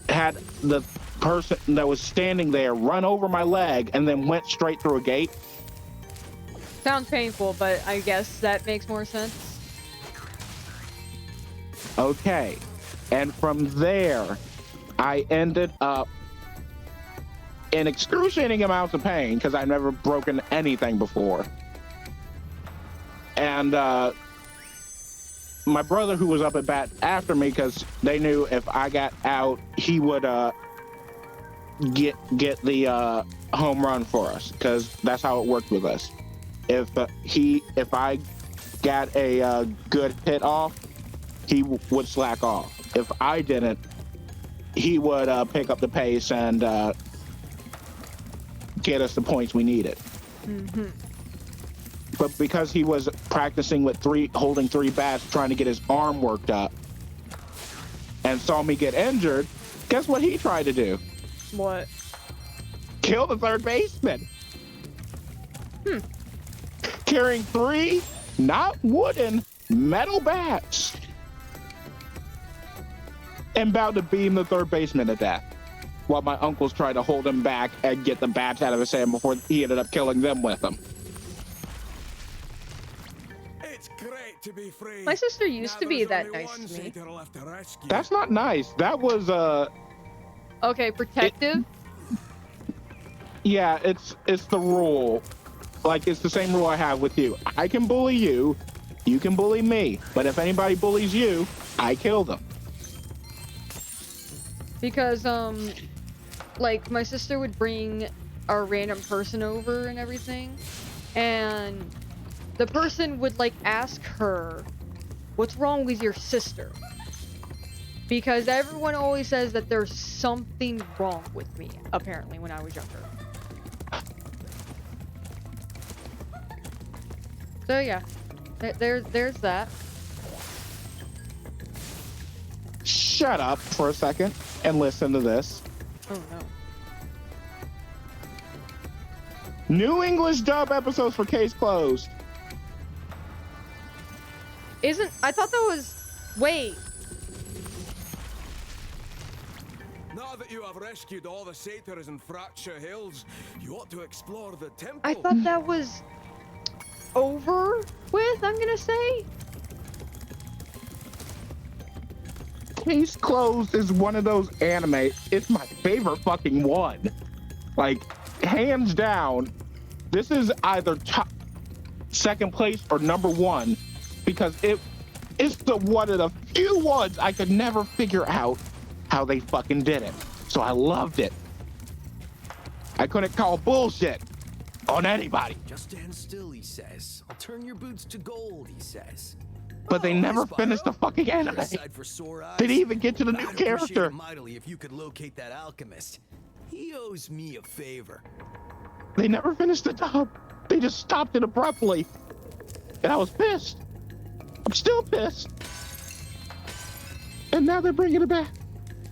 B: had the person that was standing there run over my leg, and then went straight through a gate?
A: Sounds painful, but I guess that makes more sense.
B: Okay. And from there, I ended up in excruciating amounts of pain because I've never broken anything before. And my brother, who was up at bat after me, because they knew if I got out, he would get the home run for us, because that's how it worked with us. If I got a good hit off, he would slack off. If I didn't, he would pick up the pace and get us the points we needed.
A: Mm-hmm.
B: But because he was practicing with holding three bats, trying to get his arm worked up, and saw me get injured, guess what he tried to do?
A: What?
B: Kill the third baseman. Carrying 3 not wooden, metal bats, and about to beam the third baseman to death, while my uncles tried to hold him back and get the bats out of his hand before he ended up killing them with them.
L: It's great to be free.
A: My sister used to be that nice to me.
B: That's not nice. That was
A: Okay, protective.
B: Yeah, it's the rule. Like, it's the same rule I have with you. I can bully you, you can bully me, but if anybody bullies you, I kill them.
A: Because like my sister would bring a random person over and everything, and the person would like ask her, "What's wrong with your sister?" Because everyone always says that there's something wrong with me, apparently, when I was younger. So yeah, there's that.
B: Shut up for a second and listen to this.
A: Oh no.
B: New English dub episodes for Case Closed.
A: I thought that was... Wait.
L: Now that you have rescued all the satyrs in Fracture Hills, you ought to explore the temple.
A: I thought that was over with, I'm gonna say.
B: Case Closed is one of those anime. It's my favorite fucking one. Like, hands down, this is either second place or number one, because it's the one of the few ones I could never figure out how they fucking did it. So I loved it. I couldn't call bullshit on anybody.
E: Just stand still, he says. I'll turn your boots to gold, he says.
B: But they never finished the fucking anime. They didn't even get to the new character.
E: Mightily if you could locate that alchemist. He owes me a favor.
B: They never finished the dub. They just stopped it abruptly. And I was pissed. I'm still pissed. And now they're bringing it back.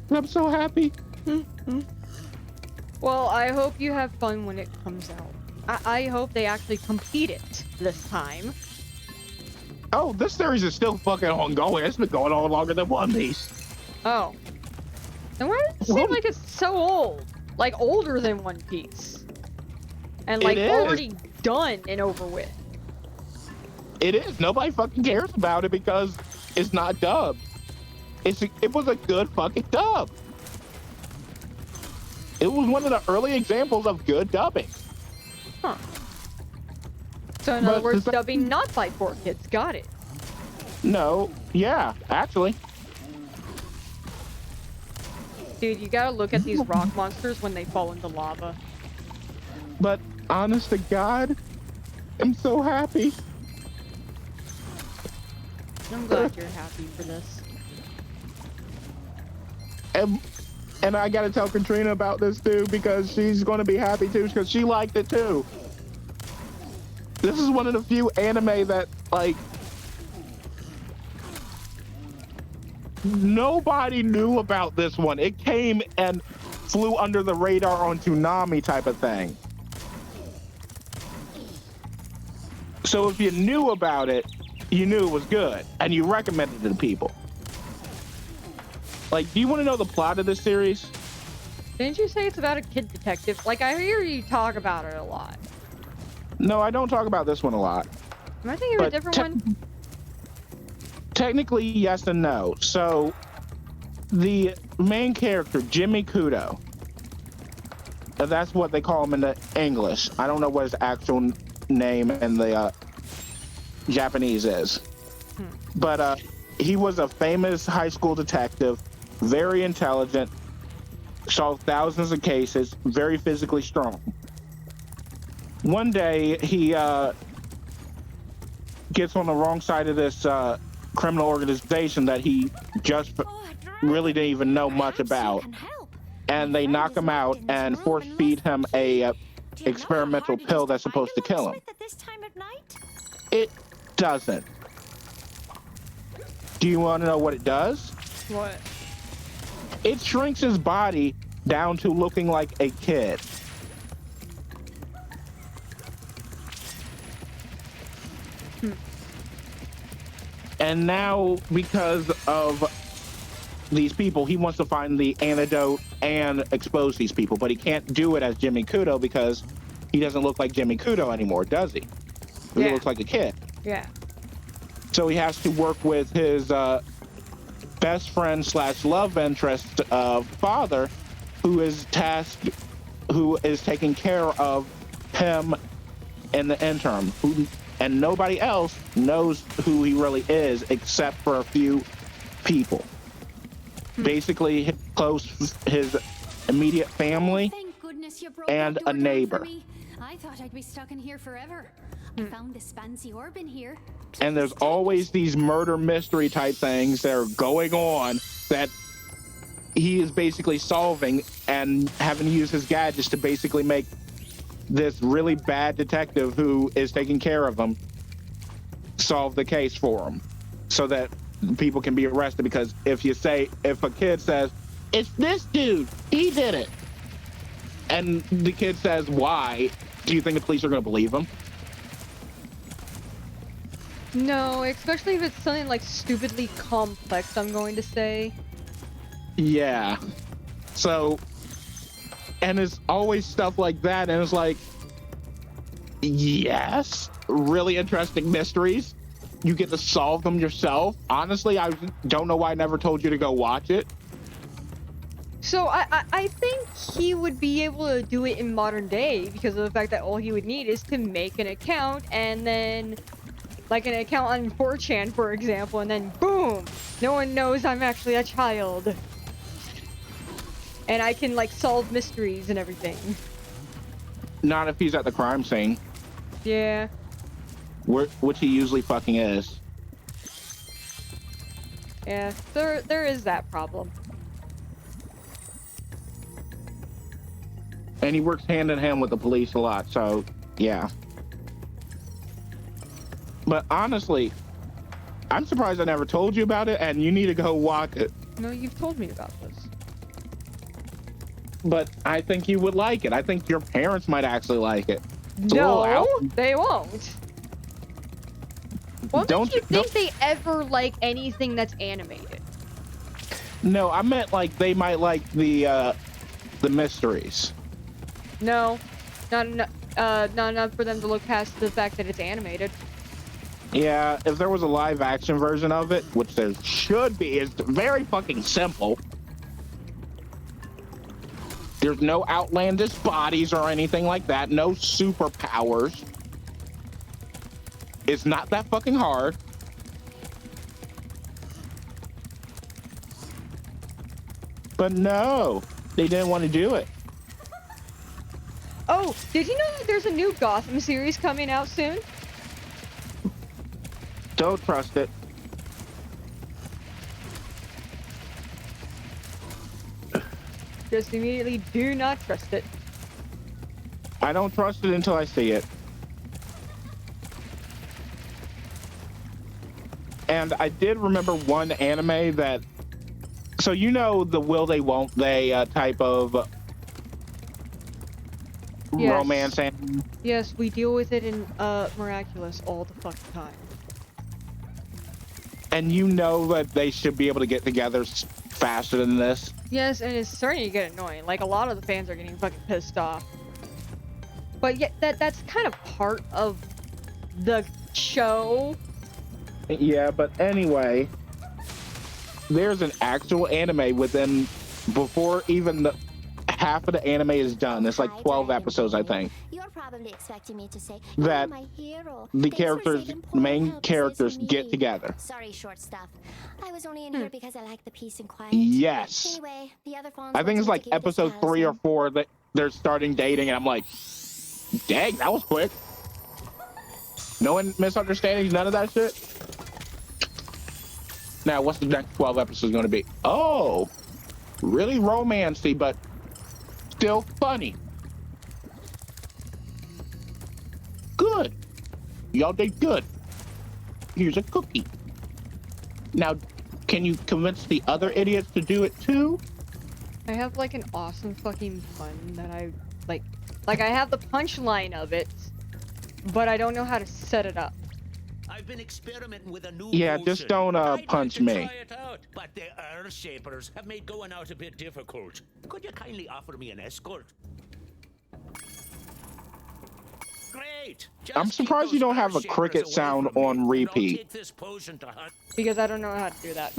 B: And I'm so happy.
A: Well, I hope you have fun when it comes out. I hope they actually complete it this time.
B: Oh, this series is still fucking ongoing. It's been going on longer than One Piece.
A: Oh. And why does it seem like it's so old? Like, older than One Piece. And, like, already done and over with.
B: It is. Nobody fucking cares about it because it's not dubbed. It was a good fucking dub. It was one of the early examples of good dubbing.
A: Huh. So in other words, dubbing not by 4Kids. Got it.
B: No. Yeah, actually.
A: Dude, you gotta look at these rock monsters when they fall into lava.
B: But honest to God, I'm so happy.
A: I'm glad you're happy for this.
B: And I gotta tell Katrina about this too, because she's gonna be happy too, because she liked it too. This is one of the few anime that, like, nobody knew about this one. It came and flew under the radar on Toonami type of thing. So if you knew about it, you knew it was good, and you recommended it to people. Like, do you want to know the plot of this series?
A: Didn't you say it's about a kid detective? Like, I hear you talk about it a lot.
B: No, I don't talk about this one a lot.
A: Am I thinking of a different one?
B: Technically, yes and no. So, the main character, Jimmy Kudo, that's what they call him in the English. I don't know what his actual name in the Japanese is. But he was a famous high school detective, very intelligent, solved thousands of cases, very physically strong. One day, he gets on the wrong side of this criminal organization that he just really didn't even know much about. And they knock him out and force feed him a experimental pill that's supposed to kill him. It doesn't. Do you want to know what it does?
A: What?
B: It shrinks his body down to looking like a kid. And now, because of these people, he wants to find the antidote and expose these people, but he can't do it as Jimmy Kudo because he doesn't look like Jimmy Kudo anymore, does he? He looks like a kid.
A: Yeah.
B: So he has to work with his best friend / love interest father, who is taking care of him in the interim, and nobody else knows who he really is except for a few people. Basically, his immediate family and a neighbor.
O: I thought I'd be stuck in here forever. I found this fancy orb in here.
B: And there's always these murder mystery type things that are going on that he is basically solving and having to use his gadgets to basically make this really bad detective who is taking care of him solve the case for him so that people can be arrested. Because if a kid says, it's this dude, he did it, and the kid says, why, do you think the police are going to believe him?
A: No, especially if it's something like stupidly complex, I'm going to say.
B: Yeah. So, and it's always stuff like that, and it's like, yes, really interesting mysteries. You get to solve them yourself. Honestly, I don't know why I never told you to go watch it.
A: So I think he would be able to do it in modern day because of the fact that all he would need is to make an account, and then like an account on 4chan, for example, and then boom, no one knows I'm actually a child. And I can like solve mysteries and everything.
B: Not if he's at the crime scene.
A: Yeah.
B: Which he usually fucking is.
A: Yeah, there is that problem.
B: And he works hand in hand with the police a lot, so yeah. But honestly, I'm surprised I never told you about it, and you need to go watch it.
A: No, you've told me about this.
B: But I think you would like it. I think your parents might actually like it. It's a little out.
A: No, they won't. What makes you think they ever like anything that's animated?
B: No, I meant like they might like the mysteries.
A: No, not enough for them to look past the fact that it's animated.
B: Yeah, if there was a live action version of it, which there should be, it's very fucking simple. There's no outlandish bodies or anything like that, no superpowers. It's not that fucking hard. But no, they didn't want to do it.
A: Oh, did you know that there's a new Gotham series coming out soon?
B: Don't trust it.
A: Just immediately do not trust it.
B: I don't trust it until I see it. And I did remember one anime that, so you know the will they won't they type of romance anime?
A: Yes, we deal with it in Miraculous all the fucking time.
B: And you know that they should be able to get together faster than this.
A: Yes, and it's starting to get annoying. Like, a lot of the fans are getting fucking pissed off. But yet that's kind of part of the show.
B: Yeah, but anyway, there's an actual anime within before even the half of the anime is done. It's like 12 episodes, I think.
K: You're probably expecting me to say,
B: That
K: "You're my hero.
B: the
K: Thanks for
B: characters,
K: saving poor
B: main
K: helpless
B: characters,
K: me."
B: get together.
K: Sorry, short stuff. I was only in here because I like the peace and quiet.
B: Yes.
K: Anyway, the other phones
B: I think it's like
K: to give you this
B: episode 3 or
K: talisman.
B: 4 that they're starting dating, and I'm like, dang, that was quick. No misunderstandings, none of that shit. Now, what's the next 12 episodes going to be? Oh, really romancy, but still funny. Good. Y'all did good. Here's a cookie. Now, can you convince the other idiots to do it too?
A: I have like an awesome fucking pun that I like I have the punchline of it, but I don't know how to set it up.
L: I've been experimenting with a new
B: Yeah,
L: potion.
B: just don't
L: I'd
B: punch
L: like to
B: me.
L: try it out, but the Earth Shapers have made going out a bit difficult. Could you kindly offer me an escort? Great. Just
B: I'm surprised
L: keep
B: you
L: those
B: don't have a
L: Earth Shapers
B: cricket
L: away
B: sound
L: from me,
B: on
L: and I'll
B: repeat.
L: take this potion to hunt.
A: Because I don't know how to do that.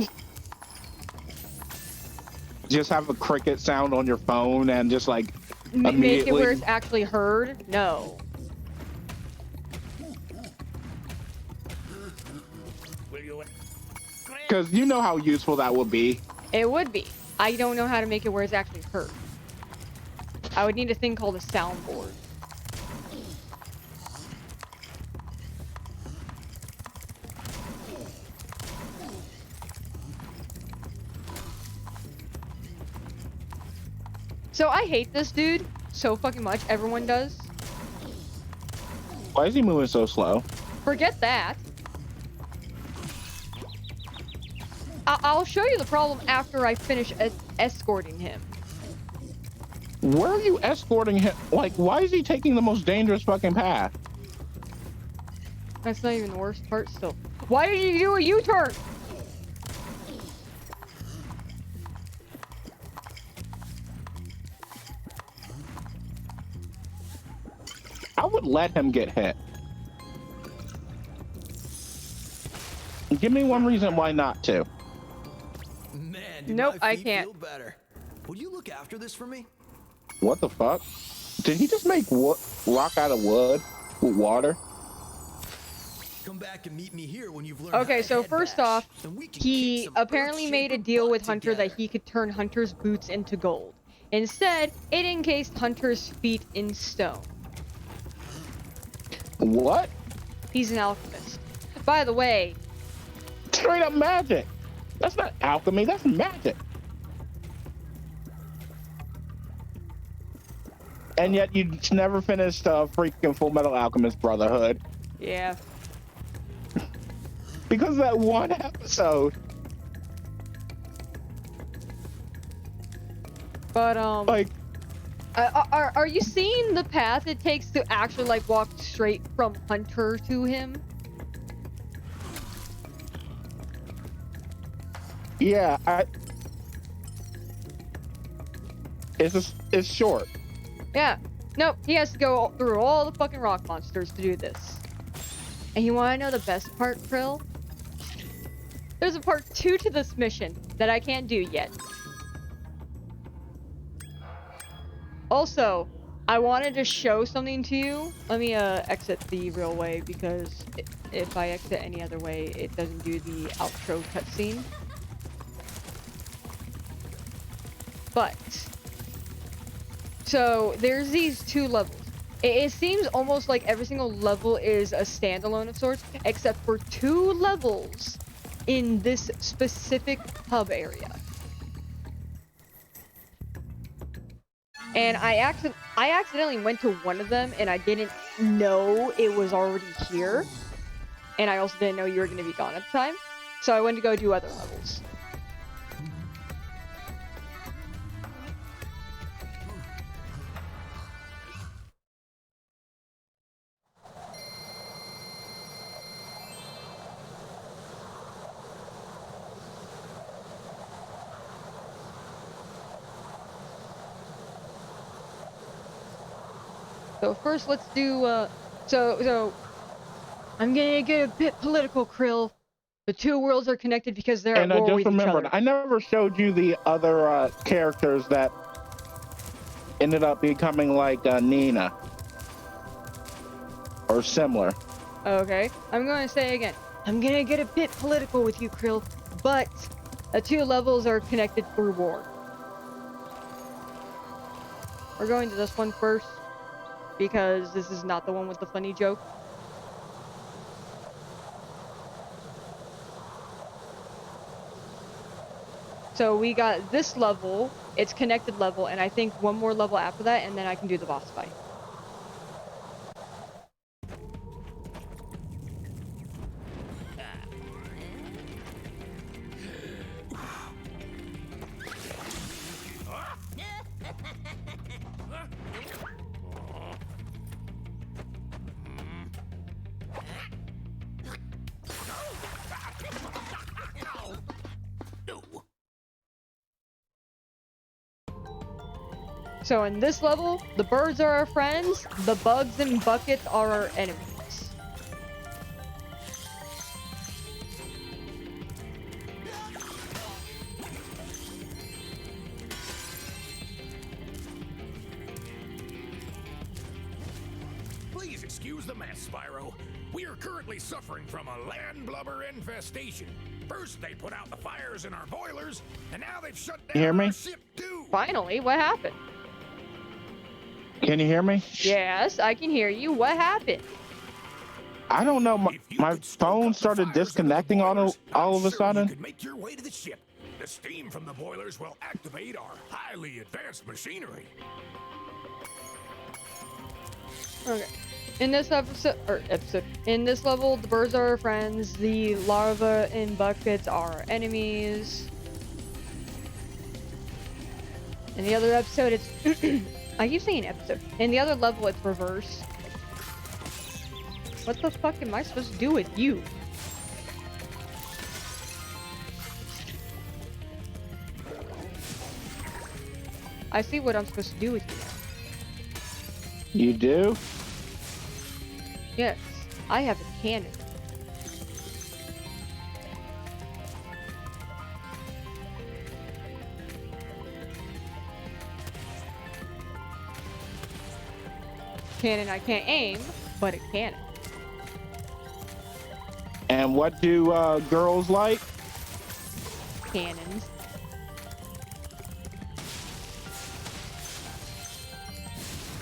B: Just have a cricket sound on your phone and just like
A: Make it
B: immediately.
A: where it's actually heard? No.
L: Will you?
B: Because you know how useful that would be.
A: It would be. I don't know how to make it where it's actually heard. I would need a thing called a soundboard. So I hate this dude so fucking much. Everyone does.
B: Why is he moving so slow?
A: Forget that. I'll show you the problem after I finish escorting him.
B: Where are you escorting him? Like, why is he taking the most dangerous fucking path?
A: That's not even the worst part still. Why did you do a U-turn?
B: I would let him get hit. Give me one reason why not to.
E: Man, do
A: Nope,
E: my
A: I
E: feet
A: can't.
E: feel better. Will you look after this for me?
B: What the fuck? Did he just make rock out of wood with water?
E: Come back and meet me here when you've learned.
A: Okay,
E: how to
A: so
E: head
A: first
E: bash,
A: off,
E: and we can
A: he
E: kick some
A: apparently made a
E: Earth-shaper
A: deal
E: butt
A: with Hunter
E: together.
A: that he could turn Hunter's boots into gold. Instead, it encased Hunter's feet in stone.
B: What?
A: He's an alchemist. By the way,
B: Straight up magic. That's not alchemy, that's magic. And yet you never finished freaking Full Metal Alchemist Brotherhood.
A: yeah.
B: Because of that one episode.
A: But,
B: Like,
A: are you seeing the path it takes to actually, like, walk straight from Hunter to him?
B: yeah, it's short.
A: Yeah. Nope, he has to go through all the fucking rock monsters to do this. And you wanna know the best part, Krill? There's a part 2 to this mission that I can't do yet. Also, I wanted to show something to you. Let me exit the real way because if I exit any other way, it doesn't do the outro cutscene. But, so there's these 2 levels. It seems almost like every single level is a standalone of sorts, except for 2 levels in this specific hub area. And I accidentally went to one of them and I didn't know it was already here. And I also didn't know you were going to be gone at the time. So I went to go do other levels. So first, let's do. So I'm gonna get a bit political, Krill. The two worlds are connected because they're at
B: And I
A: war
B: just
A: with each
B: remembered,
A: other.
B: I never showed you the other characters that ended up becoming like Nina or similar.
A: Okay, I'm going to say again. I'm gonna get a bit political with you, Krill, but the two levels are connected through war. We're going to this one first because this is not the one with the funny joke. So we got this level, it's connected level, and I think one more level after that, and then I can do the boss fight. So in this level, the birds are our friends, the bugs and buckets are our enemies.
L: Please excuse the mess, Spyro. We are currently suffering from a land blubber infestation. First, they put out the fires in our boilers, and now they've shut
B: You hear
L: down
B: me?
L: our ship too.
A: Finally, what happened?
B: Can you hear me?
A: Yes, I can hear you. What happened?
B: I don't know. My phone started disconnecting all of a
L: You
B: sudden.
L: could make your way to the ship. The steam from the boilers will activate our highly advanced machinery.
A: Okay. In this in this level, the birds are our friends, the larvae and buckets are our enemies. In the other episode, it's I keep saying episode. In the other level, it's reverse. What the fuck am I supposed to do with you? I see what I'm supposed to do with you.
B: You do?
A: Yes, I have a cannon. Cannon I can't aim, but a cannon.
B: And what do girls like?
A: Cannons.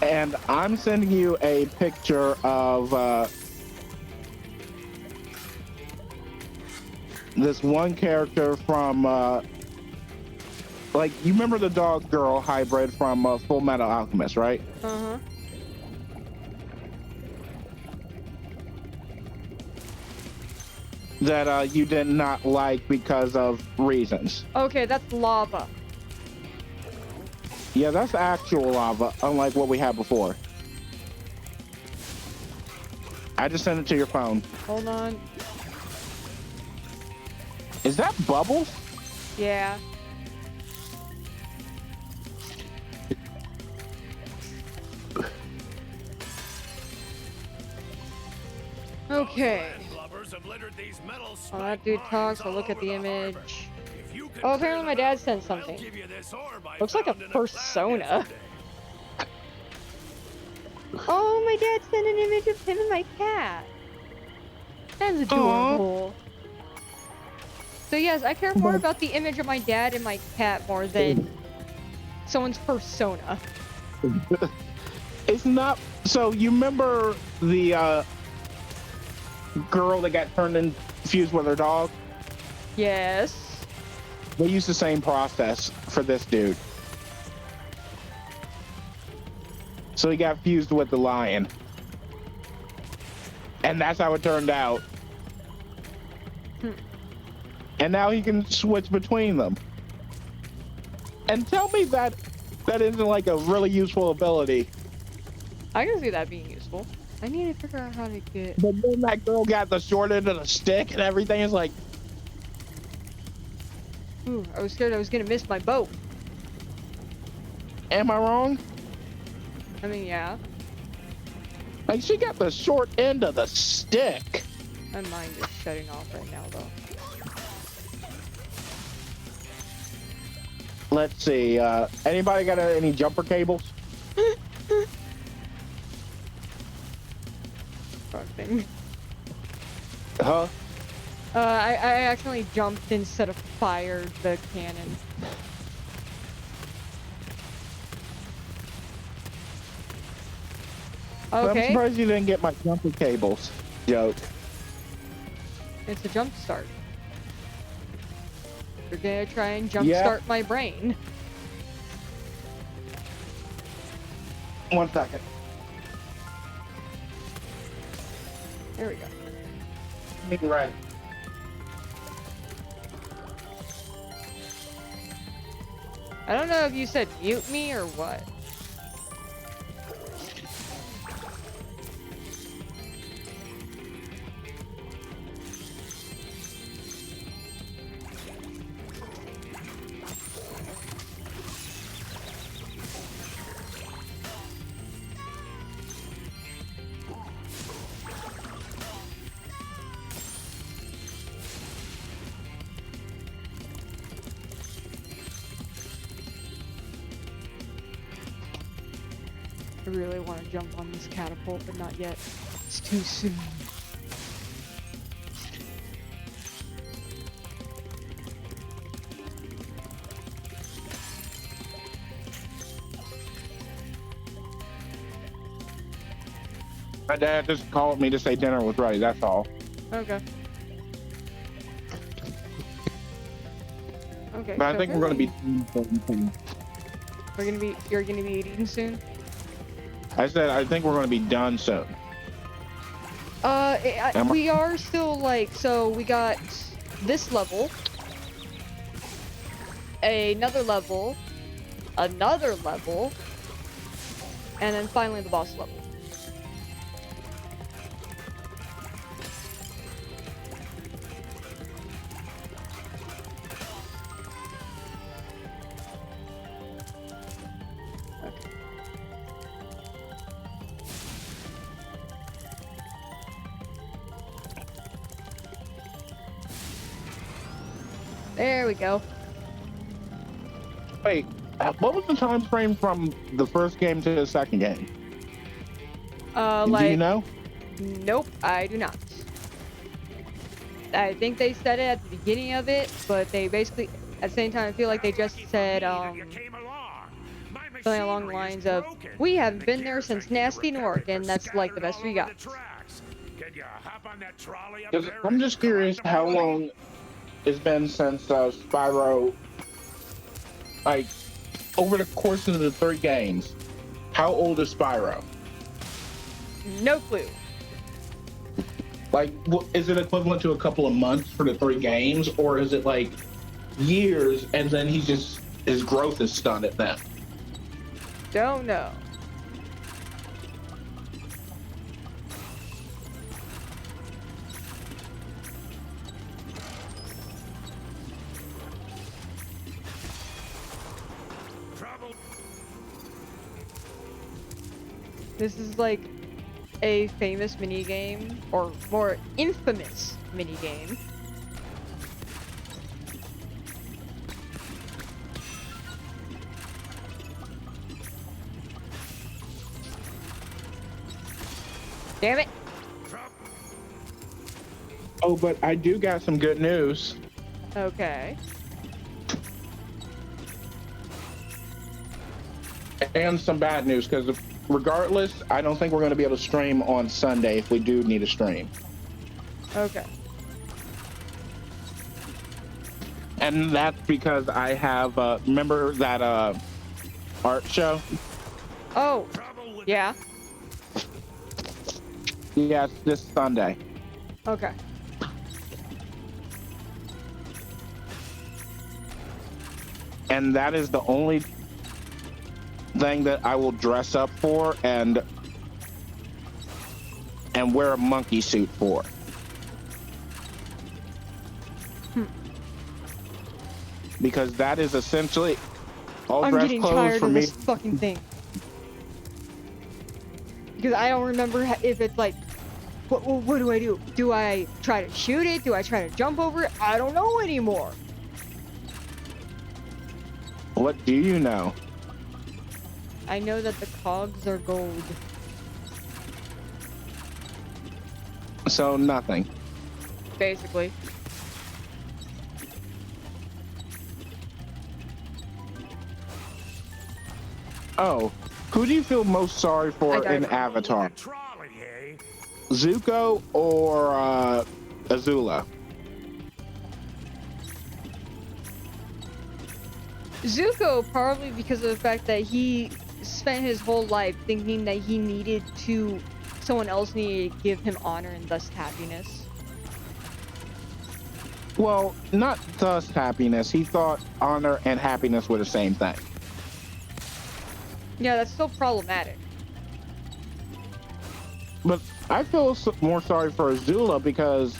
B: And I'm sending you a picture of this one character from, like, you remember the dog girl hybrid from Full Metal Alchemist, right?
A: Uh-huh.
B: That you did not like because of reasons.
A: Okay, that's lava.
B: Yeah, that's actual lava, unlike what we had before. I just sent it to your phone.
A: Hold on.
B: Is that Bubbles?
A: Yeah. Okay. While that dude talks, I'll look at the image. Oh, apparently my dad sent something. Looks like a persona. Oh, my dad sent an image of him and my cat. That's adorable. So yes, I care more about the image of my dad and my cat more than someone's persona.
B: It's not. So you remember the girl that got turned and fused with her dog?
A: Yes.
B: They used the same process for this dude. So he got fused with the lion. And that's how it turned out. And now he can switch between them. And tell me that isn't like a really useful ability.
A: I can see that being useful. I need to figure out how to get...
B: But then that girl got the short end of the stick and everything is like...
A: Ooh, I was scared I was gonna miss my boat.
B: Am I wrong?
A: I mean, yeah.
B: Like, she got the short end of the stick.
A: My mind is shutting off right now, though.
B: Let's see. Anybody got any jumper cables?
A: Fucking.
B: Huh?
A: I accidentally jumped instead of fired the cannon. Okay.
B: I'm surprised you didn't get my jumper cables joke.
A: It's a jump start. You're gonna try and jump start my brain.
B: 1 second.
A: There we go.
B: Being ready.
A: I don't know if you said mute me or what. I really want to jump on this catapult, but not yet. It's too soon.
B: My dad just called me to say dinner was ready, that's all.
A: Okay. Okay.
B: But I think we're gonna be
A: You're gonna be eating soon?
B: I said I think we're gonna be done soon.
A: We are still like, so we got this level, another level, and then finally the boss level. There we go.
B: Wait, what was the time frame from the first game to the second game? Do you know?
A: Nope, I do not. I think they said it at the beginning of it, but they basically, at the same time, I feel like they just said, something along the lines of, we haven't been there since Nasty Newark, and that's like the best we got.
B: I'm just curious how long it's been since Spyro, like, over the course of the 3 games, how old is Spyro?
A: No clue.
B: Like, is it equivalent to a couple of months for the 3 games, or is it like years and then his growth is stunted then?
A: Don't know. This is like a famous minigame, or more infamous minigame. Damn it!
B: Oh, but I do got some good news.
A: Okay.
B: And some bad news, because regardless, I don't think we're going to be able to stream on Sunday if we do need a stream.
A: Okay.
B: And that's because I have, remember that art show?
A: Oh, yeah.
B: Yes, this Sunday.
A: Okay.
B: And that is the only thing that I will dress up for and wear a monkey suit for. Because that is essentially all
A: I'm
B: dress
A: getting
B: clothes
A: tired
B: for
A: of
B: me.
A: this fucking thing. because I don't remember if it's like, what do I do? Do I try to shoot it? Do I try to jump over it? I don't know anymore.
B: What do you know?
A: I know that the cogs are gold.
B: So nothing.
A: Basically.
B: Oh, who do you feel most sorry for in Avatar? Zuko or Azula?
A: Zuko, probably because of the fact that he spent his whole life thinking that someone else needed to give him honor and thus happiness.
B: Well, not thus happiness. He thought honor and happiness were the same thing.
A: Yeah, that's still problematic.
B: But I feel more sorry for Azula because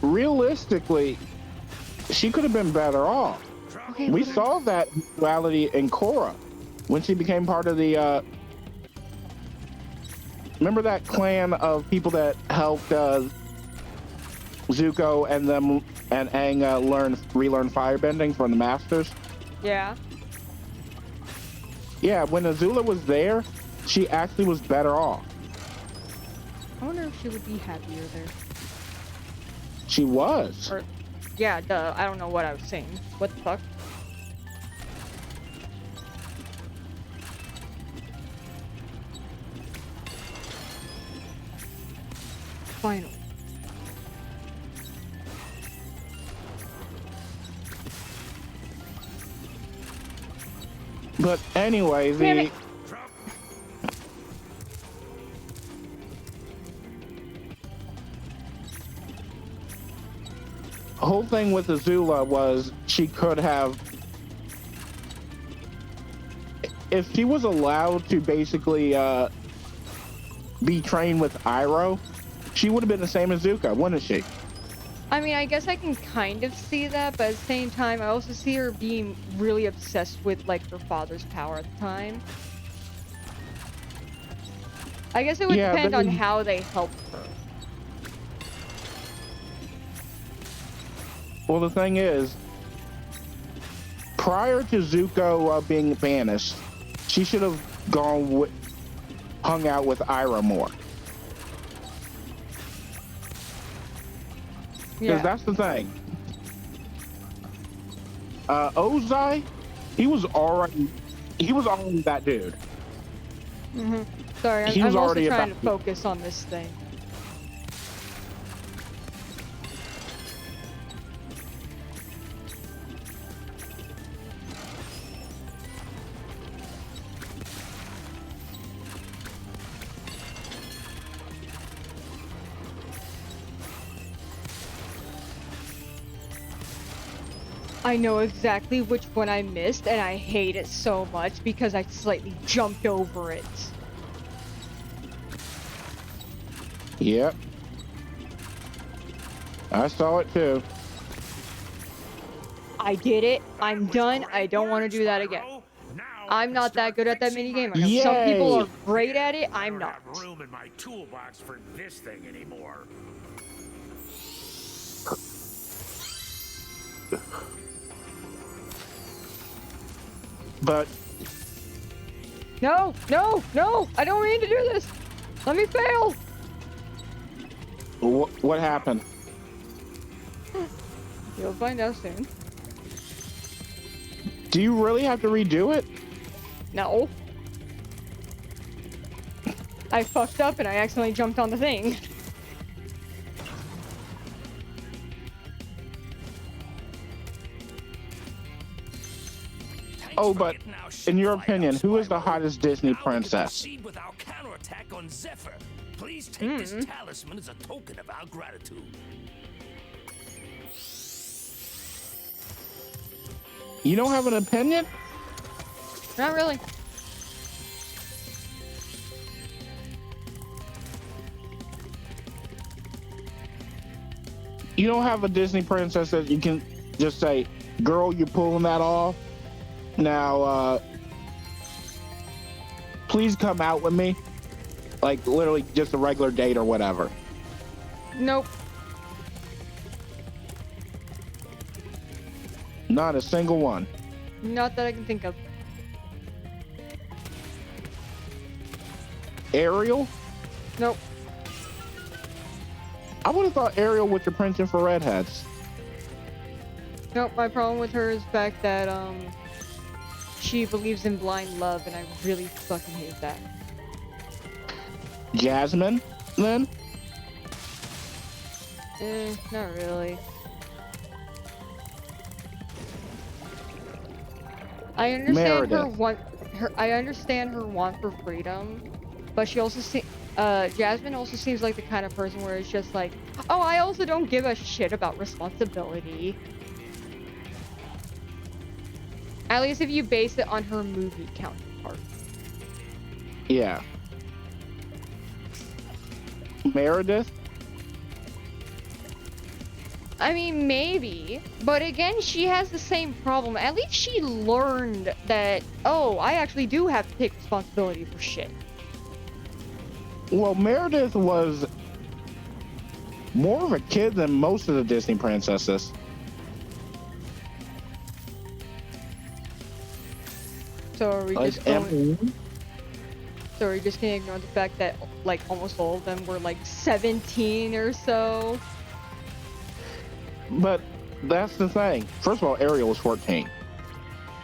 B: realistically, she could have been better off.
A: Okay,
B: we saw that duality in Korra when she became part of the. Remember that clan of people that helped Zuko and them and Aang relearn firebending from the masters?
A: Yeah.
B: Yeah, when Azula was there, she actually was better off.
A: I wonder if she would be happier there.
B: She was.
A: Or, yeah, duh. I don't know what I was saying. What the fuck? Finally.
B: But anyway, the whole thing with Azula was she could have, if she was allowed to basically be trained with Iroh, she would have been the same as Zuko, wouldn't she?
A: I mean, I guess I can kind of see that, but at the same time, I also see her being really obsessed with, like, her father's power at the time. I guess it would depend on how they helped her.
B: Well, the thing is, prior to Zuko being banished, she should have hung out with Iroh more. Because that's the thing. Ozai, he was already that dude.
A: Mm-hmm. Sorry, I'm also trying to focus on this thing. I know exactly which one I missed, and I hate it so much because I slightly jumped over it.
B: Yep. I saw it too.
A: I did it. I'm done. I don't want to do that again. I'm not that good at that minigame. I know some people are great at it. I'm not.
L: I don't have room in my toolbox for this thing anymore.
B: But
A: no, I don't mean to do this. Let me fail.
B: What happened?
A: You'll find out soon.
B: Do you really have to redo it?
A: No. I fucked up and I accidentally jumped on the thing.
B: Oh, but in your opinion, who is the hottest Disney princess?
L: With our counterattack on Zephyr. Please take this talisman as a token of our gratitude.
B: You don't have an opinion?
A: Not really.
B: You don't have a Disney princess that you can just say, girl, you're pulling that off? Now, please come out with me. Like, literally just a regular date or whatever.
A: Nope.
B: Not a single one.
A: Not that I can think of.
B: Ariel?
A: Nope.
B: I would have thought Ariel with your penchant for redheads.
A: Nope, my problem with her is the fact that, she believes in blind love, and I really fucking hate that.
B: Jasmine, then?
A: Not really. I understand I understand her want for freedom, but she also Jasmine also seems like the kind of person where it's just like, oh, I also don't give a shit about responsibility. At least if you base it on her movie counterpart.
B: Yeah. Meredith?
A: I mean, maybe. But again, she has the same problem. At least she learned that, oh, I actually do have to take responsibility for shit.
B: Well, Meredith was more of a kid than most of the Disney princesses.
A: So are we just So are we just gonna ignore the fact that, like, almost all of them were, like, 17 or so?
B: But that's the thing. First of all, Ariel was 14.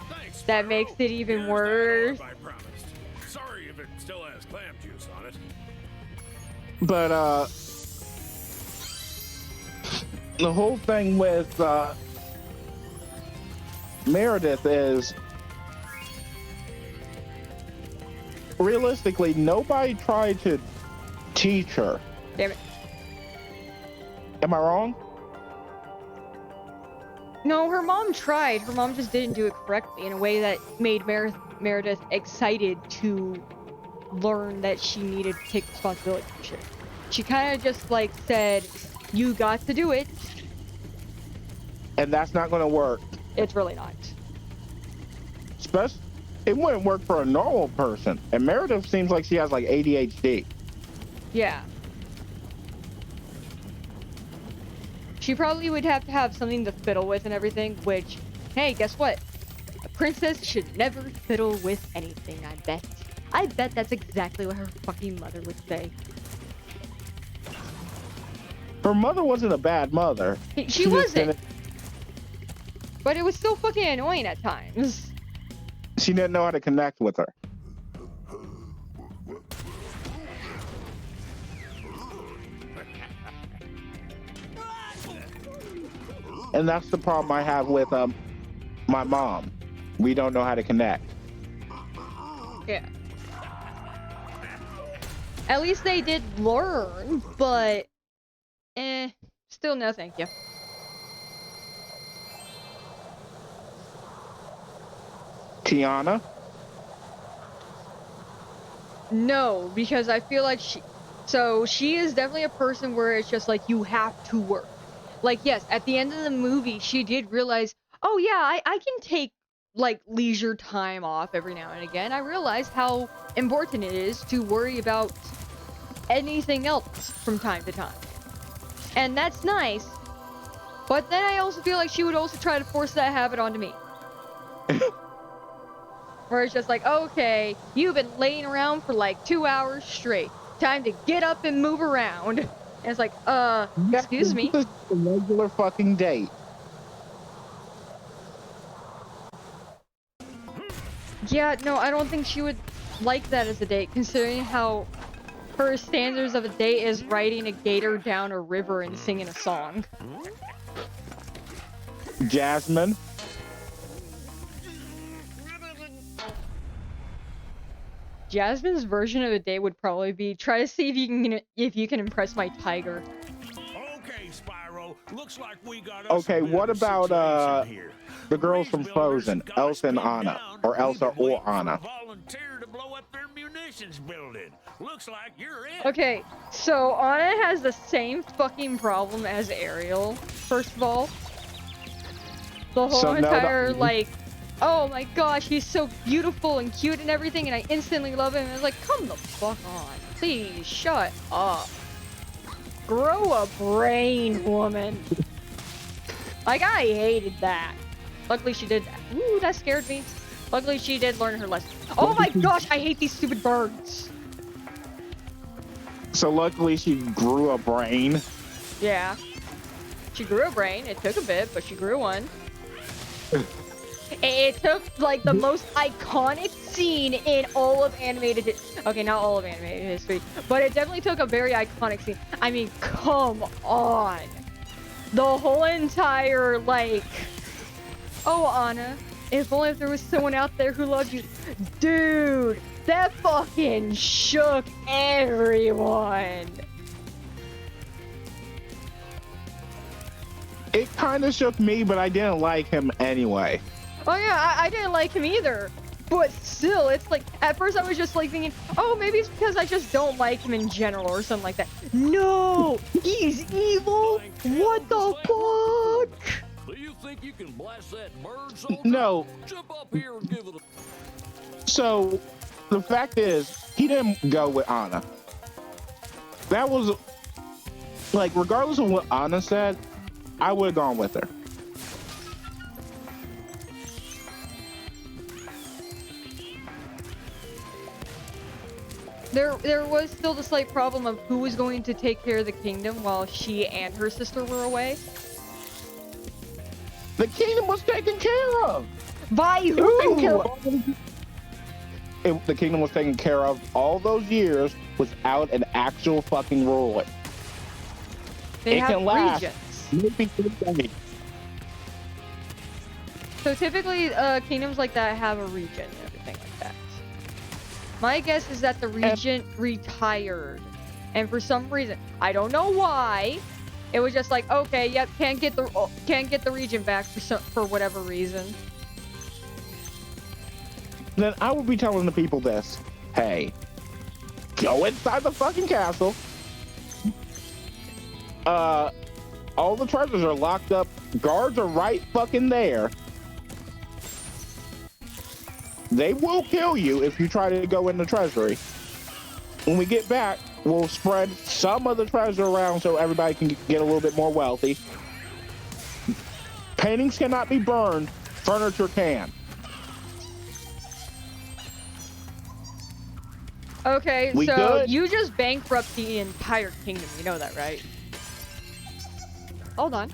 F: Thanks,
A: that makes it even worse.
F: I promised. Sorry if it still has clam juice on it.
B: But, the whole thing with, Meredith is, realistically, nobody tried to teach her.
A: Damn it.
B: Am I wrong?
A: No, her mom tried. Her mom just didn't do it correctly in a way that made Meredith excited to learn that she needed to take responsibility for shit. She kind of just, like, said, you got to do it.
B: And that's not going to work.
A: It's really not.
B: It wouldn't work for a normal person. And Meredith seems like she has, like, ADHD.
A: Yeah. She probably would have to have something to fiddle with and everything, which, hey, guess what? A princess should never fiddle with anything, I bet. I bet that's exactly what her fucking mother would say.
B: Her mother wasn't a bad mother.
A: She wasn't. But it was still fucking annoying at times.
B: She didn't know how to connect with her. And that's the problem I have with my mom. We don't know how to connect.
A: Yeah. At least they did learn, but still no thank you.
B: Tiana?
A: No, because I feel like she is definitely a person where it's just like you have to work. Like, yes, at the end of the movie, she did realize, oh yeah, I can take, like, leisure time off every now and again. I realized how important it is to worry about anything else from time to time. And that's nice, but then I also feel like she would also try to force that habit onto me. Where it's just like, okay, you've been laying around for like 2 hours straight. Time to get up and move around. And it's like, excuse me.
B: This is a regular fucking date.
A: Yeah, no, I don't think she would like that as a date, considering how her standards of a date is riding a gator down a river and singing a song.
B: Jasmine?
A: Jasmine's version of a date would probably be try to see if you can impress my tiger.
L: Okay, Spyro. Looks like we got
B: Okay, what about the girls from Frozen, Elsa and Anna, or Elsa or Anna?
L: Volunteer to blow up their munitions building. Looks like you're it.
A: Okay, so Anna has the same fucking problem as Ariel. First of all, the whole entire like oh my gosh, he's so beautiful and cute and everything, and I instantly love him. And I was like, come the fuck on. Please, shut up. Grow a brain, woman. Like, I hated that. Luckily, she did that. Ooh, that scared me. Luckily, she did learn her lesson. Oh my gosh, I hate these stupid birds.
B: So luckily, she grew a brain.
A: Yeah. She grew a brain. It took a bit, but she grew one. It took, like, the most iconic scene in all of animated... Okay, not all of animated history, but it definitely took a very iconic scene. I mean, come on. The whole entire, like... Oh, Anna, if only if there was someone out there who loved you. Dude, that fucking shook everyone.
B: It kind of shook me, but I didn't like him anyway.
A: Oh yeah, I didn't like him either. But still, it's like, at first I was just like thinking, oh, maybe it's because I just don't like him in general or something like that. No, he's evil. What the fuck?
L: Do you think you can blast that bird, soldier?
B: No.
L: Jump up here and give it a...
B: So, the fact is, he didn't go with Anna. That was, like, regardless of what Anna said, I would have gone with her.
A: There was still the slight problem of who was going to take care of the kingdom while she and her sister were away.
B: The kingdom was taken care of.
A: By who?
B: The kingdom was taken care of all those years without an actual fucking ruler.
A: They
B: it
A: have
B: can last
A: regions.
B: maybe 3 days.
A: So typically, kingdoms like that have a region and everything like that. My guess is that the regent retired, and for some reason, I don't know why, it was just like, okay, yep, can't get the region back for whatever reason.
B: Then I would be telling the people this: hey, go inside the fucking castle. All the treasures are locked up. Guards are right fucking there. They will kill you if you try to go in the treasury. When we get back, we'll spread some of the treasure around so everybody can get a little bit more wealthy. Paintings cannot be burned. Furniture can.
A: Okay,
B: We
A: so
B: good?
A: you just bankrupt the entire kingdom. You know that, right? Hold on.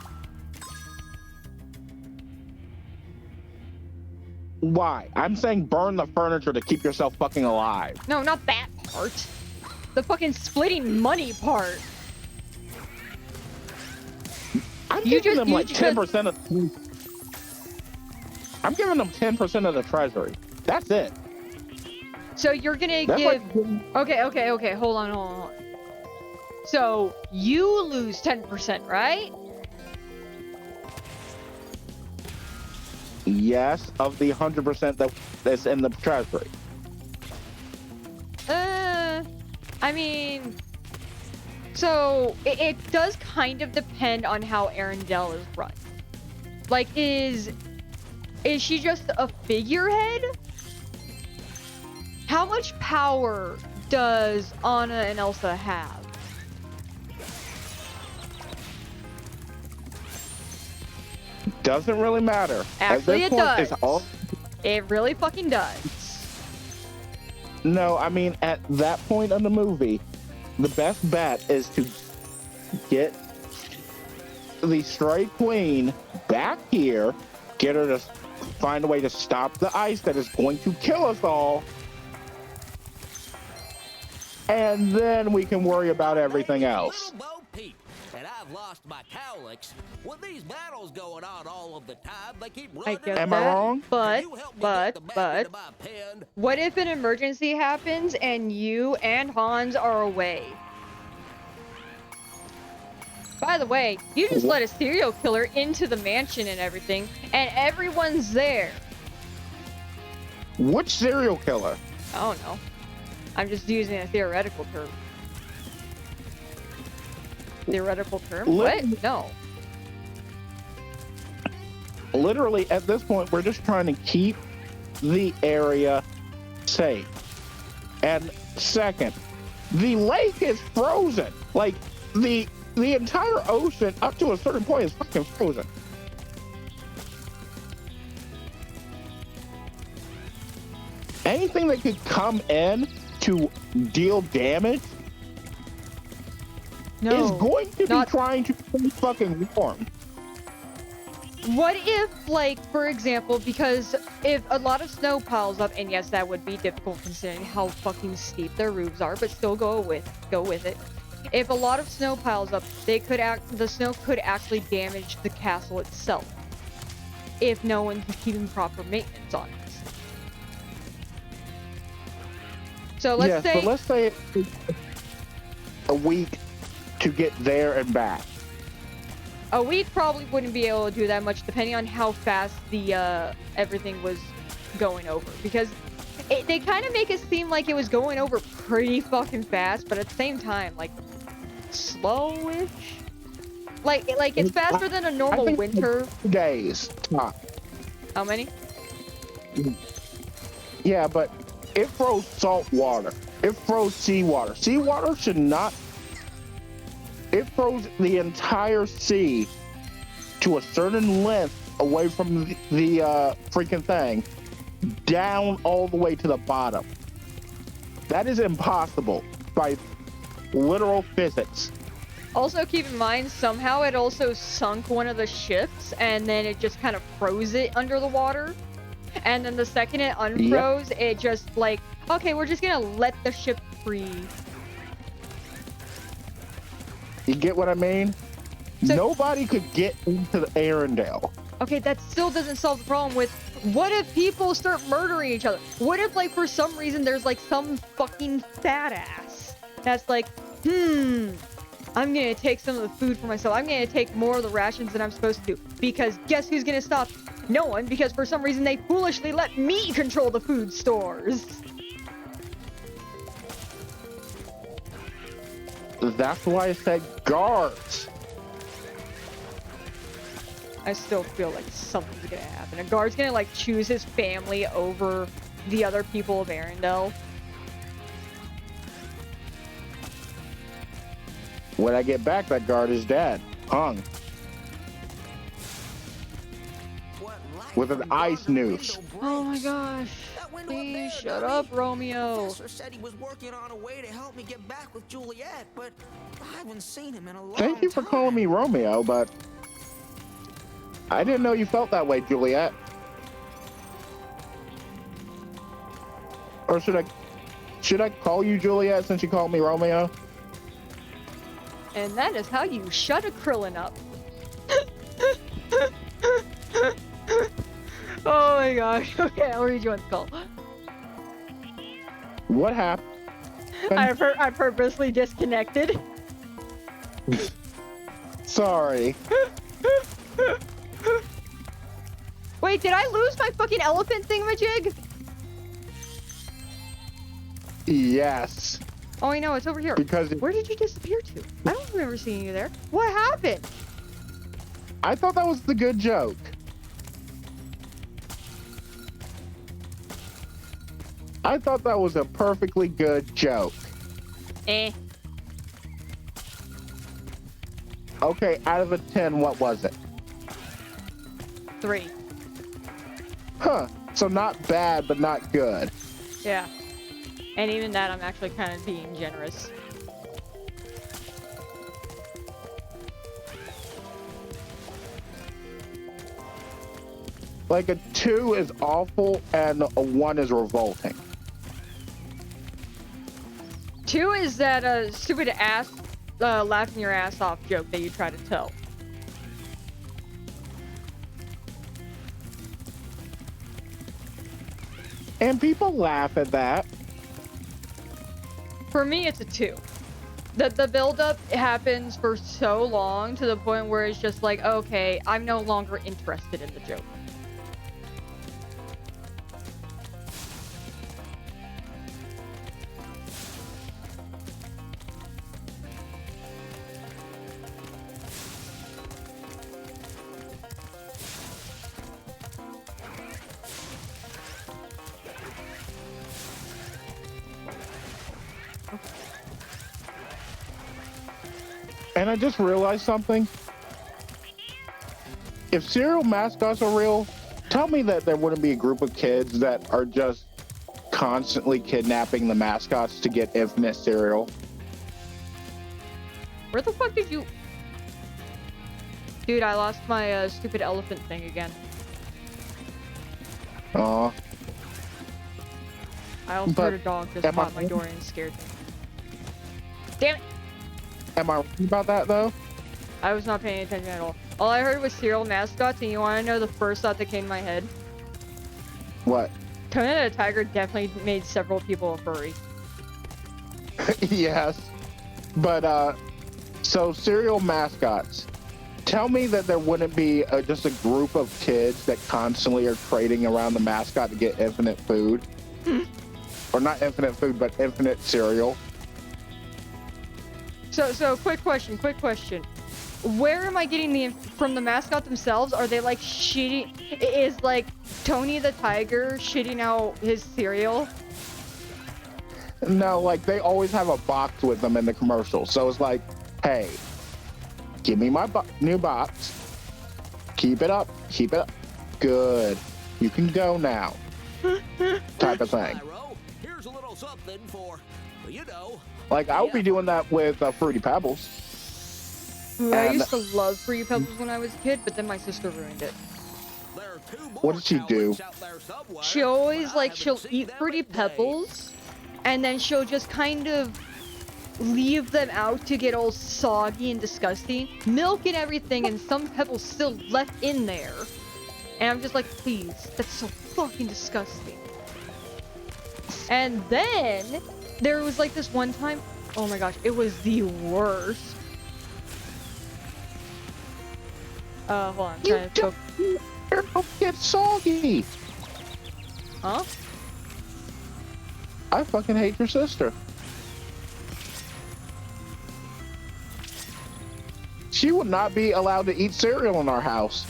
B: Why? I'm saying burn the furniture to keep yourself fucking alive.
A: No, not that part. The fucking splitting money part.
B: I'm giving them like 10% of... I'm giving them 10% of the treasury. That's it.
A: So you're gonna
B: That's
A: give...
B: like...
A: Okay. Hold on. So you lose 10%, right?
B: Yes, of the 100% that's in the treasury.
A: I mean... So, it does kind of depend on how Arendelle is run. Like, is she just a figurehead? How much power does Anna and Elsa have?
B: Doesn't really matter.
A: Actually, it does.
B: All...
A: It really fucking does.
B: No, I mean, at that point in the movie, the best bet is to get the Stray Queen back here, get her to find a way to stop the ice that is going to kill us all, and then we can worry about everything else.
J: And I've lost my cowlicks. With these battles going on all of the time, they keep running.
B: Am I wrong?
A: But, what if an emergency happens and you and Hans are away? By the way, you just let a serial killer into the mansion and everything, and everyone's there.
B: Which serial killer?
A: I don't know. I'm just using a theoretical term. Theoretical term? What? No.
B: literally at this point, we're just trying to keep the area safe. And second, the lake is frozen. Like the entire ocean up to a certain point is fucking frozen. Anything that could come in to deal damage is going to be trying to stay fucking warm.
A: What if, like, for example, because if a lot of snow piles up, and yes, that would be difficult considering how fucking steep their roofs are, but still go with it. If a lot of snow piles up, the snow could actually damage the castle itself if no one's keeping proper maintenance on it. So let's say,
B: but let's say it takes a week to get there and back.
A: a week probably wouldn't be able to do that much, depending on how fast the everything was going over. Because they kind of make it seem like it was going over pretty fucking fast, but at the same time, like slowish. Like it's faster than a normal winter.
B: 2 days.
A: How many?
B: Yeah, but it froze salt water. It froze seawater. Seawater should not. It froze the entire sea to a certain length away from the freaking thing, down all the way to the bottom. That is impossible by literal physics.
A: Also, keep in mind, somehow it also sunk one of the ships, and then it just kind of froze it under the water. And then the second it unfroze, it just like, okay, we're just gonna let the ship freeze.
B: You get what I mean? So, nobody could get into the Arendelle.
A: Okay, that still doesn't solve the problem with, what if people start murdering each other? What if, like, for some reason there's, like, some fucking fat ass that's like, I'm gonna take some of the food for myself. I'm gonna take more of the rations than I'm supposed to. Because guess who's gonna stop? No one, because for some reason they foolishly let me control the food stores.
B: That's why I said guards.
A: I still feel like something's gonna happen. A guard's gonna, like, choose his family over the other people of Arendelle.
B: When I get back, that guard is dead. Hung. With an ice noose.
A: Oh my gosh. Please shut up, Romeo.
J: Professor said he was working on a way to help me get back with Juliet, but I haven't seen him in a long time.
B: Thank you for calling me Romeo, but I didn't know you felt that way, Juliet. Or should I call you Juliet since you called me Romeo?
A: And that is how you shut a Krillin up. Oh my gosh. Okay, I'll read you on the call.
B: What happened?
A: I purposely disconnected.
B: Sorry.
A: Wait, did I lose my fucking elephant thingamajig?
B: Yes.
A: Oh, I know, it's over here.
B: Because
A: where did you disappear to? I don't remember seeing you there. What happened?
B: I thought that was the good joke. I thought that was a perfectly good joke.
A: Eh.
B: Okay, out of a 10, what was it?
A: 3.
B: Huh. So not bad, but not good.
A: Yeah. And even that, I'm actually kind of being generous.
B: Like a 2 is awful and a 1 is revolting.
A: 2 is that stupid ass laughing your ass off joke that you try to tell.
B: And people laugh at that.
A: For me, it's a 2. The build-up happens for so long to the point where it's just like, okay, I'm no longer interested in the joke.
B: And I just realized something. If cereal mascots are real, tell me that there wouldn't be a group of kids that are just constantly kidnapping the mascots to get infinite cereal.
A: Where the fuck did you... Dude, I lost my stupid elephant thing again.
B: Aw.
A: I also heard a dog just pop my door and scared me. Damn it!
B: Am I right about that, though?
A: I was not paying attention at all. All I heard was cereal mascots, and you want to know the first thought that came to my head?
B: What?
A: Tony the Tiger definitely made several people a furry.
B: Yes. But, so cereal mascots. Tell me that there wouldn't be just a group of kids that constantly are trading around the mascot to get infinite food. Or not infinite food, but infinite cereal.
A: So quick question. Where am I getting from the mascot themselves? Are they like shitting? Is like Tony the Tiger shitting out his cereal?
B: No, like they always have a box with them in the commercial. So it's like, hey, give me my new box. Keep it up. Good. You can go now. Type of thing.
E: Here's a little something for, you know.
B: Like I would be doing that with Fruity Pebbles.
A: I used to love Fruity Pebbles when I was a kid, but then my sister ruined it.
B: What did she do?
A: She always she'll eat Fruity Pebbles, and then she'll just kind of leave them out to get all soggy and disgusting. Milk and everything, and some pebbles still left in there. And I'm just like, please, that's so fucking disgusting. And then there was like this one time, oh my gosh, it was the worst. Hold on, I'm trying to
B: Don't get soggy.
A: Huh?
B: I fucking hate your sister. She would not be allowed to eat cereal in our house.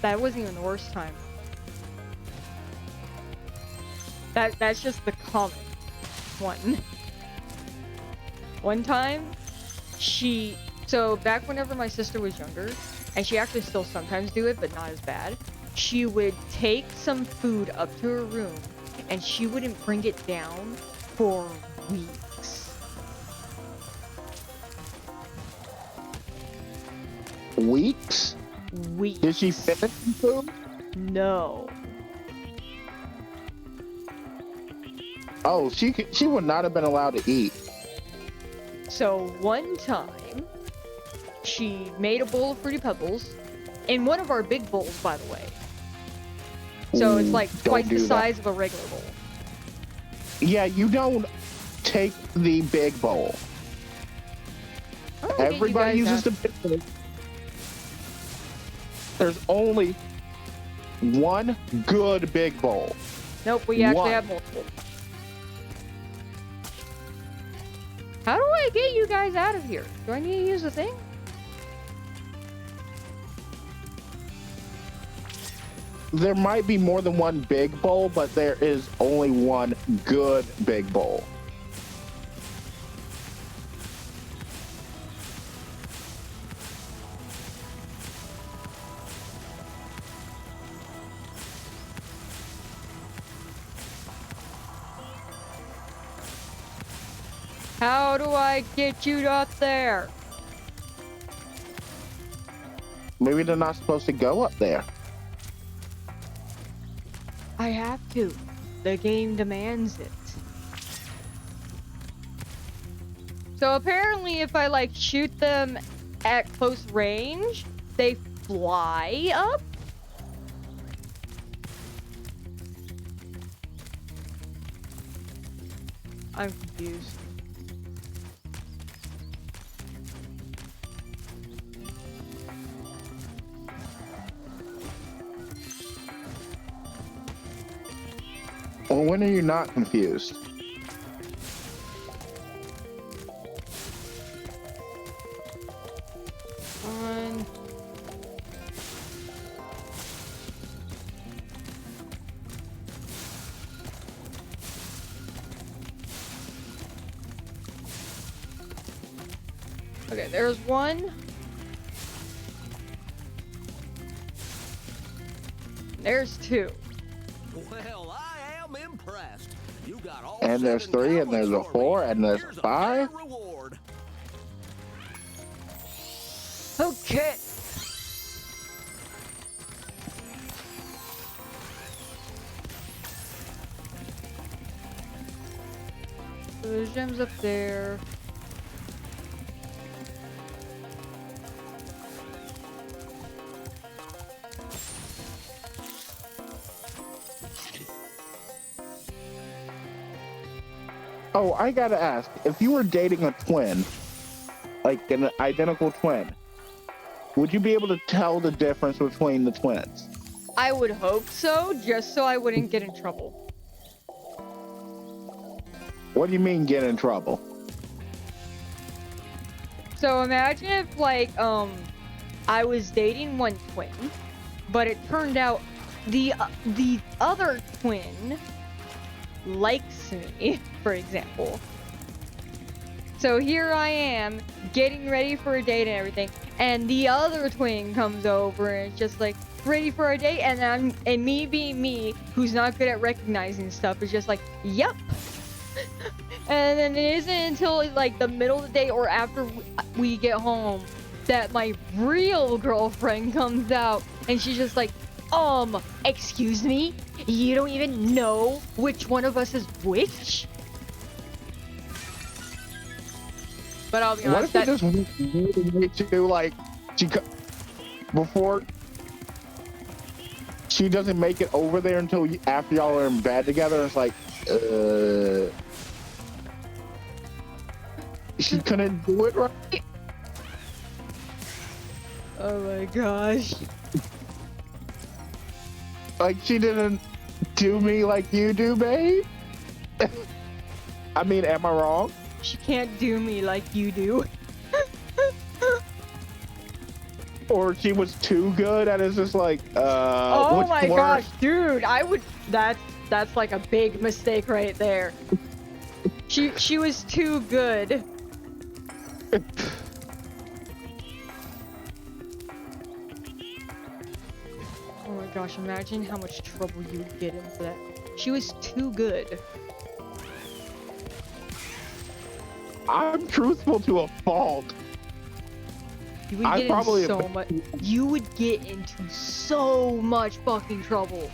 A: That wasn't even the worst time. That's just the common one. One time, so back whenever my sister was younger, and she actually still sometimes do it, but not as bad, she would take some food up to her room, and she wouldn't bring it down for weeks.
B: Weeks?
A: Weeks.
B: Did she finish the food?
A: No.
B: Oh, she would not have been allowed to eat.
A: So one time, she made a bowl of Fruity Pebbles, in one of our big bowls, by the way. So it's like twice the size of a regular bowl.
B: Yeah, you don't take the big bowl. Everybody uses the big bowl. There's only one good big bowl.
A: Nope, we actually have multiple. How do I get you guys out of here? Do I need to use the thing?
B: There might be more than one big bowl, but there is only one good big bowl.
A: How do I get you up there?
B: Maybe they're not supposed to go up there.
A: I have to. The game demands it. So apparently if I shoot them at close range, they fly up? I'm confused.
B: Well, when are you not confused?
A: Okay, there's one. There's two.
E: Well, I am impressed. You got all
B: And there's
E: 7
B: 3, and there's a
E: talents for me.
B: 4, and there's
E: Here's
B: a
E: a
B: 5.
E: fair reward.
A: Okay. So there's gems up there.
B: Oh, I gotta ask, if you were dating a twin, like an identical twin, would you be able to tell the difference between the twins?
A: I would hope so, just so I wouldn't get in trouble.
B: What do you mean get in trouble?
A: So imagine if, like, I was dating one twin, but it turned out the other twin likes me, for example. So here I am, getting ready for a date and everything, and the other twin comes over and it's just like, ready for a date, and me being me, who's not good at recognizing stuff, is just like, yep. And then it isn't until like the middle of the day or after we get home that my real girlfriend comes out, and she's just like, excuse me? You don't even know which one of us is which? But I'll be honest,
B: what if it just to like, before she doesn't make it over there until after y'all are in bed together? It's like, she couldn't do it right.
A: Oh my gosh.
B: Like, she didn't do me like you do, babe? I mean, am I wrong?
A: She can't do me like you do.
B: Or she was too good and it's just like,
A: oh
B: which
A: my
B: one?
A: gosh, dude, that's like a big mistake right there. She was too good. Oh my gosh, imagine how much trouble you would get in for that. She was too good.
B: I'm truthful to a fault.
A: You would get in so much. You would get into so much fucking trouble.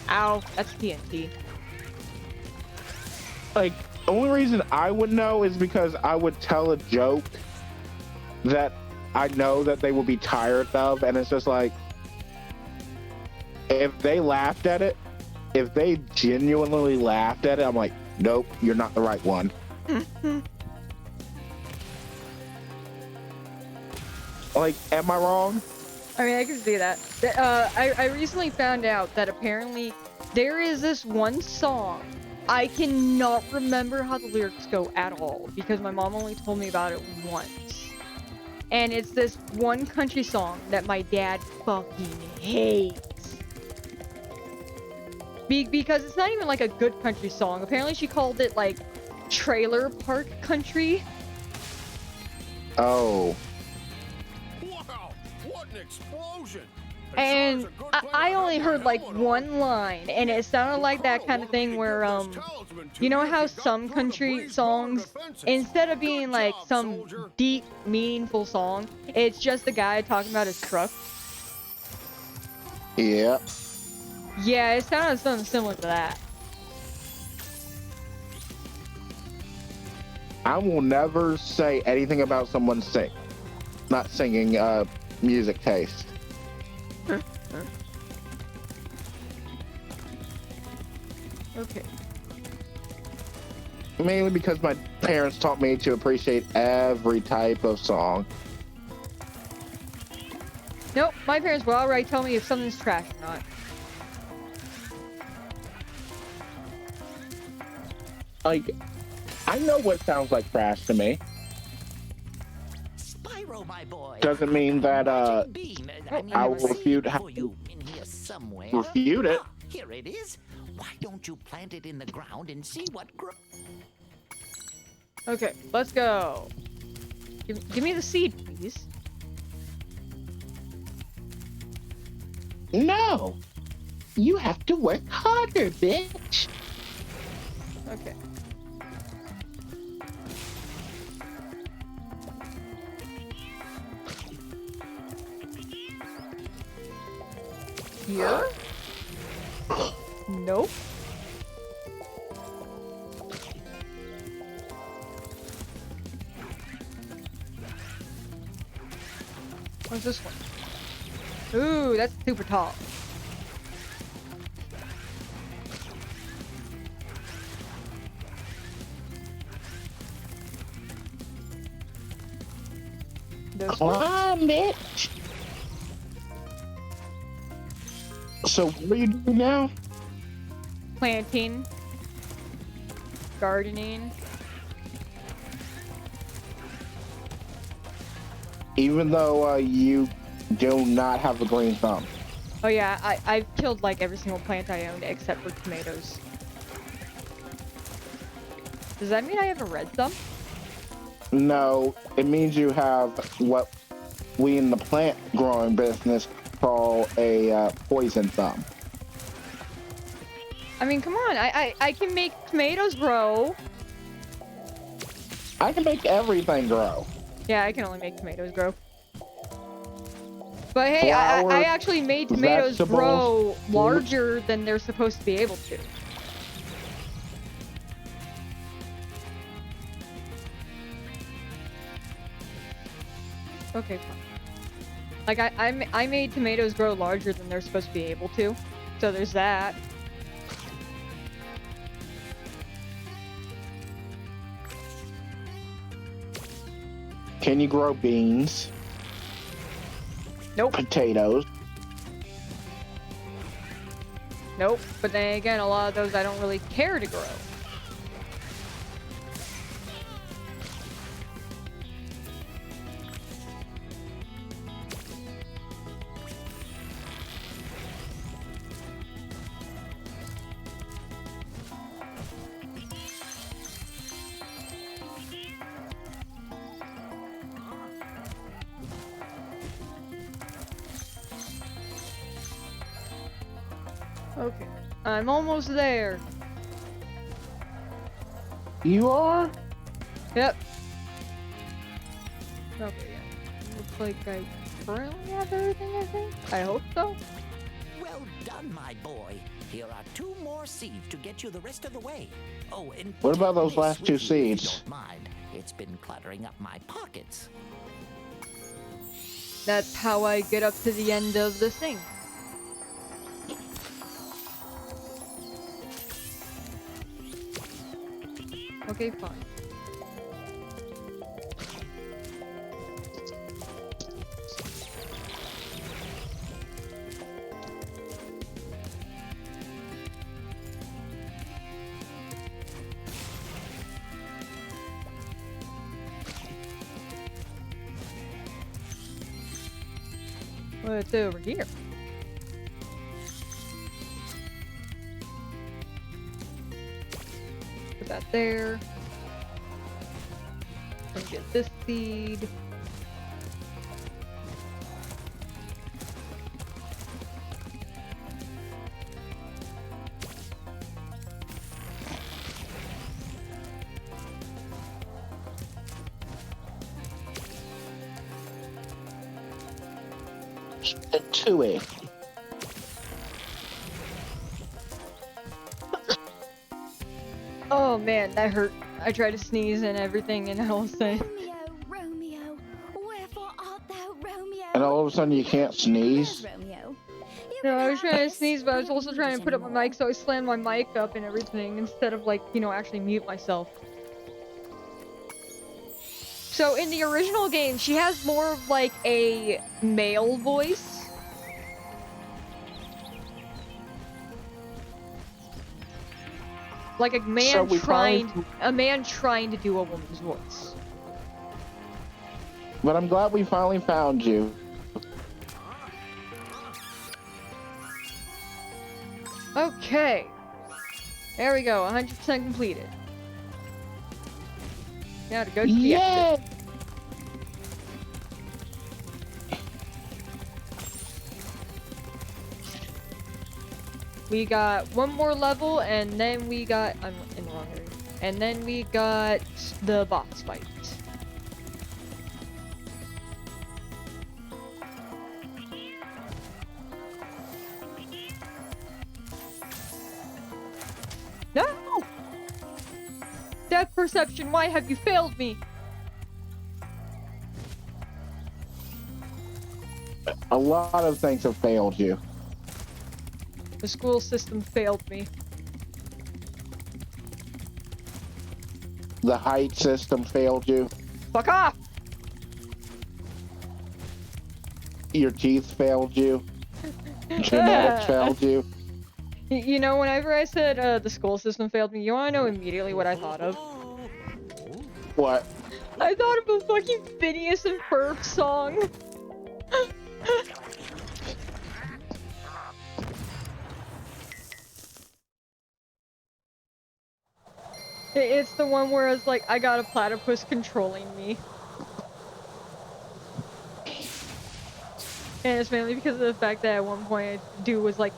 A: Ow, that's TNT.
B: Like, the only reason I would know is because I would tell a joke that I know that they will be tired of, and it's just like, if they laughed at it, if they genuinely laughed at it, I'm like, nope, you're not the right one. Like, am I wrong?
A: I mean, I can see that. I recently found out that apparently there is this one song. I cannot remember how the lyrics go at all because my mom only told me about it once. And it's this one country song that my dad fucking hates. Because it's not even like a good country song. Apparently she called it like trailer park country.
B: Oh.
F: Wow, what an explosion!
A: And I only heard like one line, and it sounded like that kind of thing where, you know how some country songs, instead of being like some deep, meaningful song, it's just the guy talking about his truck?
B: Yeah.
A: Yeah, it sounded something similar to that.
B: I will never say anything about someone not singing, music taste.
A: Okay.
B: Mainly because my parents taught me to appreciate every type of song.
A: Nope, my parents will already tell me if something's trash or not.
B: Like, I know what sounds like trash to me.
J: Spyro, my boy.
B: Doesn't mean that, I will refute how...
J: somewhere.
B: refute it.
J: Ah, here it is. Why don't you plant it in the ground and see what grows?
A: Okay, let's go. Give me the seed, please.
B: No. You have to work harder, bitch.
A: Okay. Here? Nope. What's this one? Ooh, that's super tall. This one?
B: Come on, bitch. So what are you doing now?
A: Planting. Gardening.
B: Even though you do not have a green thumb.
A: Oh yeah, I've killed like every single plant I owned except for tomatoes. Does that mean I have a red thumb?
B: No, it means you have what we in the plant growing business call a poison thumb.
A: I mean, come on, I can make tomatoes grow.
B: I can make everything grow.
A: Yeah, I can only make tomatoes grow. But hey, I actually made tomatoes grow larger than they're supposed to be able to. Okay, fine. Like, I made tomatoes grow larger than they're supposed to be able to. So there's that.
B: Can you grow beans?
A: Nope.
B: Potatoes?
A: Nope. But then again, a lot of those I don't really care to grow. Okay, I'm almost there.
B: You are?
A: Yep. Okay, yeah. Looks like I currently have everything, I think. I hope so.
J: Well done, my boy. Here are 2 more seeds to get you the rest of the way. Oh, and
B: What about
J: take
B: those
J: this
B: last
J: with
B: 2
J: you if you
B: seeds?
J: don't mind. It's been cluttering up my pockets.
A: That's how I get up to the end of this thing. Okay, fine. What's over here? Put that there. And get this seed.
B: A 2-way.
A: Oh man, that hurt. I tried to sneeze and everything and all of a sudden.
K: Romeo, wherefore art thou, Romeo?
B: And all of a sudden you can't sneeze.
K: Romeo.
A: No, I was trying to sneeze, but I was also trying to put up my mic, so I slammed my mic up and everything instead of like, you know, actually mute myself. So in the original game, she has more of like a male voice. Like a man trying to do a woman's voice.
B: But I'm glad we finally found you.
A: Okay. There we go, 100% completed. Now to go to the exit. We got one more level, and then we got... I'm in the wrong area. And then we got the boss fight. No! Depth perception, why have you failed me?
B: A lot of things have failed you.
A: The school system failed me.
B: The height system failed you.
A: Fuck off!
B: Your teeth failed you. Genetics failed you.
A: You know, whenever I said the school system failed me, you wanna know immediately what I thought of?
B: What?
A: I thought of a fucking Phineas and Ferb song. It's the one where it's like, I got a platypus controlling me. And it's mainly because of the fact that at one point, dude was like,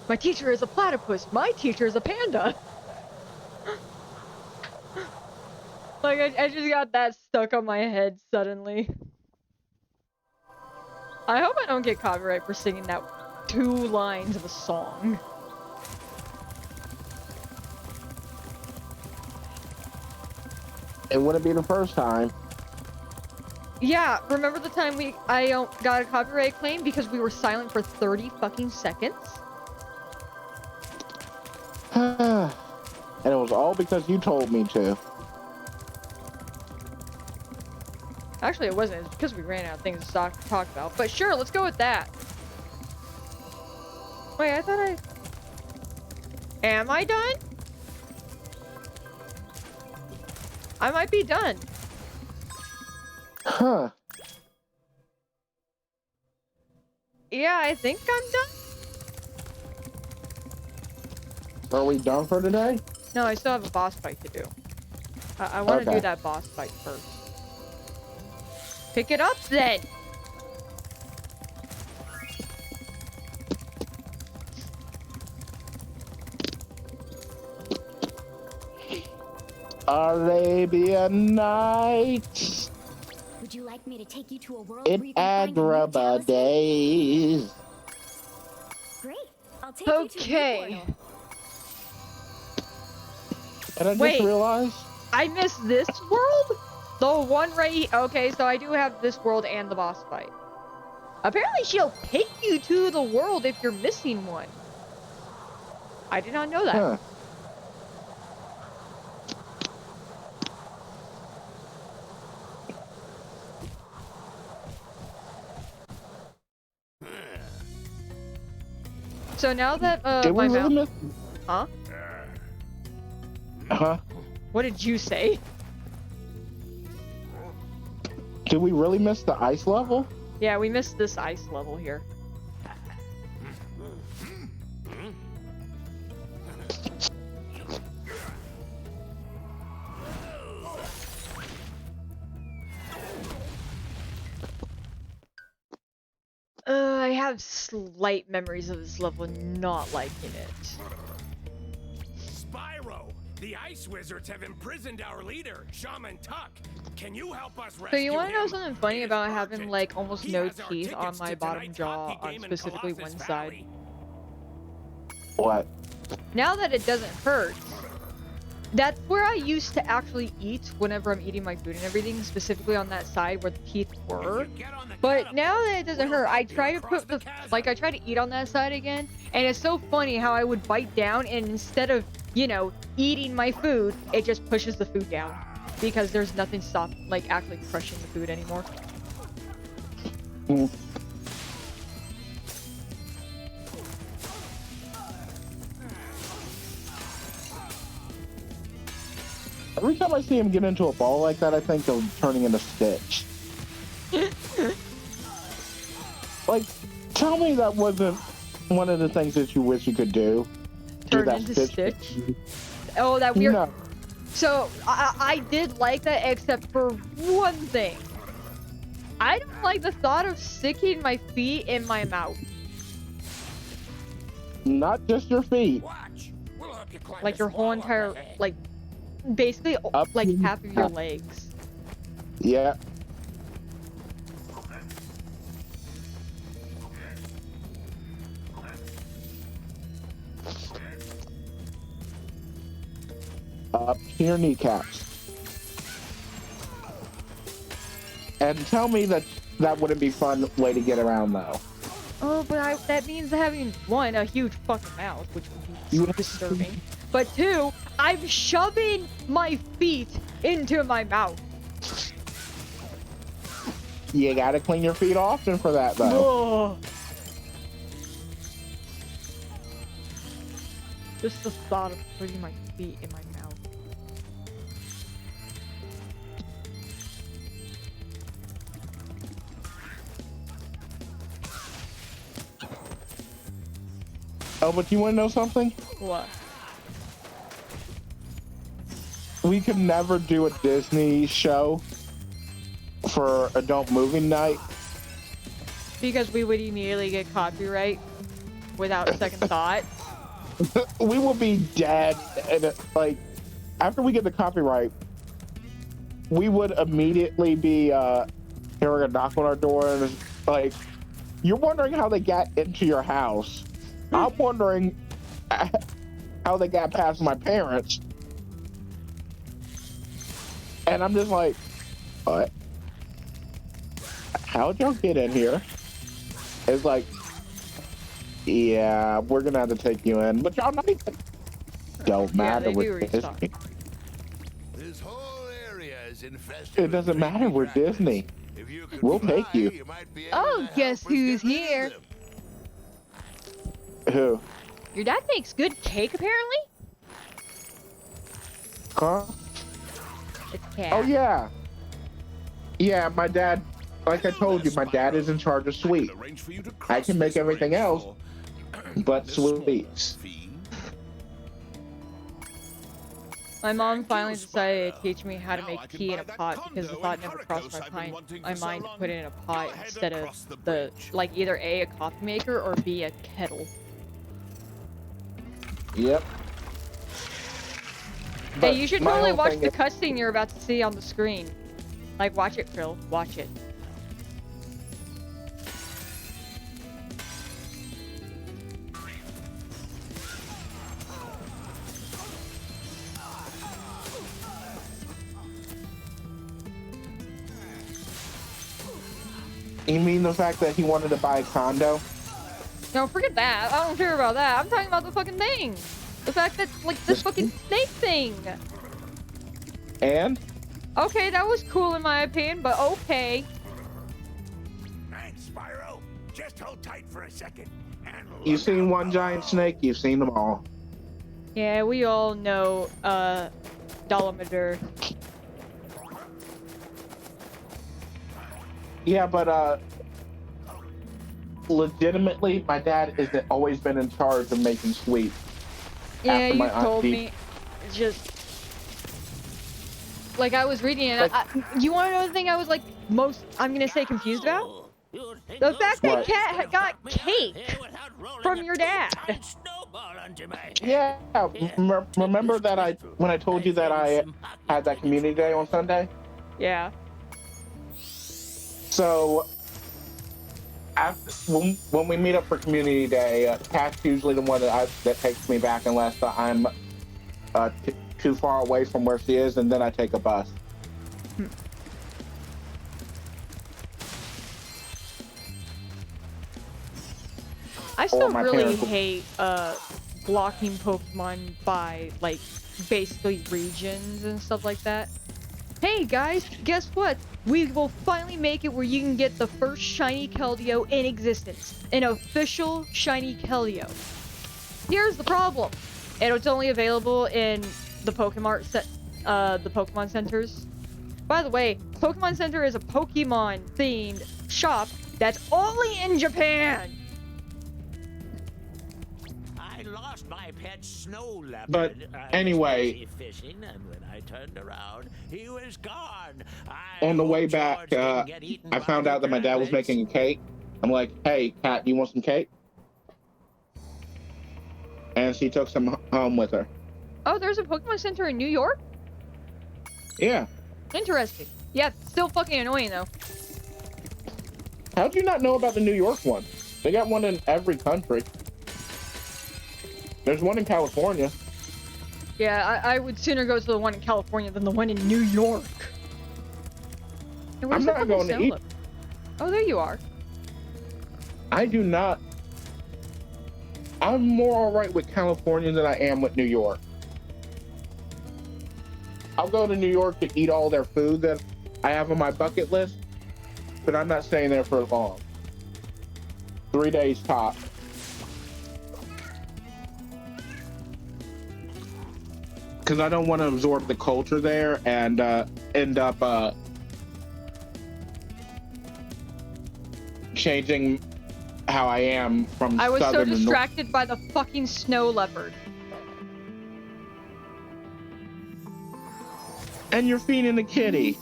A: my teacher is a platypus, my teacher is a panda. Like, I just got that stuck on my head suddenly. I hope I don't get copyright for singing that 2 lines of a song.
B: It wouldn't be the first time.
A: Yeah, remember the time I got a copyright claim because we were silent for 30 fucking seconds?
B: And it was all because you told me to.
A: Actually, it wasn't. It's because we ran out of things to talk about. But sure, let's go with that. Wait, I thought I... Am I done? I might be done.
B: Huh.
A: Yeah, I think I'm done.
B: Are we done for today?
A: No, I still have a boss fight to do. I want to
B: Okay.
A: do that boss fight first. Pick it up then!
B: Arabian Nights.
D: Would you like me to take you to a world where
B: In
D: you can find a new
B: Agrabah
D: talisman?
B: days.
D: Great. I'll take you to the
A: Okay.
D: portal.
B: And I just
A: Wait.
B: realized.
A: I missed this world? The one right here. Okay, so I do have this world and the boss fight. Apparently she'll take you to the world if you're missing one. I did not know that.
B: Huh.
A: So now that
B: Did
A: my
B: we really
A: mouth...
B: miss?
A: Huh?
B: Huh?
A: What did you say?
B: Did we really miss the ice level?
A: Yeah, we missed this ice level here. I have slight memories of this level not liking it.
L: Spyro, the ice wizards have imprisoned our leader, Shaman Tuck. Can you help us rescue
A: So you want to know
L: him?
A: something funny about having like almost
L: He
A: no
L: has our
A: teeth on
L: tickets
A: my
L: to
A: bottom
L: tonight's
A: jaw
L: hockey
A: on
L: game in
A: specifically
L: Colossus
A: one
L: Valley.
A: side?
B: What?
A: Now that it doesn't hurt, that's where I used to actually eat whenever I'm eating my food and everything, specifically on that side where the teeth were. But now that it doesn't hurt, I try to put the, like I try to eat on that side again, and it's so funny how I would bite down and instead of, you know, eating my food, it just pushes the food down because there's nothing stop like actually crushing the food anymore.
B: Mm. Every time I see him get into a ball like that, I think of turning into Stitch. Like, tell me that wasn't one of the things that you wish you could do.
A: turned into Stitch. Oh, that weird.
B: No.
A: So I did like that, except for one thing. I don't like the thought of sticking my feet in my mouth.
B: Not just your feet.
A: Like your whole entire, like, basically,
B: Up
A: like
B: to
A: half of your
B: half.
A: legs.
B: Yeah. Up to your kneecaps. And tell me that that wouldn't be a fun way to get around, though.
A: Oh, but that means having, one, a huge fucking mouth, which would be disturbing. But two, I'm shoving my feet into my mouth.
B: You gotta clean your feet often for that, though.
A: Oh. Just the thought of putting my feet in my mouth.
B: Oh, but you wanna know something?
A: What?
B: We could never do a Disney show for adult movie night.
A: Because we would immediately get copyright without a second thought.
B: We will be dead, and like after we get the copyright, we would immediately be hearing a knock on our door, and it's like, you're wondering how they got into your house. I'm wondering how they got past my parents, and I'm just like, what? How'd y'all get in here? It's like, yeah, we're gonna have to take you in, but y'all not even. Don't matter with Disney.
N: This whole area is infested.
B: It doesn't matter. We're Disney. We'll take you.
A: Oh, guess who's here?
B: Who?
A: Your dad makes good cake, apparently?
B: Huh?
A: It's cat.
B: Oh yeah. Yeah, my dad. Like I told you, my dad is in charge of sweet. I can make everything else, but sweets.
A: My mom finally decided to teach me how to make tea in a pot because the thought never crossed my mind to put it in a pot instead of the, like, either A, a coffee maker, or B, a kettle.
B: Yep.
A: Hey, you should totally watch the cutscene you're about to see on the screen. Like, watch it, Krill. Watch it.
B: You mean the fact that he wanted to buy a condo?
A: No, forget that. I don't care about that. I'm talking about the fucking thing. The fact that, like, this fucking snake thing.
B: And?
A: Okay, that was cool in my opinion, but okay.
L: Thanks, Spyro. Just hold tight for a second. And
B: You've seen one giant snake, you've seen them all.
A: Yeah, we all know, Dolometer.
B: Yeah, but, legitimately, my dad has always been in charge of making sweets.
A: Yeah, you told me. It's just... Like, I was reading it, you want to know the thing I was, like, most, I'm gonna say, confused about? The fact that Cat got cake from your dad.
B: Yeah, remember that when I told you that I had that community day on Sunday?
A: Yeah.
B: So, when we meet up for community day, Cat's usually the one that takes me back unless I'm too far away from where she is, and then I take a bus.
A: I still really hate blocking Pokemon by, like, basically regions and stuff like that. Hey guys, guess what? We will finally make it where you can get the first shiny Keldeo in existence. An official shiny Keldeo. Here's the problem. It's only available in the Pokemon centers. By the way, Pokemon Center is a Pokemon themed shop that's only in Japan.
J: I lost my
L: pet snow leopard.
B: But anyway,
L: I was busy fishing, and when I turned around, he was gone.
B: on the way back, I found out that my dad was making a cake. I'm like, hey, Kat, do you want some cake? And she took some home with her.
A: Oh, there's a Pokemon Center in New York?
B: Yeah.
A: Interesting. Yeah, still fucking annoying though.
B: How'd you not know about the New York one? They got one in every country. There's one in California.
A: Yeah, I would sooner go to the one in California than the one in New York.
B: I'm not going to eat.
A: Oh, there you are.
B: I do not. I'm more alright with California than I am with New York. I'll go to New York to eat all their food that I have on my bucket list, but I'm not staying there for long. 3 days top. Because I don't want to absorb the culture there and end up changing how I am from
A: I was so
B: southern
A: distracted by the fucking snow leopard.
B: And you're feeding the kitty.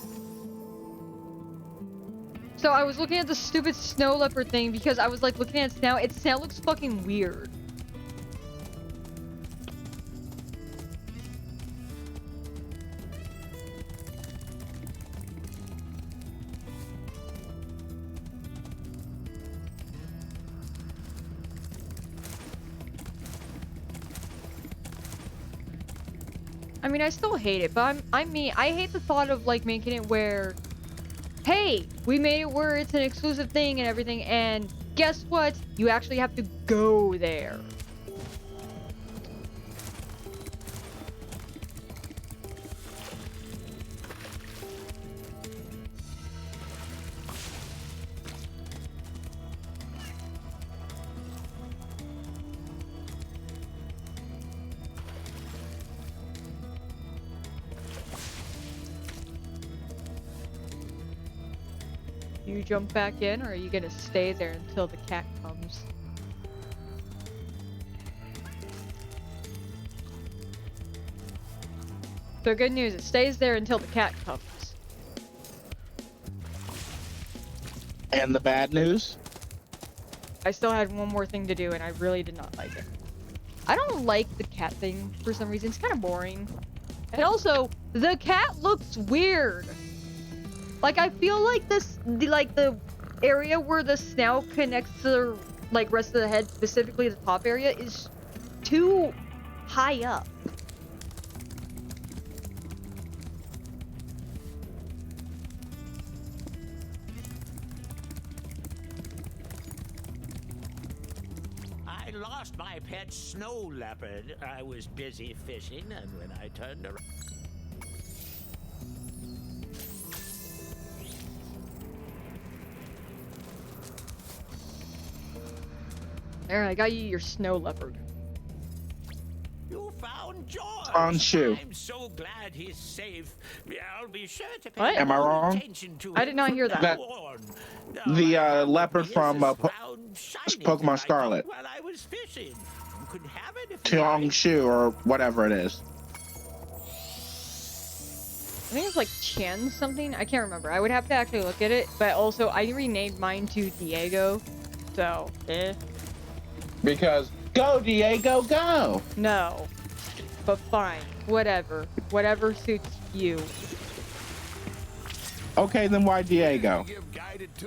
A: So I was looking at the stupid snow leopard thing because I was like looking at its snout. Its snout looks fucking weird. I mean, I still hate it, but I hate the thought of like making it where, hey, we made it where it's an exclusive thing and everything, and guess what? You actually have to go there. You jump back in, or are you gonna stay there until the cat comes? So good news, it stays there until the cat comes.
B: And the bad news?
A: I still had one more thing to do, and I really did not like it. I don't like the cat thing for some reason. It's kind of boring. And also, the cat looks weird. Like, I feel like the area where the snout connects to the, like, rest of the head, specifically the top area, is too high up.
L: I lost my pet snow leopard. I was busy fishing, and when I turned around...
A: There, I got you your snow leopard.
L: You found George.
B: On shoe.
L: I'm so glad he's safe. I'll be sure to pay
A: What?
B: Am I wrong?
L: attention to
A: I
L: him
A: did not hear
L: from
A: that.
L: now on.
B: The leopard from
L: Round, shiny
B: Pokemon
L: thing I
B: Scarlet.
L: got While I was fishing. You could have it if
B: Tiong Shu or whatever it is.
A: I think it's like Chen something. I can't remember. I would have to actually look at it. But also, I renamed mine to Diego. So,
B: Because go Diego, go!
A: No. But fine. Whatever. Whatever suits you.
B: Okay, then why Diego?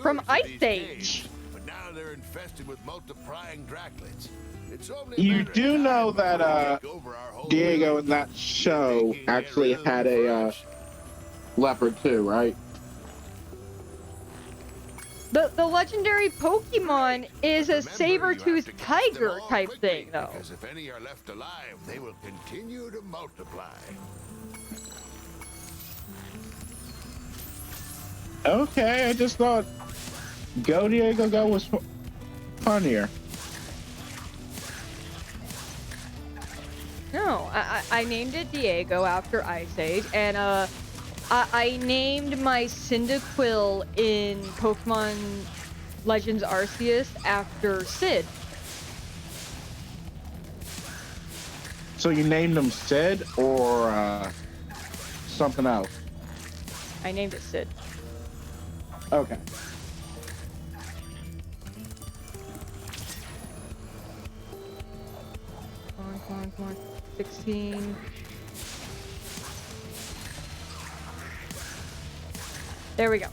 A: From Ice Age.
F: But now they're infested with multiplying Dracolids. It's only
B: You do know that Diego in that show actually had a leopard too, right?
A: The legendary Pokemon is a saber-toothed tiger type thing, though.
F: Because if any are left alive, they will continue to multiply.
B: Okay, I just thought Go Diego Go was funnier.
A: No, I named it Diego after Ice Age, and I named my Cyndaquil in Pokemon Legends Arceus after Sid.
B: So you named him Sid or something else?
A: I named it Sid.
B: Okay.
A: Come on. 16. There we go.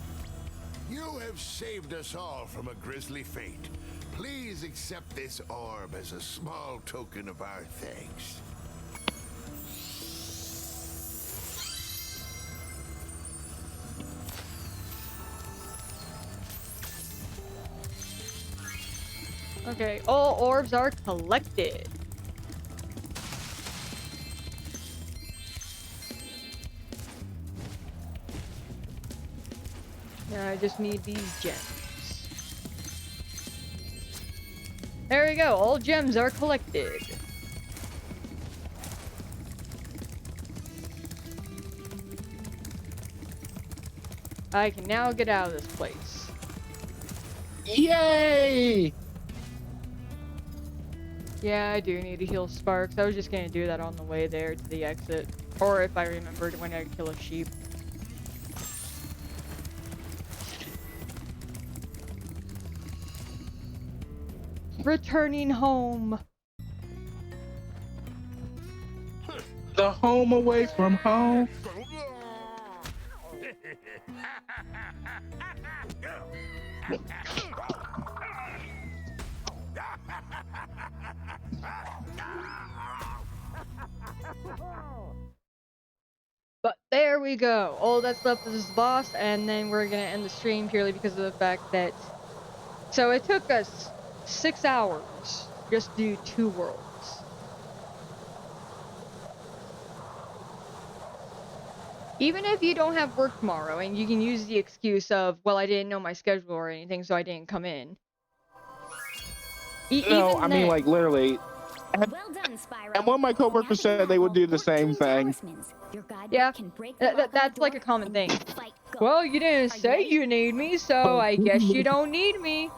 F: You have saved us all from a grisly fate. Please accept this orb as a small token of our thanks.
A: Okay, all orbs are collected. Now I just need these gems. There we go, all gems are collected. I can now get out of this place.
B: Yay!
A: Yeah, I do need to heal Sparks. I was just gonna do that on the way there to the exit. Or if I remembered when I kill a sheep. Returning home.
B: The home away from home.
A: But there we go. All that's left is this boss, and then we're gonna end the stream purely because of the fact that... So it took us 6 hours just to do 2 worlds. Even if you don't have work tomorrow, and you can use the excuse of, well, I didn't know my schedule or anything, so I didn't come in.
B: No, I mean, like, literally.
K: Well done, Spyro.
B: And one of my coworkers said they would do the same thing.
A: Yeah, that's like a common thing. Well, you didn't say you need me, so I guess you don't need me.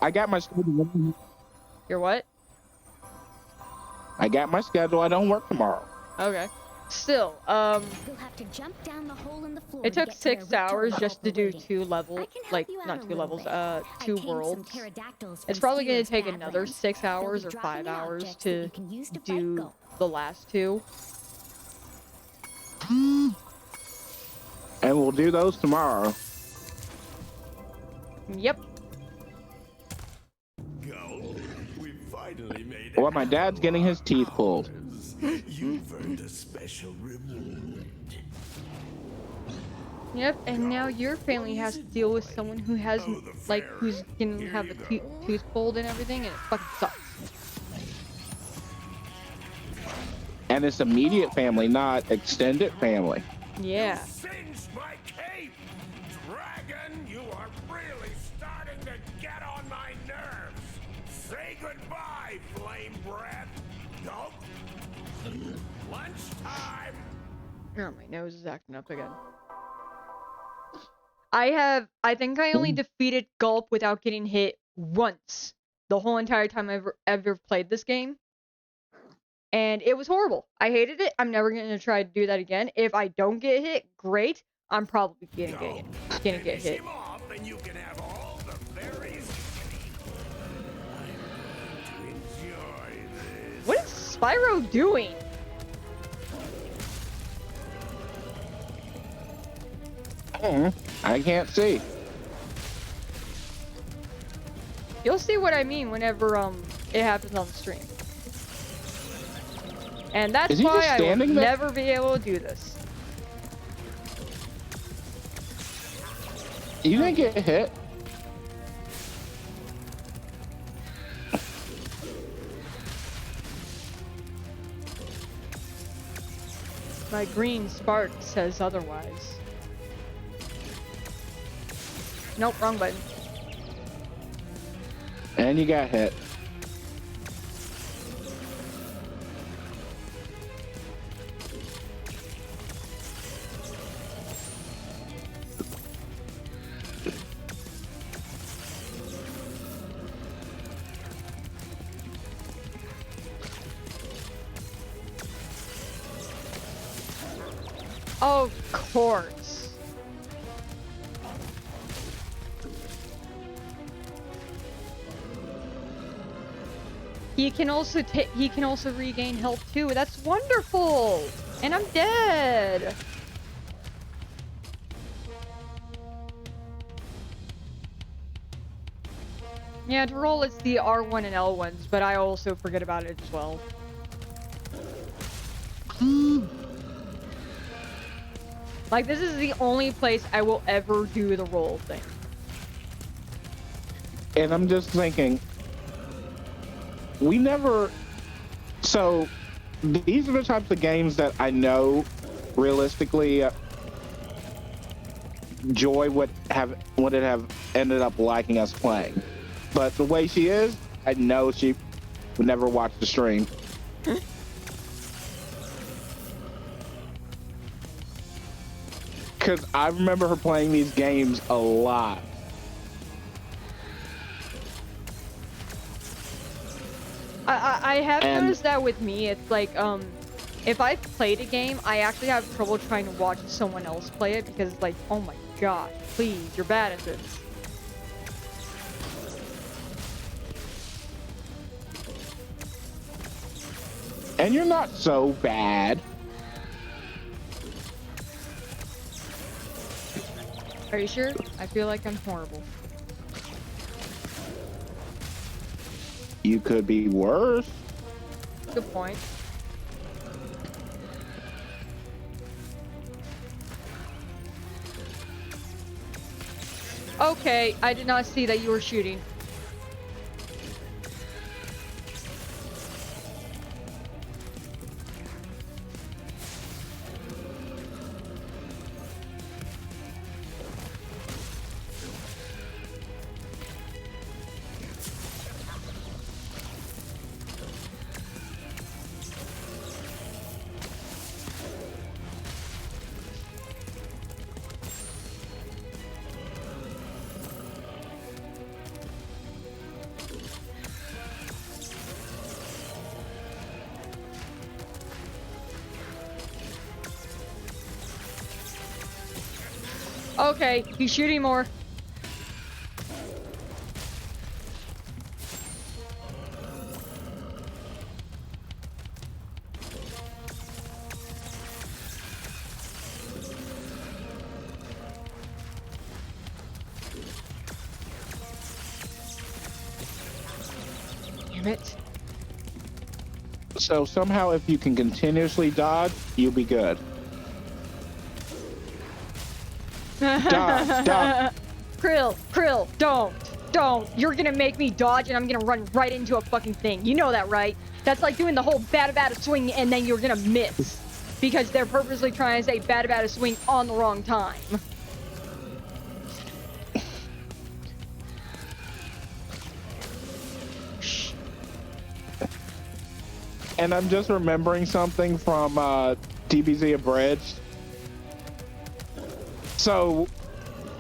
B: I got my schedule.
A: Your what?
B: I got my schedule. I don't work tomorrow.
A: Okay. Still,
K: You'll have to jump down the hole in the floor
A: it took
K: to get
A: 6
K: to
A: hours
K: where
A: just to do
K: waiting.
A: 2 levels, like,
K: you out
A: not
K: a
A: 2
K: little
A: levels,
K: bit.
A: 2
K: I tamed some
A: worlds.
K: pterodactyls
A: It's
K: from
A: probably gonna
K: Spyro's
A: take another
K: badlands.
A: 6
K: They'll be
A: hours or
K: dropping
A: 5
K: me
A: hours
K: objects that
A: to
K: you can use to fight
A: do
K: Gulp.
A: the last 2.
B: And we'll do those tomorrow.
A: Yep.
F: We finally made it.
B: Well, my dad's getting his teeth pulled.
F: You've earned a special reward.
A: Yep, and now your family has to deal with someone who has, like, who's gonna have a tooth pulled and everything, and it fucking sucks.
B: And it's immediate family, not extended family.
A: Yeah.
F: Singed my cape! Dragon, you are really starting to get on my nerves! Say goodbye, flame breath! Nope! Lunchtime!
A: Oh, my nose is acting up again. I think I only defeated Gulp without getting hit once the whole entire time I've ever played this game. And it was horrible. I hated it. I'm never going to try to do that again. If I don't get hit, great. I'm probably gonna get hit.
F: And you can have all the berries I'm going to enjoy this.
A: What is Spyro doing?
B: I can't see.
A: You'll see what I mean whenever it happens on the stream. And that's
B: Is he
A: why
B: just
A: I will
B: standing there?
A: never be able to do this.
B: You didn't get hit.
A: My green spark says otherwise. Nope, wrong button.
B: And you got hit.
A: Of course. He can also regain health too. That's wonderful. And I'm dead. Yeah, to roll it's the R1 and L1s, but I also forget about it as well. Like, this is the only place I will ever do the roll thing.
B: And I'm just thinking, we never... So, these are the types of games that I know, realistically, Joy would have ended up liking us playing. But the way she is, I know she would never watch the stream. Because I remember her playing these games a lot.
A: I have noticed that with me. It's like, if I've played a game, I actually have trouble trying to watch someone else play it because it's like, oh my gosh, please, you're bad at this.
B: And you're not so bad.
A: Are you sure? I feel like I'm horrible.
B: You could be worse.
A: Good point. Okay, I did not see that you were shooting. Okay, he's shooting more. Damn it.
B: So somehow if you can continuously dodge, you'll be good. Dodge.
A: Krill, don't. You're gonna make me dodge and I'm gonna run right into a fucking thing. You know that, right? That's like doing the whole bada swing and then you're gonna miss. Because they're purposely trying to say bada swing on the wrong time.
B: And I'm just remembering something from DBZ Abridged. So,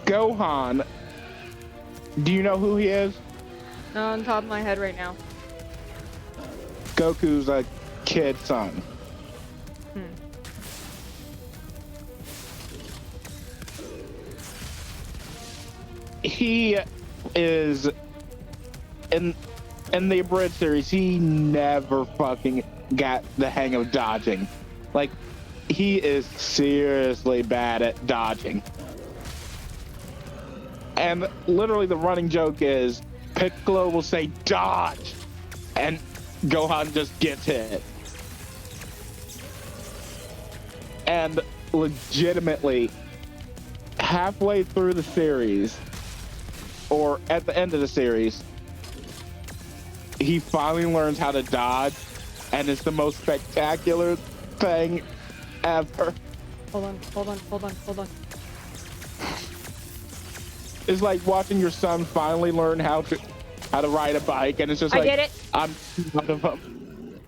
B: Gohan, do you know who he is?
A: Not on top of my head right now.
B: Goku's a kid son. He is in the Abridged series. He never fucking got the hang of dodging. Like, he is seriously bad at dodging. And literally the running joke is Piccolo will say dodge and Gohan just gets hit. And legitimately halfway through the series or at the end of the series, he finally learns how to dodge and it's the most spectacular thing ever.
A: Hold on.
B: It's like watching your son finally learn how to ride a bike, and it's just like,
A: I did it.
B: I'm one of them.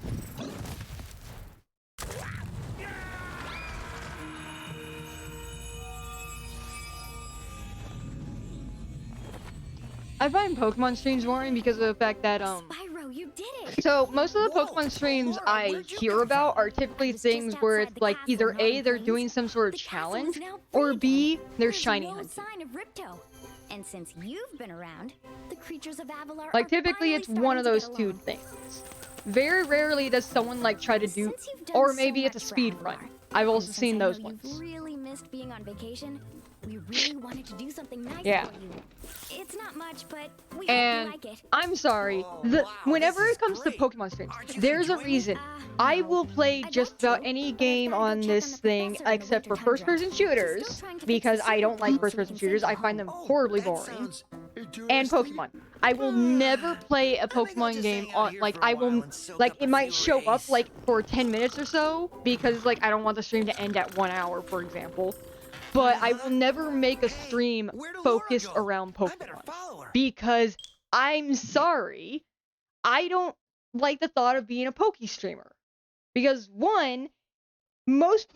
A: I find Pokemon streams boring because of the fact that
D: Spyro,
K: you did it.
A: So most of the Pokemon streams I hear about are typically things where it's like either A, they're doing some sort of challenge, or B, they're shiny hunting.
K: Sign of Ripto. And since you've been around, the creatures of Avalar
A: Like
K: are
A: typically it's
K: finally
A: one of
K: starting
A: those
K: to get
A: two
K: along.
A: things. Very rarely does someone like try to do,
K: Since you've done
A: or
K: so
A: maybe it's a
K: much for
A: speed
K: Avalar,
A: run. I've also
K: and
A: seen
K: since I
A: those
K: know
A: ones.
K: You've really missed being on vacation. We really wanted to do something nice
A: Yeah.
K: for you. It's not much, but we
A: And
K: hope you like it.
A: I'm sorry, whenever it comes to Pokemon streams, there's a reason. I will play just about any game on this thing except for first-person shooters, because I don't like first-person shooters. I find them horribly boring. And Pokemon. I will never play a Pokemon game on, like, I will, like, it might show up, like, for 10 minutes or so, because, like, I don't want the stream to end at 1 hour, for example. But I will never make a stream focused around Pokemon. Because, I'm sorry, I don't like the thought of being a Poke streamer. Because, one, most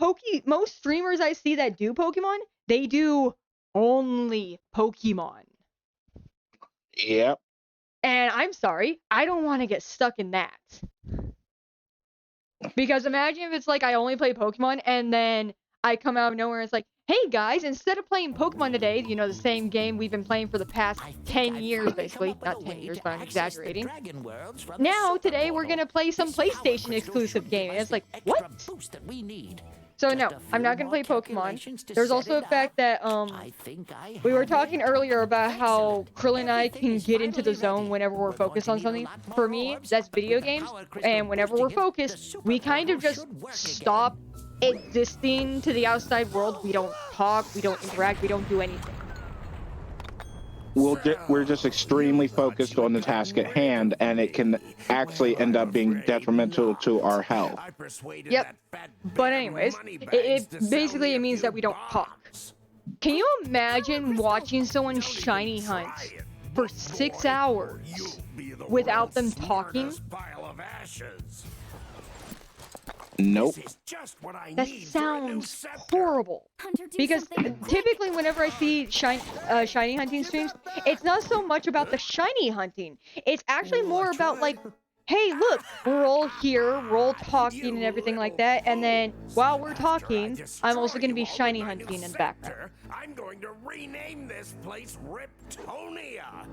A: streamers I see that do Pokemon, they do only Pokemon.
B: Yep.
A: And I'm sorry, I don't want to get stuck in that. Because imagine if it's like I only play Pokemon and then I come out of nowhere and it's like, hey guys, instead of playing Pokemon today, you know, the same game we've been playing for the past 10 years, basically. Not 10 years, but I'm exaggerating. Now, today, we're going to play some PlayStation exclusive game. And it's like, what? So no, I'm not going to play Pokemon. There's also the fact that, we were talking earlier about how Krillin and I can get into the zone whenever we're focused on something. For me, that's video games. And whenever we're focused, we kind of just stop existing to the outside world. We don't talk, we don't interact, we don't do anything.
B: We're just extremely focused on the task at hand, and it can actually end up being detrimental to our health.
A: Yep. But anyways, it basically it means that we don't talk. Can you imagine watching someone shiny hunt for 6 hours without them talking?
B: Nope.
A: That sounds horrible. Because typically whenever I see shiny hunting streams, it's not so much about the shiny hunting. It's actually more about like, hey, look, we're all here, we're all talking and everything like that. And then while we're talking, I'm also going to be shiny hunting in the background.
F: I'm going to rename this place Riptonia.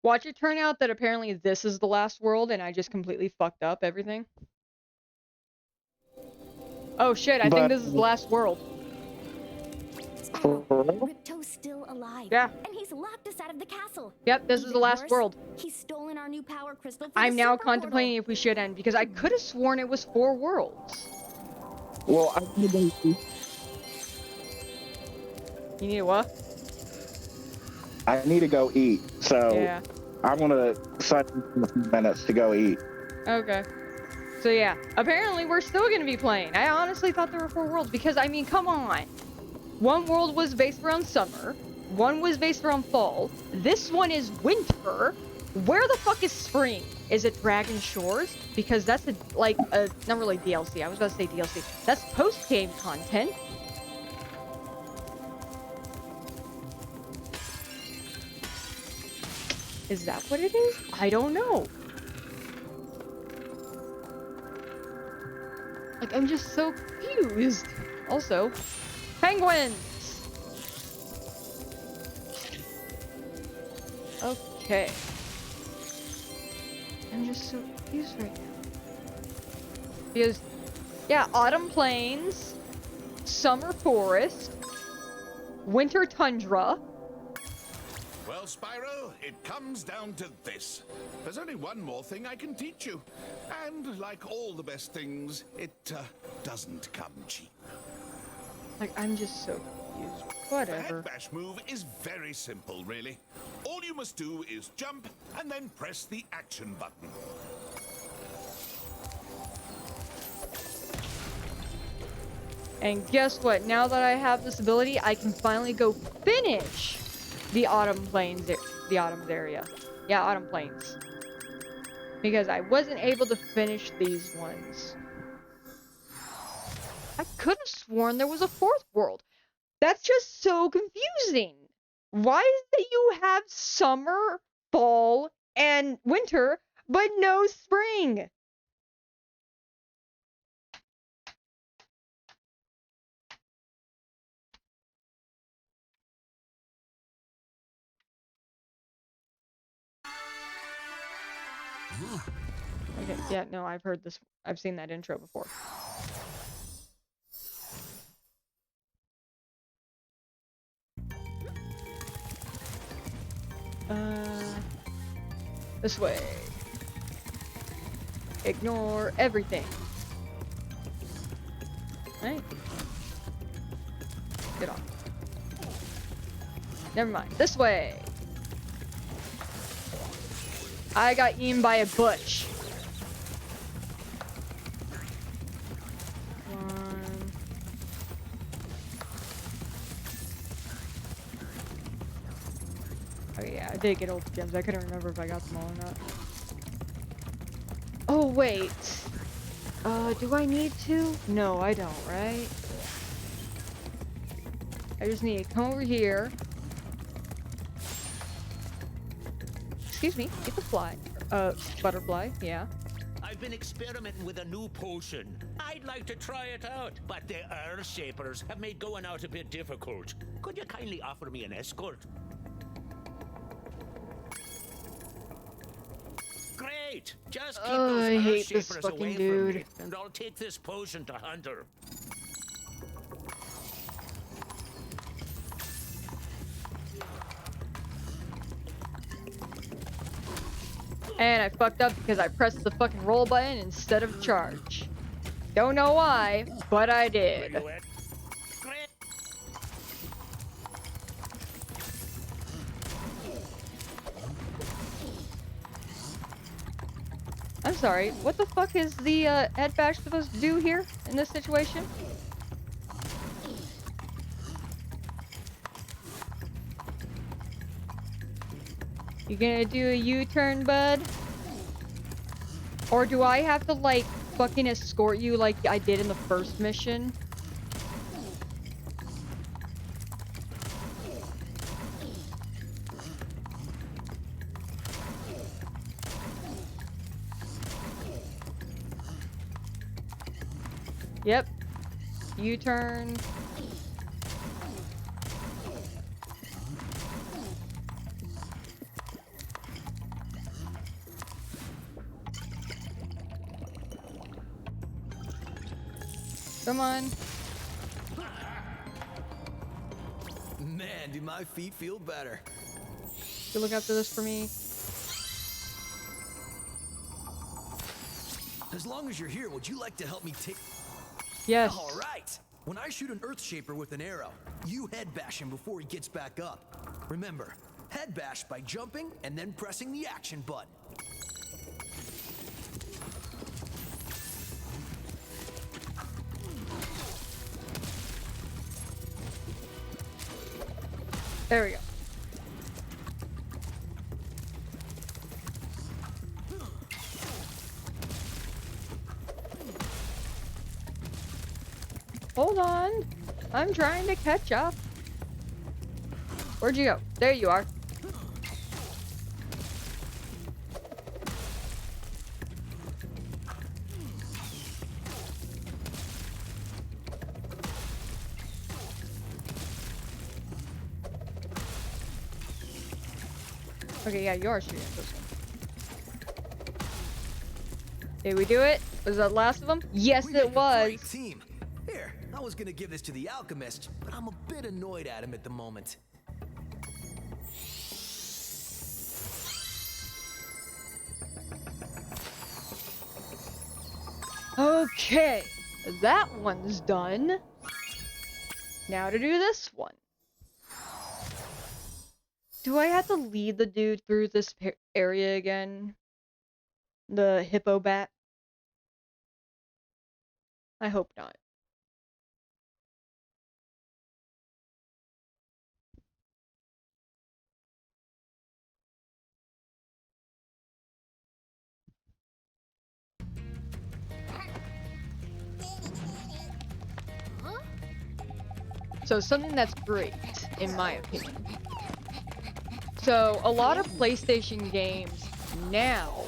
A: Watch it turn out that apparently this is the last world and I just completely fucked up everything. Oh shit, I think this is the last world.
K: Ripto's still alive.
A: Yeah.
K: And he's locked us out of the castle.
A: Yep, this is the last world.
K: He's stolen our new power crystal.
A: I'm now contemplating if we should end because I could have sworn it was 4 worlds.
B: Well,
A: You need what?
B: I need to go eat, so
A: Yeah.
B: I'm gonna sign in a few minutes to go eat.
A: Okay. So yeah, apparently we're still gonna be playing. I honestly thought there were 4 worlds because, I mean, come on. One world was based around summer. One was based around fall. This one is winter. Where the fuck is spring? Is it Dragon Shores? Because that's not really DLC. I was about to say DLC. That's post-game content. Is that what it is? I don't know. Like, I'm just so confused. Also, penguins! Okay. I'm just so confused right now. Because, yeah, autumn plains, summer forest, winter tundra.
N: Well, Spyro, it comes down to this. There's only one more thing I can teach you. And like all the best things, it doesn't come cheap.
A: Like, I'm just so confused. Whatever.
N: The head bash move is very simple, really. All you must do is jump and then press the action button.
A: And guess what? Now that I have this ability, I can finally go finish the autumn plains, the autumn area. Yeah, autumn plains. Because I wasn't able to finish these ones. I could have sworn there was a fourth world. That's just so confusing. Why is it that you have summer, fall, and winter, but no spring? Okay, yeah, no, I've heard this. I've seen that intro before. This way. Ignore everything. Right? Get off. Never mind. This way. I got eaten by a bush. Come on. Oh yeah, I did get all the gems. I couldn't remember if I got them all or not. Oh wait. Do I need to? No, I don't, right? I just need to come over here. Excuse me, it's a fly. Butterfly, yeah.
L: I've been experimenting with a new potion. I'd like to try it out, but the Earth Shapers have made going out a bit difficult. Could you kindly offer me an escort? Great! Just keep those
A: I
L: Earth
A: hate this
L: Shapers
A: fucking
L: away
A: dude.
L: from me, and I'll take this potion to Hunter.
A: And I fucked up because I pressed the fucking roll button instead of charge. Don't know why, but I did. I'm sorry, what the fuck is the head bash supposed to do here in this situation? You gonna do a U-turn, bud? Or do I have to, like, fucking escort you like I did in the first mission? Yep. U-turn. Come on.
E: Man, do my feet feel better.
A: You look after this for me.
E: As long as you're here, would you like to help me take...
A: Yes.
E: All right. When I shoot an Earth Shaper with an arrow, you head bash him before he gets back up. Remember, head bash by jumping and then pressing the action button.
A: There we go. Hold on. I'm trying to catch up. Where'd you go? There you are. Okay, yeah, you are shooting at this one. Did we do it? Was that the last of them? Yes, it was.
E: Great team. Here, I was gonna give this to the alchemist, but I'm a bit annoyed at him at the moment.
A: Okay, that one's done. Now to do this one. Do I have to lead the dude through this area again? The hippo bat? I hope not. So something that's great, in my opinion. So a lot of PlayStation games now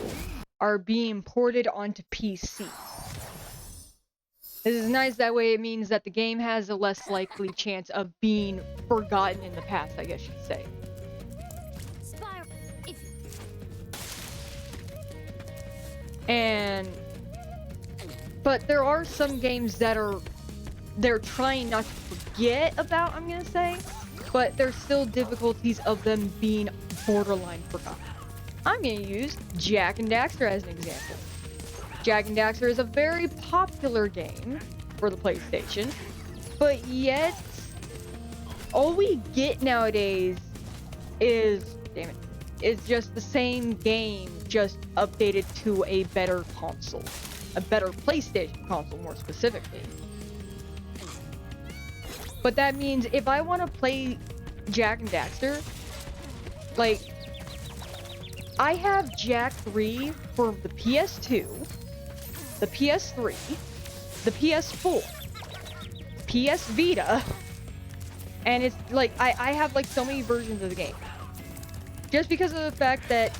A: are being ported onto PC. This is nice, that way it means that the game has a less likely chance of being forgotten in the past, I guess you'd say.
K: Spyro,
A: But there are some games that they're trying not to forget about, I'm gonna say, but there's still difficulties of them being borderline forgotten. I'm gonna use Jak and Daxter as an example. Jak and Daxter is a very popular game for the PlayStation, but yet all we get nowadays is, damn it, is just the same game, just updated to a better console. A better PlayStation console, more specifically. But that means if I want to play Jak and Daxter, like, I have Jak 3 for the PS2, the PS3, the PS4, PS Vita, and it's like, I have like so many versions of the game. Just because of the fact that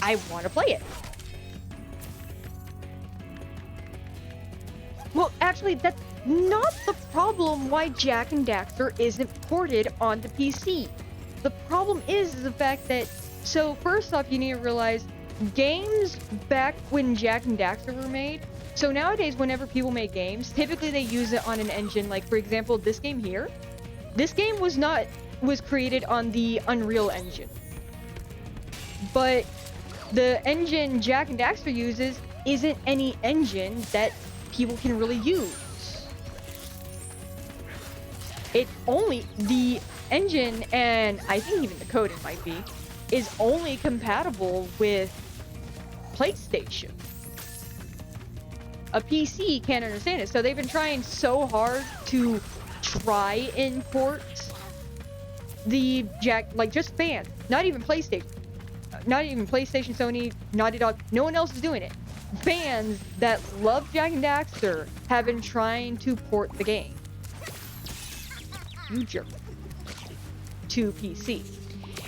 A: I want to play it. Well, actually, that's not the problem why Jak and Daxter isn't ported onto PC. The problem is the fact that, so first off, you need to realize, games back when Jak and Daxter were made, so nowadays whenever people make games, typically they use it on an engine, like for example, this game here. This game was created on the Unreal Engine. But the engine Jak and Daxter uses isn't any engine that people can really use. It's only the engine, and I think even the coding might be, is only compatible with PlayStation. A PC can't understand it, so they've been trying so hard to try and port the Jak, like just fans, not even PlayStation, Sony, Naughty Dog, no one else is doing it. Fans that love Jak and Daxter have been trying to port the game, you jerk, to PC.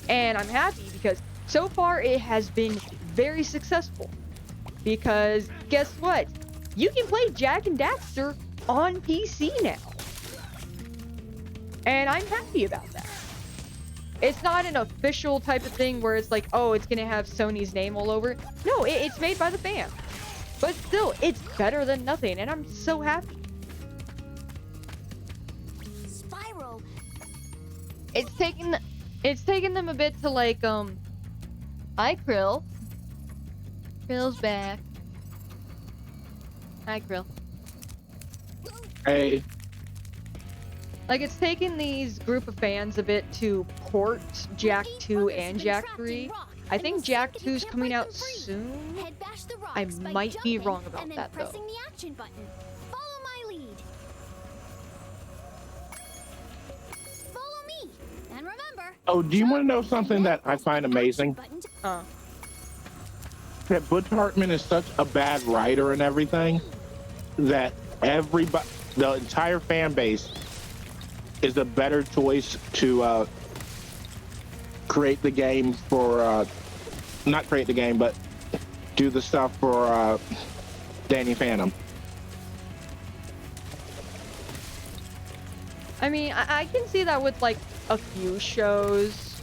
A: And I'm happy because so far it has been very successful. Because guess what? You can play Jak and Daxter on PC now. And I'm happy about that. It's not an official type of thing where it's like, oh, it's gonna have Sony's name all over it. No, it's made by the fans. But still, it's better than nothing, and I'm so happy.
K: Spyro.
A: It's taken them a bit to like, hi Krill. Krill's back. Hi Krill.
B: Hey.
A: Like, it's taken these group of fans a bit to port Jak 2 and Jak 3. I think Jak 2's coming out soon. I might be wrong about that, though.
K: Pressing the action button. Follow my lead. Follow me. And remember.
B: Oh, do you want to know something that I find amazing? That Butch Hartman is such a bad writer and everything that everybody, the entire fan base, is a better choice to create the game for, not create the game, but do the stuff for Danny Phantom.
A: I mean, I can see that with like a few shows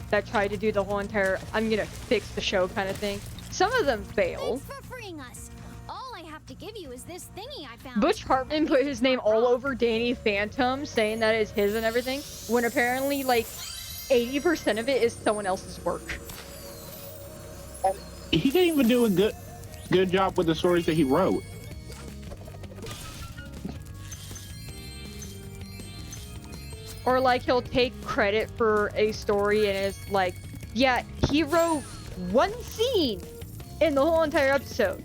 A: that try to do the whole entire, I'm gonna fix the show kind of thing. Some of them fail.
K: Thanks for freeing us. All I have to give you is this thingy I found.
A: Butch Hartman put his name all over Danny Phantom, saying that it's his and everything, when apparently like 80% of it is someone else's work.
B: He didn't even do a good job with the stories that he wrote.
A: Or like he'll take credit for a story and it's like, yeah, he wrote one scene in the whole entire episode.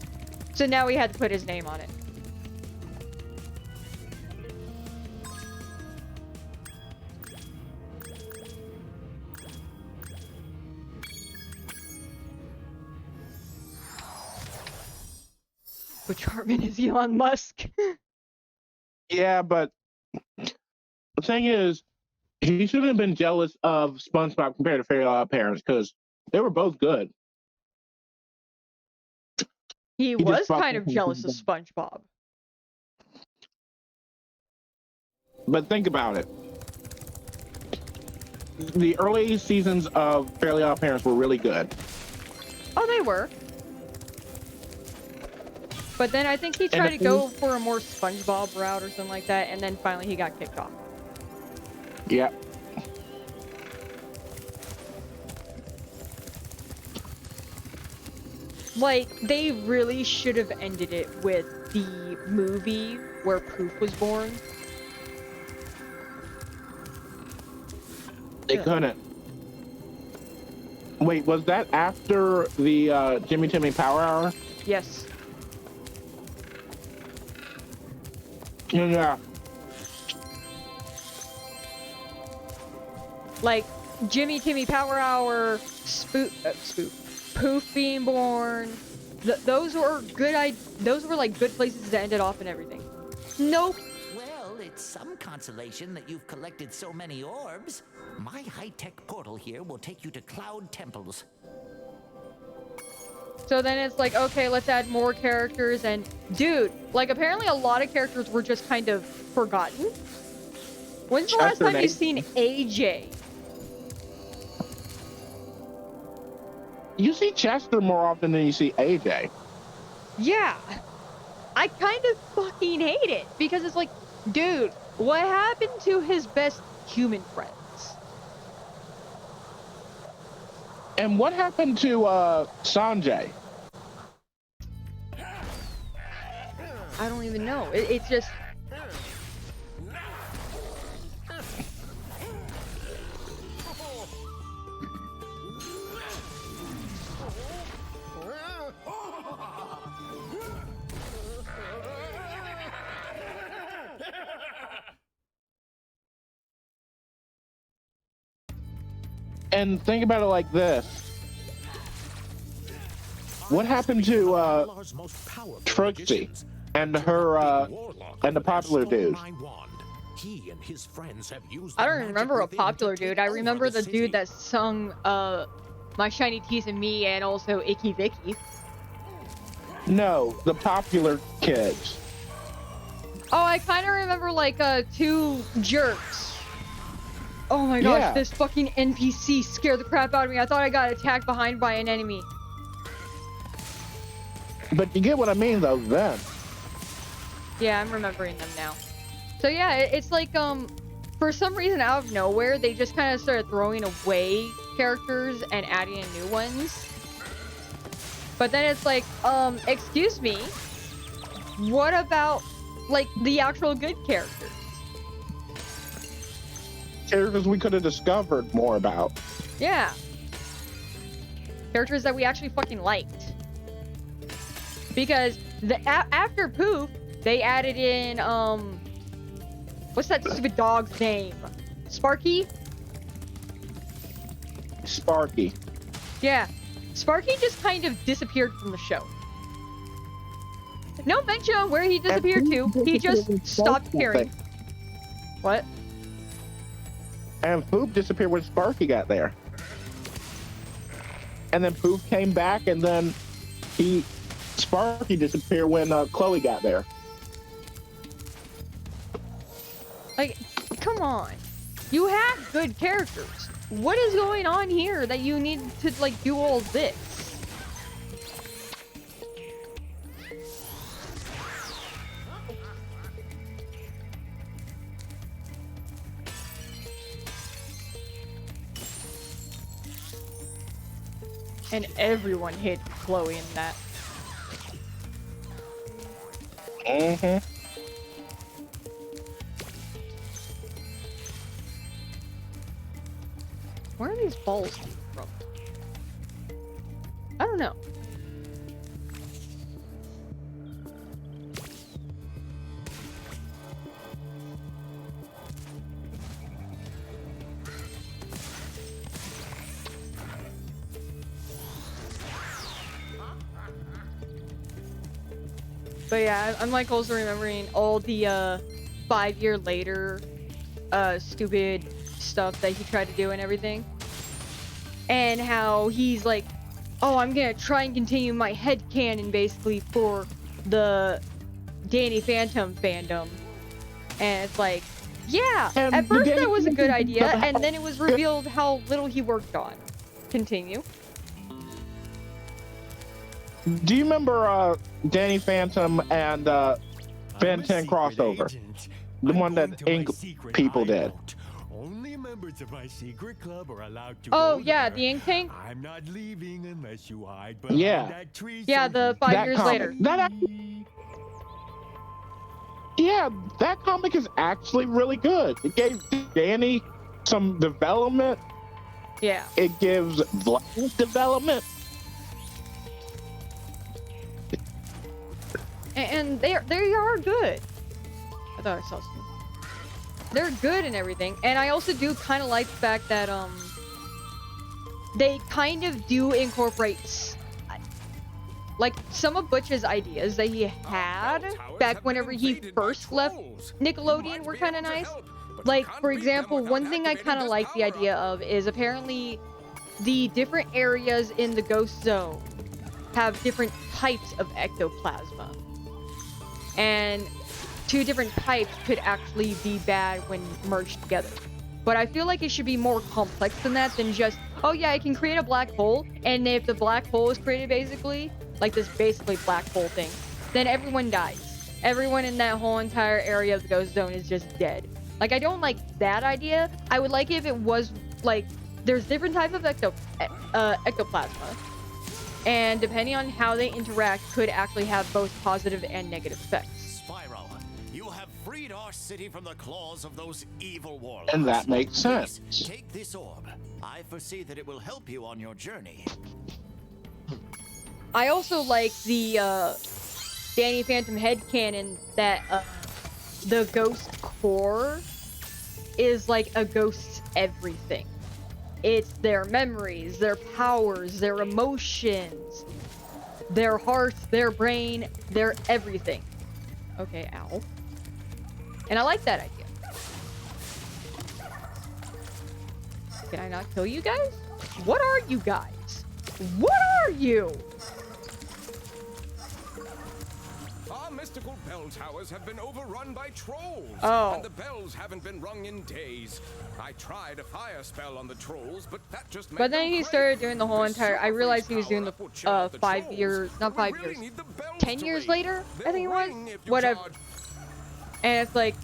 A: So now he had to put his name on it. Butch Hartman is Elon Musk.
B: Yeah, but The thing is, he shouldn't have been jealous of SpongeBob compared to Fairly Odd Parents because they were both good.
A: He
B: just
A: was
B: fucked
A: kind of
B: with
A: jealous of
B: him.
A: SpongeBob.
B: But think about it. The early seasons of Fairly Odd Parents were really good.
A: Oh, they were. But then I think he tried to go for a more SpongeBob route or something like that, and then finally he got kicked off.
B: Yep.
A: Like, they really should have ended it with the movie where Poof was born.
B: They couldn't. Wait, was that after the Jimmy Timmy Power Hour?
A: Yes.
B: Yeah.
A: Like, Jimmy Timmy Power Hour, Poof being born. Those were good. Those were like good places to end it off and everything. Nope.
J: Well, it's some consolation that you've collected so many orbs. My high-tech portal here will take you to Cloud Temples.
A: So then it's like, okay, let's add more characters. And dude, like apparently a lot of characters were just kind of forgotten. When's the last time you've seen AJ?
B: You see Chester more often than you see AJ.
A: Yeah. I kind of fucking hate it because it's like, dude, what happened to his best human friends?
B: And what happened to Sanjay?
A: I don't even know. It's just...
B: And think about it like this. What happened to Trixie and her and the popular dude?
L: He and his friends have used
A: I don't remember a popular dude. I remember the dude that sung My Shiny Teeth and Me and also Icky Vicky.
B: No, the popular kids.
A: Oh, I kind of remember like two jerks. Oh my gosh,
B: Yeah.
A: this fucking NPC scared the crap out of me. I thought I got attacked behind by an enemy.
B: But you get what I mean, though, then.
A: Yeah, I'm remembering them now. So yeah, it's like, for some reason out of nowhere, they just kind of started throwing away characters and adding in new ones. But then it's like, excuse me, what about, like, the actual good characters?
B: Characters we could have discovered more about.
A: Yeah. Characters that we actually fucking liked. Because after Poof, they added in, what's that stupid dog's name? Sparky?
B: Sparky.
A: Yeah. Sparky just kind of disappeared from the show. No mention of where he disappeared to. He just stopped appearing. What?
B: And Poof disappeared when Sparky got there. And then Poof came back, and then Sparky disappeared when Chloe got there.
A: Like, come on. You had good characters. What is going on here that you need to, like, do all this? And everyone hit Chloe in that.
B: Mm-hmm.
A: Where are these balls coming from? I don't know. But yeah, I'm like also remembering all the 5 year later stupid stuff that he tried to do and everything. And how he's like, oh, I'm gonna try and continue my headcanon basically for the Danny Phantom fandom. And it's like, yeah,
B: And
A: at first that was a good
B: Phantom
A: idea,
B: doesn't
A: and
B: have-
A: then it was revealed how little he worked on. Continue.
B: Do you remember Danny Phantom and Ben 10 crossover? The one that Ink people did.
P: Only members of my secret club are allowed to
A: Oh,
P: go
A: yeah,
P: there.
A: the ink tank?
P: I'm not leaving unless you hide behind
B: Yeah.
P: that tree.
A: Yeah,
P: so
A: the
P: you
A: 5
P: can
A: years
B: comic.
A: later.
B: Yeah, that comic is actually really good. It gave Danny some development.
A: Yeah.
B: It gives Vlad development.
A: And they are good. I thought I saw some. They're good and everything. And I also do kind of like the fact that they kind of do incorporate like some of Butch's ideas that he had back whenever he first left Nickelodeon were kind of nice. Like, for example, one thing I kind of like the idea of is apparently the different areas in the Ghost Zone have different types of ectoplasma. And 2 different types could actually be bad when merged together. But I feel like it should be more complex than that, than just, oh yeah, I can create a black hole, and if the black hole is created basically, like this basically black hole thing, then everyone dies. Everyone in that whole entire area of the Ghost Zone is just dead. Like, I don't like that idea. I would like if it was, like, there's different types of ectoplasma, and depending on how they interact, could actually have both positive and negative effects.
Q: Spyro, you have freed our city from the claws of those evil warlords.
B: And that makes sense.
Q: Please, take this orb. I foresee that it will help you on your journey.
A: I also like the Danny Phantom headcanon that the ghost core is like a ghost's everything. It's their memories, their powers, their emotions, their heart, their brain, their everything. Okay, ow. And I like that idea. Can I not kill you guys? What are you guys? What are you?
R: Our mystical bell towers have been overrun by trolls.
A: Oh.
R: And the bells haven't been rung in days. I tried a fire spell on the trolls, but that just made
A: But then
R: them
A: he
R: crazy.
A: started doing the whole entire. I realized he was doing the 5 years, not 5 years, 10 years later. I think it was. Whatever. And it's like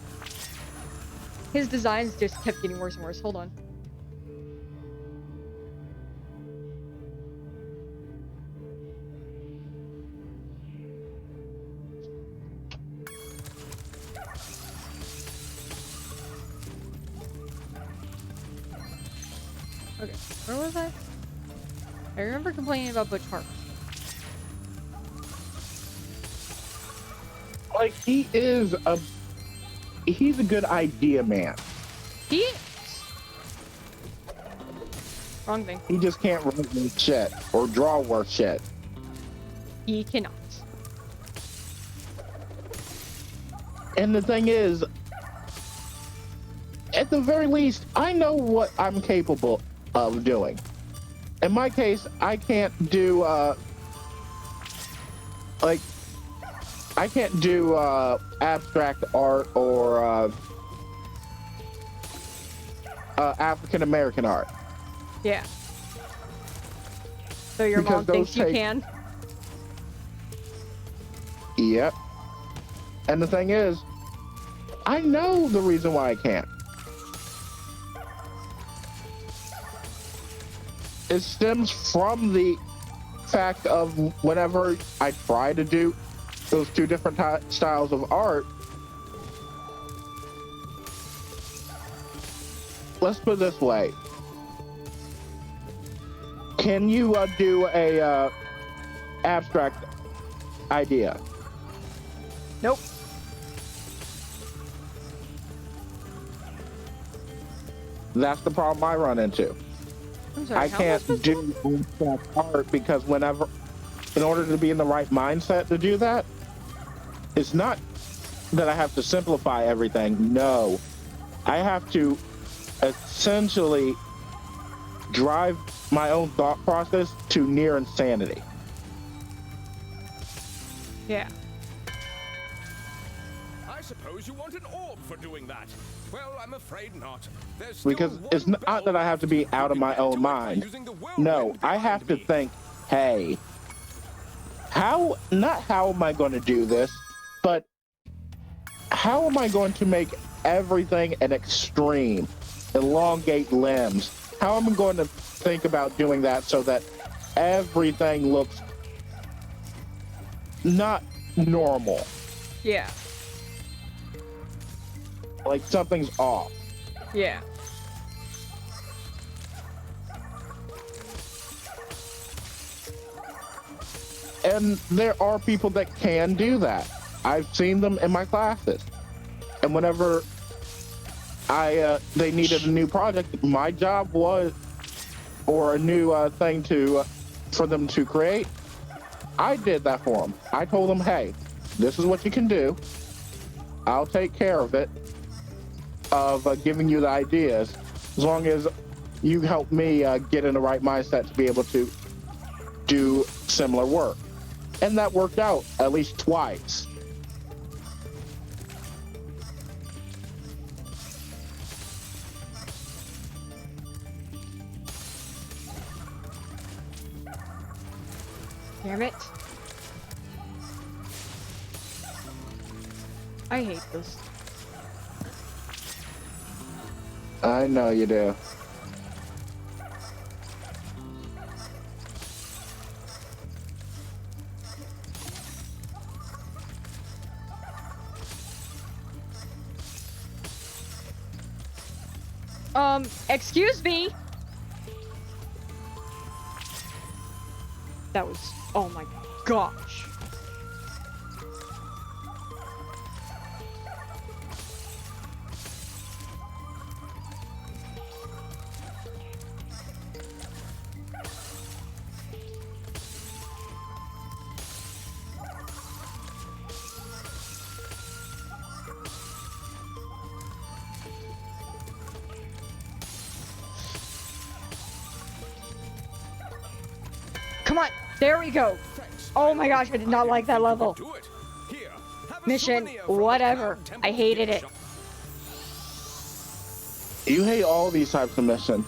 A: his designs just kept getting worse and worse. Hold on. Okay, where was I? I remember complaining about Butch Harper.
B: Like, he's a good idea man.
A: He is. Wrong thing.
B: He just can't write worth shit or draw worth shit.
A: He cannot.
B: And the thing is, at the very least, I know what I'm capable of doing. In my case, I can't do like I can't do abstract art or African American art.
A: Yeah. So your
B: Because
A: mom thinks
B: those
A: you
B: take-
A: can?
B: Yep. And the thing is, I know the reason why I can't. It stems from the fact of whenever I try to do those 2 different styles of art, let's put it this way. Can you do a abstract idea?
A: Nope.
B: That's the problem I run into.
A: I'm sorry,
B: I
A: how am I
B: can't
A: supposed
B: do abstract art because in order to be in the right mindset to do that, it's not that I have to simplify everything. No, I have to essentially drive my own thought process to near insanity.
A: Yeah.
R: I suppose you want an orb for doing that. Well, I'm afraid not. There's still
B: Because
R: one
B: it's not that I have to be out of my own mind. No, I have to think, hey, not how am I going to do this, but how am I going to make everything an extreme, elongate limbs? How am I going to think about doing that so that everything looks not normal?
A: Yeah.
B: Like something's off.
A: Yeah.
B: And there are people that can do that. I've seen them in my classes. And whenever they needed a new project, my job was, or a new thing for them to create, I did that for them. I told them, hey, this is what you can do. I'll take care of it, of giving you the ideas, as long as you help me get in the right mindset to be able to do similar work. And that worked out at least twice.
A: Damn it. I hate this.
B: I know you do.
A: Excuse me. That was, oh my gosh. Come on, there we go. Oh my gosh, I did not like that level. Mission, whatever. I hated it.
B: You hate all these types of missions.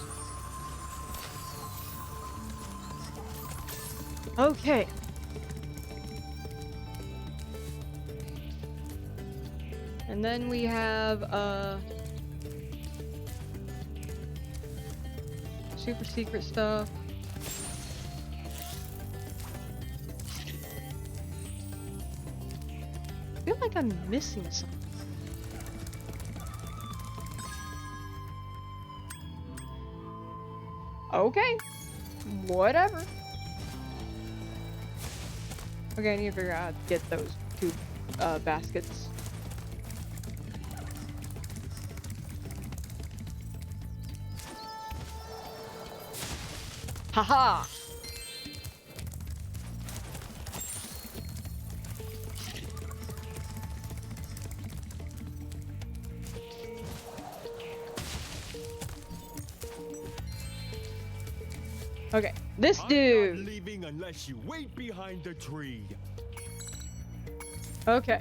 A: Okay. And then we have, super secret stuff. I feel like I'm missing something. Okay. Whatever. Okay, I need to figure out how to get those two baskets. Haha! Okay, this dude.
P: I'm not leaving unless you wait behind the tree.
A: Okay.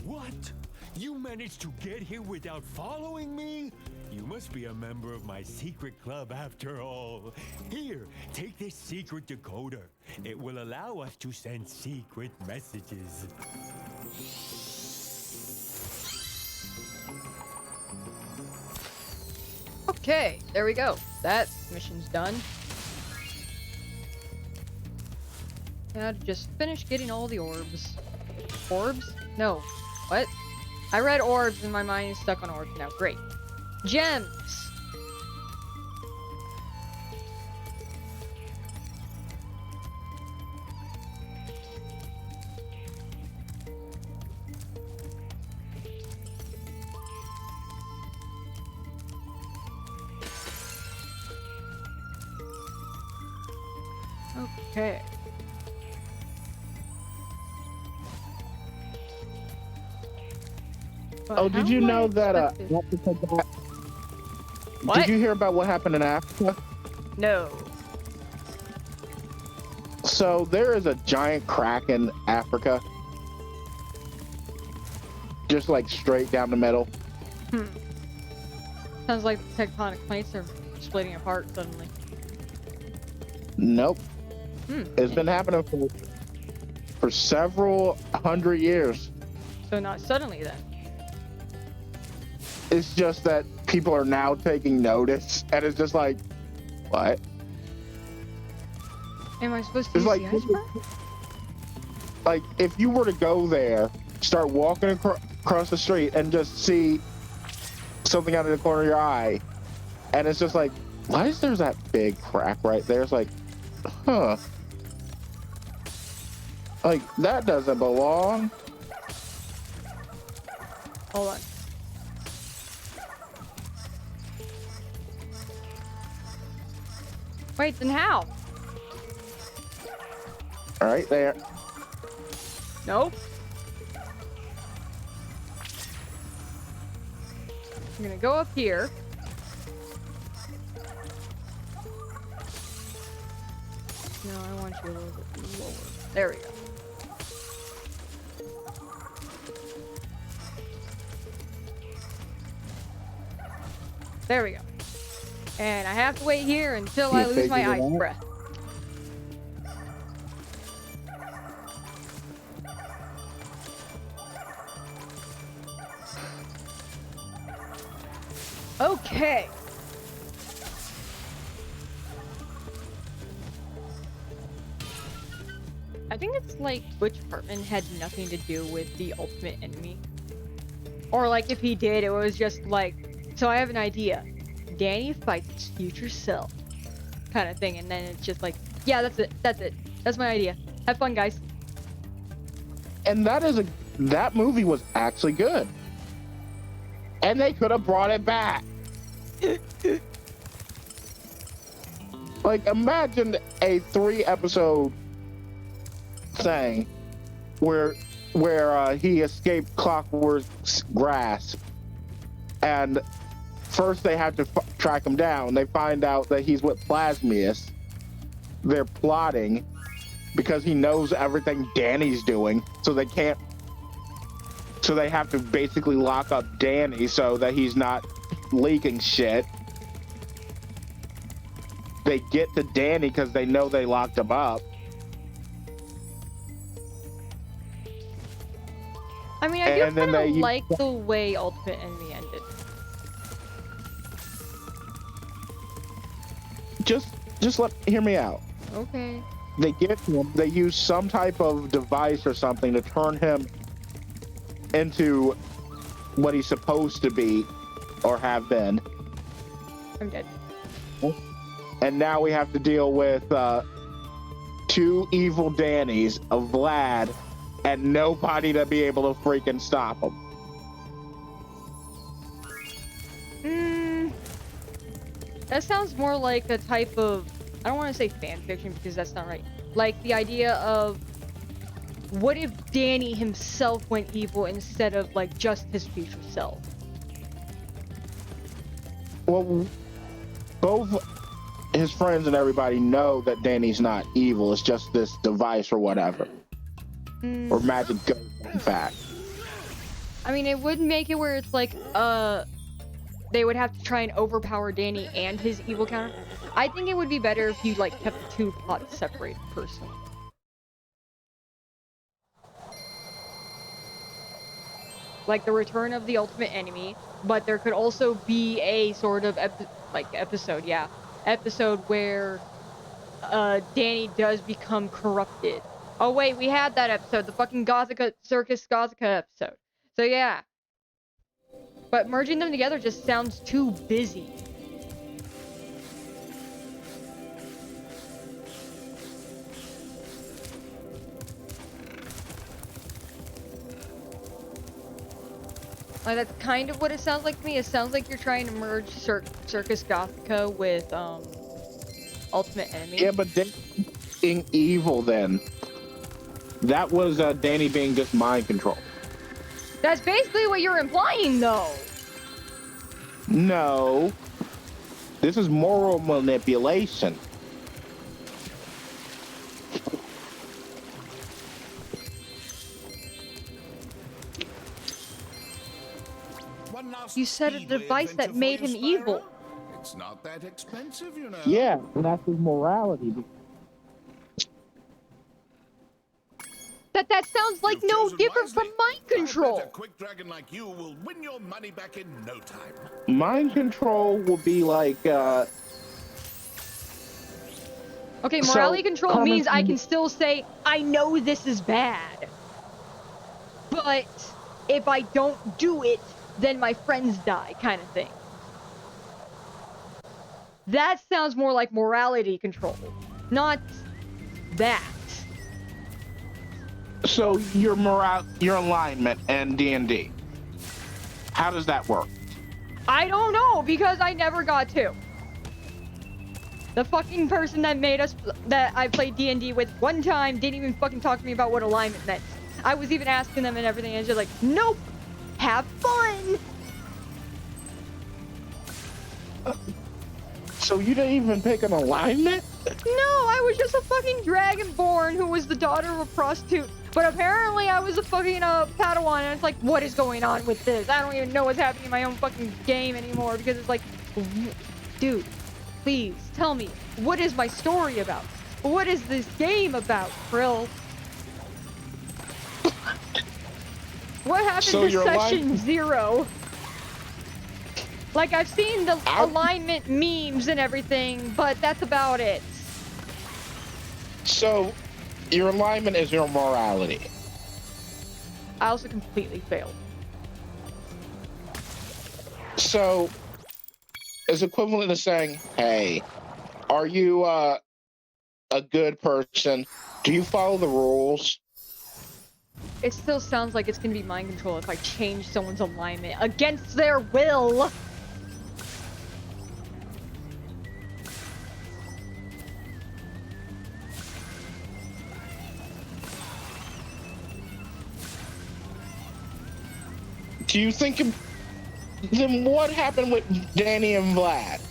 P: What? You managed to get here without following me? You must be a member of my secret club after all. Here, take this secret decoder. It will allow us to send secret messages.
A: Okay, there we go. That mission's done. Now to just finish getting all the orbs. Orbs? No. What? I read orbs and my mind is stuck on orbs now. Great. Gems! Okay. But
B: Oh, did
A: how
B: you
A: am I
B: know that
A: expected- What?
B: Did you hear about what happened in Africa?
A: No.
B: So there is a giant crack in Africa. Just like straight down the middle.
A: Sounds like the tectonic plates are splitting apart suddenly.
B: Nope. It's been happening for several hundred years.
A: So not suddenly then.
B: It's just that people are now taking notice, and it's just like, what?
A: Am I supposed to
B: It's
A: use
B: like,
A: the iceberg?
B: like if you were to go there, start walking across the street, and just see something out of the corner of your eye, and it's just like, why is there that big crack right there? It's like, huh? Like that doesn't belong.
A: Hold on. Wait, then how?
B: Right there.
A: Nope. I'm gonna go up here. No, I want you a little bit lower. There we go. There we go. And I have to wait here until I lose my ice breath. Okay. I think it's like Butch Hartman had nothing to do with the ultimate enemy. Or like if he did, it was just like, so I have an idea. Danny fights his future self. Kind of thing. And then it's just like, yeah, that's it. That's it. That's my idea. Have fun, guys.
B: And that movie was actually good. And they could have brought it back. Like, imagine a 3-episode thing where he escaped Clockwork's grasp, and first they have to track him down. They find out that he's with Plasmius. They're plotting because he knows everything Danny's doing, so they can't. So they have to basically lock up Danny so that he's not leaking shit. They get to Danny because they know they locked him up.
A: I mean, I do kind of like the way Ultimate Enemy ended.
B: Just hear me out.
A: Okay.
B: They get him. They use some type of device or something to turn him into what he's supposed to be or have been.
A: I'm dead.
B: And now we have to deal with 2 evil Dannys, a Vlad, and nobody to be able to freaking stop them.
A: That sounds more like a type of, I don't want to say fan fiction because that's not right. Like the idea of, what if Danny himself went evil instead of like just his future self?
B: Well, both his friends and everybody know that Danny's not evil. It's just this device or whatever. Or magic ghost, in fact.
A: I mean, it would make it where it's like, they would have to try and overpower Danny and his evil counter. I think it would be better if you, like, kept the two plots separated, personally. Like, the return of the ultimate enemy, but there could also be a sort of, episode where, Danny does become corrupted. Oh, wait, we had that episode, the fucking Circus Gothica episode. So, yeah. But merging them together just sounds too busy. Like, that's kind of what it sounds like to me. It sounds like you're trying to merge Circus Gothica with, Ultimate Enemy.
B: Yeah, but Danny being evil then. That was Danny being just mind control.
A: That's basically what you're implying, though.
B: No. This is moral manipulation.
A: You said a device that made him evil.
N: It's not that expensive, you know.
B: Yeah, and that's his morality.
A: That sounds like no different from mind control.
N: A quick dragon like you will win your money back in no time.
B: Mind control will be like,
A: Okay, morality control means I can still say, I know this is bad. But if I don't do it, then my friends die, kind of thing. That sounds more like morality control, not that.
B: So your alignment and D&D. How does that work?
A: I don't know, because I never got to. The fucking person that made us, that I played D&D with one time, didn't even fucking talk to me about what alignment meant. I was even asking them and everything, and they're like, nope, have fun.
B: So you didn't even pick an alignment?
A: No, I was just a fucking dragonborn who was the daughter of a prostitute. But apparently I was a fucking Padawan, and it's like, what is going on with this? I don't even know what's happening in my own fucking game anymore, because it's like, dude, please tell me, what is my story about? What is this game about, Krill? What happened to session 0? Like, I've seen the alignment memes and everything, but that's about it.
B: So, your alignment is your morality.
A: I also completely failed.
B: So, it's equivalent to saying, hey, are you a good person? Do you follow the rules?
A: It still sounds like it's gonna be mind control if I change someone's alignment against their will.
B: Do you think... Then what happened with Danny and Vlad?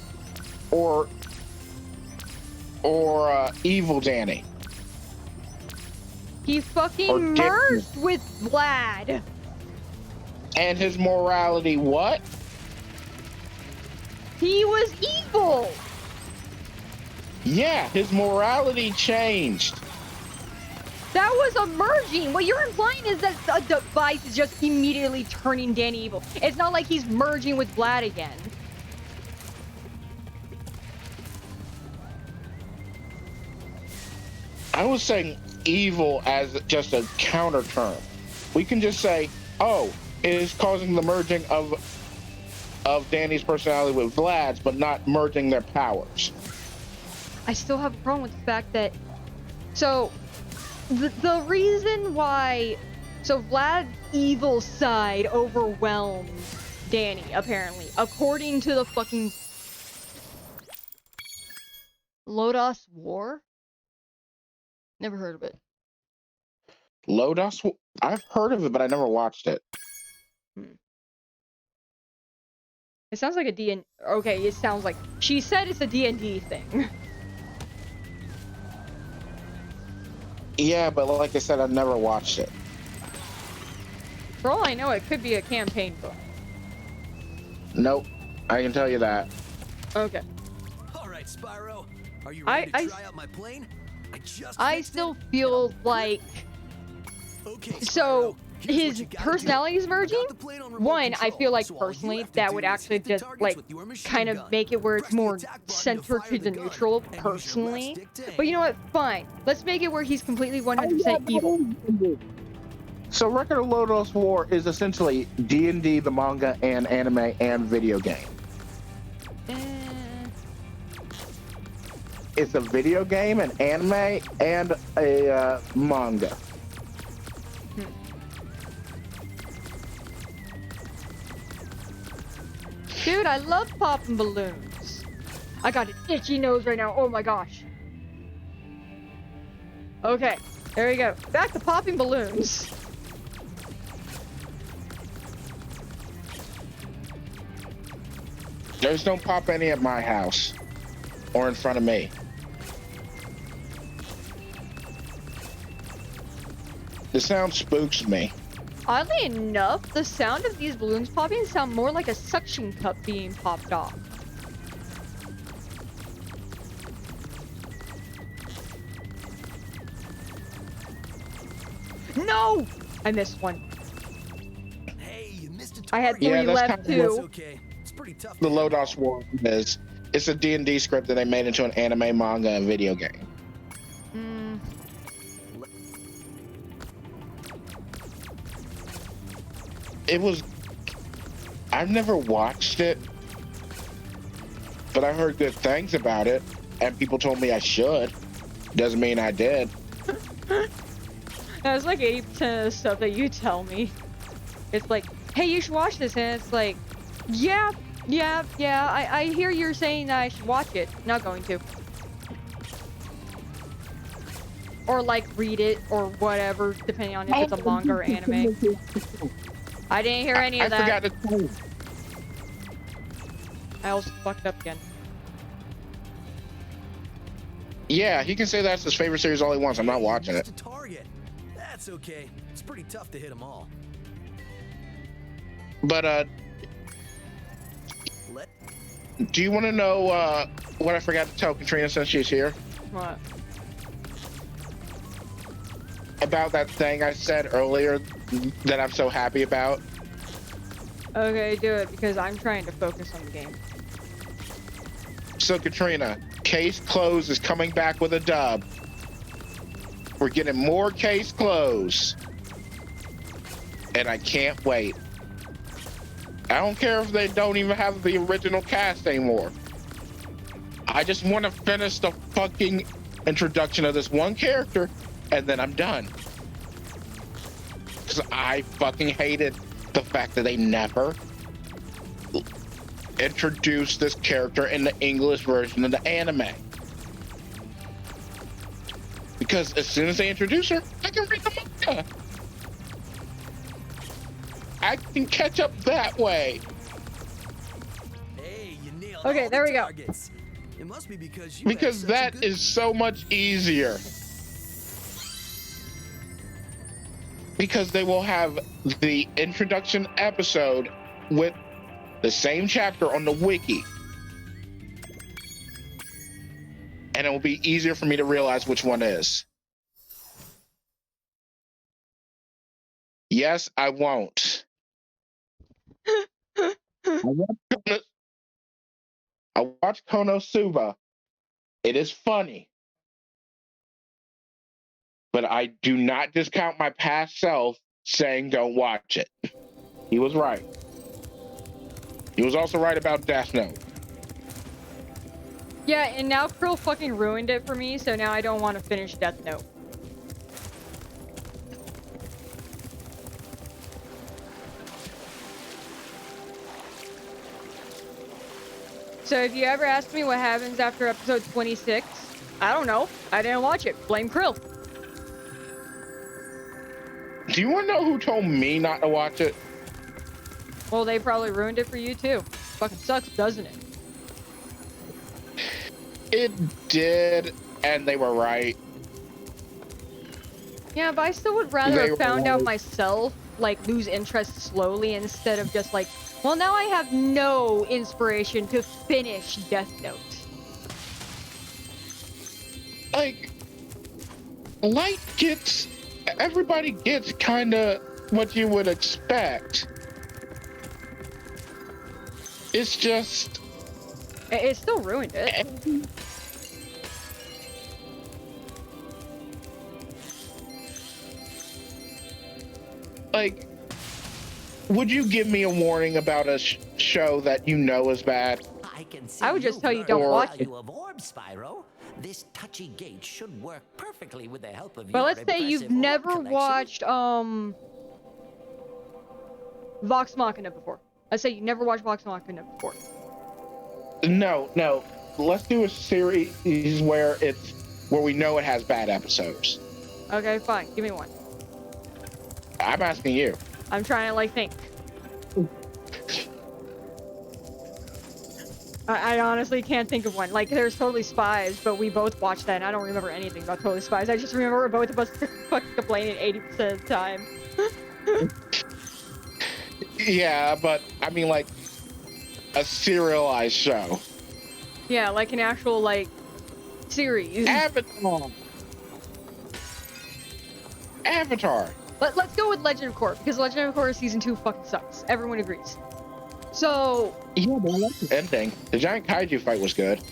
B: Or evil Danny?
A: He fucking merged with Vlad.
B: And his morality what?
A: He was evil.
B: Yeah, his morality changed.
A: That was a merging. What you're implying is that a device is just immediately turning Danny evil. It's not like he's merging with Vlad again.
B: I was saying evil as just a counter term. We can just say, oh, it is causing the merging of Danny's personality with Vlad's, but not merging their powers.
A: I still have a problem with the fact that... So, the reason why... So, Vlad's evil side overwhelmed Danny, apparently. According to the fucking... Lodos War? Never heard of it.
B: Lodos? I've heard of it, but I never watched it.
A: It sounds like a D&D... Okay, it sounds like... She said it's a D&D thing.
B: Yeah, but like I said, I've never watched it.
A: For all I know, it could be a campaign book.
B: Nope. I can tell you that.
A: Okay.
E: All right, Spyro. Are you ready to try out my plane?
A: I still feel like... So, his personality's merging? One, I feel like personally that would actually just like kind of make it where it's more centered to the neutral personally. But you know what? Fine. Let's make it where he's completely 100% evil.
B: So Record of Lodoss War is essentially D&D, the manga, and anime, and video game. It's a video game, an anime, and a manga.
A: Dude, I love popping balloons. I got an itchy nose right now. Oh my gosh. Okay, there we go. Back to popping balloons.
B: Just don't pop any at my house or in front of me. The sound spooks me.
A: Oddly enough, the sound of these balloons popping sound more like a suction cup being popped off. No! I missed one.
E: Hey, you missed a target.
A: I had 3 left too.
E: Okay. It's pretty tough.
B: The Lodoss War is. It's a D&D script that they made into an anime, manga, and video game. It was... I've never watched it, but I heard good things about it, and people told me I should. Doesn't mean I did.
A: That's like 80% of the stuff that you tell me. It's like, hey, you should watch this, and it's like, yeah, I hear you're saying that I should watch it. Not going to. Or like read it, or whatever, depending on if it's a manga or anime. I didn't hear any of that.
B: I forgot to tell you.
A: I also fucked up again.
B: Yeah, he can say that's his favorite series all he wants. I'm not watching it.
E: Target. That's okay. It's pretty tough to hit them all.
B: But do you want to know what I forgot to tell Katrina since she's here?
A: What?
B: About that thing I said earlier that I'm so happy about.
A: Okay, do it, because I'm trying to focus on the game.
B: So Katrina, Case Close is coming back with a dub. We're getting more Case Close. And I can't wait. I don't care if they don't even have the original cast anymore. I just want to finish the fucking introduction of this one character, and then I'm done. Because I fucking hated the fact that they never introduced this character in the English version of the anime. Because as soon as they introduce her, I can read the manga. I can catch up that way.
E: Hey, you nailed
A: Okay,
E: all
A: there
E: the
A: we go.
E: targets. It must be because you
B: Because that is so much easier. Because they will have the introduction episode with the same chapter on the wiki. And it will be easier for me to realize which one is. Yes, I won't. I watched Konosuba. It is funny. But I do not discount my past self saying don't watch it. He was right. He was also right about Death Note.
A: Yeah, and now Krill fucking ruined it for me, so now I don't want to finish Death Note. So if you ever ask me what happens after episode 26, I don't know. I didn't watch it. Blame Krill.
B: Do you want to know who told me not to watch it?
A: Well, they probably ruined it for you too. Fucking sucks, doesn't it?
B: It did, and they were right.
A: Yeah, but I still would rather have found out myself like lose interest slowly instead of just like, well, now I have no inspiration to finish Death Note.
B: Like, Light gets, everybody gets kind of what you would expect. It's just...
A: It still ruined it.
B: Like, would you give me a warning about a show that you know is bad?
A: I would just tell you don't watch it.
J: Of orbs, Spyro. This touchy gate should work perfectly with the help of
A: But
J: your
A: let's say you've
J: impressive orb
A: never
J: collection.
A: watched Vox Machina before. Let's say you never watched Vox Machina before.
B: No. Let's do a series where we know it has bad episodes.
A: Okay, fine. Give me one.
B: I'm asking you.
A: I'm trying to like think. I honestly can't think of one. Like, there's Totally Spies, but we both watched that, and I don't remember anything about Totally Spies. I just remember both of us fucking complaining 80% of the time.
B: Yeah, but I mean, like, a serialized show.
A: Yeah, like an actual, like, series.
B: Avatar.
A: Let's go with Legend of Korra, because Legend of Korra Season 2 fucking sucks. Everyone agrees. So...
B: Yeah, but I like the ending. The giant kaiju fight was good.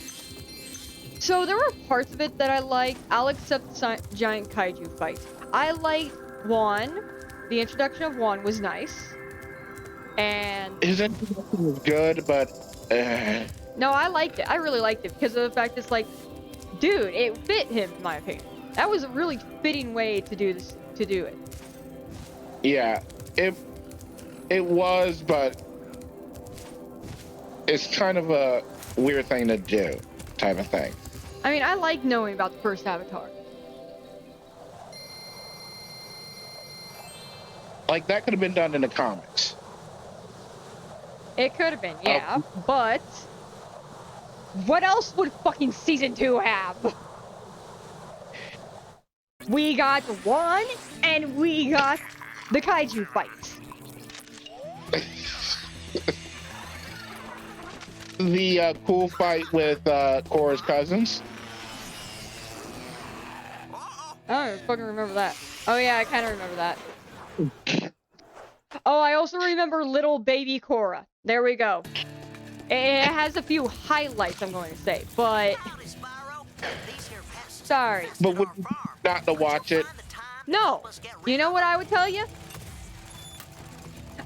A: So there were parts of it that I liked. I'll accept the giant kaiju fight. I liked Juan. The introduction of Juan was nice. And...
B: His introduction was good, but...
A: No, I liked it. I really liked it because of the fact it's like, dude, it fit him, in my opinion. That was a really fitting way to do this, to do it.
B: Yeah, it was, but it's kind of a weird thing to do, type of thing.
A: I mean, I like knowing about the first Avatar.
B: Like, that could have been done in the comics.
A: It could have been, yeah, but what else would fucking Season 2 have? We got one, and we got the kaiju fight.
B: The cool fight with Korra's cousins.
A: I don't fucking remember that. Oh yeah, I kind of remember that. Oh, I also remember little baby Korra. There we go. It has a few highlights, I'm going to say, but... Sorry.
B: But would you not to watch it?
A: No. You know what I would tell you?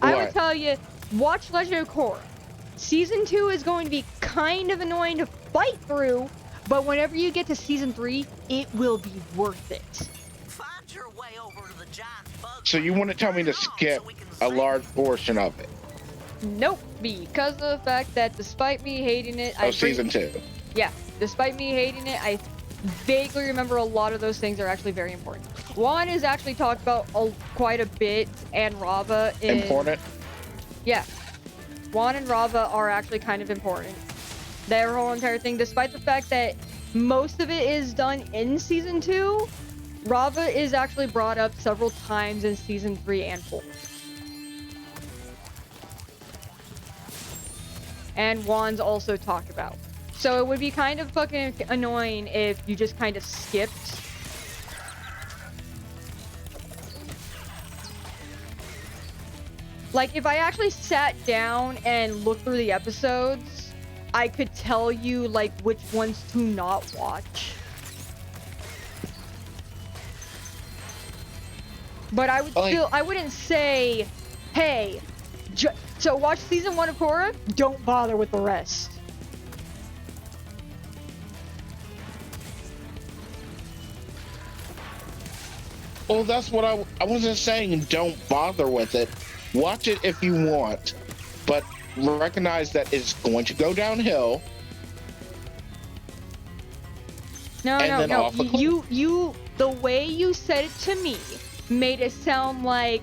A: I would
B: What?
A: tell you, watch Legend of Korra. Season 2 is going to be kind of annoying to fight through, but whenever you get to Season 3, it will be worth it.
B: So you want to tell me to skip a large portion of it?
A: Nope, because of the fact that despite me hating it...
B: Season 2.
A: Yeah, despite me hating it, I vaguely remember a lot of those things are actually very important. Juan is actually talked about quite a bit, and Rava is...
B: Important?
A: Yeah. Juan and Rava are actually kind of important. Their whole entire thing, despite the fact that most of it is done in Season 2, Rava is actually brought up several times in Season 3 and 4. And Juan's also talked about. So it would be kind of fucking annoying if you just kind of skipped. Like, if I actually sat down and looked through the episodes, I could tell you, like, which ones to not watch. But I would still, I wouldn't say, hey, so watch Season 1 of Korra, don't bother with the rest.
B: Well, that's what I wasn't saying don't bother with it. Watch it if you want, but recognize that it's going to go downhill.
A: No, you, the way you said it to me made it sound like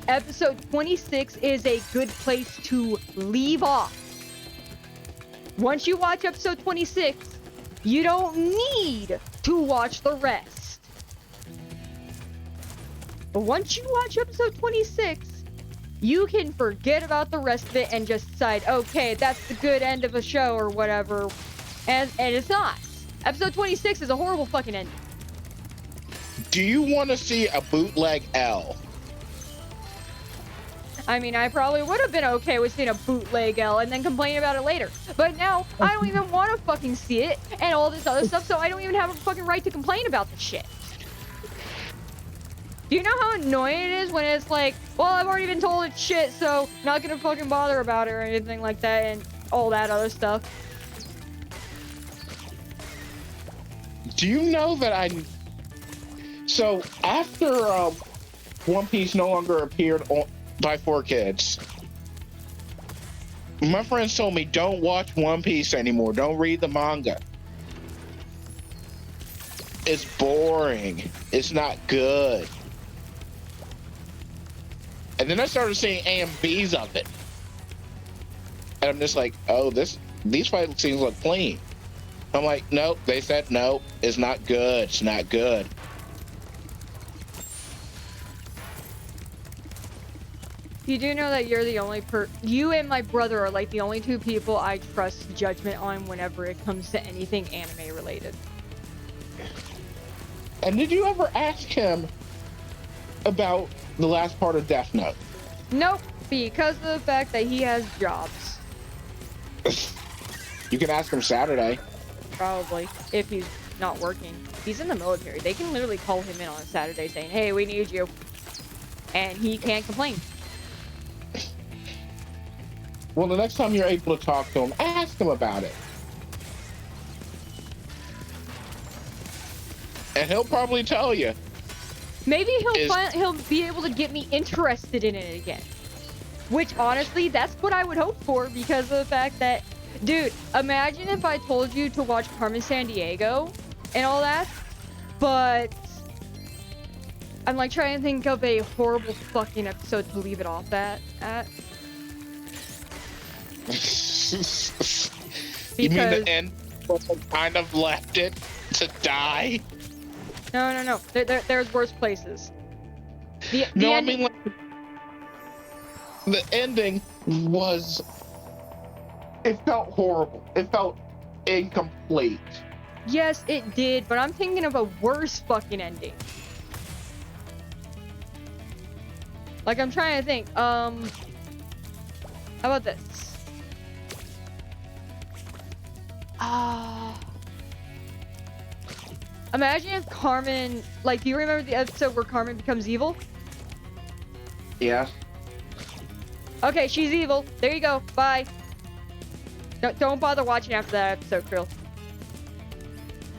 A: episode 26 is a good place to leave off. Once you watch episode 26, you don't need to watch the rest. But once you watch episode 26, you can forget about the rest of it and just decide, okay, that's the good end of a show or whatever. And it's not. Episode 26 is a horrible fucking ending.
B: Do you want to see a bootleg L?
A: I mean, I probably would have been okay with seeing a bootleg L and then complain about it later. But now, I don't even want to fucking see it and all this other stuff, so I don't even have a fucking right to complain about the shit. Do you know how annoying it is when it's like, well, I've already been told it's shit, so not gonna fucking bother about it or anything like that and all that other stuff.
B: Do you know that So, after One Piece no longer appeared by 4Kids, my friends told me, don't watch One Piece anymore. Don't read the manga. It's boring. It's not good. And then I started seeing AMVs of it. And I'm just like, oh, these fight scenes look clean. I'm like, nope. They said, nope, it's not good. It's not good.
A: You do know that you're the only you and my brother are like the only two people I trust judgment on whenever it comes to anything anime related.
B: And did you ever ask him about the last part of Death Note?
A: Nope, because of the fact that he has jobs.
B: You can ask him Saturday.
A: Probably, if he's not working. He's in the military. They can literally call him in on a Saturday saying, hey, we need you. And he can't complain.
B: Well, the next time you're able to talk to him, ask him about it. And he'll probably tell you.
A: Maybe he'll be able to get me interested in it again. Which, honestly, that's what I would hope for because of the fact that, dude, imagine if I told you to watch Carmen Sandiego and all that, but I'm like trying to think of a horrible fucking episode to leave it off at.
B: You mean the end kind of left it to die?
A: No. There's worse places. The
B: I mean, like, the ending was... It felt horrible. It felt incomplete.
A: Yes, it did, but I'm thinking of a worse fucking ending. Like, I'm trying to think. How about this? Imagine if Carmen, like, do you remember the episode where Carmen becomes evil?
B: Yeah.
A: Okay, she's evil. There you go. Bye. Don't bother watching after that episode, Krill.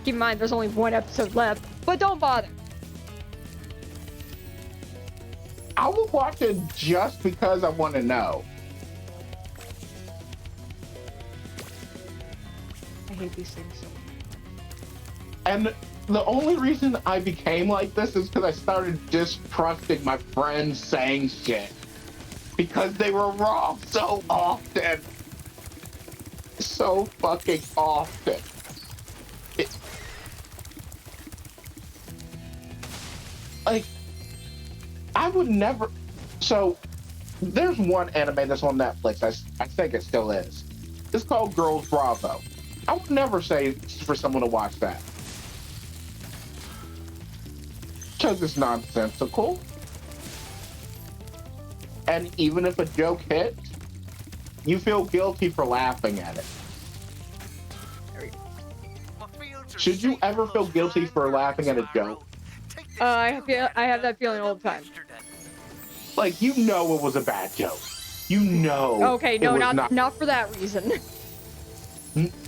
A: Keep in mind, there's only one episode left, but don't bother.
B: I will watch it just because I want to know.
A: I hate these things so much.
B: And the only reason I became like this is because I started distrusting my friends saying shit. Because they were wrong so often. So fucking often. Like, I would never... So, there's one anime that's on Netflix. I think it still is. It's called Girls Bravo. I would never say for someone to watch that. Because it's nonsensical. And even if a joke hits, you feel guilty for laughing at it. Should you ever feel guilty for laughing at a joke?
A: I have that feeling all the time.
B: Like, you know it was a bad joke. You know.
A: Okay, no, not for that reason.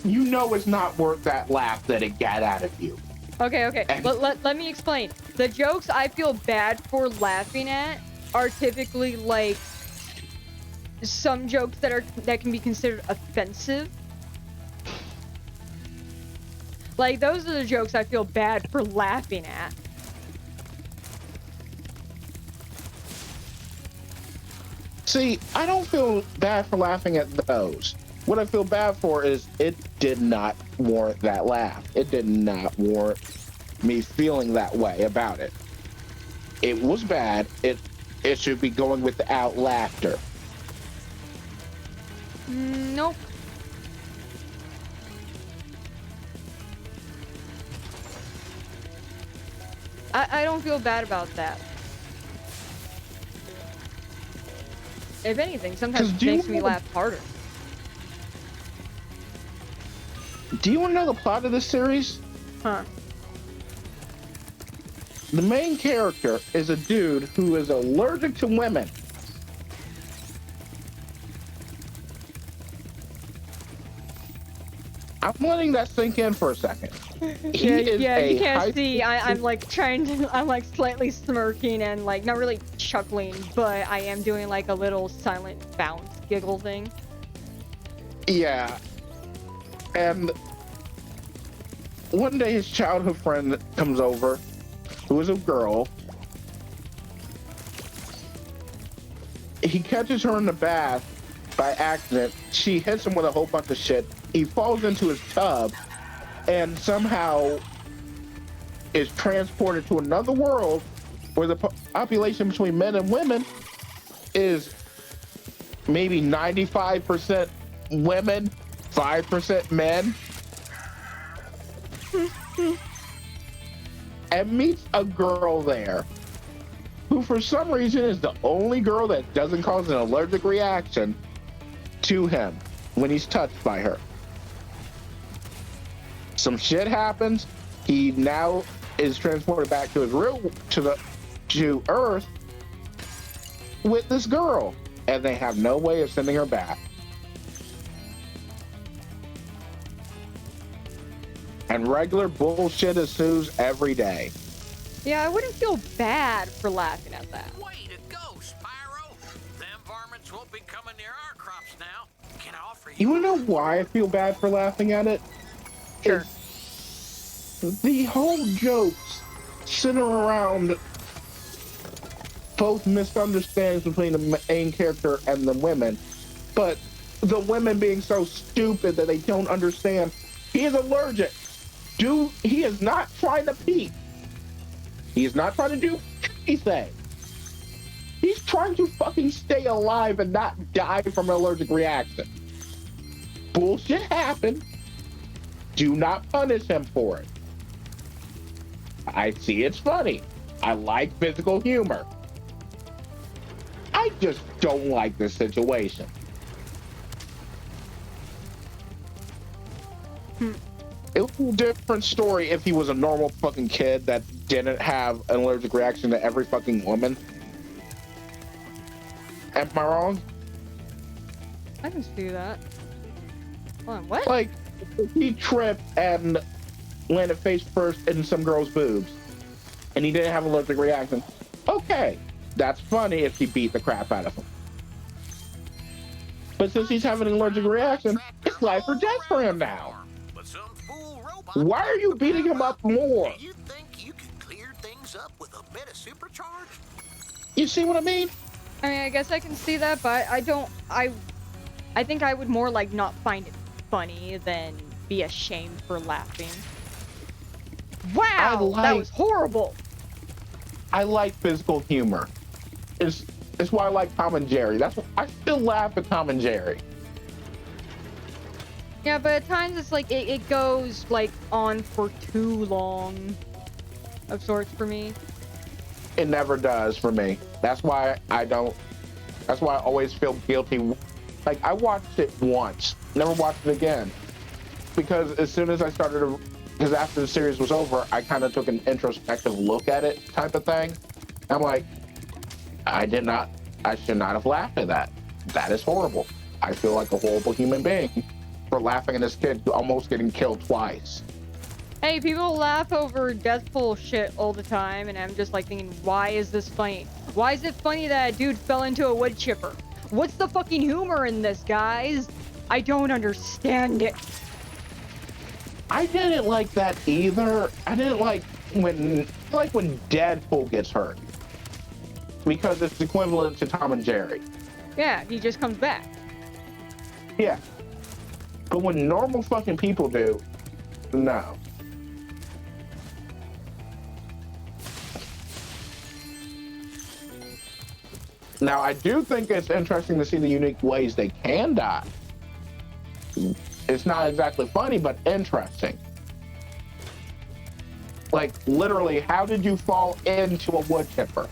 B: You know it's not worth that laugh that it got out of you.
A: Okay. Let me explain. The jokes I feel bad for laughing at are typically like some jokes that can be considered offensive. Like, those are the jokes I feel bad for laughing at.
B: See, I don't feel bad for laughing at those. What I feel bad for is it did not warrant that laugh. It did not warrant me feeling that way about it. It was bad. It should be going without laughter.
A: Nope. I don't feel bad about that. If anything, sometimes it makes me laugh harder.
B: Do you want to know the plot of this series?
A: Huh.
B: The main character is a dude who is allergic to women. I'm letting that sink in for a second.
A: Yeah, you can't see. I'm like trying to, I'm like slightly smirking and like not really chuckling, but I am doing like a little silent bounce giggle thing.
B: Yeah. And one day his childhood friend comes over, who is a girl. He catches her in the bath by accident. She hits him with a whole bunch of shit. He falls into his tub and somehow is transported to another world where the population between men and women is maybe 95% women, 5% men. And meets a girl there who for some reason is the only girl that doesn't cause an allergic reaction to him when he's touched by her. Some shit happens. He now is transported back to his to Earth with this girl, and they have no way of sending her back. And regular bullshit ensues every day.
A: Yeah, I wouldn't feel bad for laughing at that.
Q: Way to go, Spyro! Them varmints won't be coming near our crops now. Can I offer
B: You wanna know why I feel bad for laughing at it?
A: Sure.
B: The whole jokes center around both misunderstandings between the main character and the women, but the women being so stupid that they don't understand he is allergic. Dude, he is not trying to pee. He is not trying to do anything. He's trying to fucking stay alive and not die from an allergic reaction. Bullshit happened. Do not punish him for it. I see it's funny. I like physical humor. I just don't like this situation. It was a different story if he was a normal fucking kid that didn't have an allergic reaction to every fucking woman. Am I wrong?
A: I can see that. Hold on, what?
B: Like, he tripped and landed face first in some girl's boobs, and he didn't have an allergic reaction. Okay, that's funny if he beat the crap out of him. But since he's having an allergic reaction, it's life or death for him now. Why are you beating him up more?
I: You think you can clear things up with a bit of supercharge?
B: You see what I mean?
A: I mean, I guess I can see that, but I don't. I think I would more like not find it funny than be ashamed for laughing. Wow, that was horrible.
B: I like physical humor. It's why I like Tom and Jerry. That's why I still laugh at Tom and Jerry.
A: Yeah, but at times it's like it goes like on for too long of sorts for me.
B: It never does for me. That's why I always feel guilty. Like, I watched it once, never watched it again. Because as soon as I started to, because after the series was over, I kind of took an introspective look at it type of thing. I'm like, I should not have laughed at that. That is horrible. I feel like a horrible human being for laughing at this kid almost getting killed twice.
A: Hey, people laugh over deathful shit all the time, and I'm just like thinking, why is this funny? Why is it funny that a dude fell into a wood chipper? What's the fucking humor in this, guys? I don't understand it.
B: I didn't like that either. I didn't like when Deadpool gets hurt. Because it's equivalent to Tom and Jerry.
A: Yeah, he just comes back.
B: Yeah. But when normal fucking people do, no. Now, I do think it's interesting to see the unique ways they can die. It's not exactly funny, but interesting. Like, literally, how did you fall into a wood chipper?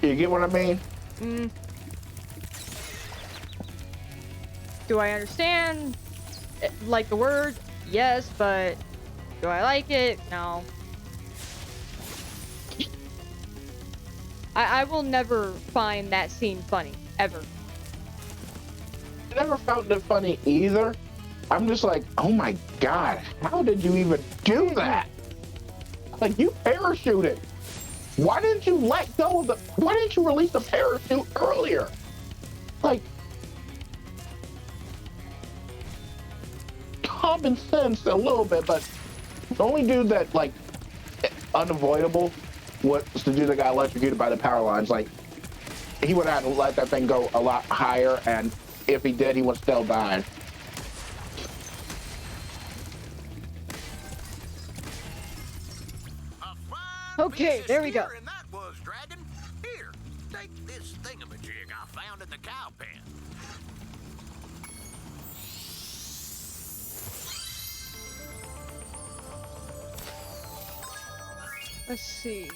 B: You get what I mean?
A: Do I understand, like, the word? Yes, but do I like it? No. I will never find that scene funny, ever.
B: I never found it funny either. I'm just like, oh my God, how did you even do that? Like, you parachuted. Why didn't you let go of why didn't you release the parachute earlier? Like, common sense a little bit, but the only dude that, like, unavoidable was the dude that got electrocuted by the power lines. Like, he would have had to let that thing go a lot higher, and if he did, he would still die.
A: Okay, there we go.
Q: And that was Dragon. Here, take this thingamajig I found in the cow pen.
A: Let's see.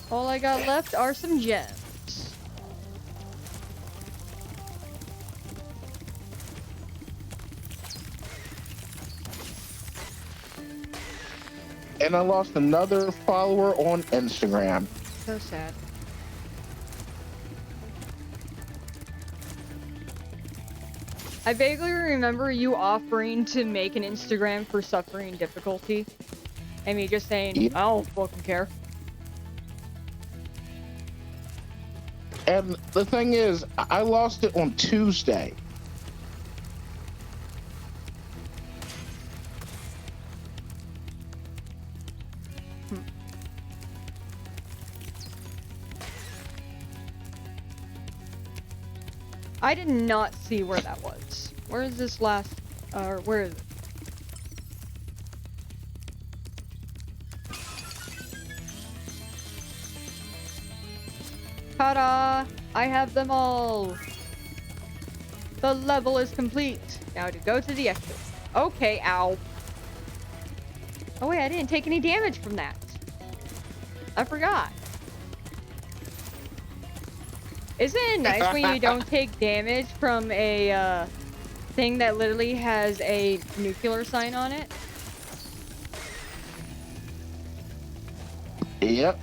A: All I got left are some gems.
B: And I lost another follower on Instagram.
A: So sad. I vaguely remember you offering to make an Instagram for suffering difficulty. And me just saying, I don't fucking care.
B: And the thing is, I lost it on Tuesday.
A: I did not see where that was. Where is this last, where is it? Ta-da! I have them all! The level is complete. Now to go to the exit. Okay, ow. Oh wait, I didn't take any damage from that. I forgot. Isn't it nice when you don't take damage from a thing that literally has a nuclear sign on it?
B: Yep.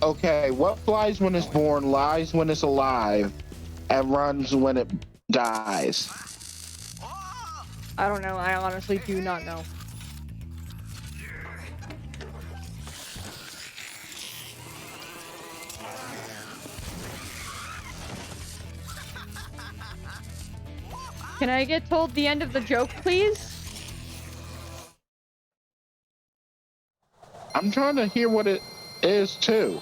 B: Okay, what flies when it's born, lies when it's alive, and runs when it dies?
A: I don't know. I honestly do not know. Can I get told the end of the joke, please?
B: I'm trying to hear what it is, too.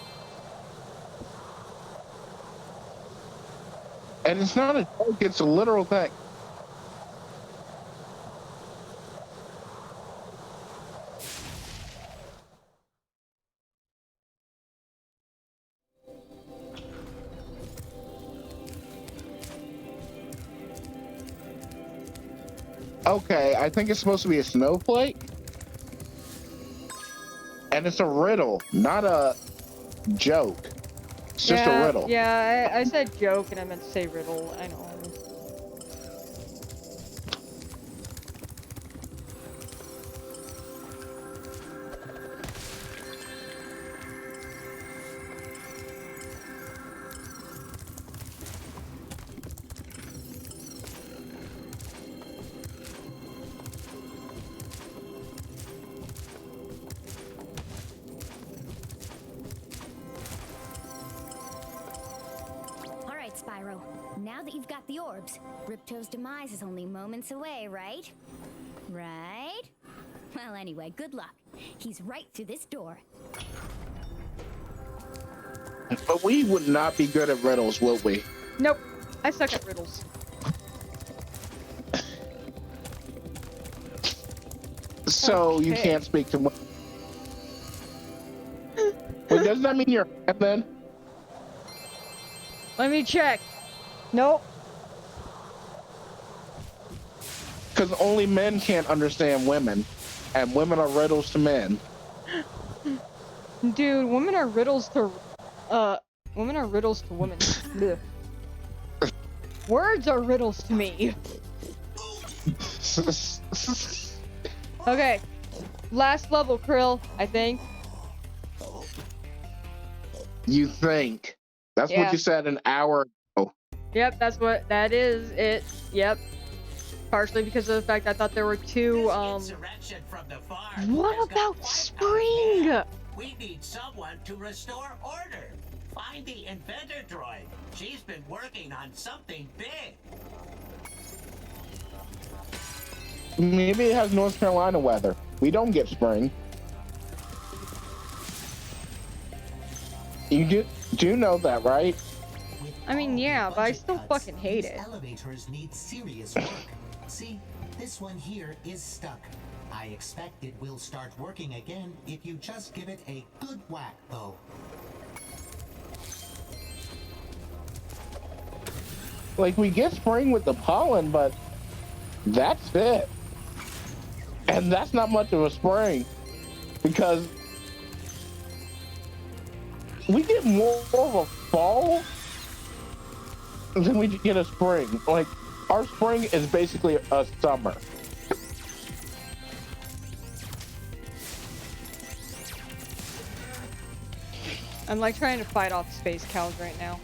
B: And it's not a joke, it's a literal thing. Okay, I think it's supposed to be a snowflake. And it's a riddle, not a joke. It's just a riddle.
A: Yeah, I said joke and I meant to say riddle. I know.
K: Spyro, now that you've got the orbs, Ripto's demise is only moments away, right? Right? Well, anyway, good luck. He's right through this door.
B: But we would not be good at riddles, will we?
A: Nope. I suck at riddles.
B: So you
A: Okay.
B: can't speak to women. Wait, doesn't that mean you're a man then?
A: Let me check. Nope.
B: Because only men can't understand women, and women are riddles to men.
A: Dude, women are riddles to women. Blech. Words are riddles to me. Okay. Last level, Krill, I think.
B: You think. That's
A: Yeah.
B: what you said an hour ago.
A: Yep, that's what that is. It. Yep. Partially because of the fact I thought there were two. What about spring?
Q: We need someone to restore order. Find the inventor droid. She's been working on something big.
B: Maybe it has North Carolina weather. We don't get spring. You do know that, right?
A: I mean, yeah, but I still fucking hate it.
S: Elevators need serious work. See, this one here is stuck. I expect it will start working again if you just give it a good whack, though.
B: Like, we get spring with the pollen, but that's it. And that's not much of a spring, because we get more of a fall than we get a spring. Like, our spring is basically a summer.
A: I'm like trying to fight off space cows right now.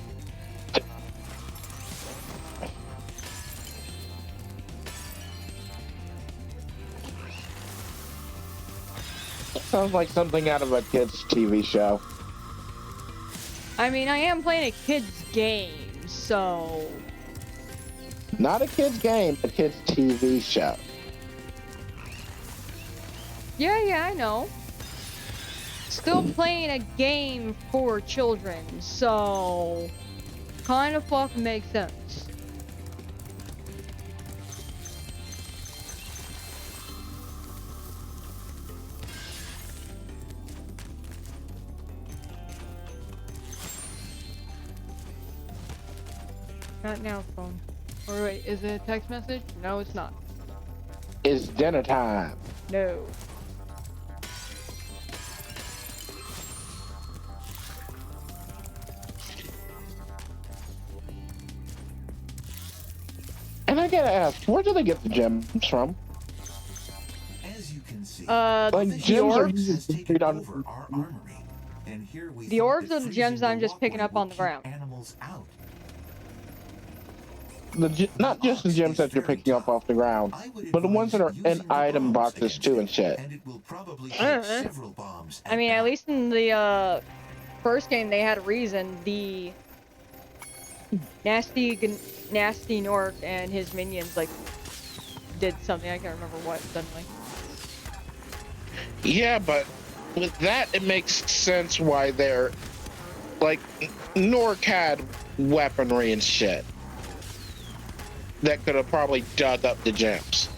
B: Sounds like something out of a kid's TV show.
A: I mean, I am playing a kid's game, so...
B: Not a kid's game, a kid's TV show.
A: Yeah, I know. Still playing a game for children, so... Kind of fucking makes sense. Not now, phone. Or wait, is it a text message? No, it's not.
B: It's dinner time.
A: No.
B: And I gotta ask, where do they get the gems from?
S: As you can see,
B: Like,
A: the
B: gems are
A: orbs?
B: usually straight on.
S: our armory, and here we
A: The orbs are the gems I'm just picking up on the ground.
S: animals out.
B: Not just the gems that you're picking up off the ground, but the ones that are in item boxes too and shit.
A: I mean, at least in the first game, they had a reason. The nasty Nork and his minions like did something. I can't remember what suddenly.
B: Yeah, but with that, it makes sense why they're like Nork had weaponry and shit that could have probably dug up the gems.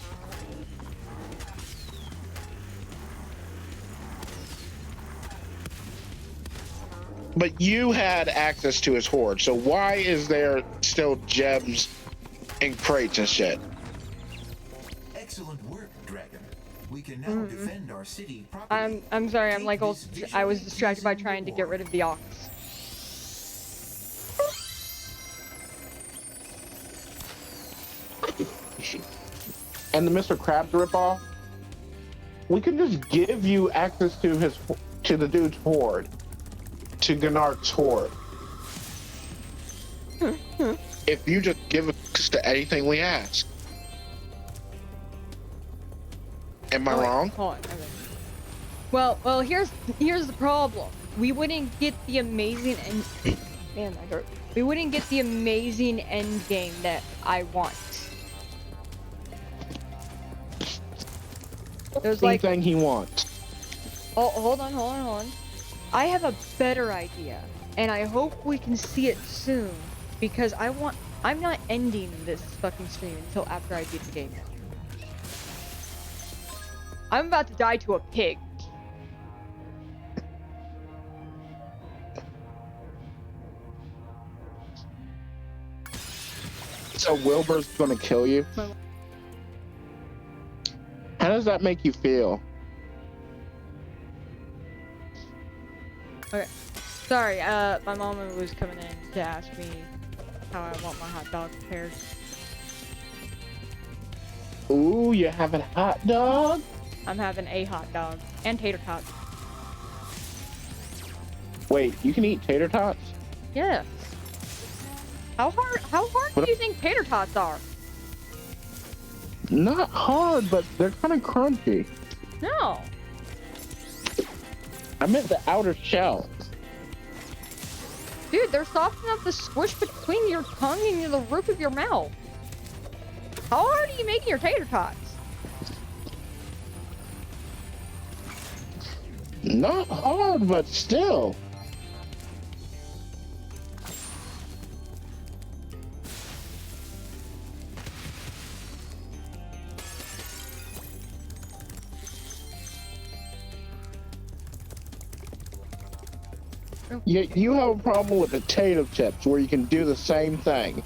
B: But you had access to his hoard, so why is there still gems in crates and shit?
S: Excellent work, Dragon. We can now defend our city properly.
A: I'm sorry. I'm like I was distracted by trying to get rid of the ox.
B: And the Mr. Krabs ripoff, we can just give you access to the dude's hoard, to Gennard's hoard. If you just give us to anything we ask. Am I wrong?
A: Hold on. Okay. Well, here's the problem. We wouldn't get the amazing man, I hurt. We wouldn't get the amazing end game that I want. There's like
B: anything he wants.
A: Oh, hold on. I have a better idea, and I hope we can see it soon, because I'm not ending this fucking stream until after I beat the game. I'm about to die to a pig.
B: So Wilbur's gonna kill you? How does that make you feel?
A: Okay. Sorry, my mom was coming in to ask me how I want my hot dog prepared.
B: Ooh, you're having hot dog?
A: I'm having a hot dog and tater tots.
B: Wait, you can eat tater tots?
A: Yeah. How hard do you think tater tots are?
B: Not hard, but they're kind of crunchy.
A: No.
B: I meant the outer shell.
A: Dude, they're soft enough to squish between your tongue and the roof of your mouth. How hard are you making your tater tots?
B: Not hard, but still. You have a problem with potato chips where you can do the same thing.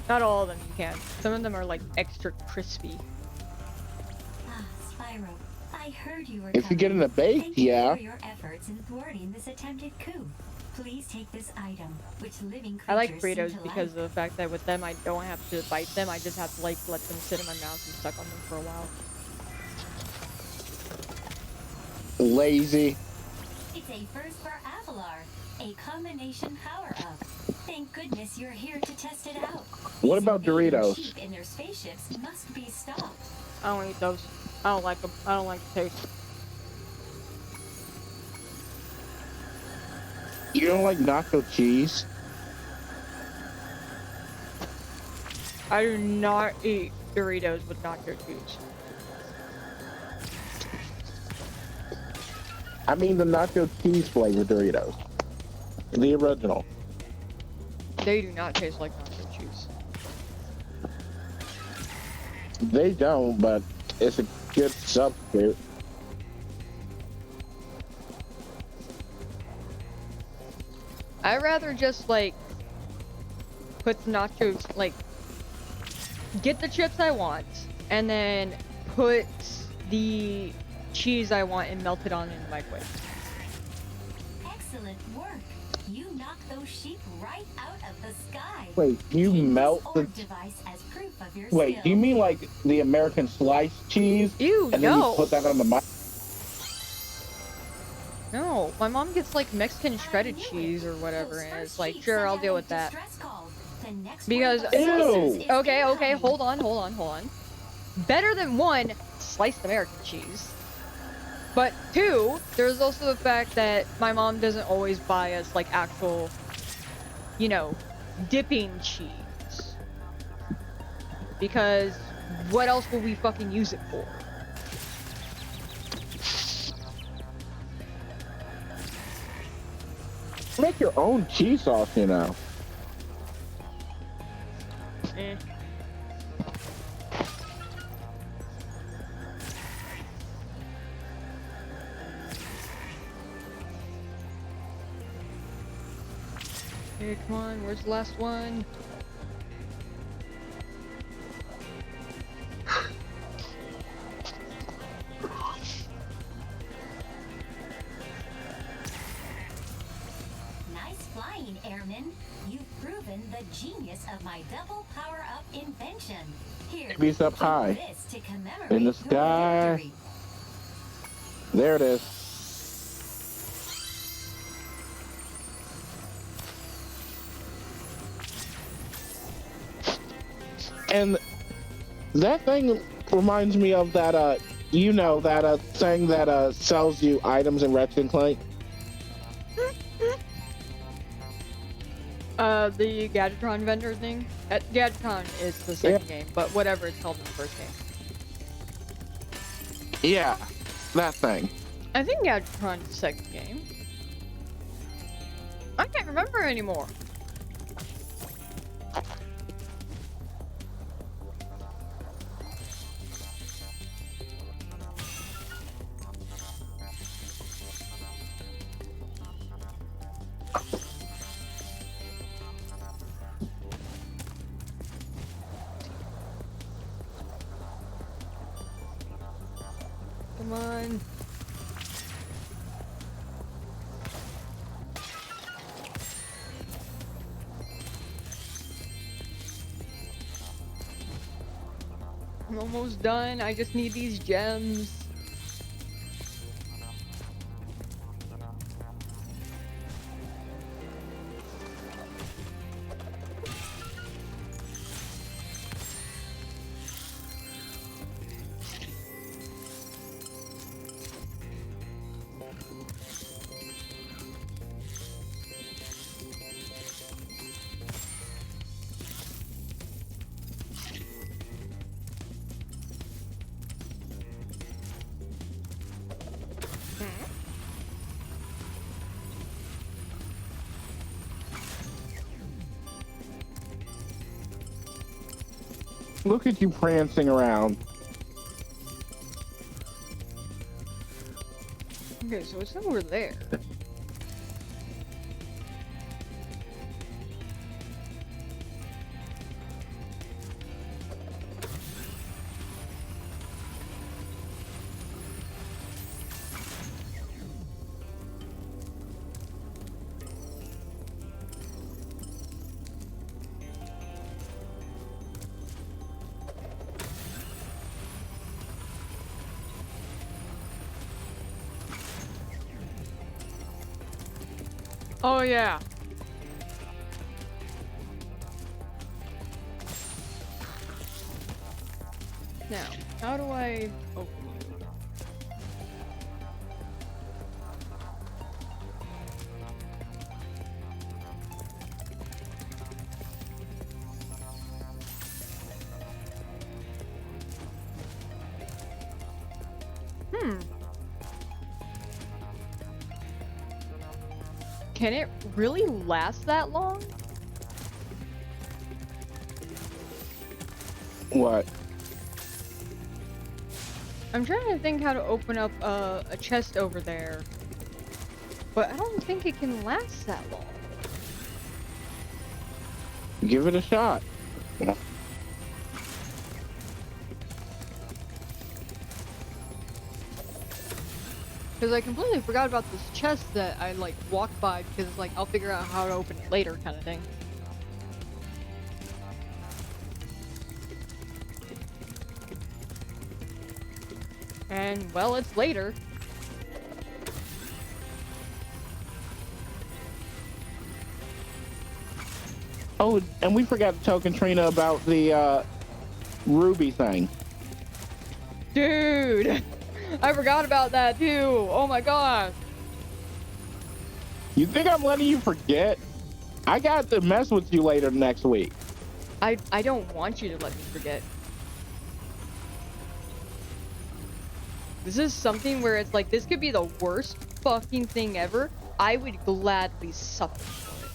A: Not all of them you can. Some of them are like extra crispy.
T: Ah, Spyro, I heard you were
B: If you get in a bake,
T: Thank you
B: yeah.
T: for your efforts in thwarting this attempted coup. Please take this item, which living creatures
A: I like
T: seem
A: Fritos
T: to
A: because of the fact that with them I don't have to bite them. I just have to like let them sit in my mouth and suck on them for a while.
B: Lazy.
T: It's a first for Avalar, a combination power-up. Thank goodness you're here to test it out.
B: What about Doritos?
T: Sheep in their spaceships must be stopped.
A: I don't eat those. I don't like them. I don't like the taste.
B: You don't like nacho cheese?
A: I do not eat Doritos with nacho cheese.
B: I mean the nacho cheese flavored Doritos. The original.
A: They do not taste like nacho cheese.
B: They don't, but it's a good substitute.
A: I'd rather just like put the nachos, like get the chips I want and then put the cheese I want and melt it on in the microwave.
T: Excellent work. You knocked those sheep right out of the sky.
B: Wait, you melt the...
T: Device as proof of your
B: Wait, do you mean like the American sliced cheese?
A: Ew,
B: and then
A: no.
B: you put that on the mic?
A: No, my mom gets like Mexican shredded cheese or whatever and it's like, sure, I'll deal with that. Because,
B: Ew.
A: okay, hold on. Better than one, sliced American cheese. But two, there's also the fact that my mom doesn't always buy us like actual, you know, dipping cheese. Because what else will we fucking use it for?
B: Make your own cheese sauce, you know.
A: Eh. Here, come on, where's the last one?
T: Nice flying, Airman. You've proven the genius of my double power-up invention. Here,
B: Maybe up high.
T: this to commemorate
B: In the
T: your
B: sky.
T: victory.
B: There it is. And that thing reminds me of that, you know, that thing that sells you items in Ratchet and Clank.
A: The Gadgetron vendor thing? Gadgetron is the second game, but whatever it's called in the first game.
B: Yeah, that thing.
A: I think Gadgetron is the second game. I can't remember anymore. Come on. I'm almost done. I just need these gems.
B: Look at you prancing around.
A: Okay, so it's over there. Oh yeah. Now, how do I open it? Can it really last that long?
B: What?
A: I'm trying to think how to open up a chest over there. But I don't think it can last that long.
B: Give it a shot.
A: Because I completely forgot about this chest that I like walked by because it's like I'll figure out how to open it later kind of thing. And well, it's later.
B: Oh, and we forgot to tell Katrina about the Ruby thing.
A: Dude, I forgot about that too. Oh my god.
B: You think I'm letting you forget? I got to mess with you later next week.
A: I don't want you to let me forget. This is something where it's like, this could be the worst fucking thing ever. I would gladly suffer for it.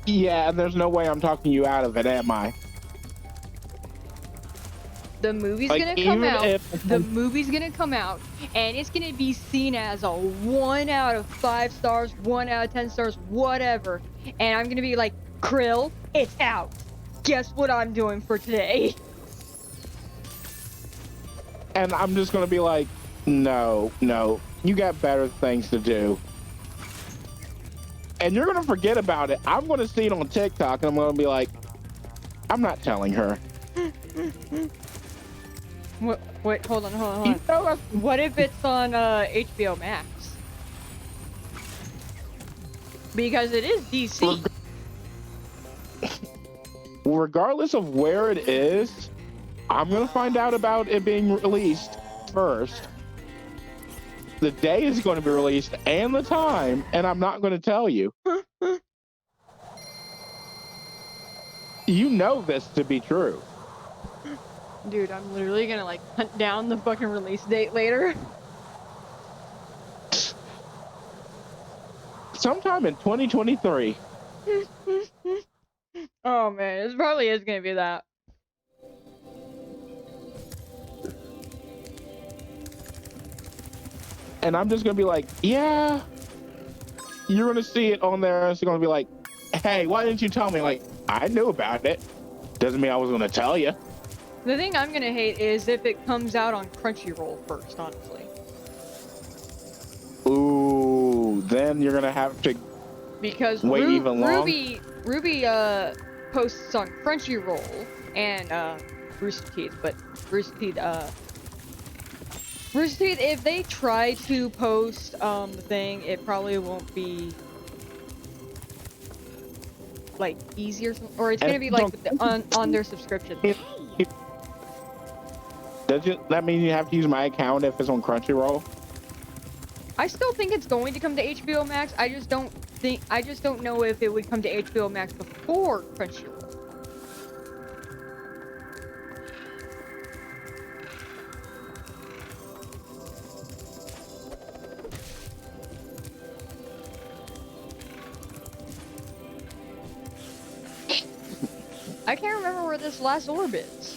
B: Yeah, and there's no way I'm talking you out of it, am I?
A: The movie's
B: Like,
A: gonna come
B: even
A: out.
B: if-
A: The movie's gonna come out, and it's gonna be seen as a 1 out of 5 stars, 1 out of 10 stars, whatever. And I'm gonna be like, Krill, it's out. Guess what I'm doing for today?
B: And I'm just gonna be like, no, you got better things to do. And you're gonna forget about it. I'm gonna see it on TikTok, and I'm gonna be like, I'm not telling her.
A: Wait, hold on. What if it's on HBO Max? Because it is DC.
B: Regardless of where it is, I'm gonna find out about it being released first. The day is going to be released and the time, and I'm not going to tell you. You know this to be true.
A: Dude, I'm literally gonna like hunt down the fucking release date later.
B: Sometime in 2023.
A: Oh man, it probably is gonna be that.
B: And I'm just going to be like, yeah. You're going to see it on there, and it's going to be like, hey, why didn't you tell me? Like, I knew about it. Doesn't mean I was going to tell you.
A: The thing I'm gonna hate is if it comes out on Crunchyroll first, honestly.
B: Ooh, then you're gonna have to
A: Because
B: wait even long.
A: Ruby posts on Crunchyroll and Rooster Teeth, but Rooster Teeth, if they try to post the thing, it probably won't be like easier, or it's gonna be like on their subscription.
B: Does that mean you have to use my account if it's on Crunchyroll?
A: I still think it's going to come to HBO Max. I just don't know if it would come to HBO Max before Crunchyroll. I can't remember where this last orb is.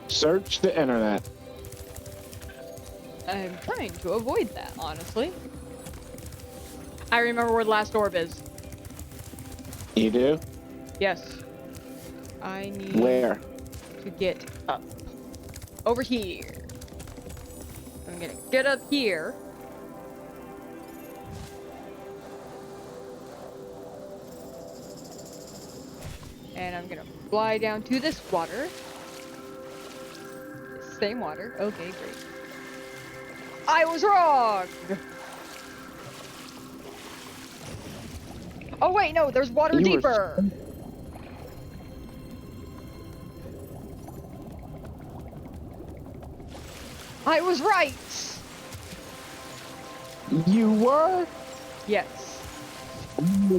B: Search the internet.
A: I'm trying to avoid that, honestly. I remember where the last orb is.
B: You do?
A: Yes. I need
B: Where?
A: to get up. Over here. I'm gonna get up here. And I'm gonna fly down to this water. Same water. Okay, great. I was wrong! Oh wait, no, there's water deeper! I was right!
B: You were?
A: Yes.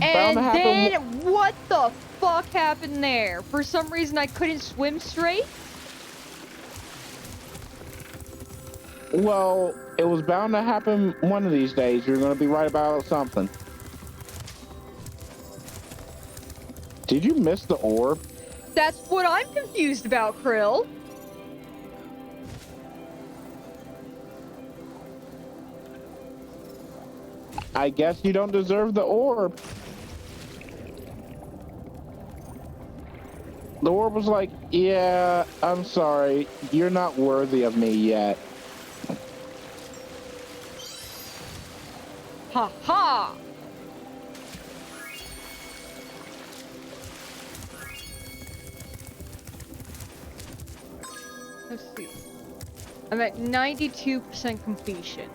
A: And then what the fuck happened there? For some reason I couldn't swim straight?
B: Well, it was bound to happen one of these days. You're going to be right about something. Did you miss the orb?
A: That's what I'm confused about, Krill.
B: I guess you don't deserve the orb. The orb was like, yeah, I'm sorry. You're not worthy of me yet.
A: Ha ha! Let's see. I'm at 92% completion.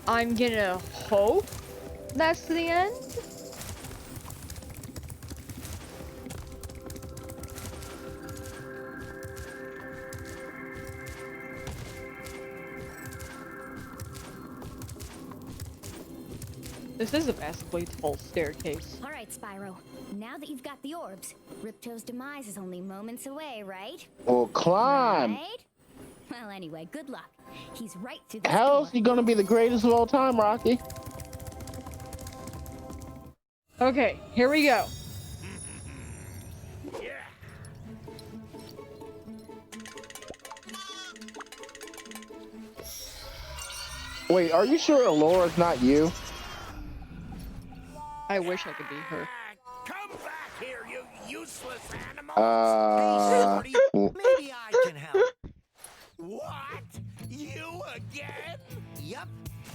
A: I'm gonna hope that's the end. This is a massively tall staircase.
K: All right, Spyro. Now that you've got the orbs, Ripto's demise is only moments away, right?
B: Well, climb.
K: Right? Well, anyway, good luck. He's right through the
B: How is he gonna be the greatest of all time, Rocky?
A: Okay, here we go.
B: Wait, are you sure Alora's not you?
A: I wish I could be her.
L: Come back here, you useless animal!
E: Maybe I can help.
L: What? You again?
E: Yup.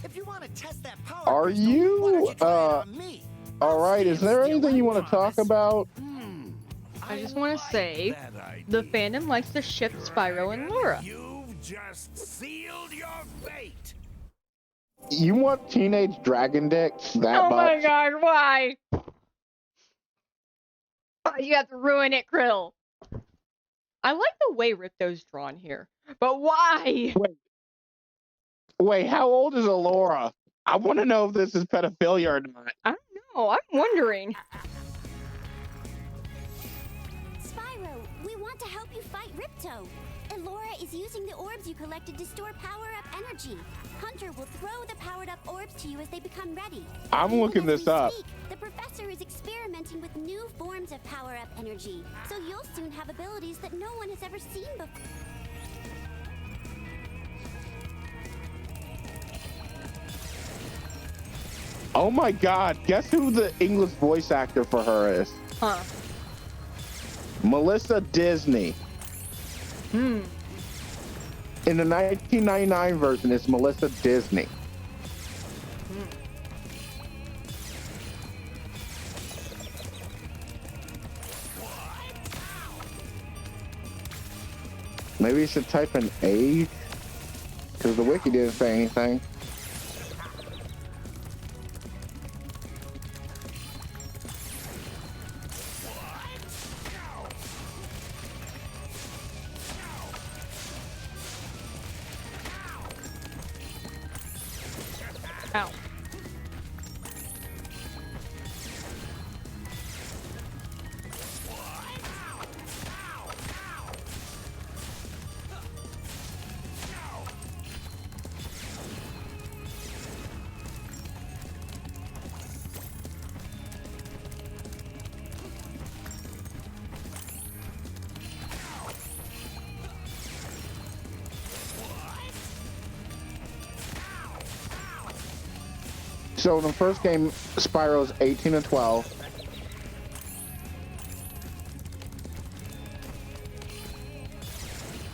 E: If you want to test that power,
B: Are you? All right. Is there anything you want to talk about?
A: I just want to say, the fandom likes to ship Spyro and Laura.
L: You've just sealed your fate.
B: You want teenage dragon dicks that
A: Oh
B: much?
A: my god, why? Oh, you have to ruin it, Krill. I like the way Ripto's drawn here, but why?
B: Wait, how old is Alora? I want to know if this is pedophilia or not.
A: I don't know. I'm wondering.
D: Spyro, we want to help you fight Ripto. Elora is using the orbs you collected to store power-up energy. Hunter will throw the powered-up orbs to you as they become ready.
B: I'm looking this up.
D: The professor is experimenting with new forms of power-up energy, so you'll soon have abilities that no one has ever seen before.
B: Oh my God! Guess who the English voice actor for her is?
A: Huh?
B: Melissa Disney.
A: Hmm.
B: In the 1999 version, it's Melissa Disney. Maybe you should type in age, because the wiki didn't say anything.
A: Ow.
B: So in the first game, Spyro's 18 and 12.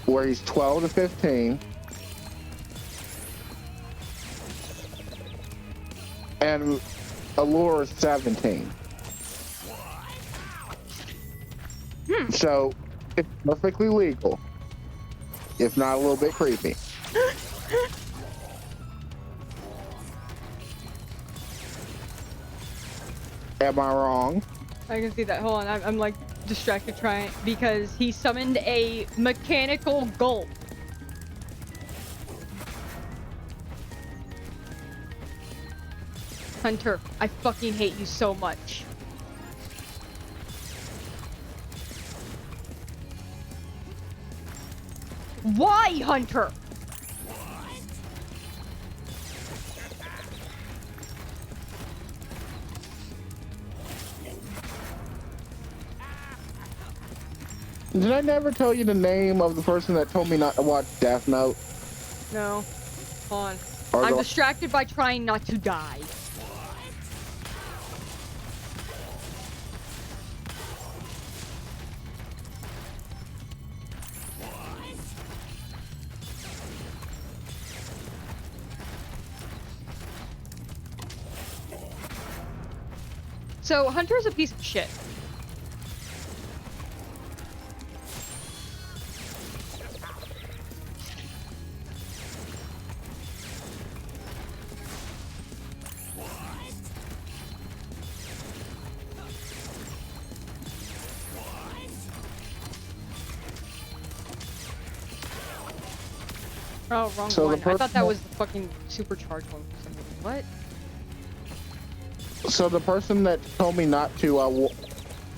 B: Where he's 12 to 15. And Allure is 17. So it's perfectly legal. If not a little bit creepy. Am I wrong?
A: I can see that. Hold on, I'm like distracted trying because he summoned a mechanical gulp. Hunter, I fucking hate you so much. Why, Hunter?
B: Did I never tell you the name of the person that told me not to watch Death Note?
A: No. Hold on.
B: Or
A: I'm
B: the-
A: distracted by trying not to die. So, Hunter's a piece of shit. Oh, wrong
B: So the
A: one. I thought that
B: person-
A: was the fucking supercharged one for some reason. What?
B: So the person that told me not to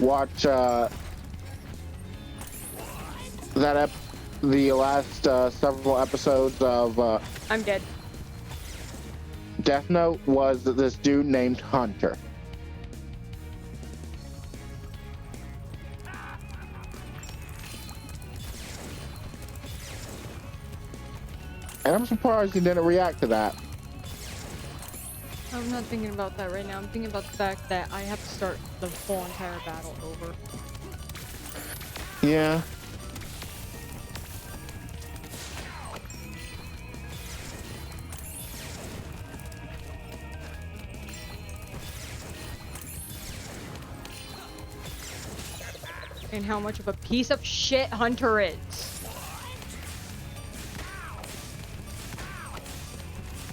B: watch the last several episodes of
A: I'm dead.
B: Death Note was this dude named Hunter. And I'm surprised he didn't react to that.
A: I'm not thinking about that right now. I'm thinking about the fact that I have to start the whole entire battle over.
B: Yeah.
A: And how much of a piece of shit Hunter is.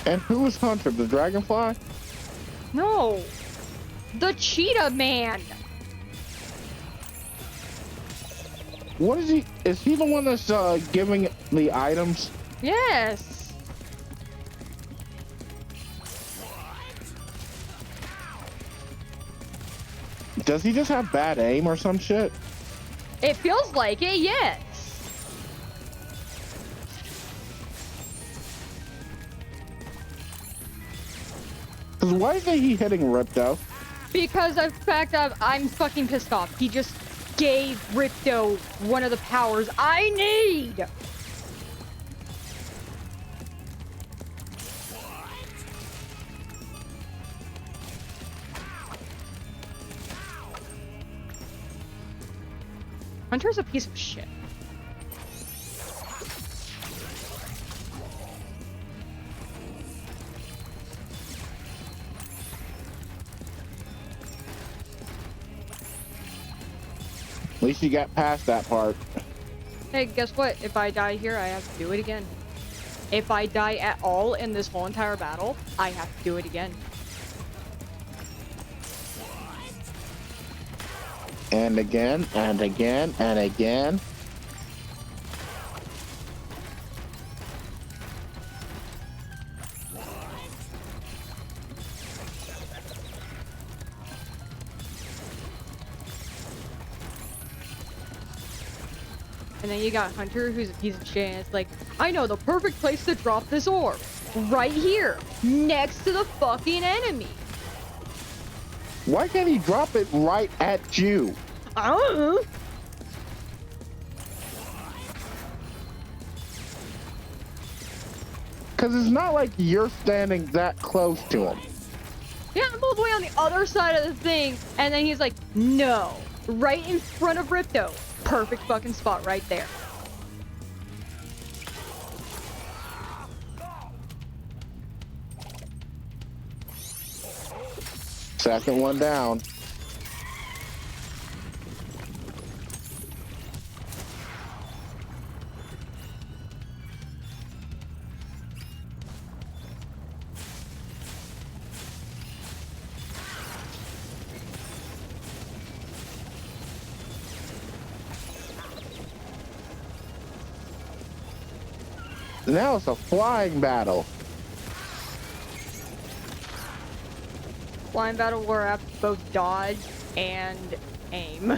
B: And who is Hunter? The dragonfly?
A: No! The cheetah man!
B: What is he? Is he the one that's giving the items?
A: Yes!
B: Does he just have bad aim or some shit?
A: It feels like it, yes!
B: Cause why isn't he hitting Ripto?
A: Because of the fact that I'm fucking pissed off. He just gave Ripto one of the powers I need! Hunter's a piece of shit.
B: At least you got past that part.
A: Hey, guess what? If I die here, I have to do it again. If I die at all in this whole entire battle, I have to do it again.
B: And again, and again, and again.
A: And then you got Hunter, who's a piece of shit, and it's like, I know the perfect place to drop this orb. Right here, next to the fucking enemy.
B: Why can't he drop it right at you?
A: I don't know.
B: Because it's not like you're standing that close to him.
A: Yeah, I'm all the way on the other side of the thing, and then he's like, no. Right in front of Ripto. Perfect fucking spot right there.
B: Second one down. Now it's a flying battle.
A: Flying battle where I have to both dodge and aim.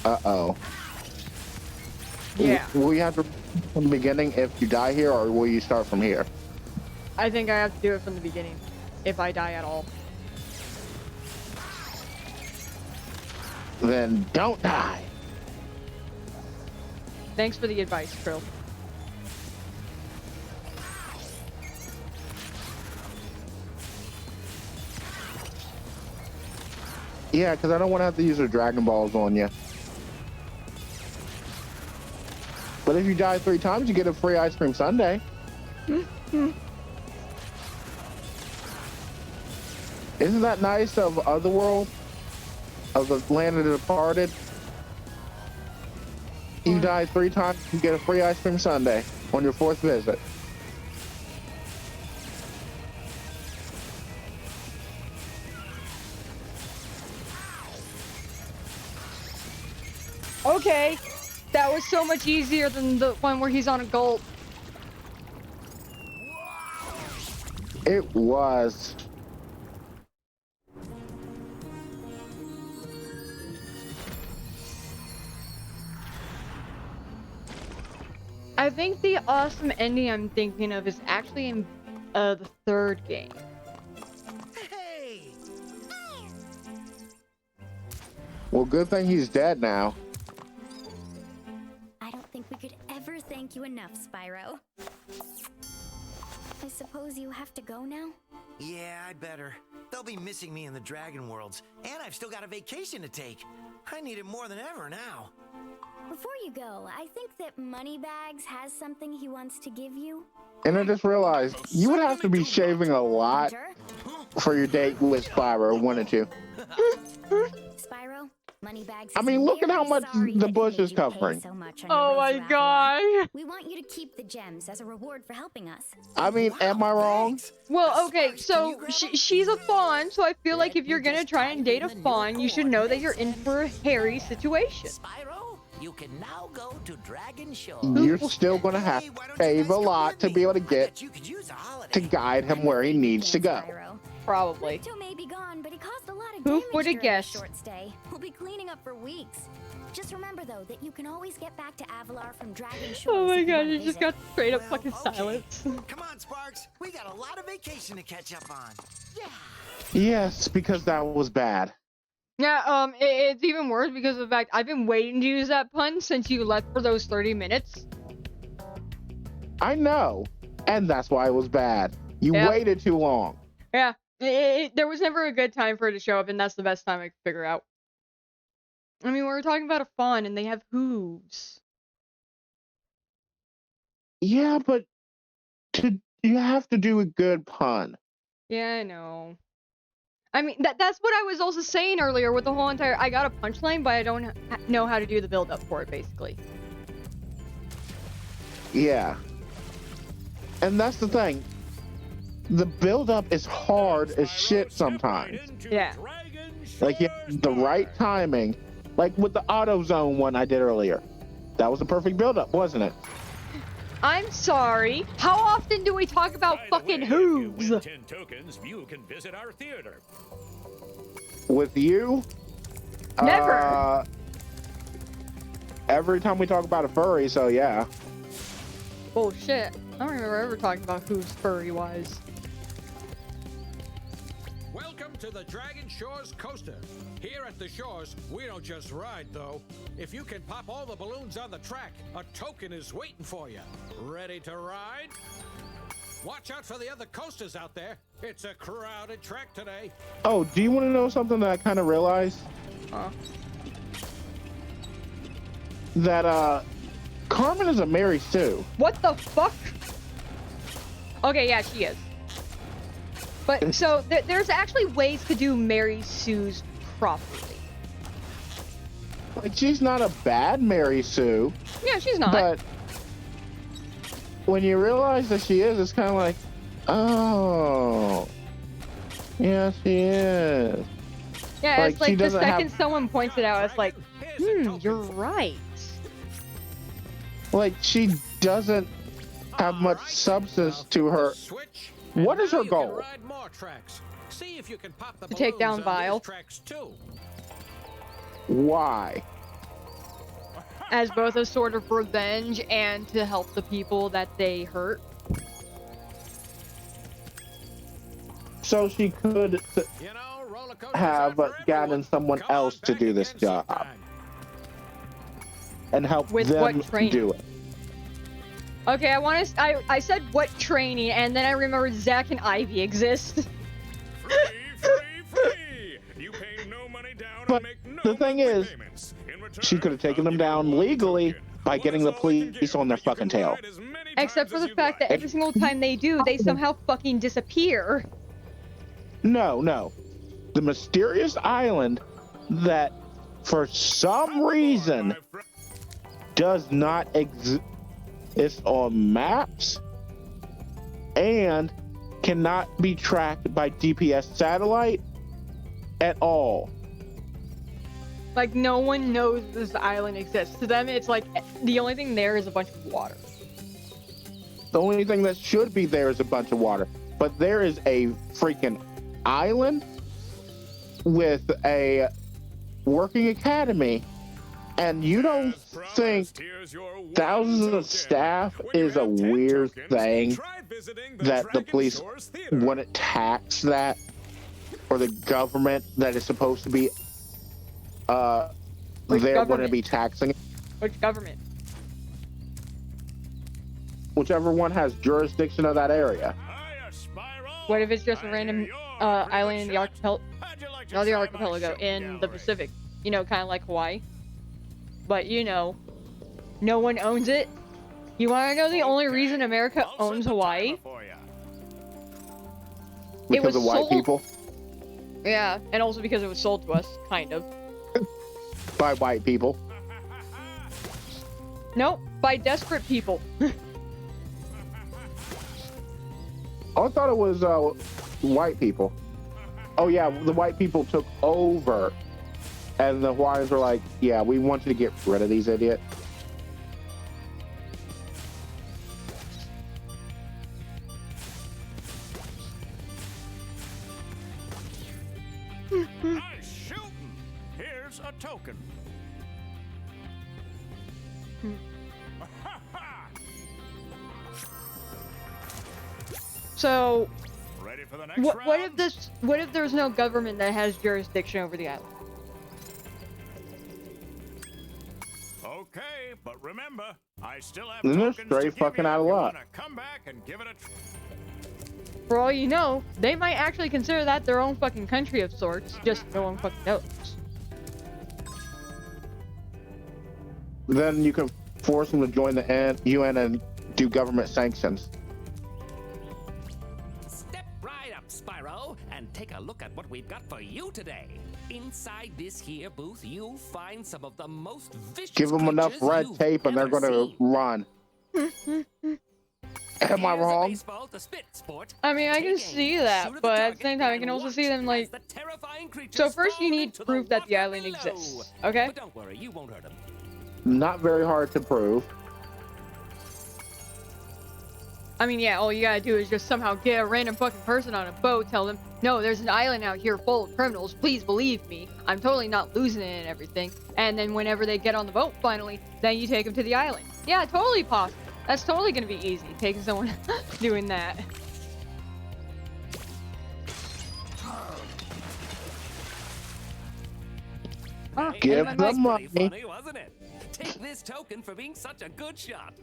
B: Uh-oh.
A: Yeah.
B: Will you have to from the beginning if you die here, or will you start from here?
A: I think I have to do it from the beginning, if I die at all.
B: Then don't die.
A: Thanks for the advice, Krill.
B: Yeah, because I don't want to have to use the Dragon Balls on you. But if you die 3 times, you get a free ice cream sundae. Isn't that nice of Otherworld? Of the Land of the Departed? You die 3 times, you get a free ice cream sundae on your 4th visit.
A: Okay, that was so much easier than the one where he's on a gulp.
B: It was.
A: I think the awesome ending I'm thinking of is actually in the 3rd game.
B: Well, good thing he's dead now.
D: I don't think we could ever thank you enough, Spyro. I suppose you have to go now?
E: Yeah, I'd better. They'll be missing me in the Dragon Worlds, and I've still got a vacation to take. I need it more than ever now.
D: Before you go, I think that Moneybags has something he wants to give you.
B: And I just realized you would have to be shaving a lot for your date with Spyro, wouldn't you?
D: Spyro, Moneybags.
B: I mean, look at how much the bush is covering.
A: Oh my god.
D: We want you to keep the gems as a reward for helping us.
B: I mean, am I wrong?
A: Well, okay, so she's a fawn, so I feel like if you're gonna try and date a fawn, you should know that you're in for a hairy situation.
J: Spyro, you can now go to Dragon Shore.
B: You're still gonna have to save a lot to be able to get to guide him where he needs to go.
A: Probably.
D: Ripto may be gone, but he caused a lot of
A: Who
D: damage
A: would have
D: during
A: guessed?
D: his short stay. We'll be cleaning up for weeks. Just remember though that you can always get back to Avalar from Dragon Shore.
A: Oh my god, you just got straight up fucking silence.
E: Come on, Sparks. We got a lot of vacation to catch up on. Yeah.
B: Yes, because that was bad.
A: Yeah, it's even worse because of the fact I've been waiting to use that pun since you left for those 30 minutes.
B: I know, and that's why it was bad. You
A: Yep.
B: waited too long.
A: Yeah, there was never a good time for it to show up, and that's the best time I could figure out. I mean, we were talking about a fawn and they have hooves.
B: Yeah, but you have to do a good pun.
A: Yeah, I know. I mean, that's what I was also saying earlier with the whole entire. I got a punchline, but I don't know how to do the build up for it, basically.
B: Yeah. And that's the thing. The build up is hard as shit sometimes.
A: Yeah.
B: Like you have the right timing. Like with the AutoZone one I did earlier. That was a perfect build up, wasn't it?
A: I'm sorry. How often do we talk about fucking hooves?
L: 10 tokens, you can visit our theater.
B: With you?
A: Never.
B: Every time we talk about a furry, so yeah.
A: Bullshit. I don't remember ever talking about hooves furry-wise.
M: Welcome to the Dragon Shores Coaster. Here at the shores, we don't just ride, though. If you can pop all the balloons on the track, a token is waiting for you. Ready to ride? Watch out for the other coasters out there. It's a crowded track today.
B: Oh, do you want to know something that I kind of realized? That, Carmen is a Mary Sue.
A: What the fuck? Okay, yeah, she is. But, so, there's actually ways to do Mary Sue's properly.
B: Like, she's not a bad Mary Sue.
A: Yeah, she's not.
B: But when you realize that she is, it's kind of like, oh, yeah, she is.
A: Yeah, it's like the second
B: have,
A: someone points it out, it's like, you're right.
B: Like, she doesn't have much substance to her. What is her goal?
M: See if you can pop the
A: to take down Vile.
B: Why?
A: As both a sort of revenge and to help the people that they hurt.
B: So she could have gotten someone else to do this job and help
A: With
B: them
A: what training?
B: do it.
A: Okay, I said what training, and then I remembered Zack and Ivy exist.
L: You pay no money down
B: But
L: and make no
B: the thing is,
L: payments.
B: she could have taken them down legally by getting the police on their fucking tail.
A: Except for the fact that every single time they do, they somehow fucking disappear.
B: No. The mysterious island that, for some reason, does not exist on maps and cannot be tracked by GPS satellite at all.
A: Like, no one knows this island exists. To them, it's like, the only thing there is a bunch of water.
B: The only thing that should be there is a bunch of water. But there is a freaking island with a working academy, and you don't think thousands of staff is a weird thing that the police wouldn't tax that, or the government that is supposed to be there wouldn't be taxing it?
A: Which government?
B: Whichever one has jurisdiction of that area.
A: What if it's just a random island in the archipelago in the Pacific? You know, kind of like Hawaii. But, you know, no one owns it. You want to know the only reason America owns Hawaii?
B: Because of white people?
A: Yeah, and also because it was sold to us, kind of.
B: By white people?
A: Nope, by desperate people.
B: I thought it was white people. Oh yeah, the white people took over, and the Hawaiians were like, "Yeah, we want you to get rid of these idiots."
L: Nice shooting. Here's a token.
A: So,
L: Ready for the next
A: what if there's no government that has jurisdiction over the island?
L: Okay, but remember, I still have
B: Then they're
L: tokens
B: straight
L: to give
B: fucking
L: you
B: out of
L: if you
B: luck.
L: wanna come back and give it a
A: For all you know, they might actually consider that their own fucking country of sorts, just no one fucking knows.
B: then you can force them to join the UN and do government sanctions.
U: Step right up, Spyro, and take a look at what we've got for you today. Inside this here booth, you'll find some of the most vicious
B: Give them enough
U: creatures
B: red
U: you've
B: tape and they're
U: ever
B: going to
U: seen.
B: run. Am I wrong?
U: Baseball to spit, sport.
A: I mean, I can see that, but at the same time, I can also see them like. So first, you need proof that the island exists. Okay.
U: But don't worry, you won't hurt them.
B: Not very hard to prove.
A: I mean, yeah, all you gotta do is just somehow get a random fucking person on a boat, tell them, no, there's an island out here full of criminals, please believe me, I'm totally not losing it and everything. And then whenever they get on the boat, finally, then you take them to the island. Yeah, totally possible. That's totally gonna be easy, taking someone doing that.
B: Give them money.
U: Funny, wasn't it? Take this token for being such a good shot.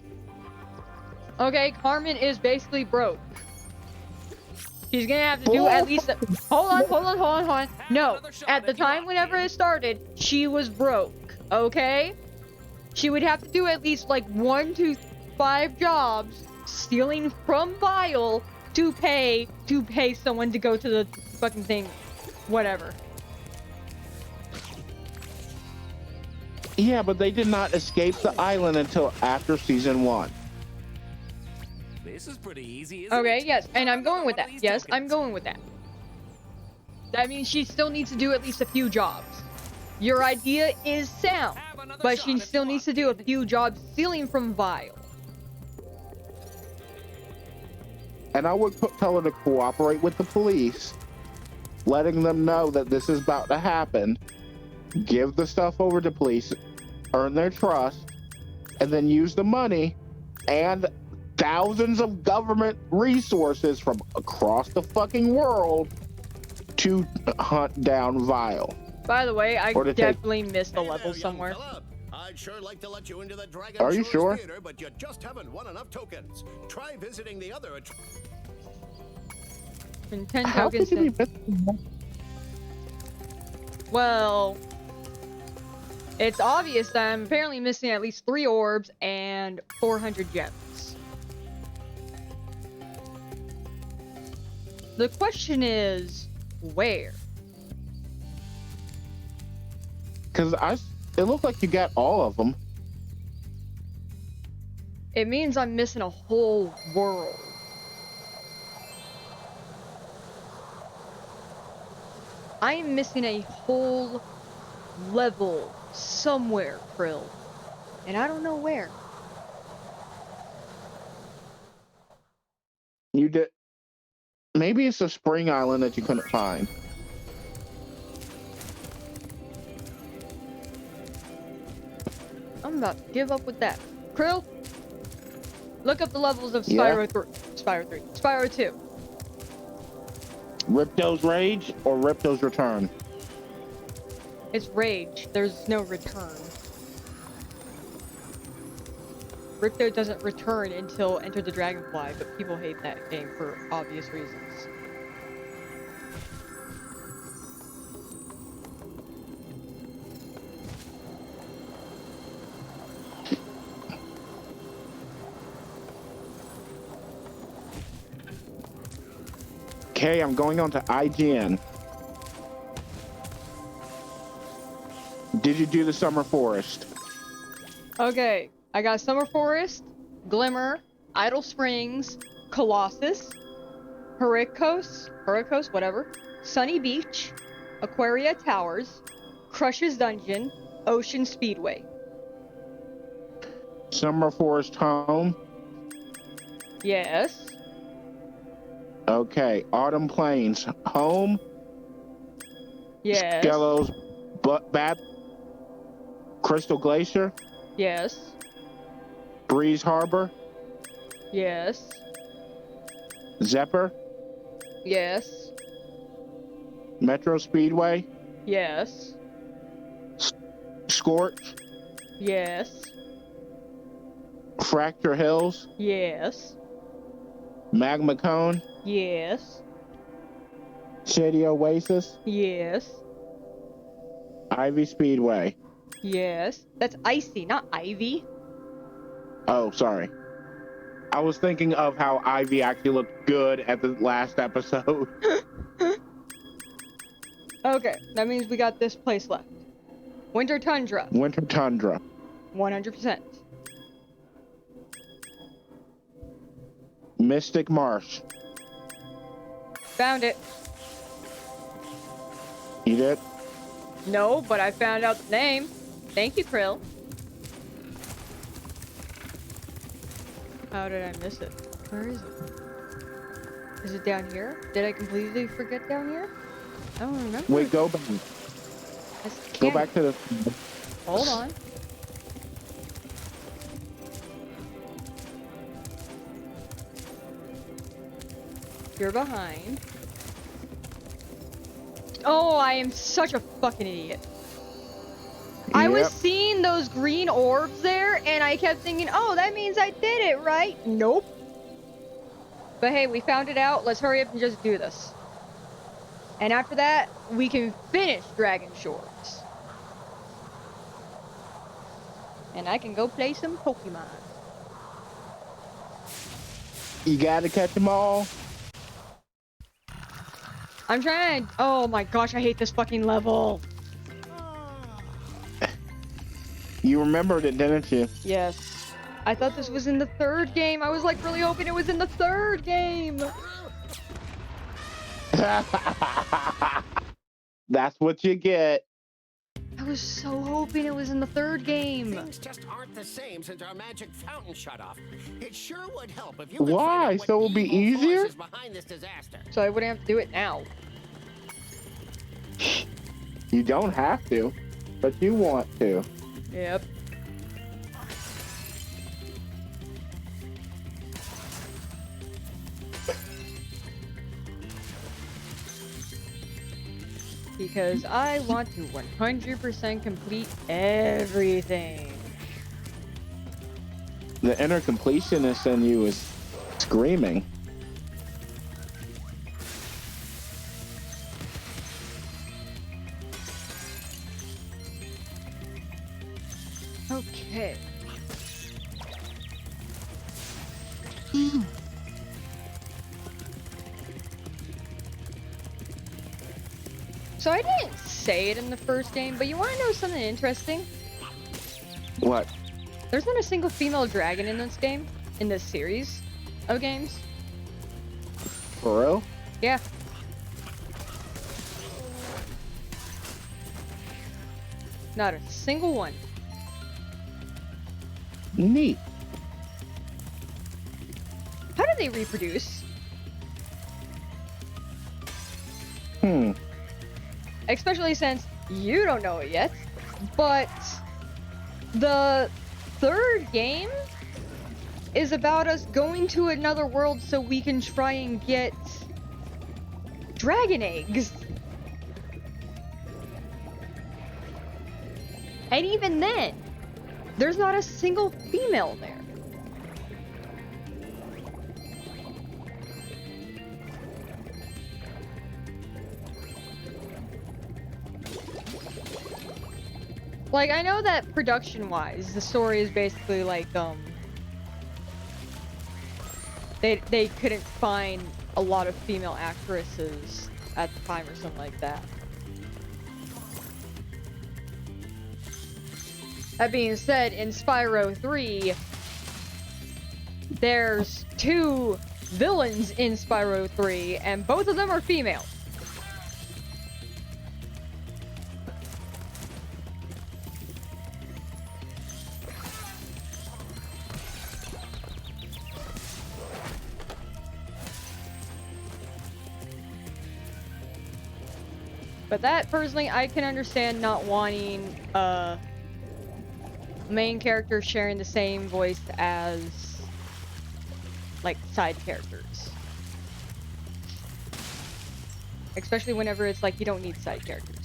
A: Okay, Carmen is basically broke. She's gonna have to do at least hold on. No, at the time whenever it started, she was broke, okay? She would have to do at least like 1 to 5 jobs, stealing from Vile to pay someone to go to the fucking thing, whatever.
B: Yeah, but they did not escape the island until after season 1.
U: This is pretty easy, isn't
A: Okay,
U: it?
A: yes, and I'm going with that. Yes, I'm going with that. That means she still needs to do at least a few jobs. Your idea is sound, but she still needs to do a few jobs stealing from Vile.
B: And I would tell her to cooperate with the police, letting them know that this is about to happen, give the stuff over to police, earn their trust, and then use the money and thousands of government resources from across the fucking world to hunt down Vile.
A: By the way, I
B: Or to
A: definitely missed a level somewhere.
F: I'd sure like to let you into the Dragon
B: Are you
F: Shores
B: sure?
F: Theater, but you just haven't won enough tokens. Try visiting the other.
A: And 10
B: How
A: tokens.
B: could you be missing?
A: Well, it's obvious that I'm apparently missing at least 3 orbs and 400 gems. The question is, where?
B: Because it looked like you got all of them.
A: It means I'm missing a whole world. I am missing a whole level somewhere, Krill. And I don't know where.
B: You did. Maybe it's a spring island that you couldn't find.
A: I'm about to give up with that. Krill, look up the levels of
B: Yeah.
A: Spyro 2.
B: Ripto's Rage or Ripto's Return?
A: It's Rage. There's no return. Ripto doesn't return until Enter the Dragonfly, but people hate that game for obvious reasons.
B: Okay, I'm going on to IGN. Did you do the Summer Forest?
A: Okay, I got Summer Forest, Glimmer, Idle Springs, Colossus, Hurricos, whatever, Sunny Beach, Aquaria Towers, Crush's Dungeon, Ocean Speedway.
B: Summer Forest Home?
A: Yes.
B: Okay, Autumn Plains Home?
A: Yes.
B: Skello's Bad Crystal Glacier?
A: Yes.
B: Breeze Harbor?
A: Yes.
B: Zephyr?
A: Yes.
B: Metro Speedway?
A: Yes.
B: Scorch?
A: Yes.
B: Fracture Hills?
A: Yes.
B: Magma Cone?
A: Yes.
B: Shady Oasis?
A: Yes.
B: Ivy Speedway?
A: Yes. That's Icy, not Ivy.
B: Oh, sorry. I was thinking of how Ivy actually looked good at the last episode.
A: Okay, that means we got this place left. Winter Tundra.
B: Winter Tundra.
A: 100%.
B: Mystic Marsh.
A: Found it.
B: You did?
A: No, but I found out the name. Thank you, Krill. How did I miss it? Where is it? Is it down here? Did I completely forget down here? I don't remember.
B: Wait, go back. Go back to the...
A: Hold on. You're behind. Oh, I am such a fucking idiot. I was seeing those green orbs there, and I kept thinking, oh, that means I did it, right? Nope. But hey, we found it out. Let's hurry up and just do this. And after that, we can finish Dragon Shores. And I can go play some Pokemon.
B: You gotta catch them all.
A: I'm trying to... Oh my gosh, I hate this fucking level.
B: You remembered it, didn't you?
A: Yes. I thought this was in the third game. I was like really hoping it was in the third game.
B: That's what you get.
A: I was so hoping it was in the third game.
F: Things just aren't the same since our magic fountain shut off. It sure would help if you could
B: Why?
F: find out what
B: So it'll be
F: evil
B: easier?
F: force is behind this disaster.
A: So I wouldn't have to do it now.
B: You don't have to, but you want to.
A: Yep. Because I want to 100% complete everything.
B: The inner completionist in you is screaming.
A: Okay. So I didn't say it in the first game, but you want to know something interesting?
B: What?
A: There's not a single female dragon in this game, in this series of games.
B: For real?
A: Yeah. Not a single one.
B: Neat.
A: How do they reproduce? Especially since you don't know it yet, but the third game is about us going to another world so we can try and get dragon eggs. And even then, there's not a single female there. Like, I know that production-wise, the story is basically like, they couldn't find a lot of female actresses at the time or something like that. That being said, in Spyro 3, there's 2 villains in Spyro 3, and both of them are female. But that, personally, I can understand not wanting main characters sharing the same voice as, like, side characters. Especially whenever it's like you don't need side characters.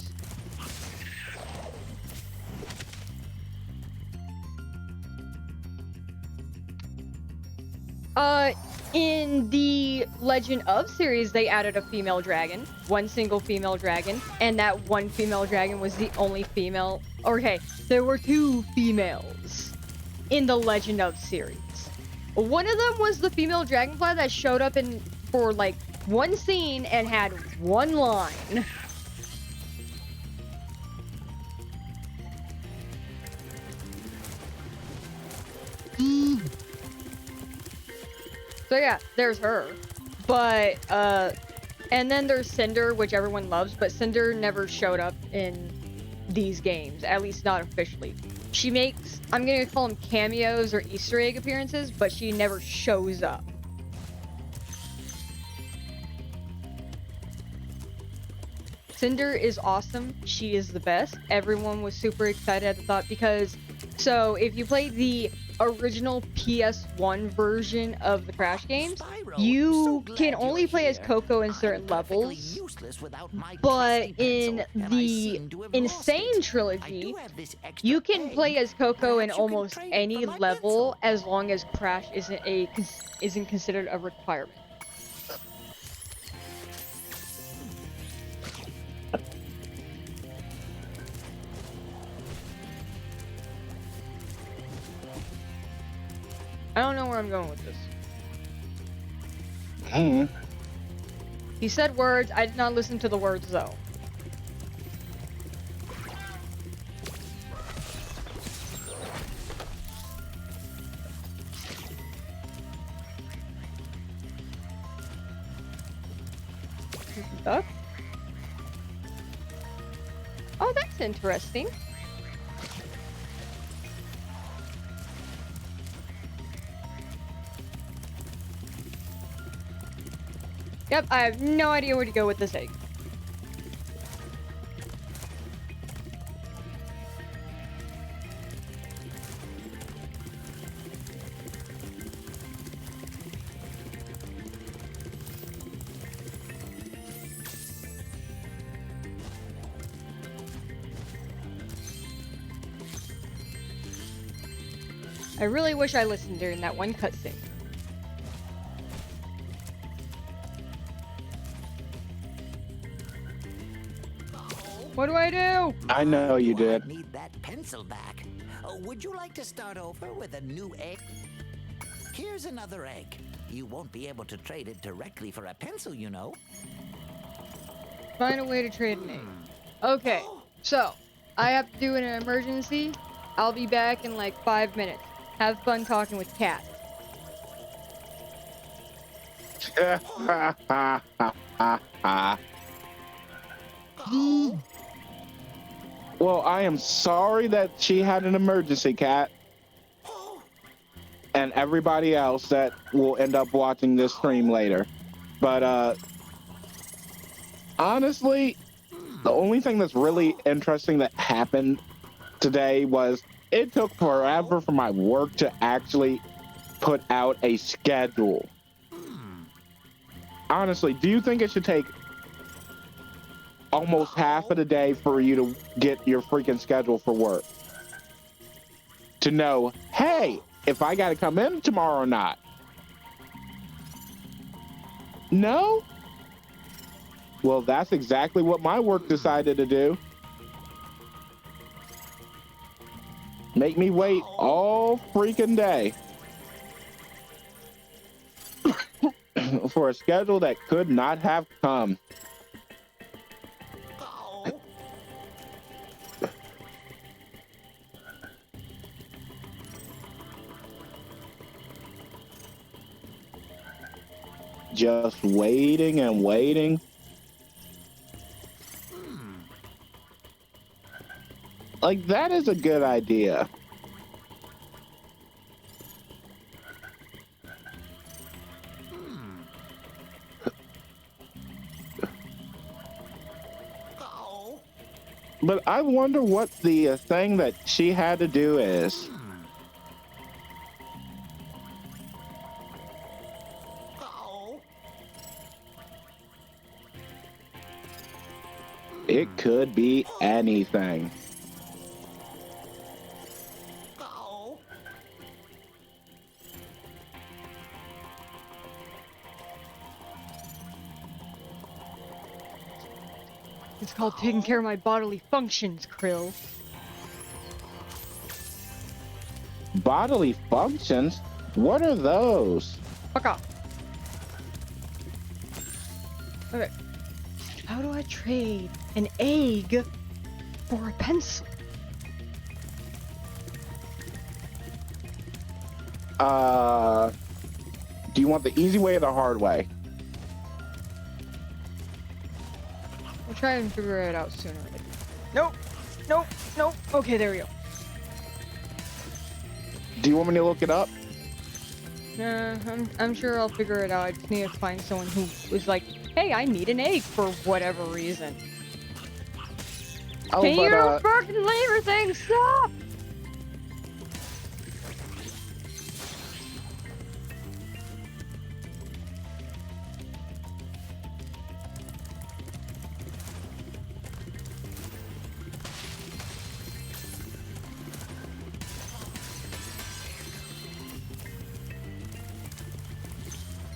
A: In the Legend of series, they added a female dragon, one single female dragon, and that one female dragon was the only female okay, there were 2 females in the Legend of series. One of them was the female dragonfly that showed up for like 1 scene and had 1 line. So yeah, there's her. But, and then there's Cinder, which everyone loves, but Cinder never showed up in these games, at least not officially. She makes, I'm gonna call them cameos or Easter egg appearances, but she never shows up. Cinder is awesome. She is the best. Everyone was super excited at the thought because, so if you play the original PS1 version of the Crash games, you can only play as Coco in certain levels, but in the Insane trilogy, you can play as Coco in almost any level as long as Crash isn't considered a requirement. I don't know where I'm going with this. He said words. I did not listen to the words, though. Duck? Oh, that's interesting. Yep, I have no idea where to go with this egg. I really wish I listened during that one cutscene. What do I do?
B: I know you did.
J: Need that pencil back. Would you like to start over with a new egg? Here's another egg. You won't be able to trade it directly for a pencil, you know.
A: Find a way to trade an egg. Okay, so I have to do an emergency. I'll be back in like 5 minutes. Have fun talking with Cat.
B: Well, I am sorry that she had an emergency, Cat. And everybody else that will end up watching this stream later. But, honestly, the only thing that's really interesting that happened today was it took forever for my work to actually put out a schedule. Honestly, do you think it should take almost half of the day for you to get your freaking schedule for work? To know, hey, if I got to come in tomorrow or not? No? Well, that's exactly what my work decided to do. Make me wait all freaking day for a schedule that could not have come. Just waiting and waiting. Like, that is a good idea. But I wonder what the thing that she had to do is. It could be anything.
A: It's called taking care of my bodily functions, Krill.
B: Bodily functions? What are those?
A: Fuck off. Okay. How do I trade an egg for a pencil?
B: Do you want the easy way or the hard way?
A: We'll try and figure it out sooner or later. Nope. Nope. Nope. Okay, there we go.
B: Do you want me to look it up?
A: I'm sure I'll figure it out. I just need to find someone who was like, hey, I need an egg for whatever reason.
B: Oh,
A: Can
B: but,
A: you fucking labor thing stop?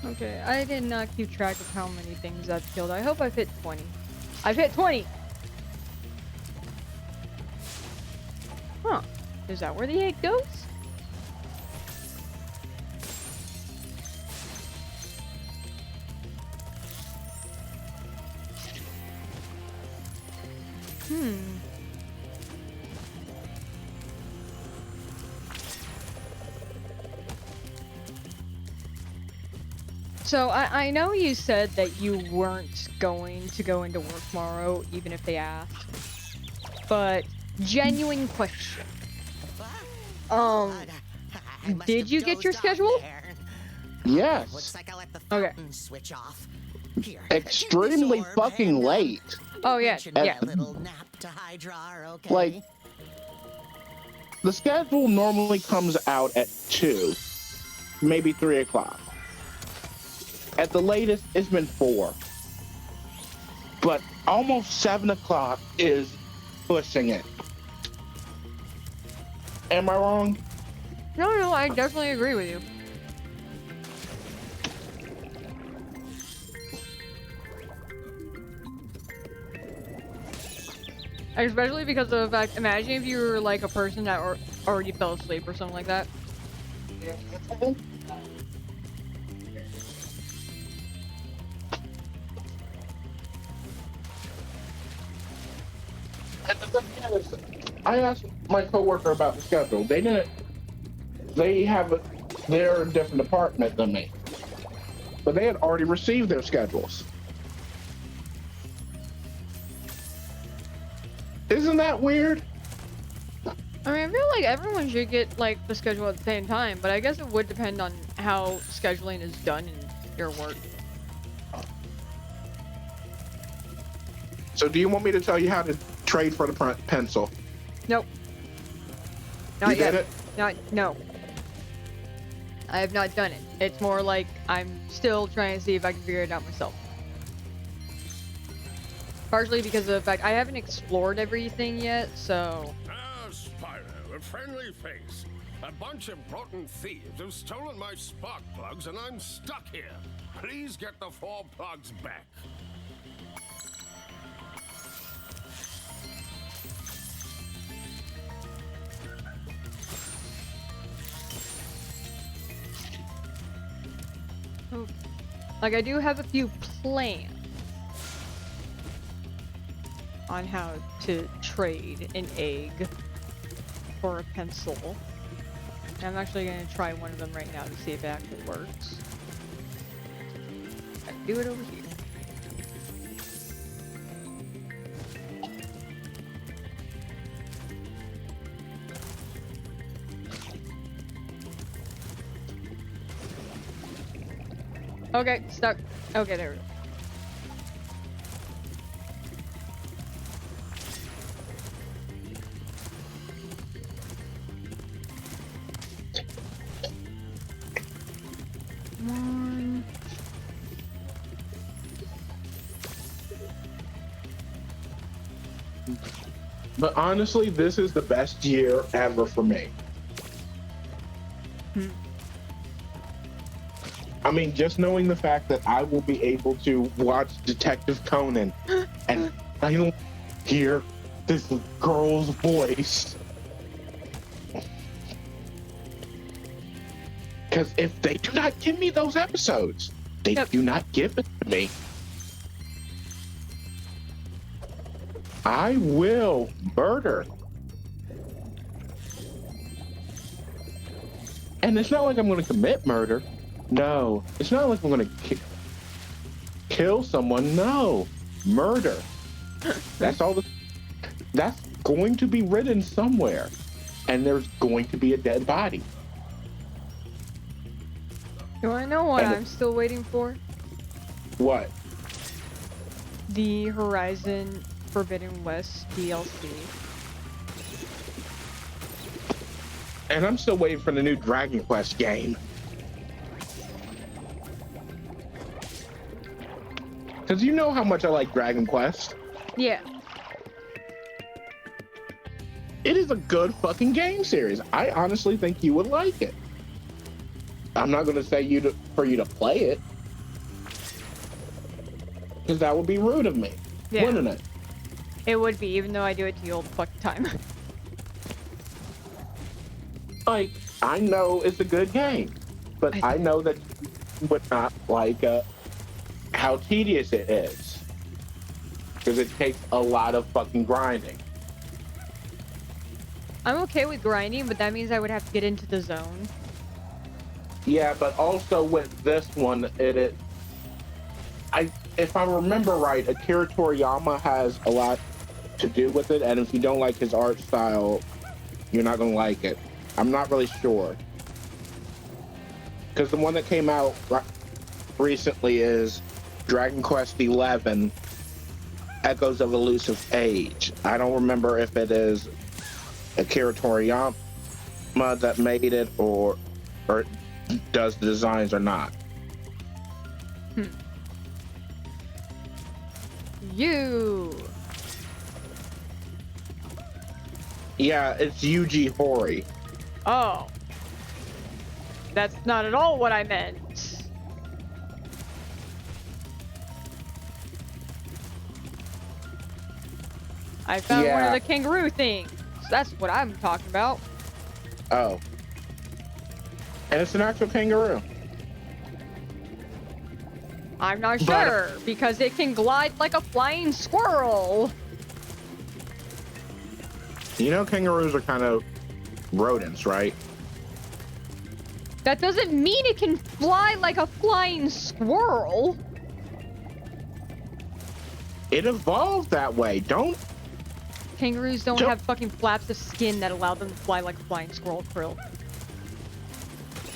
A: Okay, I did not keep track of how many things I've killed. I hope I've hit 20. I've hit 20! Huh. Is that where the egg goes? So, I know you said that you weren't going to go into work tomorrow, even if they asked. But, genuine question. Did you get your schedule?
B: Yes.
J: Looks like I let the
A: Okay.
J: fountain switch off. Here,
B: Extremely fucking late.
A: Oh, yeah, yeah.
J: A little nap to Hydra, okay?
B: Like, the schedule normally comes out at 2, maybe 3 o'clock. At the latest, it's been 4. But almost 7 o'clock is pushing it. Am I wrong?
A: No, I definitely agree with you. Especially because of the fact, imagine if you were like a person that already fell asleep or something like that.
B: I asked my coworker about the schedule. They're a different department than me. But they had already received their schedules. Isn't that weird?
A: I mean, I feel like everyone should get like the schedule at the same time, but I guess it would depend on how scheduling is done in your work.
B: So do you want me to tell you how to trade for the pencil?
A: Nope. Not
B: You
A: yet.
B: did it?
A: No. I have not done it. It's more like I'm still trying to see if I can figure it out myself. Partially because of the fact I haven't explored everything yet, so...
F: Ah, Spyro, a friendly face. A bunch of rotten thieves have stolen my spark plugs and I'm stuck here. Please get the 4 plugs back.
A: Like, I do have a few plans on how to trade an egg for a pencil. And I'm actually going to try one of them right now to see if it actually works. I can do it over here. Okay, stuck. Okay, there we go. One.
B: But honestly, this is the best year ever for me. I mean, just knowing the fact that I will be able to watch Detective Conan and I don't hear this girl's voice. Because if they do not give me those episodes, they do not give it to me, I will murder. And it's not like I'm going to commit murder. No. It's not like I'm going to kill someone. No. Murder. That's all. That's going to be written somewhere. And there's going to be a dead body.
A: You want to know what I'm still waiting for?
B: What?
A: The Horizon Forbidden West DLC.
B: And I'm still waiting for the new Dragon Quest game. Because you know how much I like Dragon Quest.
A: Yeah.
B: It is a good fucking game series. I honestly think you would like it. I'm not going to say for you to play it. Because that would be rude of me.
A: Yeah.
B: Wouldn't it?
A: It would be, even though I do it to you all the fucking time.
B: Like, I know it's a good game, but I know that you would not like how tedious it is. Because it takes a lot of fucking grinding.
A: I'm okay with grinding, but that means I would have to get into the zone.
B: Yeah, but also with this one, if I remember right, Akira Toriyama has a lot to do with it, and if you don't like his art style, you're not gonna like it. I'm not really sure. Because the one that came out recently is Dragon Quest XI, Echoes of Elusive Age. I don't remember if it is Akira Toriyama that made it or does the designs or not.
A: You.
B: Yeah, it's Yuji Horii.
A: Oh. That's not at all what I meant. I found one of the kangaroo things. That's what I'm talking about.
B: Oh. And it's an actual kangaroo.
A: I'm not sure, because it can glide like a flying squirrel.
B: You know kangaroos are kind of rodents, right?
A: That doesn't mean it can fly like a flying squirrel.
B: It evolved that way.
A: Kangaroos don't have fucking flaps of skin that allow them to fly like a flying squirrel, Krill.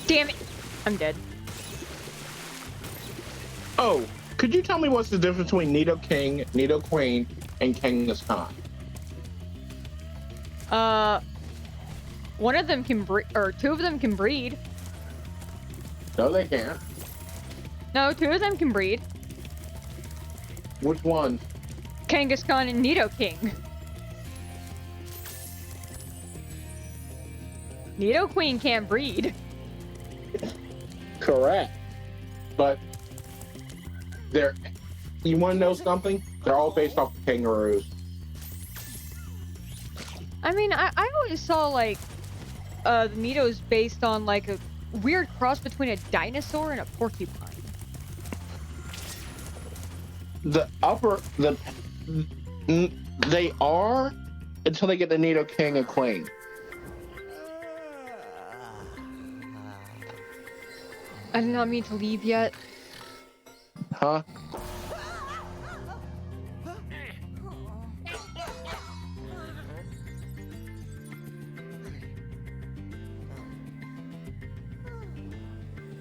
A: Damn it! I'm dead.
B: Oh, could you tell me what's the difference between Nido King, Nido Queen, and Genghis Khan?
A: One of them can breed, or two of them can breed.
B: No, they can't.
A: No, two of them can breed.
B: Which one?
A: Genghis Khan and Nido King. Nido Queen can't breed.
B: Correct. But you want to know something? They're all based off of kangaroos.
A: I mean, I always saw like the Nido's based on like a weird cross between a dinosaur and a porcupine.
B: They are until they get the Nido King and Queen.
A: I did not mean to leave yet.
B: Huh?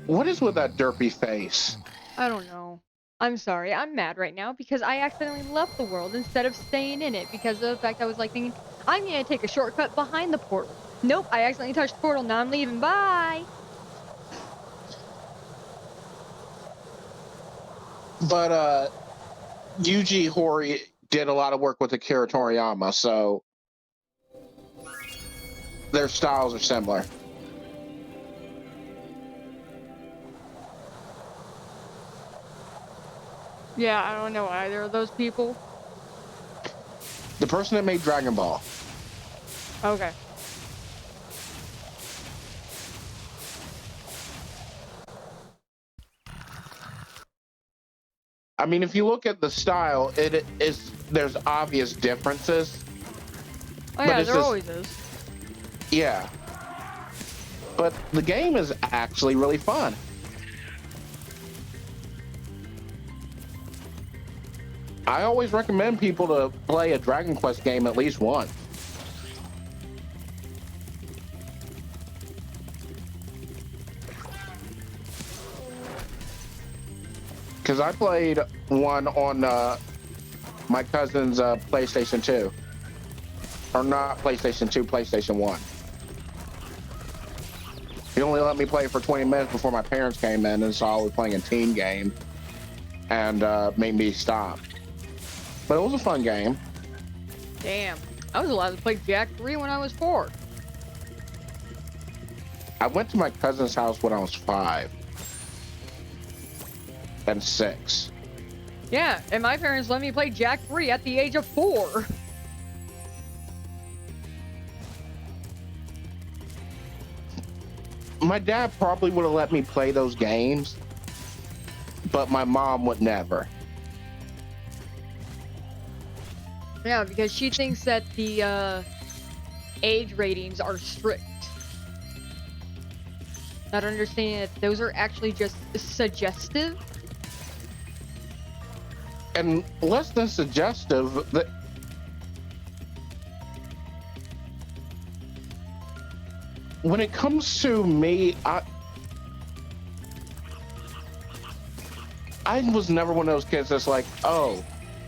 B: What is with that derpy face?
A: I don't know. I'm sorry. I'm mad right now because I accidentally left the world instead of staying in it because of the fact I was like thinking, I'm going to take a shortcut behind the portal. Nope, I accidentally touched the portal. Now I'm leaving. Bye!
B: But, Yuji Horii did a lot of work with Akira Toriyama, so their styles are similar.
A: Yeah, I don't know either of those people.
B: The person that made Dragon Ball.
A: Okay.
B: I mean, if you look at the style, there's obvious differences.
A: Oh yeah, there always is.
B: Yeah. But the game is actually really fun. I always recommend people to play a Dragon Quest game at least once. Because I played one on my cousin's PlayStation 2. Or not PlayStation 2, PlayStation 1. He only let me play for 20 minutes before my parents came in and saw I was playing a teen game and made me stop. But it was a fun game.
A: Damn. I was allowed to play Jak 3 when I was 4.
B: I went to my cousin's house when I was 5. And 6.
A: Yeah, and my parents let me play Jak 3 at the age of 4.
B: My dad probably would have let me play those games, but my mom would never.
A: Yeah, because she thinks that the age ratings are strict. Not understanding that those are actually just suggestive.
B: And less than suggestive, that when it comes to me, I was never one of those kids that's like, oh,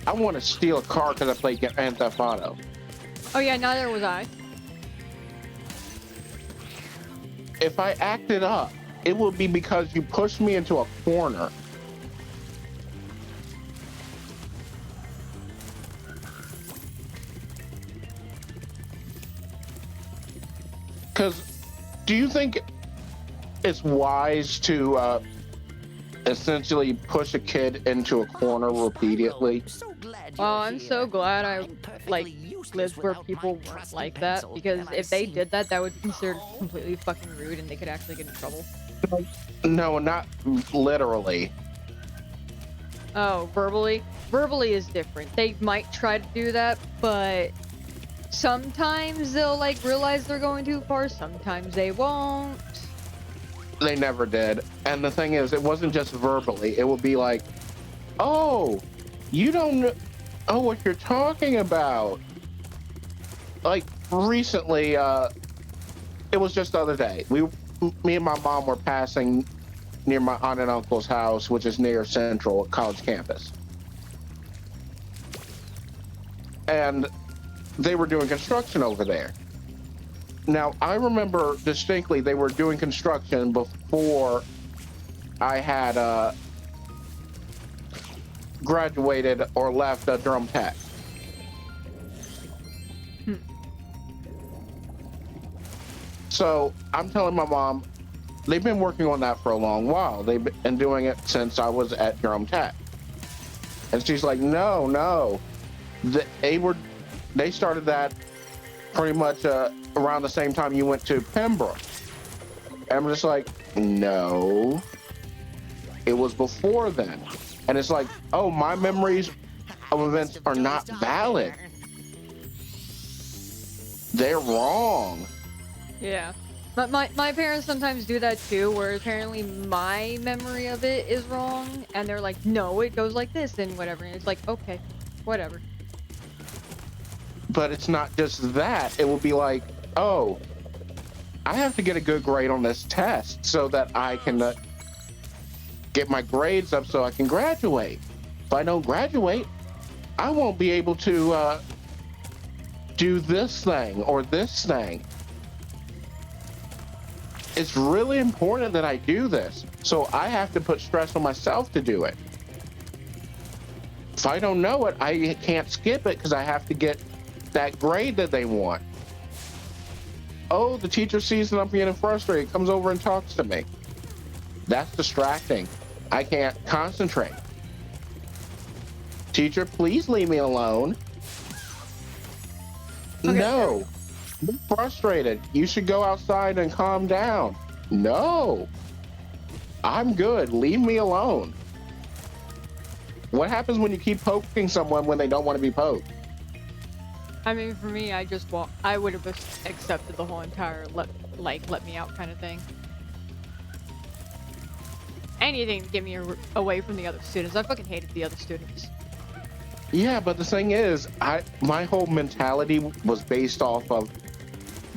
B: I want to steal a car because I played Grand Theft Auto.
A: Oh yeah, neither was I.
B: If I acted up, it would be because you pushed me into a corner. Because do you think it's wise to essentially push a kid into a corner repeatedly?
A: Oh, I'm so glad I like lived where people weren't like that, because if they did that, that would be considered completely fucking rude and they could actually get in trouble.
B: No, not literally.
A: Oh, verbally? Verbally is different. They might try to do that, but sometimes they'll like realize they're going too far, sometimes they won't.
B: They never did. And the thing is, it wasn't just verbally. It would be like, oh, you don't know what you're talking about. Like recently, it was just the other day. Me and my mom were passing near my aunt and uncle's house, which is near Central College campus. And they were doing construction over there. Now, I remember distinctly they were doing construction before I had graduated or left Durham Tech. So I'm telling my mom, they've been working on that for a long while. They've been doing it since I was at Durham Tech. And she's like, no. They started that pretty much around the same time you went to Pembroke. And I'm just like, no, it was before then. And it's like, oh, my memories of events are not valid. They're wrong.
A: Yeah. But my parents sometimes do that too, where apparently my memory of it is wrong, and they're like, no, it goes like this and whatever. And it's like, okay, whatever.
B: But it's not just that. It will be like, oh, I have to get a good grade on this test so that I can get my grades up so I can graduate. If I don't graduate, I won't be able to do this thing or this thing. It's really important that I do this, so I have to put stress on myself to do it. If I don't know it, I can't skip it because I have to get that grade that they want. Oh, the teacher sees that I'm getting frustrated, comes over and talks to me. That's distracting. I can't concentrate. Teacher, please leave me alone. Okay. No. I'm frustrated. You should go outside and calm down. No. I'm good. Leave me alone. What happens when you keep poking someone when they don't want to be poked?
A: I mean, for me, I would have accepted the whole entire let me out kind of thing. Anything to get me away from the other students. I fucking hated the other students.
B: Yeah, but the thing is, my whole mentality was based off of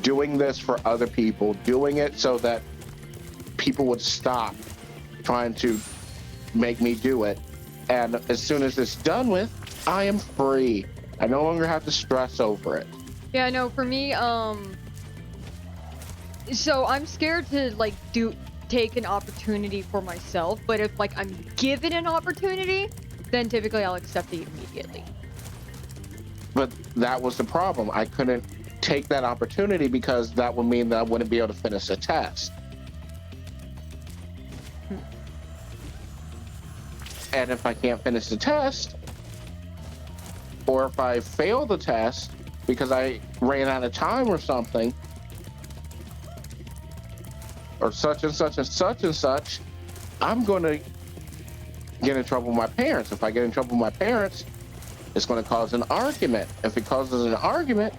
B: doing this for other people, doing it so that people would stop trying to make me do it. And as soon as it's done with, I am free. I no longer have to stress over it.
A: Yeah, no, for me, so I'm scared to like take an opportunity for myself, but if like I'm given an opportunity, then typically I'll accept it immediately.
B: But that was the problem. I couldn't take that opportunity because that would mean that I wouldn't be able to finish the test. And if I can't finish the test, or if I fail the test because I ran out of time or something, or such and such and such and such, I'm going to get in trouble with my parents. If I get in trouble with my parents, it's going to cause an argument. If it causes an argument,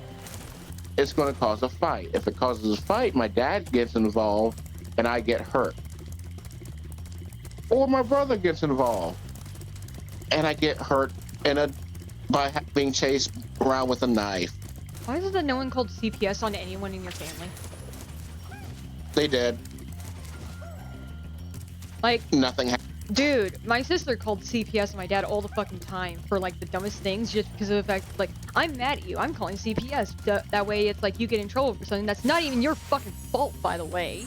B: it's going to cause a fight. If it causes a fight, my dad gets involved and I get hurt. Or my brother gets involved and I get hurt by being chased around with a knife.
A: Why is it that no one called CPS on anyone in your family?
B: They did.
A: Like,
B: nothing happened.
A: Dude, my sister called CPS on my dad all the fucking time for like the dumbest things just because of the fact like, I'm mad at you, I'm calling CPS. That way it's like you get in trouble for something that's not even your fucking fault, by the way.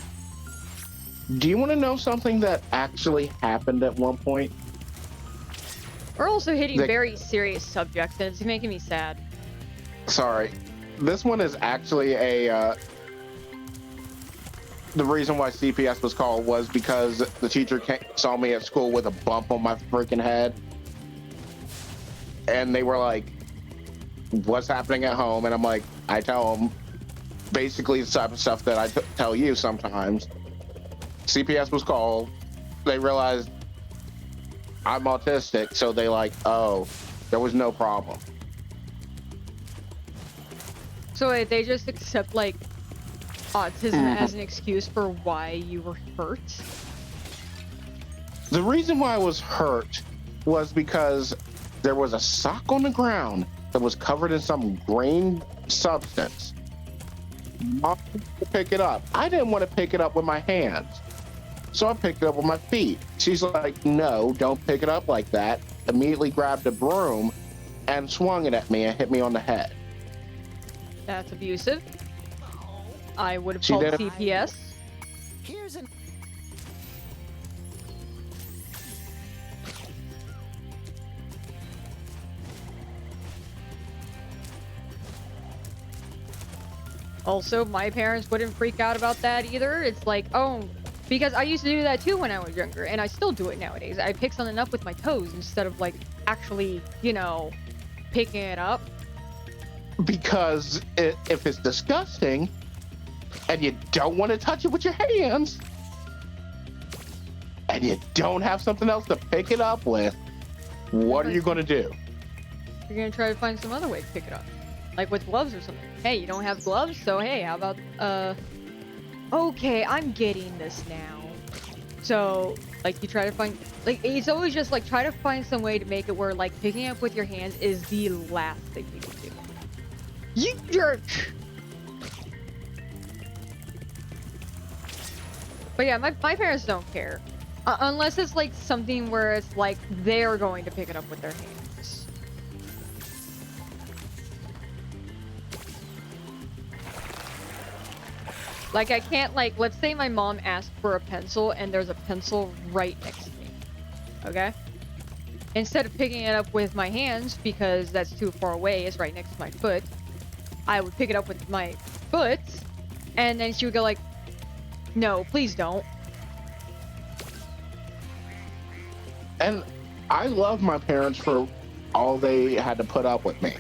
B: Do you want to know something that actually happened at one point?
A: We're also hitting very serious subjects and it's making me sad.
B: Sorry. This one is actually the reason why CPS was called was because the teacher saw me at school with a bump on my freaking head. And they were like, what's happening at home? And I'm like, I tell them basically the type of stuff that I tell you sometimes. CPS was called. They realized I'm autistic, so they like, oh, there was no problem.
A: So wait, they just accept like autism as an excuse for why you were hurt?
B: The reason why I was hurt was because there was a sock on the ground that was covered in some green substance. I pick it up. I didn't want to pick it up with my hands, so I picked it up with my feet. She's like, no, don't pick it up like that. Immediately grabbed a broom and swung it at me and hit me on the head.
A: That's abusive. I would have called CPS.
J: Here's an...
A: Also, my parents wouldn't freak out about that either. It's like, oh, because I used to do that too when I was younger, and I still do it nowadays. I pick something up with my toes instead of like actually, you know, picking it up.
B: Because if it's disgusting and you don't want to touch it with your hands and you don't have something else to pick it up with, what are you going to do?
A: You're going to try to find some other way to pick it up. Like with gloves or something. Hey, you don't have gloves, so hey, how about, okay, I'm getting this now. So, like, you try to find, like, it's always just, like, try to find some way to make it where, like, picking up with your hands is the last thing you can do. You jerk! But yeah, my parents don't care. Unless it's, like, something where it's, like, they're going to pick it up with their hands. Like, I can't, like, let's say my mom asked for a pencil and there's a pencil right next to me. Okay? Instead of picking it up with my hands, because that's too far away, it's right next to my foot, I would pick it up with my foot, and then she would go like, no, please don't.
B: And I love my parents for all they had to put up with me.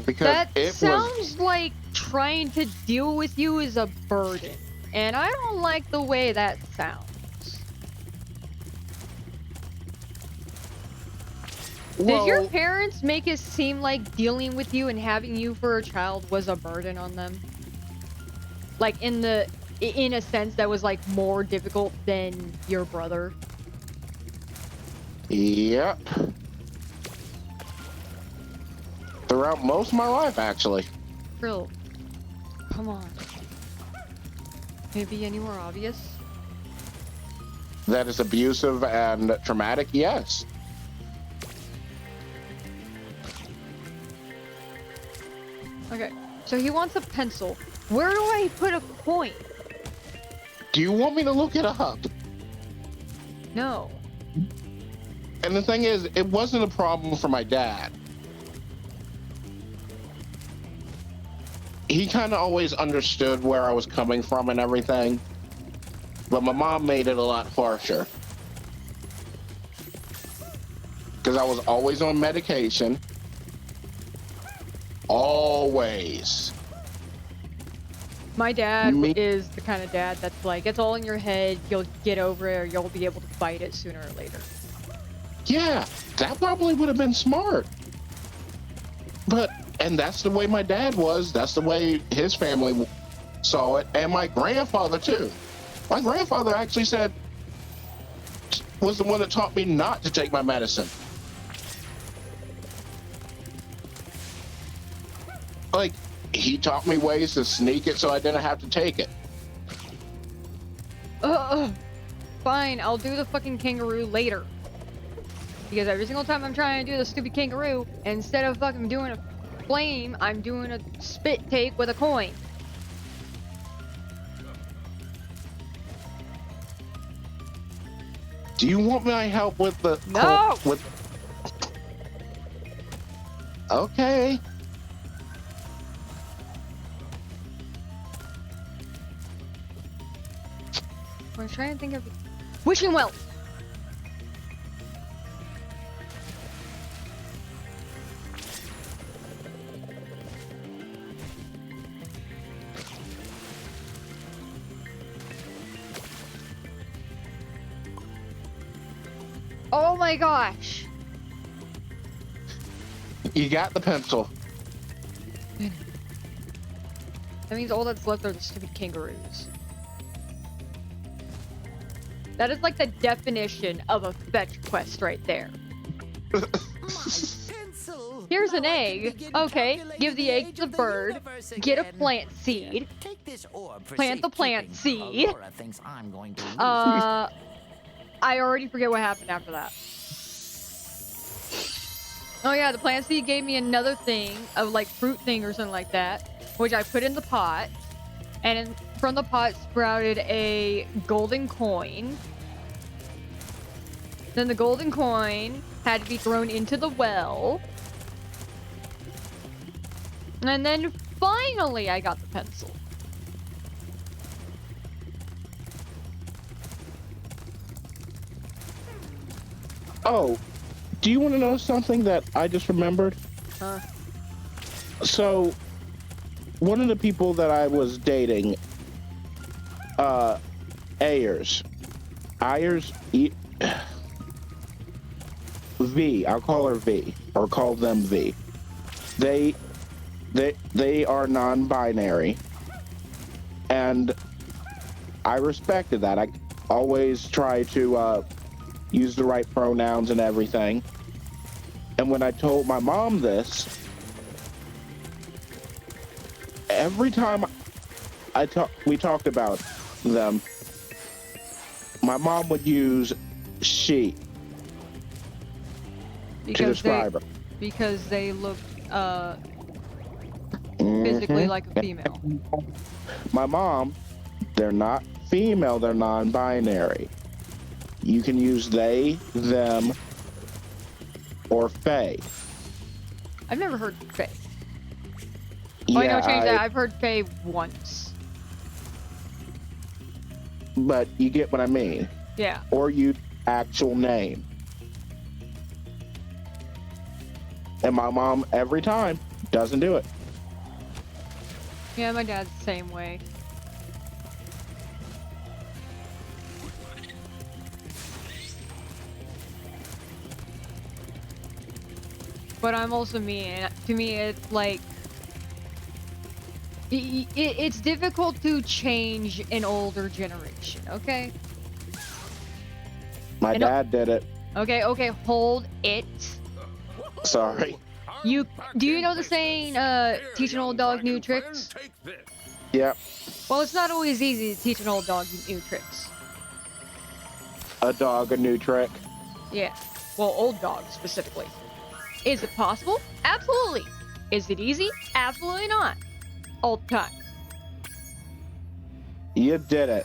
B: Because
A: that sounds like trying to deal with you is a burden. And I don't like the way that sounds. Did your parents make it seem like dealing with you and having you for a child was a burden on them? Like in a sense that was like more difficult than your brother?
B: Yep. Throughout most of my life, actually.
A: Krill, come on. Can it be any more obvious?
B: That is abusive and traumatic, yes.
A: Okay, so he wants a pencil. Where do I put a coin?
B: Do you want me to look it up?
A: No.
B: And the thing is, it wasn't a problem for my dad. He kind of always understood where I was coming from and everything. But my mom made it a lot harsher. Because I was always on medication. Always.
A: My dad is the kind of dad that's like, it's all in your head, you'll get over it, or you'll be able to fight it sooner or later.
B: Yeah, that probably would have been smart. And that's the way my dad was. That's the way his family saw it. And my grandfather, too. My grandfather actually was the one that taught me not to take my medicine. Like, he taught me ways to sneak it so I didn't have to take it.
A: Fine, I'll do the fucking kangaroo later. Because every single time I'm trying to do the stupid kangaroo, instead of fucking doing a flame, I'm doing a spit take with a coin.
B: Do you want my help with the...
A: No!
B: Okay.
A: I'm trying to think of... Wishing well! Oh my gosh!
B: You got the pencil.
A: That means all that's left are the stupid kangaroos. That is like the definition of a fetch quest right there. Here's an egg. Okay, give the egg to the bird. Get a plant seed. Plant the plant seed. I already forget what happened after that. Oh yeah, the plant seed gave me another thing of like fruit thing or something like that, which I put in the pot, and from the pot sprouted a golden coin. Then the golden coin had to be thrown into the well. And then finally I got the pencil.
B: Oh, do you want to know something that I just remembered?
A: Huh?
B: So, one of the people that I was dating, V, I'll call her V, or call them V. They are non-binary, and I respected that. I always try to use the right pronouns and everything. And when I told my mom this, every time we talked about them, my mom would use she to describe her.
A: Because they look physically like a female.
B: My mom, they're not female, they're non-binary. You can use they, them, or fae.
A: I've never heard fae. Oh, I know, change that. I've heard fae once.
B: But you get what I mean.
A: Yeah.
B: Or use actual name. And my mom, every time, doesn't do it.
A: Yeah, my dad's the same way. but I'm also me, and to me, it's like it's difficult to change an older generation. Okay.
B: My dad did it.
A: Okay. Okay. Hold it.
B: Sorry.
A: Do you know the saying, teach an old dog new tricks?
B: Yep.
A: Well, it's not always easy to teach an old dog new tricks.
B: A dog, a new trick.
A: Yeah. Well, old dogs specifically. Is it possible? Absolutely. Is it easy? Absolutely not. All the time.
B: You did it.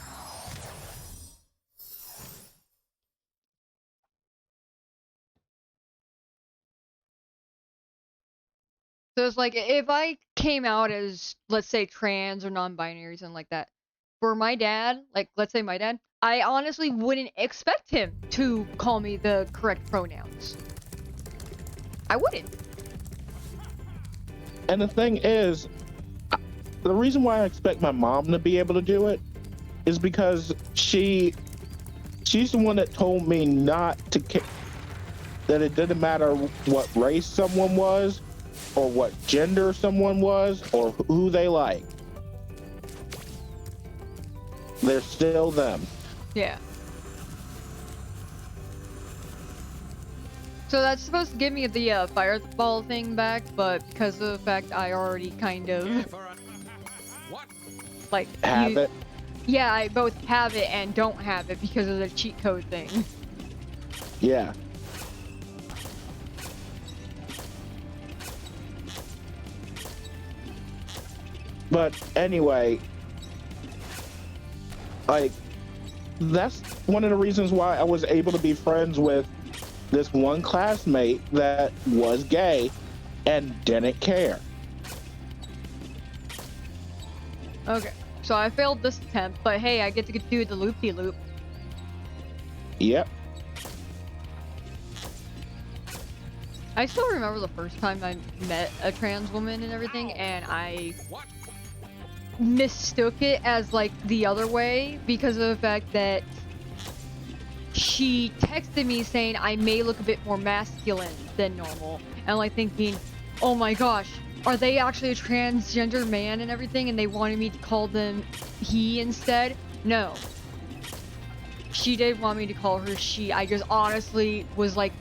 A: So it's like, if I came out as, let's say, trans or non-binary, something like that, for my dad, like, let's say my dad, I honestly wouldn't expect him to call me the correct pronouns. I wouldn't.
B: And the thing is, the reason why I expect my mom to be able to do it is because she's the one that told me not to that it didn't matter what race someone was, or what gender someone was, or who they like. They're still them.
A: Yeah. So that's supposed to give me the fireball thing back, but because of the fact I already kind of like
B: have it.
A: Yeah, I both have it and don't have it because of the cheat code thing.
B: Yeah. But anyway, like, that's one of the reasons why I was able to be friends with this one classmate that was gay and didn't care.
A: Okay, so I failed this attempt, but hey, I get to do the loop-de-loop.
B: Yep.
A: I still remember the first time I met a trans woman and everything, and I mistook it as like the other way because of the fact that she texted me saying I may look a bit more masculine than normal, and like thinking, oh my gosh, are they actually a transgender man and everything, and they wanted me to call them he instead? No. She did want me to call her she. I just honestly was like,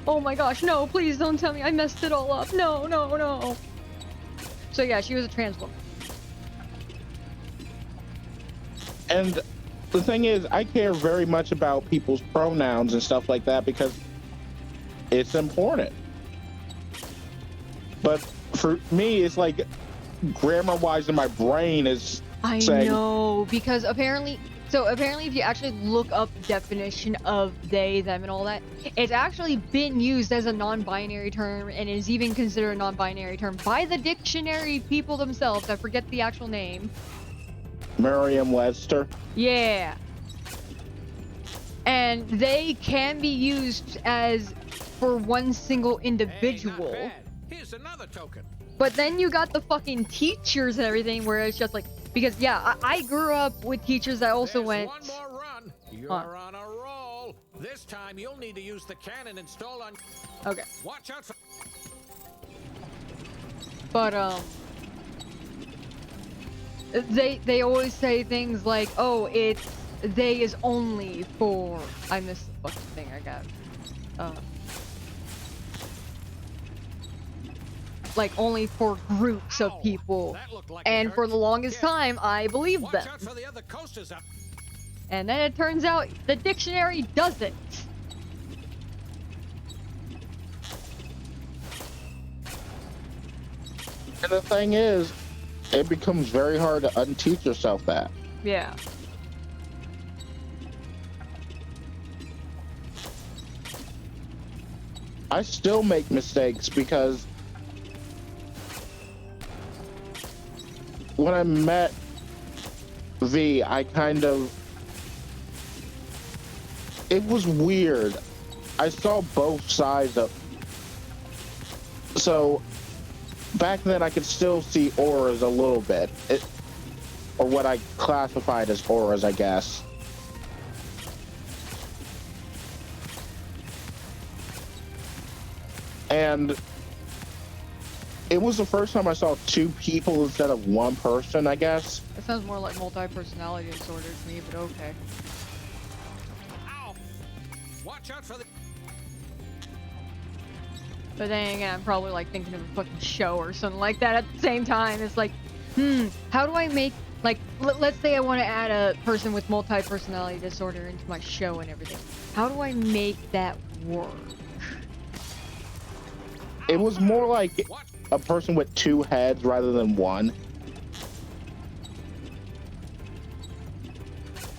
A: oh my gosh, no, please don't tell me I messed it all up. No, no, no. So yeah, she was a trans woman.
B: And the thing is, I care very much about people's pronouns and stuff like that because it's important. But for me, it's like grammar-wise in my brain is saying...
A: I know, because apparently if you actually look up the definition of they, them, and all that, it's actually been used as a non-binary term and is even considered a non-binary term by the dictionary people themselves. I forget the actual name.
B: Merriam-Webster.
A: Yeah. And they can be used as for one single individual.
M: Hey, here's another token.
A: But then you got the fucking teachers and everything where it's just like, because yeah, I grew up with teachers that also went...
M: One more run. You're on a roll. This time you'll need to use the cannon installed on...
A: Okay.
M: Watch out for...
A: But, they always say things like, oh, it's they is only for... I missed the fucking thing I got. Like, only for groups of people. And for the longest time, I believed them. And then it turns out the dictionary doesn't.
B: And the thing is, it becomes very hard to unteach yourself that.
A: Yeah.
B: I still make mistakes because when I met V, I kind of... It was weird. I saw both sides of... So, back then I could still see auras a little bit. Or what I classified as auras, I guess. And It was the first time I saw two people instead of one person, I guess.
A: That sounds more like multi-personality disorder to me, but okay.
M: Ow! Watch out for the.
A: But then again, I'm probably like thinking of a fucking show or something like that at the same time. It's like, how do I make, like, let's say I want to add a person with multi-personality disorder into my show and everything. How do I make that work?
B: It was more like a person with two heads rather than one.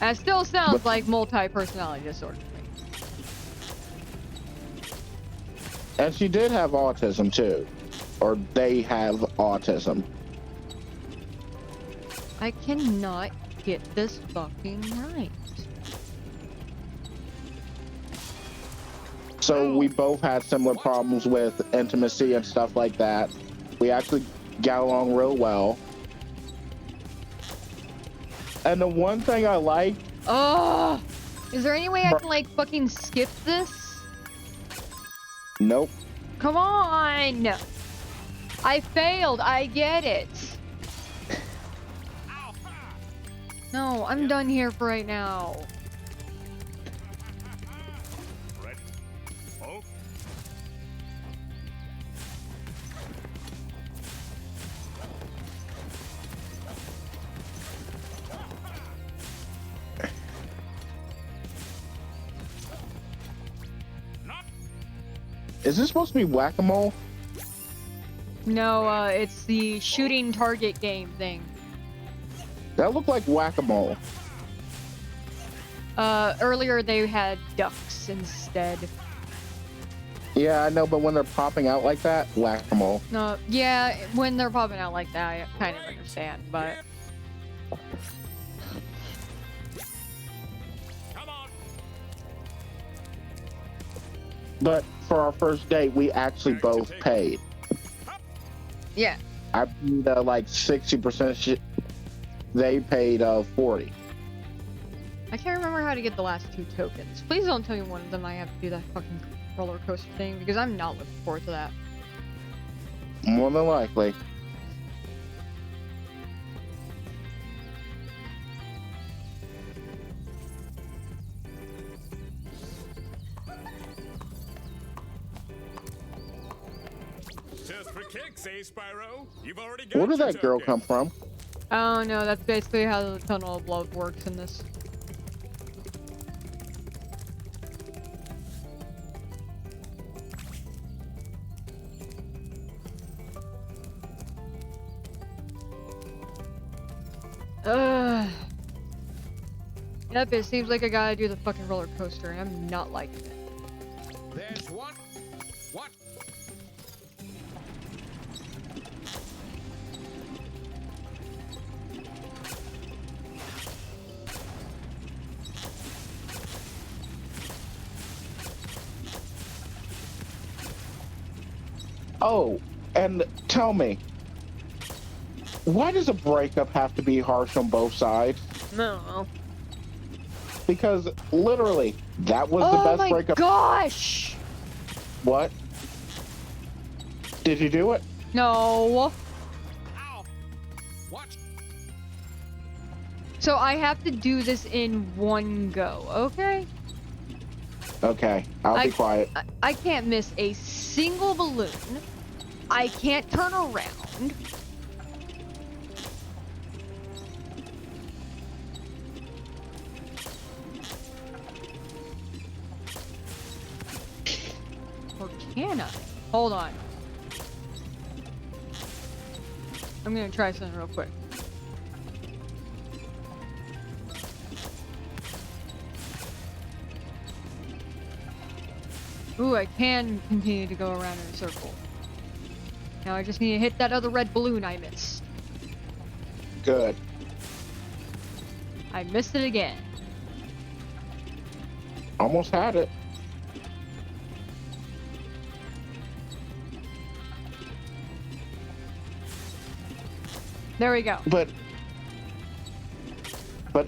A: That still sounds like multi-personality disorder.
B: And she did have autism too. Or they have autism.
A: I cannot get this fucking right.
B: So we both had similar problems with intimacy and stuff like that. We actually got along real well. And the one thing I liked...
A: Oh! Is there any way I can, like, fucking skip this?
B: Nope.
A: Come on! I failed. I get it. No, I'm done here for right now.
B: Is this supposed to be whack-a-mole?
A: No, it's the shooting target game thing.
B: That looked like whack-a-mole.
A: Earlier they had ducks instead.
B: Yeah, I know, but when they're popping out like that, whack-a-mole.
A: No, yeah, when they're popping out like that, I kind of understand, but...
B: But for our first date, we actually both paid.
A: Yeah.
B: I paid like 60%. They paid 40.
A: I can't remember how to get the last two tokens. Please don't tell me one of them I have to do that fucking roller coaster thing, because I'm not looking forward to that.
B: More than likely.
R: Just for kicks, eh, Spyro? You've already got
B: Where did
R: your
B: that girl
R: token.
B: come from?
A: Oh no, that's basically how the Tunnel of Love works in this. Yep, it seems like I gotta do the fucking roller coaster, and I'm not liking it.
M: There's one. What?
B: Oh, and tell me, why does a breakup have to be harsh on both sides?
A: No.
B: Because literally, that was the best breakup.
A: Oh my gosh!
B: What? Did you do it?
A: No.
M: Ow! Watch.
A: So I have to do this in one go, okay?
B: Okay, I'll be quiet.
A: I can't miss a single balloon. I can't turn around. Or can I? Hold on. I'm gonna try something real quick. Ooh, I can continue to go around in a circle. Now I just need to hit that other red balloon I missed.
B: Good.
A: I missed it again.
B: Almost had it.
A: There we go.
B: But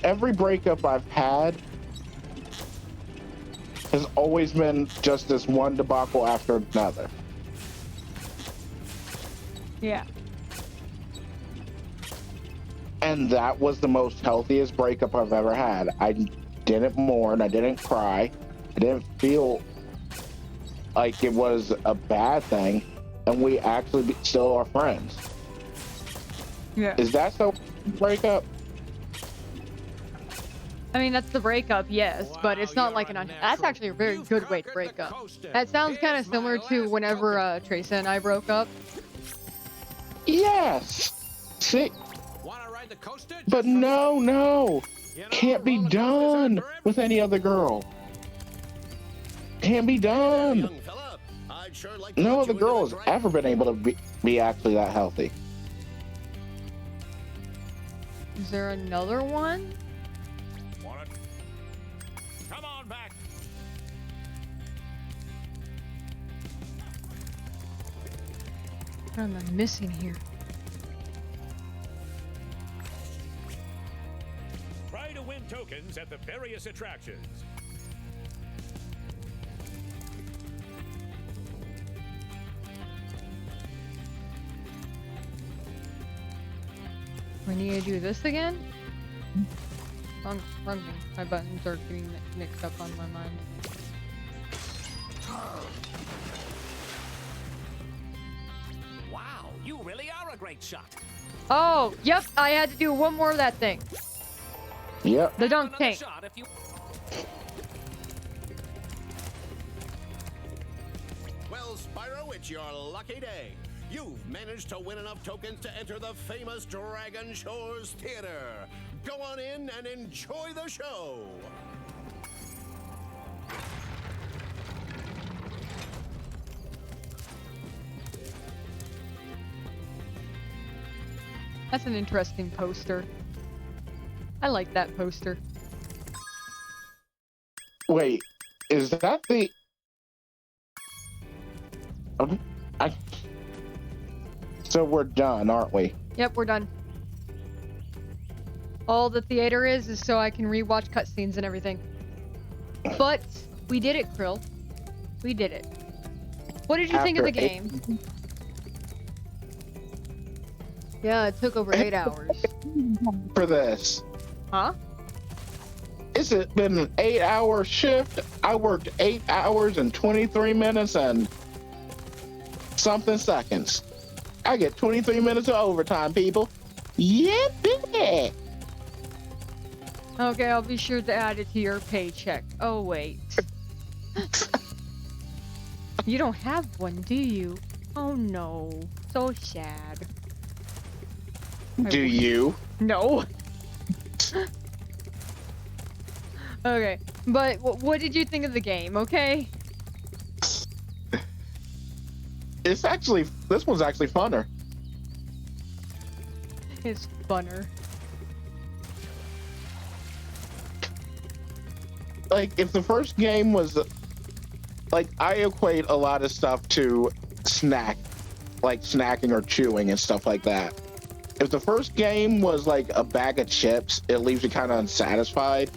B: every breakup I've had has always been just this one debacle after another.
A: Yeah.
B: And that was the most healthiest breakup I've ever had. I didn't mourn. I didn't cry. I didn't feel like it was a bad thing. And we actually still are friends.
A: Yeah.
B: Is that so breakup?
A: I mean, that's the breakup, yes, but it's not like an that's actually a very good way to break up. That sounds kind of similar to whenever Tracy and I broke up.
B: Yes. See? But no. Can't be done with any other girl. Can't be done. No other girl has ever been able to be actually that healthy.
A: Is there another one?
L: Come on back.
A: What am I missing here?
L: Try to win tokens at the various attractions.
A: We need to do this again? Wrong thing. My buttons are getting mixed up on my mind.
U: Wow, you really are a great shot.
A: Oh, yep, I had to do one more of that thing.
B: Yep.
A: The dunk tank.
F: Well, Spyro, it's your lucky day. You've managed to win enough tokens to enter the famous Dragon Shores Theater. Go on in and enjoy the show.
A: That's an interesting poster. I like that poster.
B: Wait, is that the... So we're done, aren't we?
A: Yep, we're done. All the theater is so I can rewatch cutscenes and everything. But we did it, Krill. We did it. What did you think of the game? Yeah, it took over 8 hours.
B: For this.
A: Huh?
B: It's been an 8-hour shift. I worked 8 hours and 23 minutes and something seconds. I get 23 minutes of overtime, people. Yippee!
A: Okay, I'll be sure to add it to your paycheck. Oh, wait. You don't have one, do you? Oh, no. So sad.
B: Do you?
A: No. Okay, but what did you think of the game, okay?
B: This one's actually funner.
A: It's funner.
B: Like, if the first game was... Like, I equate a lot of stuff to snacking or chewing and stuff like that. If the first game was like a bag of chips, it leaves you kind of unsatisfied.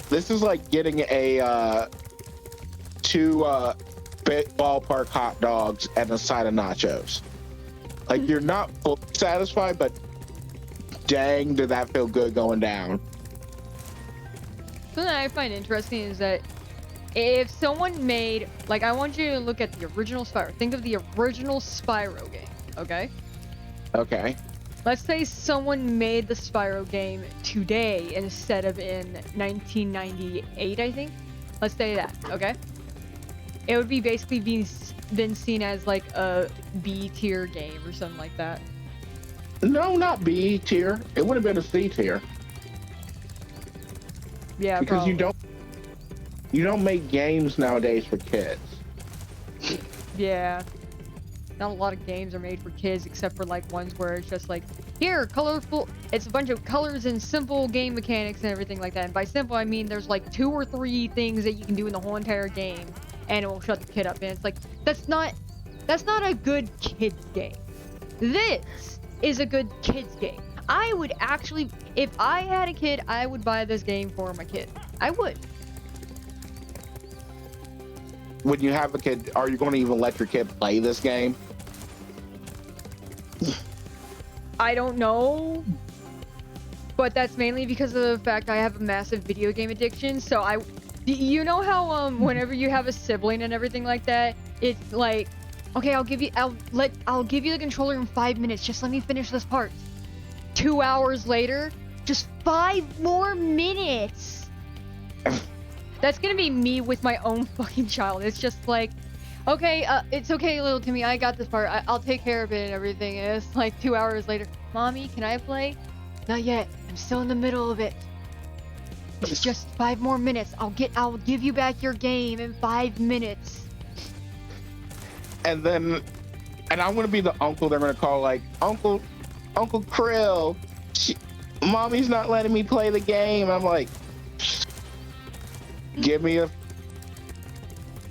B: This is like getting a two ballpark hot dogs and a side of nachos. Like, you're not fully satisfied, but dang, did that feel good going down.
A: Something I find interesting is that if someone made, like, I want you to look at the original Spyro. Think of the original Spyro game, okay?
B: Okay.
A: Let's say someone made the Spyro game today instead of in 1998, I think. Let's say that, okay? It would be basically been seen as like a B tier game or something like that.
B: No, not B tier. It would have been a C tier.
A: Yeah,
B: because
A: probably.
B: you don't make games nowadays for kids.
A: Yeah. Not a lot of games are made for kids except for like ones where it's just like, here, colorful, it's a bunch of colors and simple game mechanics and everything like that. And by simple, I mean there's like 2 or 3 things that you can do in the whole entire game and it will shut the kid up. And it's like, that's not a good kids game. This is a good kids game. I would actually, if I had a kid, I would buy this game for my kid. I would.
B: When you have a kid, are you going to even let your kid play this game?
A: I don't know. But that's mainly because of the fact I have a massive video game addiction. So you know how whenever you have a sibling and everything like that, it's like, okay, I'll give you the controller in 5 minutes. Just let me finish this part. 2 hours later, just 5 more minutes. That's gonna be me with my own fucking child. It's just like, okay, it's okay, little Timmy, I got this part. I'll take care of it and everything. And it's like 2 hours later, Mommy, can I play? Not yet. I'm still in the middle of it. It's just 5 more minutes. I'll give you back your game in 5 minutes.
B: And I'm gonna be the uncle they're gonna call, like, Uncle Krill. Mommy's not letting me play the game. I'm like, give me a.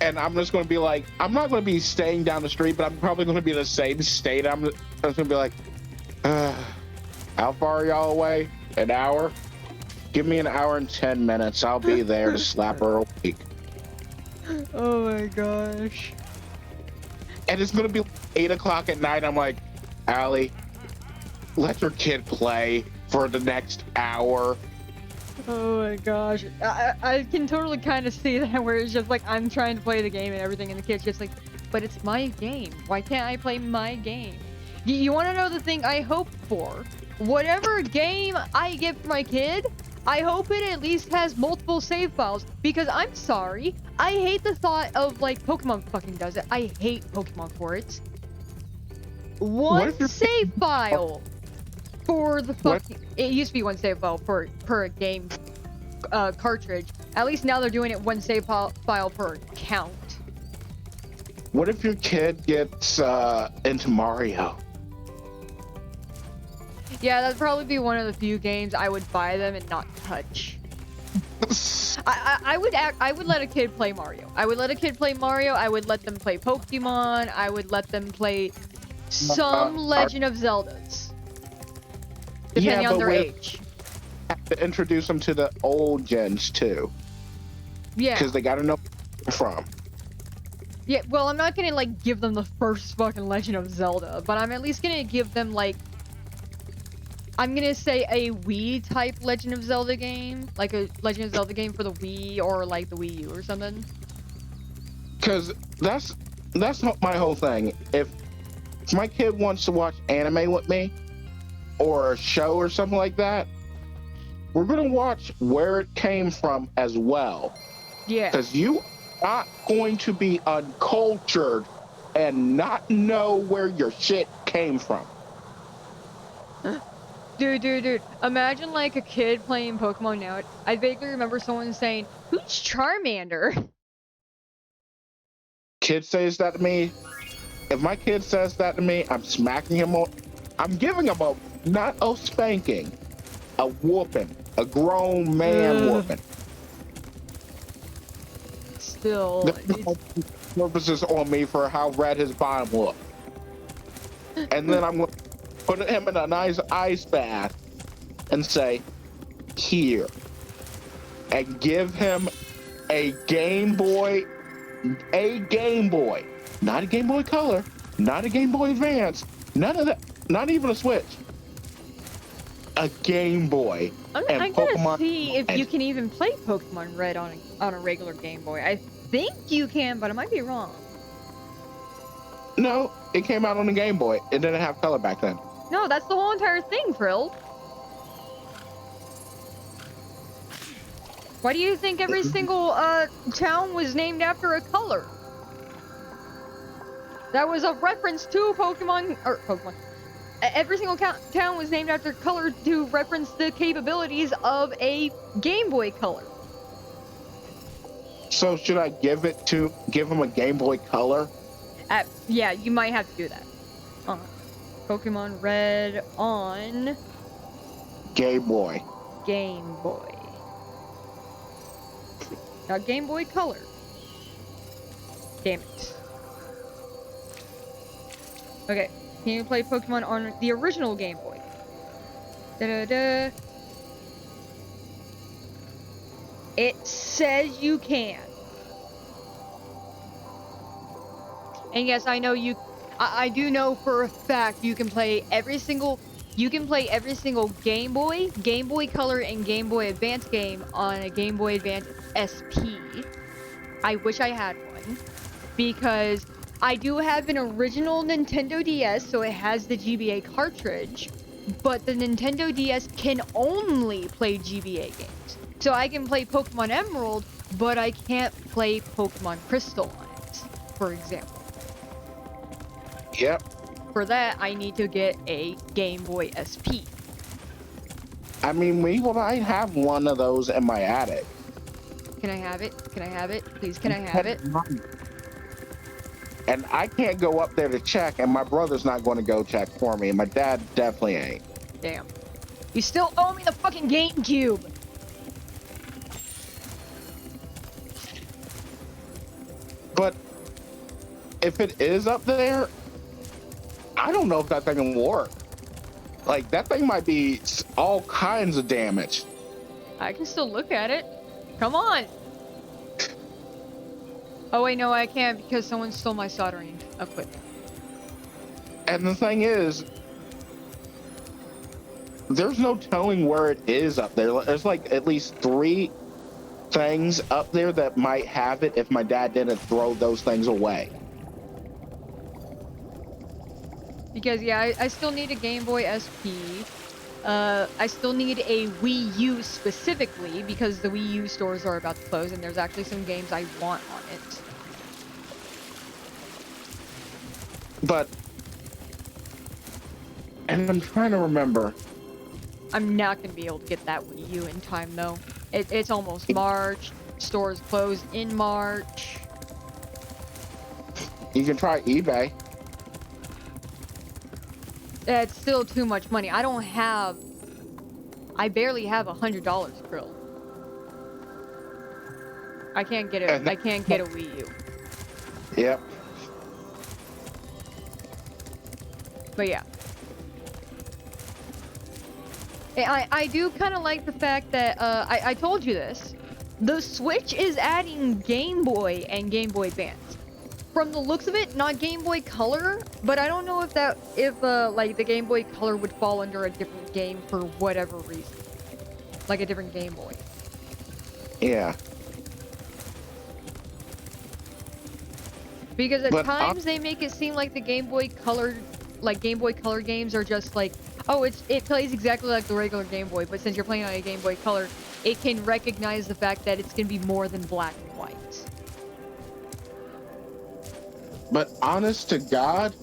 B: And I'm just gonna be like, I'm not gonna be staying down the street, but I'm probably gonna be in the same state. I'm just gonna be like, how far are y'all away? An hour? Give me an hour and 10 minutes. I'll be there to slap her a week.
A: Oh my gosh.
B: And it's gonna be 8 o'clock at night. I'm like, Allie, let your kid play for the next hour.
A: Oh my gosh. I can totally kind of see that, where it's just like, I'm trying to play the game and everything, and the kid's just like, but it's my game. Why can't I play my game? You want to know the thing I hope for? Whatever game I get for my kid, I hope it at least has multiple save files, because I'm sorry, I hate the thought of, like, Pokemon fucking does it. I hate Pokemon for it. One save file for the fucking... It used to be one save file per game cartridge. At least now they're doing it one save file per account.
B: What if your kid gets into Mario?
A: Yeah, that'd probably be one of the few games I would buy them and not touch. I would let a kid play Mario. I would let a kid play Mario. I would let them play Pokemon. I would let them play some Legend of Zeldas. Depending on their age.
B: Have to introduce them to the old gens too.
A: Yeah.
B: Because they gotta know where they're from.
A: Yeah, well, I'm not gonna, like, give them the first fucking Legend of Zelda, but I'm at least gonna give them, like, I'm gonna say a Wii-type Legend of Zelda game. Like a Legend of Zelda game for the Wii or, like, the Wii U or something.
B: Because that's my whole thing. If my kid wants to watch anime with me, or a show or something like that, we're gonna watch where it came from as well.
A: Yeah.
B: Because you are not going to be uncultured and not know where your shit came from.
A: Dude. Imagine, like, a kid playing Pokemon now. I vaguely remember someone saying, "Who's Charmander?"
B: Kid says that to me. If my kid says that to me, I'm smacking him on. I'm giving him not a spanking, a whooping, a grown man whooping.
A: Still,
B: purposes on me for how red his bottom looked. And then I'm going to put him in a nice ice bath and say, here. And give him a Game Boy. Not a Game Boy Color, not a Game Boy Advance, none of that, not even a Switch. A Game Boy.
A: I'm gonna see if you can even play Pokemon Red on a regular Game Boy. I think you can, but I might be wrong.
B: No, it came out on the Game Boy. It didn't have color back then.
A: No, that's the whole entire thing, Frill. Why do you think every single town was named after a color? That was a reference to Pokemon. Every single town was named after color to reference the capabilities of a Game Boy Color.
B: So should I give him a Game Boy Color?
A: Yeah, you might have to do that. Pokemon Red on
B: Game Boy.
A: Game Boy. Not Game Boy Color. Damn it. Okay, can you play Pokemon on the original Game Boy? It says you can. And yes, I know you... I do know for a fact you can play every single you can play every single Game Boy, Game Boy Color, and Game Boy Advance game on a Game Boy Advance SP. I wish I had one, because I do have an original Nintendo DS, so it has the GBA cartridge, but the Nintendo DS can only play GBA games. So I can play Pokemon Emerald, but I can't play Pokemon Crystal on it, for example.
B: Yep.
A: For that, I need to get a Game Boy SP.
B: I mean, we might have one of those in my attic.
A: Can I have it? Can I have it? Please, can I have it?
B: And I can't go up there to check, and my brother's not going to go check for me. My dad definitely ain't.
A: Damn. You still owe me the fucking GameCube!
B: But if it is up there, I don't know if that thing can work. Like, that thing might be all kinds of damage.
A: I can still look at it. Come on! Oh wait, no, I can't because someone stole my soldering equipment.
B: And the thing is, there's no telling where it is up there. There's like at least 3 things up there that might have it if my dad didn't throw those things away.
A: Because, yeah, I still need a Game Boy SP. I still need a Wii U specifically because the Wii U stores are about to close and there's actually some games I want on it.
B: But, and I'm trying to remember.
A: I'm not going to be able to get that Wii U in time, though. It's almost March. Stores close in March.
B: You can try eBay.
A: It's still too much money. I barely have $100, Krill. I can't get it. I can't get a Wii U.
B: Yep.
A: But yeah. I do kind of like the fact that, I told you this. The Switch is adding Game Boy and Game Boy Advance. From the looks of it, not Game Boy Color, but I don't know if like the Game Boy Color would fall under a different game for whatever reason. Like a different Game Boy.
B: Yeah.
A: Because at times they make it seem like the Game Boy Color games are just like, oh, it plays exactly like the regular Game Boy, but since you're playing on a Game Boy Color, it can recognize the fact that it's gonna be more than black and white.
B: But honest to God,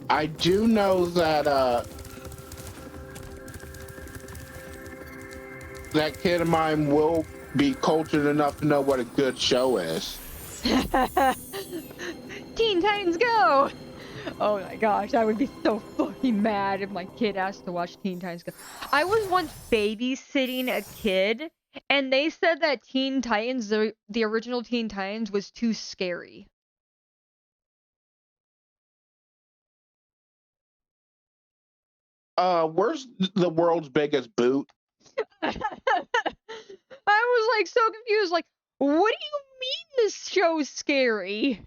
B: I do know that that kid of mine will be cultured enough to know what a good show is.
A: Teen Titans Go! Oh my gosh, I would be so fucking mad if my kid asked to watch Teen Titans Go. I was once babysitting a kid, and they said that Teen Titans, the original Teen Titans, was too scary.
B: Where's the world's biggest boot?
A: I was like so confused, like, what do you mean this show's scary?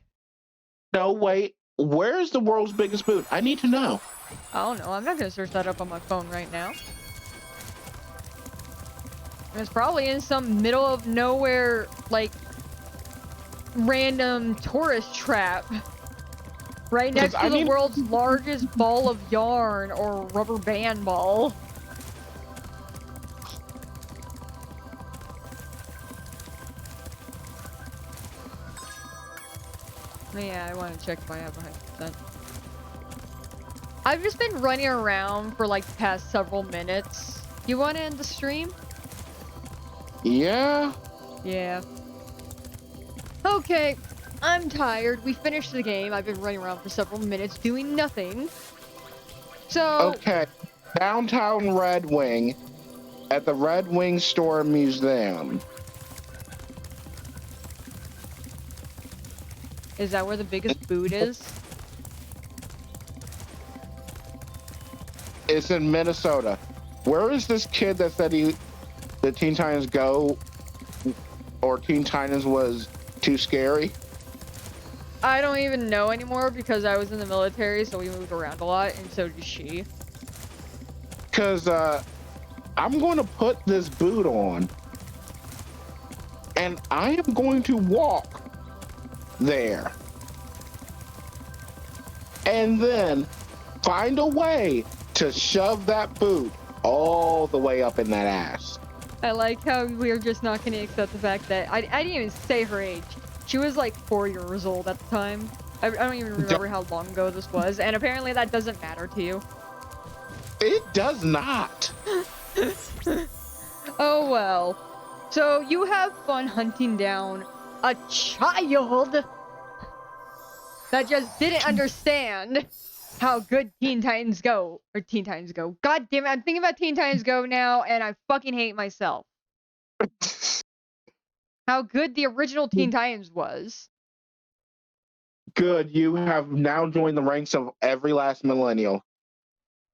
B: No, wait. Where's the world's biggest boot? I need to know.
A: I don't know. I'm not gonna search that up on my phone right now. It's probably in some middle of nowhere, like, random tourist trap. Right next to the world's largest ball of yarn or rubber band ball. Yeah, I want to check if I have 100%. I've just been running around for like the past several minutes. You want to end the stream?
B: Yeah.
A: Yeah. Okay. I'm tired. We finished the game. I've been running around for several minutes doing nothing. So...
B: Okay. Downtown Red Wing at the Red Wing Store Museum.
A: Is that where the biggest boot is?
B: It's in Minnesota. Where is this kid that said the Teen Titans Go or Teen Titans was too scary?
A: I don't even know anymore because I was in the military, so we moved around a lot, and so did she.
B: Because I'm going to put this boot on, and I am going to walk there, and then find a way to shove that boot all the way up in that ass.
A: I like how we're just not going to accept the fact that I didn't even say her age. She was like 4 years old at the time. I don't even remember how long ago this was, and apparently that doesn't matter to you.
B: It does not.
A: Oh well. So you have fun hunting down a child that just didn't understand how good Teen Titans Go, or Teen Titans Go. God damn it, I'm thinking about Teen Titans Go now, and I fucking hate myself. How good the original Teen Titans was.
B: Good, you have now joined the ranks of every last millennial.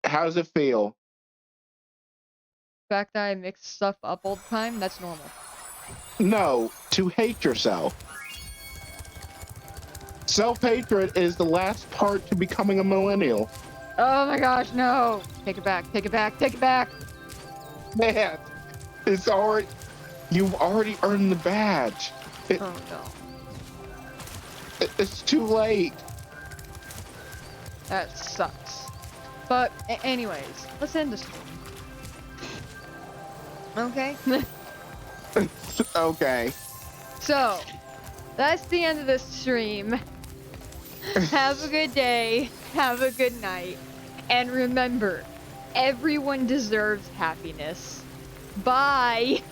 B: How does it feel?
A: The fact that I mix stuff up all the time, that's normal.
B: No, to hate yourself. Self-hatred is the last part to becoming a millennial.
A: Oh my gosh, no. Take it back, take it back, take it back.
B: Man, it's already... You've already earned the badge.
A: Oh no.
B: It's too late.
A: That sucks. But anyways, let's end the stream. Okay?
B: Okay.
A: So, that's the end of this stream. Have a good day. Have a good night. And remember, everyone deserves happiness. Bye.